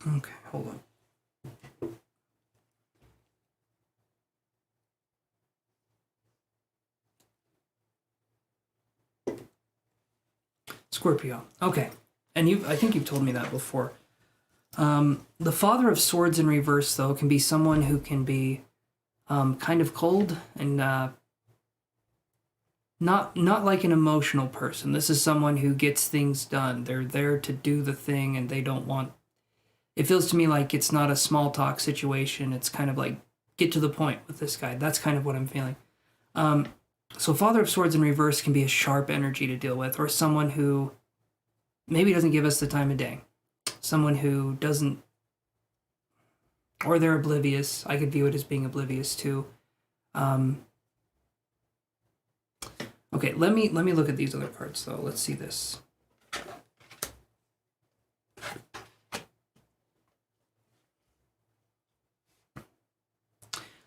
Speaker 1: Okay, hold on. Scorpio. Okay. And I think you've told me that before. The Father of Swords in reverse, though, can be someone who can be kind of cold and not like an emotional person. This is someone who gets things done. They're there to do the thing, and they don't want... It feels to me like it's not a small talk situation. It's kind of like, get to the point with this guy. That's kind of what I'm feeling. So Father of Swords in reverse can be a sharp energy to deal with, or someone who maybe doesn't give us the time of day. Someone who doesn't, or they're oblivious. I could view it as being oblivious too. Okay, let me look at these other parts though. Let's see this.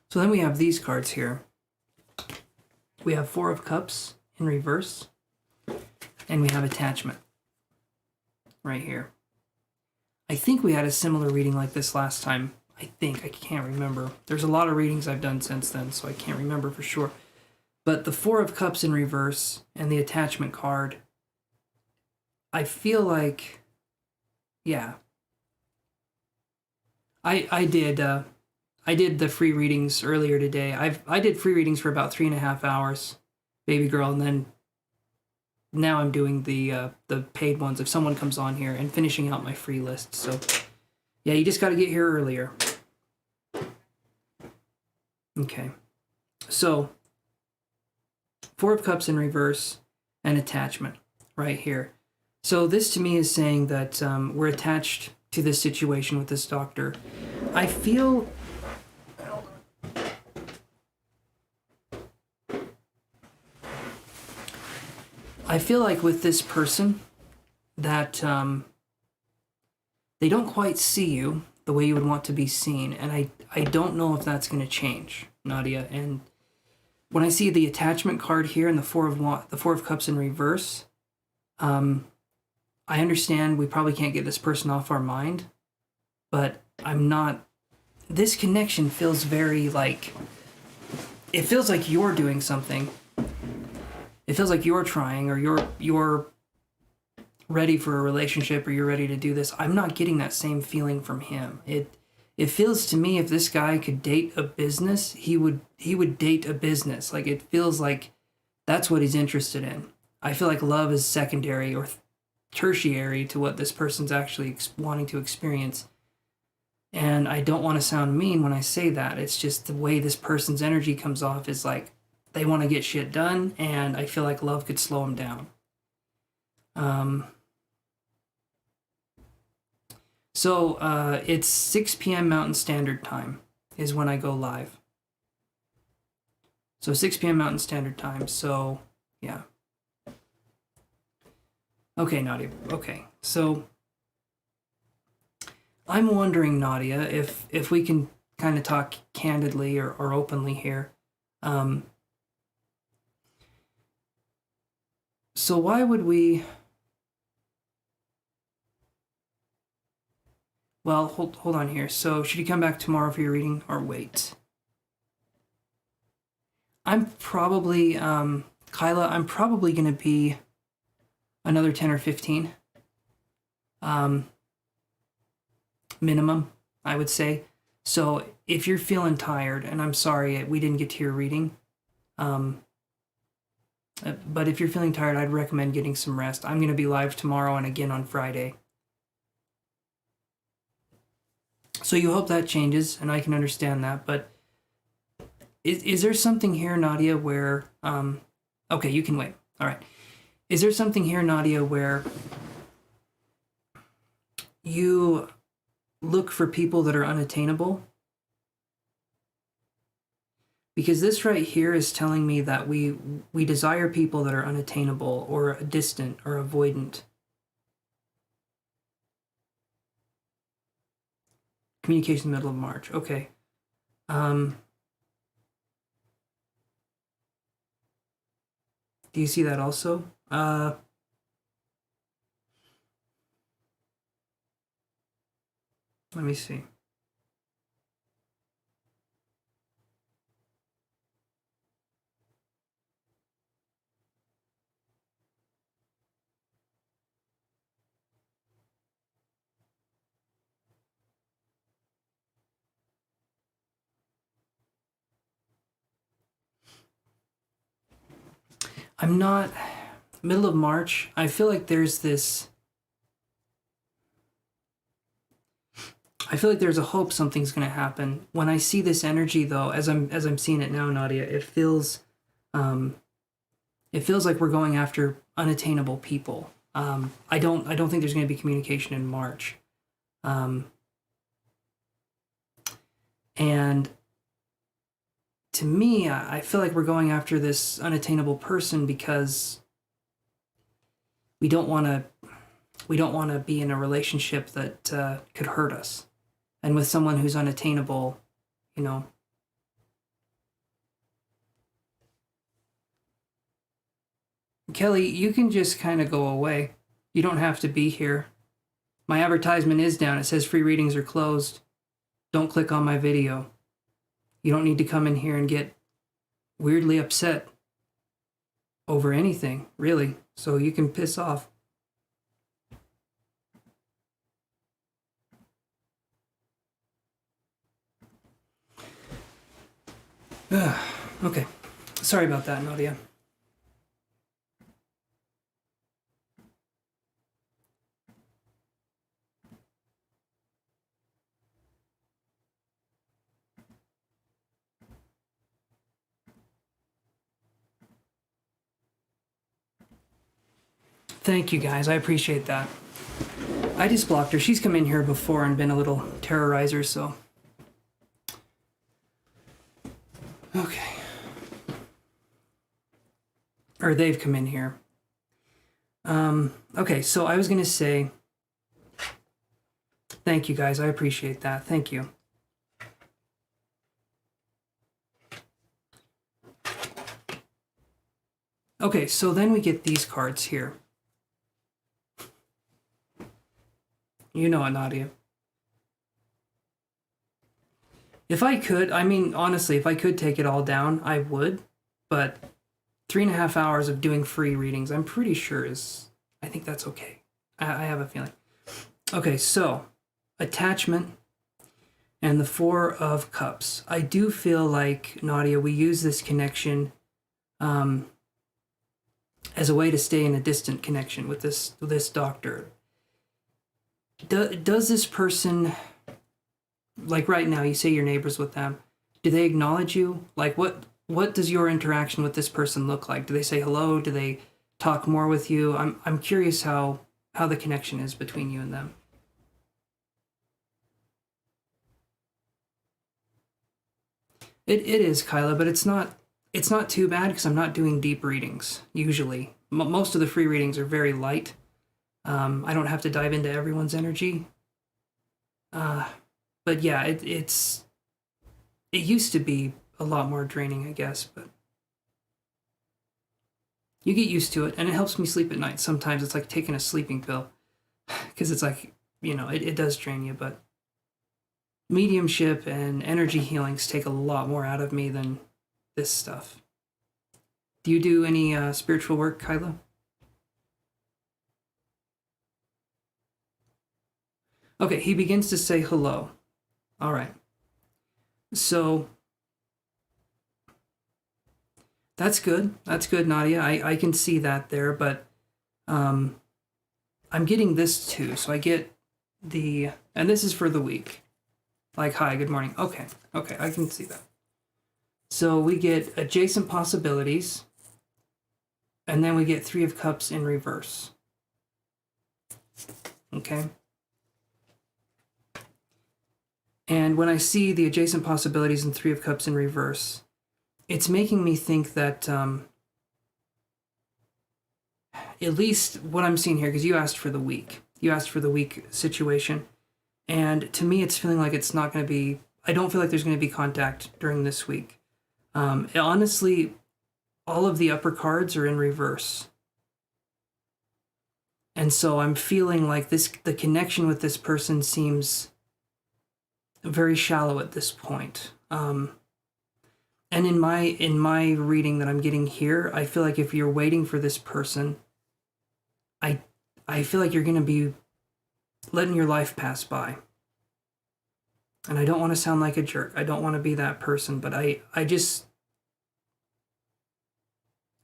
Speaker 1: So then we have these cards here. We have Four of Cups in reverse, and we have attachment right here. I think we had a similar reading like this last time. I can't remember. There's a lot of readings I've done since then, so I can't remember for sure. But the Four of Cups in reverse and the attachment card, I feel like, yeah. I did the free readings earlier today. I did free readings for about 3.5 hours, baby girl, and then now I'm doing the paid ones if someone comes on here and finishing out my free list. So yeah, you just got to get here earlier. Okay, so Four of Cups in reverse and attachment right here. So this to me is saying that we're attached to this situation with this doctor. I feel like with this person that they don't quite see you the way you would want to be seen, and I don't know if that's going to change, Nadia. And when I see the attachment card here and the Four of Cups in reverse, I understand we probably can't get this person off our mind, but I'm not. This connection feels very like, it feels like you're doing something. It feels like you're trying, or you're ready for a relationship, or you're ready to do this. I'm not getting that same feeling from him. It feels to me if this guy could date a business, he would date a business. Like, it feels like that's what he's interested in. I feel like love is secondary or tertiary to what this person's actually wanting to experience. And I don't want to sound mean when I say that. It's just the way this person's energy comes off is like they want to get shit done, and I feel like love could slow them down. So it's 6 p.m. Mountain Standard Time is when I go live. So 6 p.m. Mountain Standard Time. So yeah. Okay, Nadia. Okay, so I'm wondering, Nadia, if we can kind of talk candidly or openly here. So why would we... Well, hold on here. So should you come back tomorrow for your reading or wait? I'm probably, Kyla, I'm probably going to be another 10 or 15. Minimum, I would say. So if you're feeling tired, and I'm sorry we didn't get to your reading, but if you're feeling tired, I'd recommend getting some rest. I'm going to be live tomorrow and again on Friday. So you hope that changes, and I can understand that, but is there something here, Nadia, where... okay, you can wait. All right. Is there something here, Nadia, where you look for people that are unattainable? Because this right here is telling me that we desire people that are unattainable or distant or avoidant. Communication in the middle of March. Okay. Do you see that also? Let me see. I'm not... Middle of March, I feel like there's this... I feel like there's a hope something's going to happen. When I see this energy, though, as I'm seeing it now, Nadia, it feels like we're going after unattainable people. I don't think there's going to be communication in March. And to me, I feel like we're going after this unattainable person because we don't want to be in a relationship that could hurt us. And with someone who's unattainable, you know. Kelly, you can just kind of go away. You don't have to be here. My advertisement is down. It says free readings are closed. Don't click on my video. You don't need to come in here and get weirdly upset over anything, really. So you can piss off. Okay. Sorry about that, Nadia. Thank you, guys. I appreciate that. I just blocked her. She's come in here before and been a little terrorizer, so... Okay. Or they've come in here. Okay, so I was going to say... Thank you, guys. I appreciate that. Thank you. Okay, so then we get these cards here. You know it, Nadia. If I could, I mean, honestly, if I could take it all down, I would. But 3.5 hours of doing free readings, I'm pretty sure is... I think that's okay. I have a feeling. Okay, so attachment and the Four of Cups. I do feel like, Nadia, we use this connection as a way to stay in a distant connection with this doctor. Does this person, like right now, you say you're neighbors with them, do they acknowledge you? Like what does your interaction with this person look like? Do they say hello? Do they talk more with you? I'm curious how the connection is between you and them. It is, Kyla, but it's not too bad because I'm not doing deep readings usually. Most of the free readings are very light. I don't have to dive into everyone's energy. But yeah, it used to be a lot more draining, I guess, but you get used to it, and it helps me sleep at night. Sometimes it's like taking a sleeping pill, because it's like, it does drain you, but mediumship and energy healings take a lot more out of me than this stuff. Do you do any spiritual work, Kyla? Okay, he begins to say hello. All right. So that's good. That's good, Nadia. I can see that there, but I'm getting this too. So I get and this is for the week. Like, hi, good morning. Okay, I can see that. So we get adjacent possibilities, and then we get Three of Cups in reverse. Okay. And when I see the adjacent possibilities and Three of Cups in reverse, it's making me think that, at least what I'm seeing here, because you asked for the week. You asked for the week situation. And to me, it's feeling like it's not going to be... I don't feel like there's going to be contact during this week. Honestly, all of the upper cards are in reverse. And so I'm feeling like the connection with this person seems very shallow at this point. And in my reading that I'm getting here, I feel like if you're waiting for this person, I feel like you're going to be letting your life pass by. And I don't want to sound like a jerk. I don't want to be that person, but I'm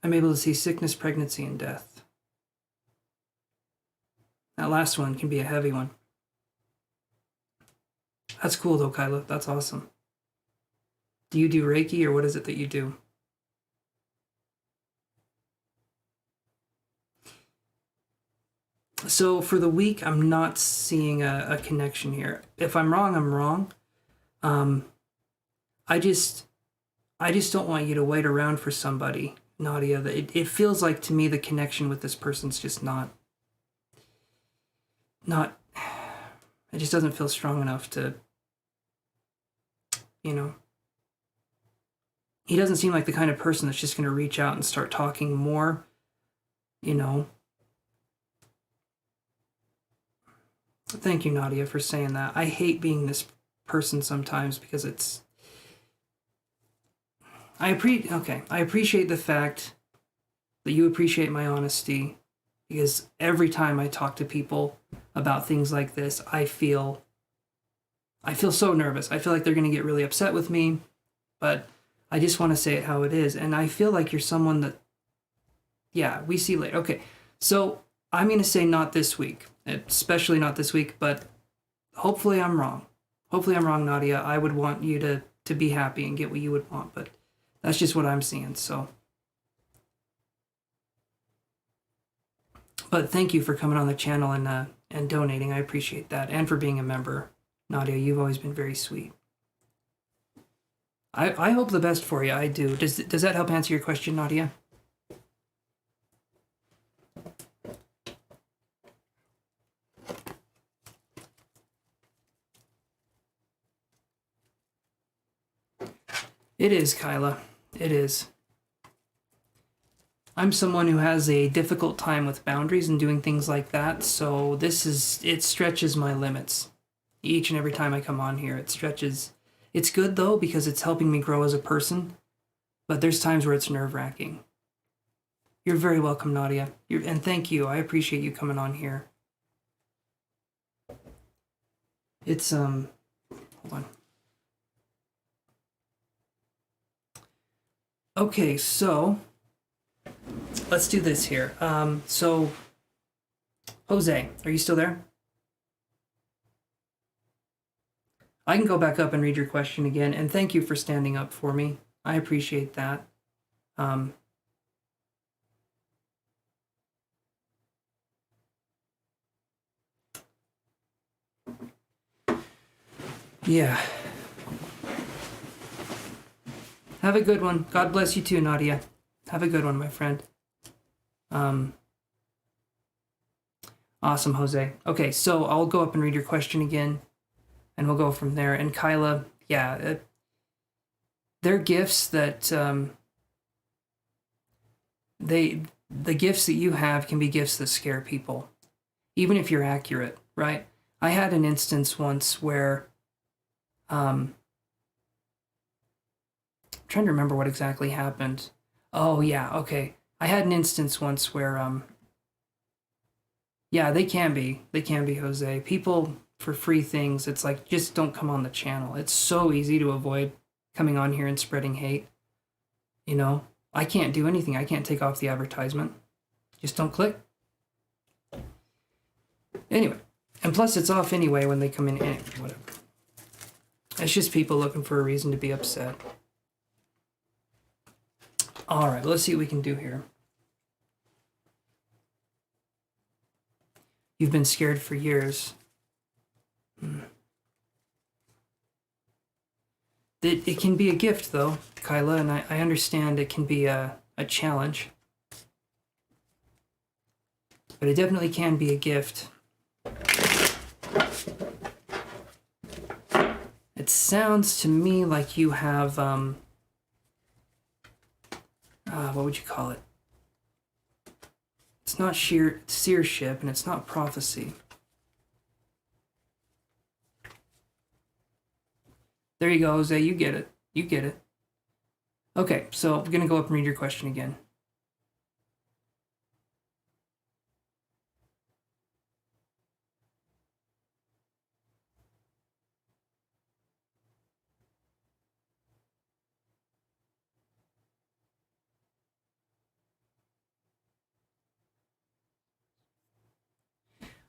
Speaker 1: able to see sickness, pregnancy, and death. That last one can be a heavy one. That's cool though, Kyla. That's awesome. Do you do Reiki, or what is it that you do? So for the week, I'm not seeing a connection here. If I'm wrong, I'm wrong. I just don't want you to wait around for somebody, Nadia. It feels like to me the connection with this person's just not. It just doesn't feel strong enough to, He doesn't seem like the kind of person that's just going to reach out and start talking more, Thank you, Nadia, for saying that. I hate being this person sometimes because it's... I appreciate the fact that you appreciate my honesty, because every time I talk to people about things like this, I feel so nervous. I feel like they're going to get really upset with me, but I just want to say it how it is. And I feel like you're someone that, yeah, we see later. Okay, so I'm going to say not this week, especially not this week, but hopefully I'm wrong. Hopefully I'm wrong, Nadia. I would want you to be happy and get what you would want, but that's just what I'm seeing, so. But thank you for coming on the channel and donating. I appreciate that. And for being a member. Nadia, you've always been very sweet. I hope the best for you. I do. Does that help answer your question, Nadia? It is, Kyla. It is. I'm someone who has a difficult time with boundaries and doing things like that, so it stretches my limits. Each and every time I come on here, it stretches. It's good, though, because it's helping me grow as a person, but there's times where it's nerve-wracking. You're very welcome, Nadia. And thank you. I appreciate you coming on here. It's, hold on. Okay, so let's do this here. So, Jose, are you still there? I can go back up and read your question again, and thank you for standing up for me. I appreciate that. Yeah. Have a good one. God bless you too, Nadia. Have a good one, my friend. Awesome, Jose. Okay, so I'll go up and read your question again, and we'll go from there. And Kyla, yeah, they're gifts that the gifts that you have can be gifts that scare people, even if you're accurate, right? I had an instance once where I'm trying to remember what exactly happened. Oh yeah, okay. I had an instance once where yeah, they can be, Jose. People for free things, it's like, just don't come on the channel. It's so easy to avoid coming on here and spreading hate. You know, I can't do anything. I can't take off the advertisement. Just don't click. Anyway, and plus it's off anyway when they come in. Whatever. It's just people looking for a reason to be upset. All right, let's see what we can do here. You've been scared for years. It can be a gift, though, Kyla, and I understand it can be a challenge. But it definitely can be a gift. It sounds to me like you have, what would you call it? It's not seership, and it's not prophecy. There you go, Jose. You get it. You get it. Okay, so I'm going to go up and read your question again.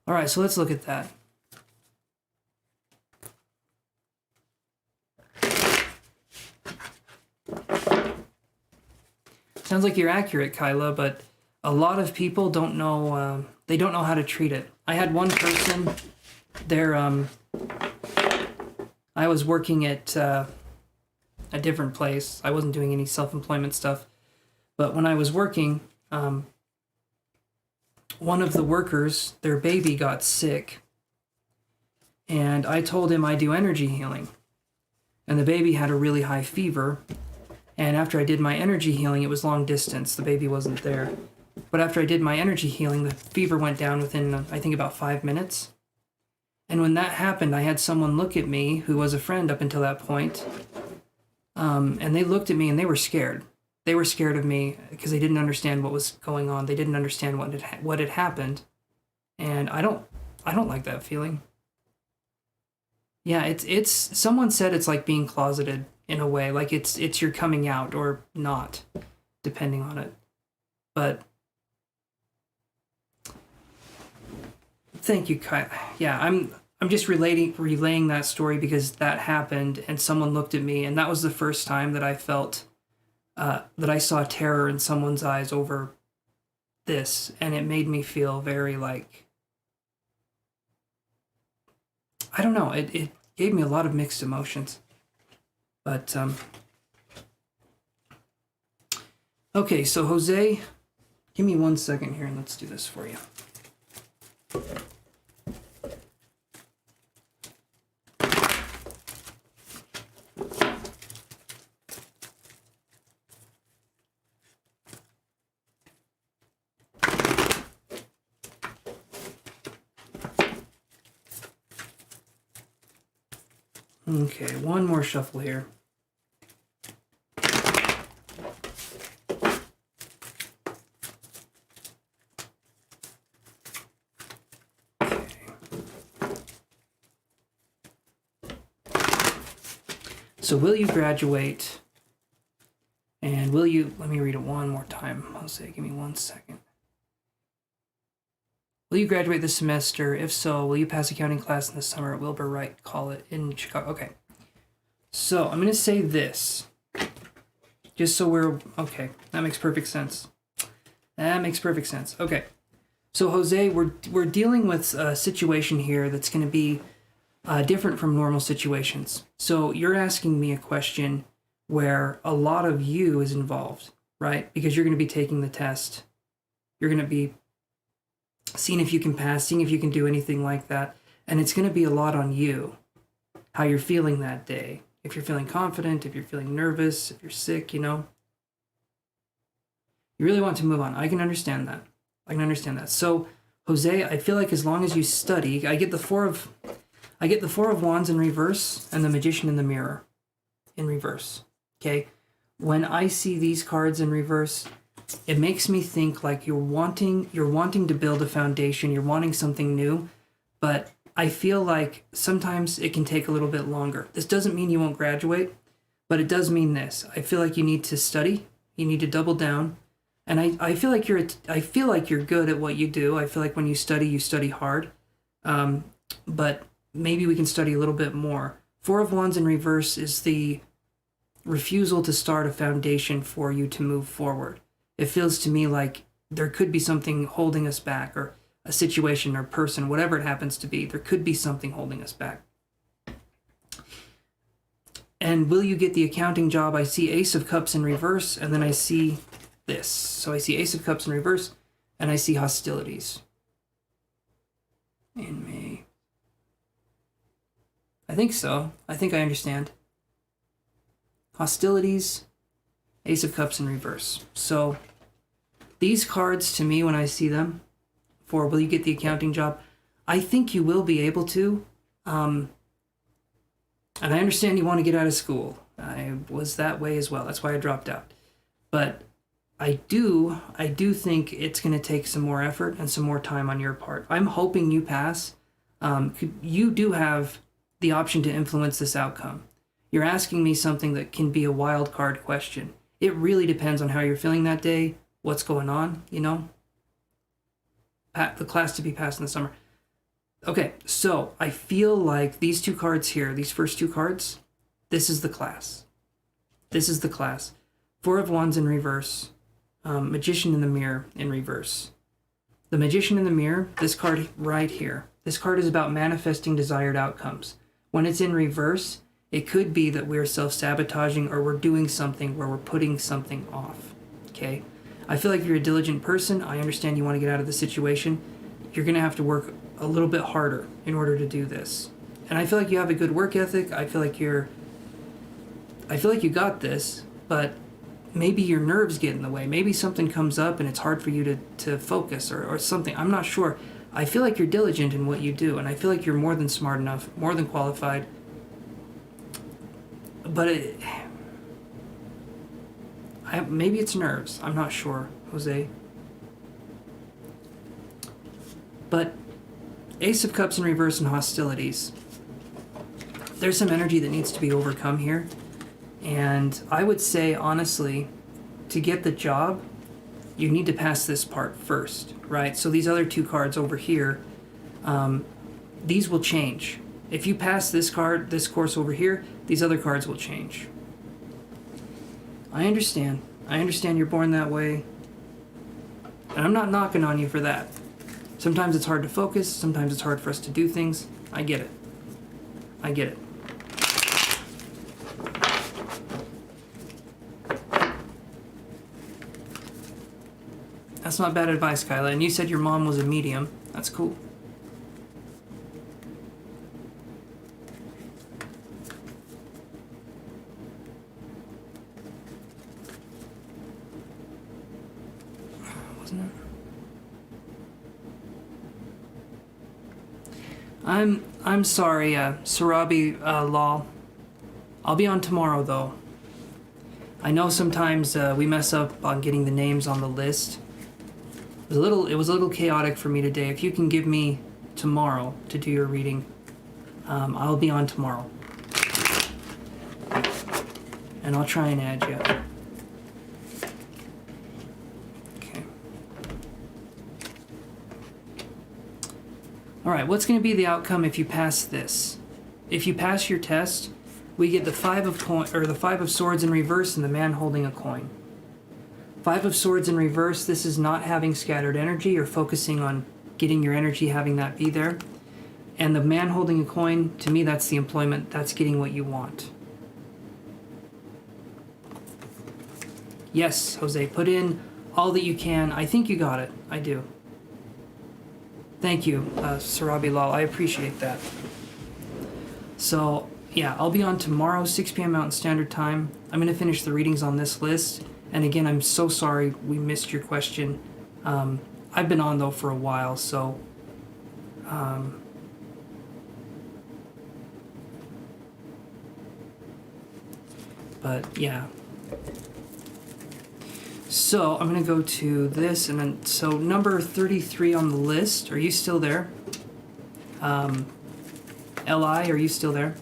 Speaker 1: All right, so let's look at that. Sounds like you're accurate, Kyla, but a lot of people don't know, they don't know how to treat it. I had one person, I was working at a different place. I wasn't doing any self-employment stuff, but when I was working, one of the workers, their baby got sick, and I told him I do energy healing, and the baby had a really high fever. And after I did my energy healing, it was long distance. The baby wasn't there. But after I did my energy healing, the fever went down within, I think, about 5 minutes. And when that happened, I had someone look at me who was a friend up until that point, and they looked at me and they were scared. They were scared of me because they didn't understand what was going on. They didn't understand what had happened, and I don't like that feeling. Yeah, it's someone said it's like being closeted in a way, like it's you're coming out or not, depending on it. But thank you, Kai. Yeah, I'm just relaying that story because that happened and someone looked at me, and that was the first time that I felt that I saw terror in someone's eyes over this, and it made me feel very like, I don't know, it gave me a lot of mixed emotions. But okay, so Jose, give me 1 second here and let's do this for you. Okay, one more shuffle here. Okay. So will you graduate? And will you, let me read it one more time. Jose, give me 1 second. Will you graduate this semester? If so, will you pass accounting class in the summer at Wilbur Wright College in Chicago? Okay. So I'm going to say this. Just so we're... Okay. That makes perfect sense. That makes perfect sense. Okay. So Jose, we're dealing with a situation here that's going to be different from normal situations. So you're asking me a question where a lot of you is involved, right? Because you're going to be taking the test. You're going to be seeing if you can pass, seeing if you can do anything like that. And it's going to be a lot on you, how you're feeling that day. If you're feeling confident, if you're feeling nervous, if you're sick, you know. You really want to move on. I can understand that. I can understand that. So, Jose, I feel like as long as you study, I get the Four of Wands in reverse and the Magician in the Mirror in reverse. Okay? When I see these cards in reverse, it makes me think like you're wanting to build a foundation, you're wanting something new, but I feel like sometimes it can take a little bit longer. This doesn't mean you won't graduate, but it does mean this. I feel like you need to study, you need to double down, and I feel like you're good at what you do. I feel like when you study hard, but maybe we can study a little bit more. Four of Wands in reverse is the refusal to start a foundation for you to move forward. It feels to me like there could be something holding us back, or a situation or person, whatever it happens to be. There could be something holding us back. And will you get the accounting job? I see Ace of Cups in reverse, and then I see this. So I see Ace of Cups in reverse, and I see hostilities in May. I think so. I think I understand. Hostilities, Ace of Cups in reverse. So these cards, to me, when I see them, for will you get the accounting job, I think you will be able to. And I understand you want to get out of school. I was that way as well. That's why I dropped out. But I do think it's going to take some more effort and some more time on your part. I'm hoping you pass. You do have the option to influence this outcome. You're asking me something that can be a wild card question. It really depends on how you're feeling that day, what's going on, you know? The class to be passed in the summer. Okay, so I feel like these two cards here, these first two cards, this is the class. This is the class. Four of Wands in reverse. Magician in the Mirror in reverse. The Magician in the Mirror, this card right here. This card is about manifesting desired outcomes. When it's in reverse, it could be that we're self-sabotaging, or we're doing something where we're putting something off. Okay? I feel like you're a diligent person. I understand you want to get out of the situation. You're going to have to work a little bit harder in order to do this. And I feel like you have a good work ethic. I feel like you got this, but maybe your nerves get in the way. Maybe something comes up and it's hard for you to focus or something. I'm not sure. I feel like you're diligent in what you do, and I feel like you're more than smart enough, more than qualified. But maybe it's nerves. I'm not sure, Jose. But Ace of Cups in reverse and hostilities. There's some energy that needs to be overcome here. And I would say, honestly, to get the job, you need to pass this part first, right? So these other two cards over here, these will change. If you pass this course over here, these other cards will change. I understand. I understand you're born that way. And I'm not knocking on you for that. Sometimes it's hard to focus. Sometimes it's hard for us to do things. I get it. I get it. That's not bad advice, Kyla. And you said your mom was a medium. That's cool. Wasn't it? I'm sorry, Sarabi Lal. I'll be on tomorrow though. I know sometimes we mess up on getting the names on the list. It was a little chaotic for me today. If you can give me tomorrow to do your reading, I'll be on tomorrow. And I'll try and add you. Okay. Alright, what's going to be the outcome if you pass this? If you pass your test, we get the Five of Swords in reverse and the man holding a coin. Five of Swords in reverse, this is not having scattered energy or focusing on getting your energy, having that be there. And the man holding a coin, to me, that's the employment. That's getting what you want. Yes, Jose, put in all that you can. I think you got it. I do. Thank you, Sarabi Lal. I appreciate that. So, yeah, I'll be on tomorrow, 6 p.m. Mountain Standard Time. I'm going to finish the readings on this list. And again, I'm so sorry we missed your question. I've been on, though, for a while, so... but, yeah. So, I'm going to go to this, and then... So, number 33 on the list. Are you still there? L.I., are you still there?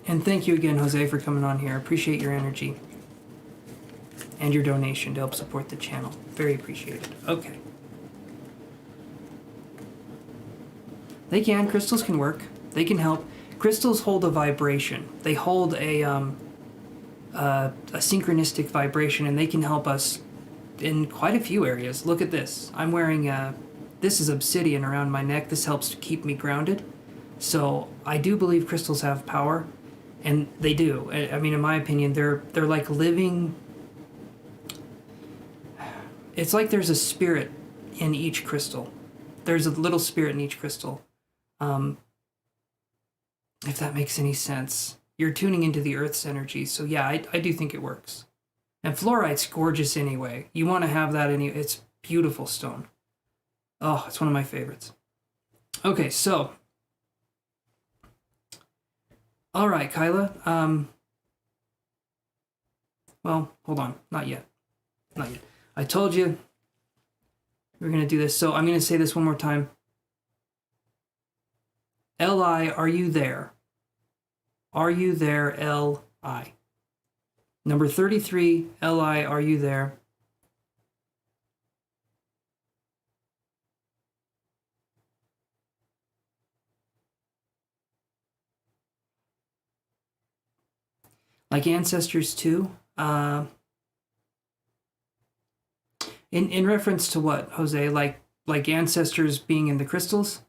Speaker 1: And thank you again, Jose, for coming on here. I appreciate your energy and your donation to help support the channel. Very appreciated. Okay. They can. Crystals can work. They can help. Crystals hold a vibration. They hold a synchronistic vibration, and they can help us in quite a few areas. Look at this. I'm wearing this is obsidian around my neck. This helps to keep me grounded. So I do believe crystals have power. And they do. I mean, in my opinion, they're like living... It's like there's a spirit in each crystal. There's a little spirit in each crystal. If that makes any sense. You're tuning into the Earth's energy. So yeah, I do think it works. And fluorite's gorgeous anyway. You want to have that anyway. It's beautiful stone. Oh, it's one of my favorites. Okay, so... All right, Kyla. Well, hold on. Not yet. Not yet. I told you we're going to do this. So I'm going to say this one more time. L.I., are you there? Are you there, L.I.? Number 33, L.I., are you there? Like ancestors too. In reference to what, Jose? Like ancestors being in the crystals?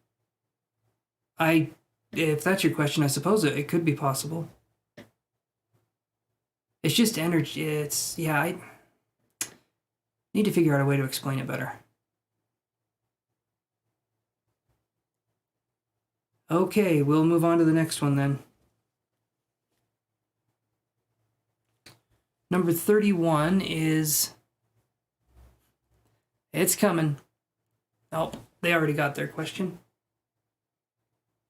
Speaker 1: If that's your question, I suppose it could be possible. It's just energy. I need to figure out a way to explain it better. Okay, we'll move on to the next one then. Number 31 is... It's coming. Oh, they already got their question.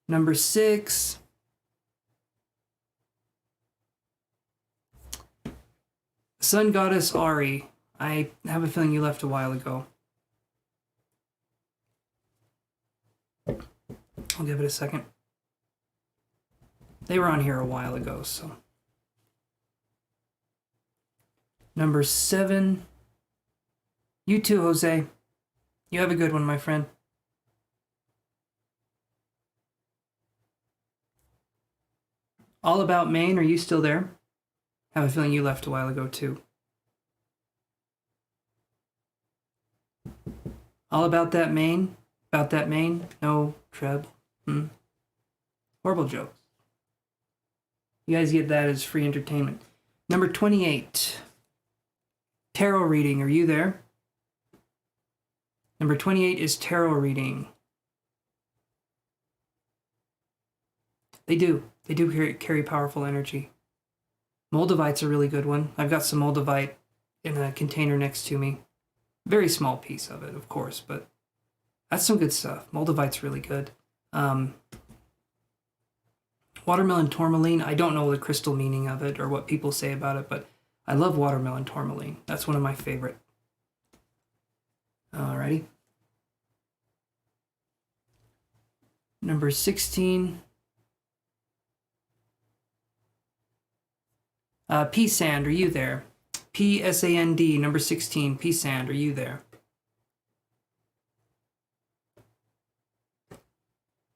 Speaker 1: Number 6. Sun Goddess Ari. I have a feeling you left a while ago. I'll give it a second. They were on here a while ago, so. Number 7. You too, Jose. You have a good one, my friend. All About Maine, are you still there? I have a feeling you left a while ago, too. All About That Maine? About That Maine? No treble. Horrible jokes. You guys get that as free entertainment. Number 28. Tarot reading, are you there? Number 28 is tarot reading. They do carry powerful energy. Moldavite's a really good one. I've got some Moldavite in a container next to me. Very small piece of it, of course, but that's some good stuff. Moldavite's really good. Watermelon tourmaline, I don't know the crystal meaning of it or what people say about it, but I love watermelon tourmaline. That's one of my favorite. Alrighty. Number 16. P-Sand, are you there? P-S-A-N-D, number 16. P-Sand, are you there?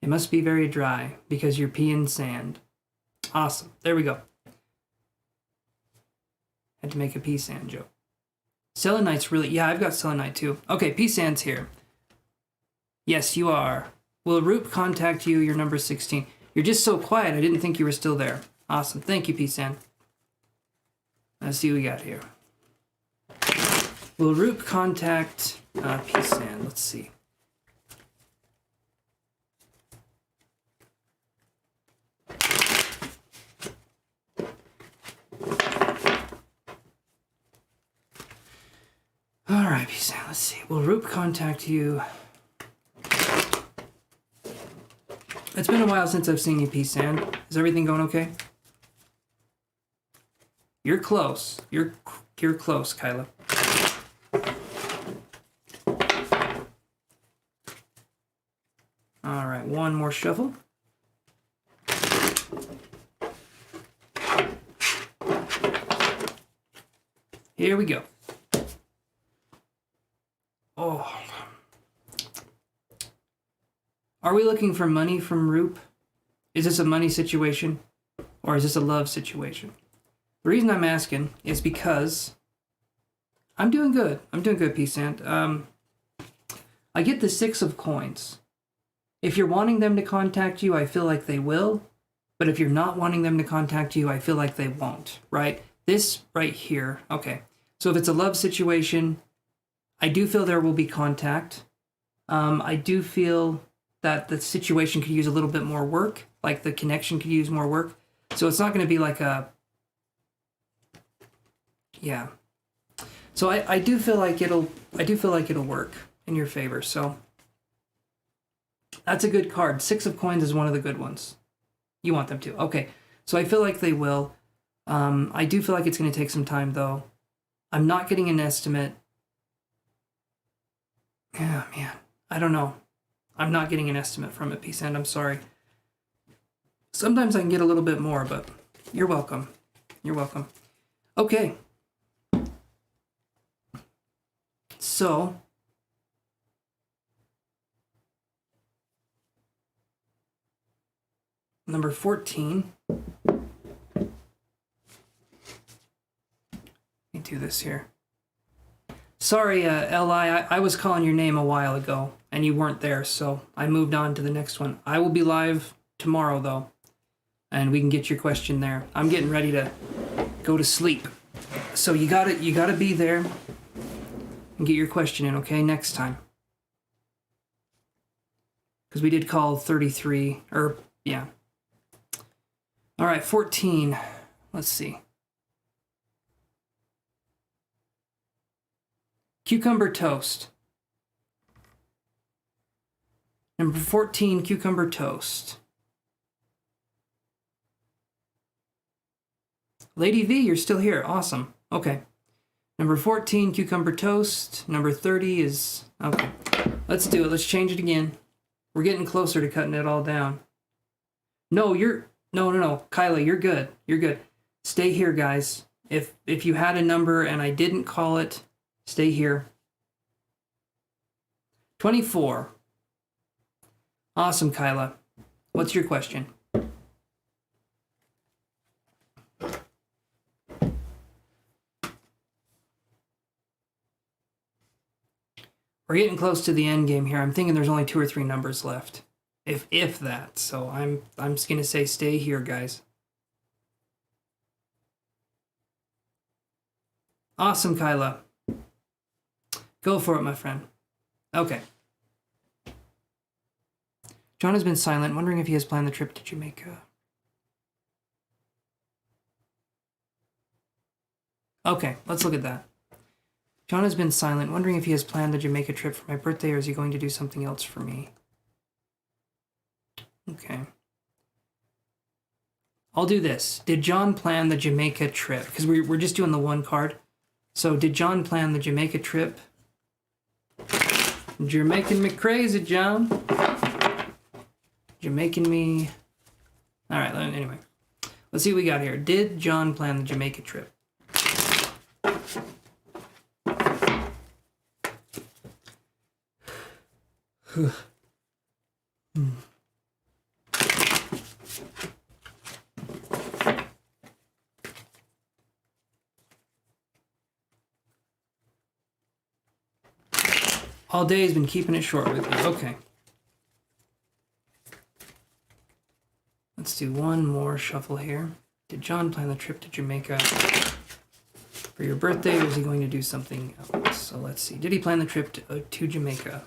Speaker 1: It must be very dry because you're peeing sand. Awesome. There we go. Had to make a P-Sand joke. Selenite's really... Yeah, I've got selenite too. Okay, P-Sand's here. Yes, you are. Will Roop contact you? You're number 16. You're just so quiet. I didn't think you were still there. Awesome. Thank you, P-Sand. Let's see what we got here. Will Roop contact P-Sand? Let's see. All right, P-Sand, let's see. Will Roop contact you? It's been a while since I've seen you, P-Sand. Is everything going okay? You're close. You're close, Kyla. All right, one more shuffle. Here we go. Oh. Are we looking for money from Roop? Is this a money situation? Or is this a love situation? The reason I'm asking is because I'm doing good. I'm doing good, P-Sand. I get the 6 of coins. If you're wanting them to contact you, I feel like they will. But if you're not wanting them to contact you, I feel like they won't, right? This right here, okay. So if it's a love situation, I do feel there will be contact. I do feel that the situation could use a little bit more work, like the connection could use more work. So it's not going to be like a... Yeah. So I do feel like it'll work in your favor. So that's a good card. 6 of coins is one of the good ones. You want them to. Okay. So I feel like they will. I do feel like it's going to take some time though. I'm not getting an estimate. Yeah, man. I don't know. I'm not getting an estimate from it, P-Sand. I'm sorry. Sometimes I can get a little bit more, but you're welcome. You're welcome. Okay. So, number 14. Let me do this here. Sorry, L.I., I was calling your name a while ago, and you weren't there, so I moved on to the next one. I will be live tomorrow, though, and we can get your question there. I'm getting ready to go to sleep. So you gotta be there and get your question in, okay, next time. Because we did call 33, yeah. All right, 14. Let's see. Cucumber toast. Number 14, cucumber toast. Lady V, you're still here. Awesome. Okay. Number 14, cucumber toast. Number 30 is... Okay. Let's do it. Let's change it again. We're getting closer to cutting it all down. No, you're... No. Kyla, you're good. You're good. Stay here, guys. If you had a number and I didn't call it, stay here. 24. Awesome, Kyla. What's your question? We're getting close to the end game here. I'm thinking there's only 2 or 3 numbers left. If that. So I'm just going to say stay here, guys. Awesome, Kyla. Go for it, my friend. Okay. John has been silent, wondering if he has planned the trip to Jamaica. Okay, let's look at that. John has been silent, wondering if he has planned the Jamaica trip for my birthday, or is he going to do something else for me? Okay. I'll do this. Did John plan the Jamaica trip? Because we're just doing the one card. So did John plan the Jamaica trip? You're making me crazy, John. You're making me... All right, anyway. Let's see what we got here. Did John plan the Jamaica trip? All day has been keeping it short with you. Okay. Let's do one more shuffle here. Did John plan the trip to Jamaica for your birthday, or is he going to do something else? So let's see. Did he plan the trip to Jamaica?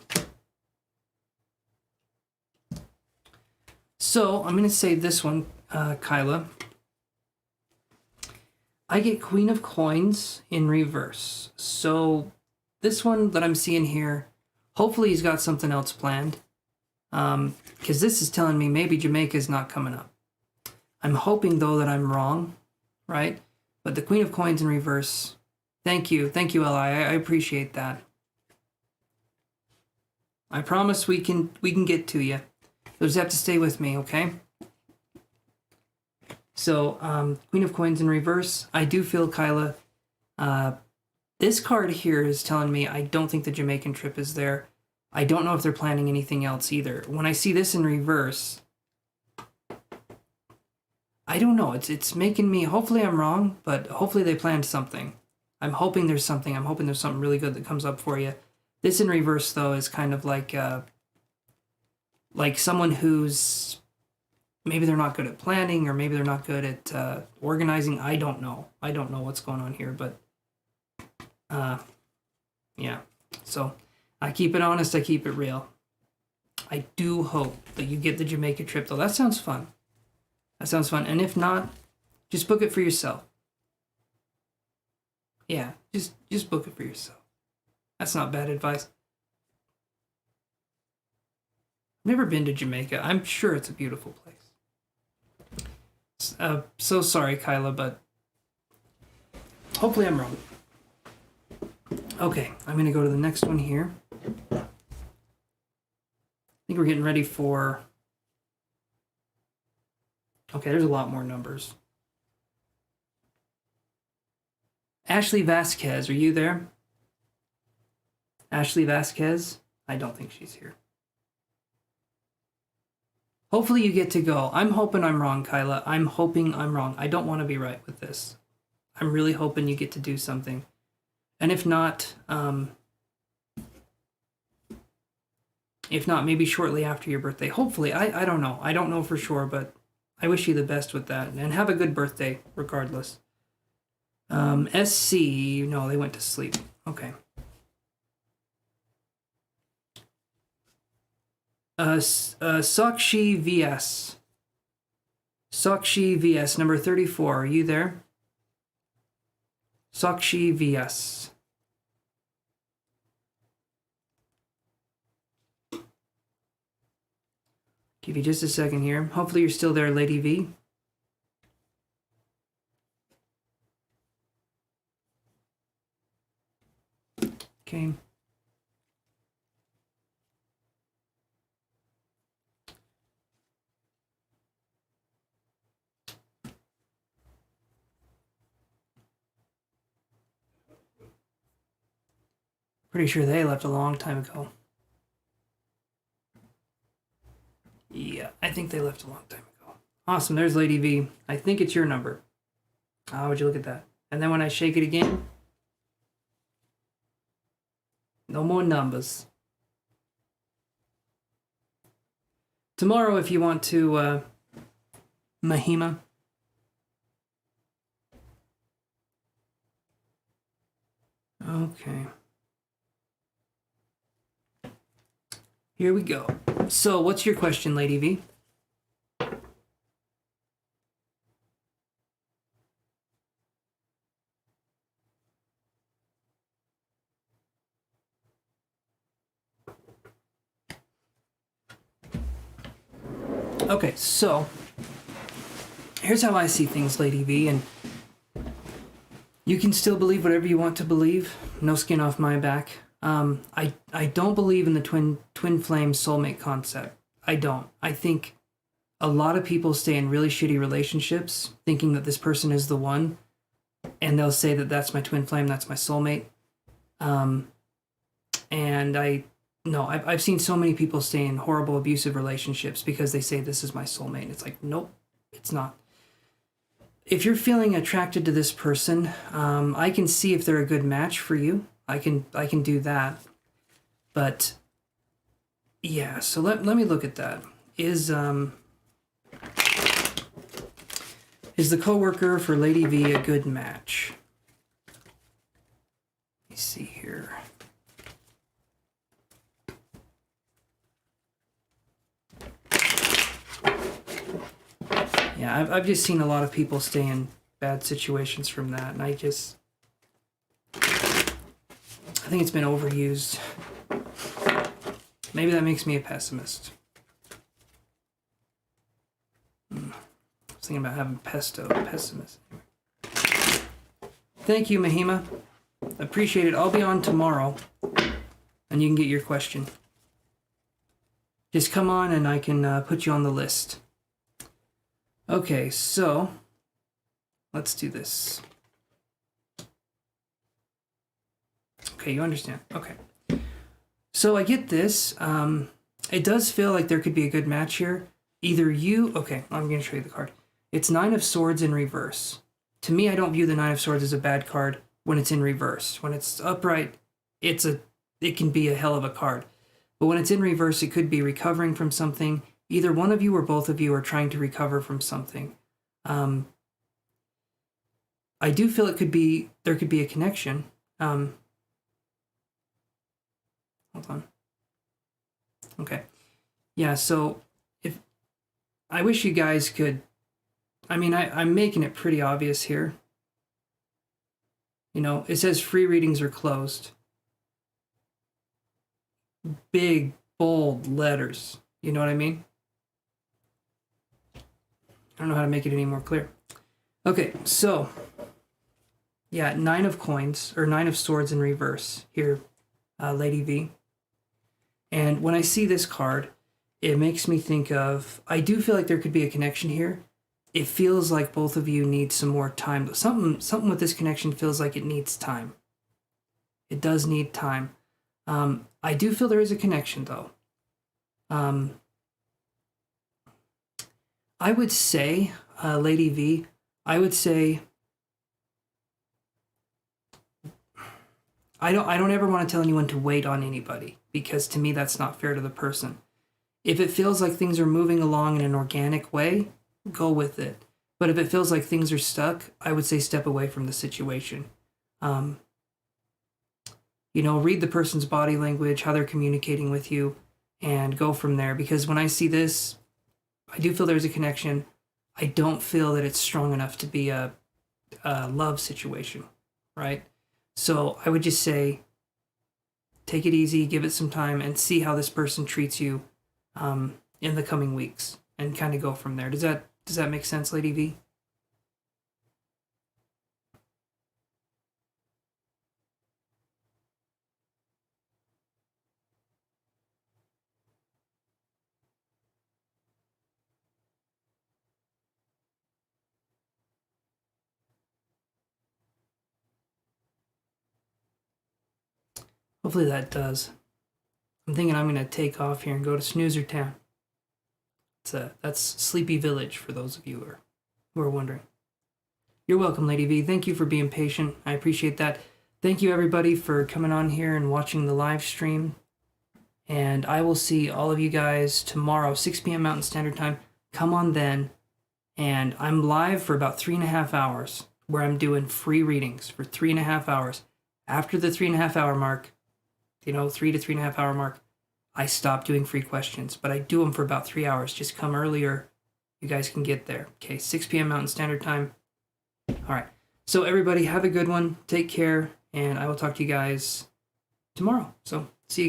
Speaker 1: So I'm going to say this one, Kyla. I get Queen of Coins in reverse. So this one that I'm seeing here, hopefully he's got something else planned. Because this is telling me maybe Jamaica is not coming up. I'm hoping, though, that I'm wrong, right? But the Queen of Coins in reverse, thank you, Li. I appreciate that. I promise we can get to you. You'll just have to stay with me, okay? So, Queen of Coins in reverse. I do feel, Kyla, this card here is telling me I don't think the Jamaican trip is there. I don't know if they're planning anything else either. When I see this in reverse, I don't know. It's making me, hopefully I'm wrong, but hopefully they planned something. I'm hoping there's something. I'm hoping there's something really good that comes up for you. This in reverse, though, is kind of like someone who's, maybe they're not good at planning, or maybe they're not good at organizing. I don't know. I don't know what's going on here, but yeah. So I keep it honest. I keep it real. I do hope that you get the Jamaica trip, though. That sounds fun. That sounds fun. And if not, just book it for yourself. Yeah, just book it for yourself. That's not bad advice. I've never been to Jamaica. I'm sure it's a beautiful place. So sorry, Kyla, but hopefully I'm wrong. Okay, I'm going to go to the next one here. I think we're getting ready for... Okay, there's a lot more numbers. Ashley Vasquez, are you there? Ashley Vasquez? I don't think she's here. Hopefully you get to go. I'm hoping I'm wrong, Kyla. I'm hoping I'm wrong. I don't want to be right with this. I'm really hoping you get to do something. And if not, maybe shortly after your birthday. Hopefully, I don't know. I don't know for sure, but I wish you the best with that. And have a good birthday, regardless. SC, no, they went to sleep. Okay. Sakshi VS. Sakshi VS, number 34. Are you there? Sakshi VS. Give you just a second here. Hopefully you're still there, Lady V. Okay. Pretty sure they left a long time ago. Yeah, I think they left a long time ago. Awesome, there's Lady V. I think it's your number. Oh, would you look at that? And then when I shake it again, no more numbers. Tomorrow, if you want to, Mahima. Okay. Here we go. So, what's your question, Lady V? Okay, so here's how I see things, Lady V, and you can still believe whatever you want to believe. No skin off my back. I don't believe in the twin flame soulmate concept. I don't. I think a lot of people stay in really shitty relationships thinking that this person is the one, and they'll say that that's my twin flame, that's my soulmate. And I've seen so many people stay in horrible abusive relationships because they say this is my soulmate. It's like, nope, it's not. If you're feeling attracted to this person, I can see if they're a good match for you. I can do that. But yeah, so let me look at that. Is the coworker for Lady V a good match? Let me see here. Yeah, I've just seen a lot of people stay in bad situations from that, and I think it's been overused. Maybe that makes me a pessimist. I was thinking about having pessimist. Thank you, Mahima. Appreciate it. I'll be on tomorrow, and you can get your question. Just come on, and I can put you on the list. Okay, so let's do this. Okay, you understand. Okay. So I get this. It does feel like there could be a good match here. Either you... Okay, I'm going to show you the card. It's Nine of Swords in reverse. To me, I don't view the Nine of Swords as a bad card when it's in reverse. When it's upright, it can be a hell of a card. But when it's in reverse, it could be recovering from something. Either one of you or both of you are trying to recover from something. I do feel there could be a connection. Hold on. Okay. Yeah, so I wish you guys could... I mean, I'm making it pretty obvious here. You know, it says free readings are closed. Big, bold letters. You know what I mean? I don't know how to make it any more clear. Okay, so, yeah, Nine of Coins, or Nine of Swords in reverse here, Lady V. And when I see this card, it makes me think of, I do feel like there could be a connection here. It feels like both of you need some more time. Something with this connection feels like it needs time. It does need time. I do feel there is a connection, though. I would say, Lady V, I would say, I don't ever want to tell anyone to wait on anybody, because to me that's not fair to the person. If it feels like things are moving along in an organic way, go with it. But if it feels like things are stuck, I would say step away from the situation. You know, read the person's body language, how they're communicating with you, and go from there. Because when I see this, I do feel there's a connection. I don't feel that it's strong enough to be a love situation, right? So I would just say, take it easy, give it some time, and see how this person treats you in the coming weeks and kind of go from there. Does that make sense, Lady V? Hopefully that does. I'm thinking I'm going to take off here and go to Snoozer Town. That's Sleepy Village for those of you who are wondering. You're welcome, Lady V. Thank you for being patient. I appreciate that. Thank you, everybody, for coming on here and watching the live stream. And I will see all of you guys tomorrow, 6 p.m. Mountain Standard Time. Come on then. And I'm live for about 3.5 hours, where I'm doing free readings for 3.5 hours. After the 3.5 hour mark, 3 to 3.5 hour mark, I stop doing free questions. But I do them for about 3 hours. Just come earlier. You guys can get there. Okay, 6 p.m. Mountain Standard Time. All right. So everybody have a good one. Take care. And I will talk to you guys tomorrow. So see you guys.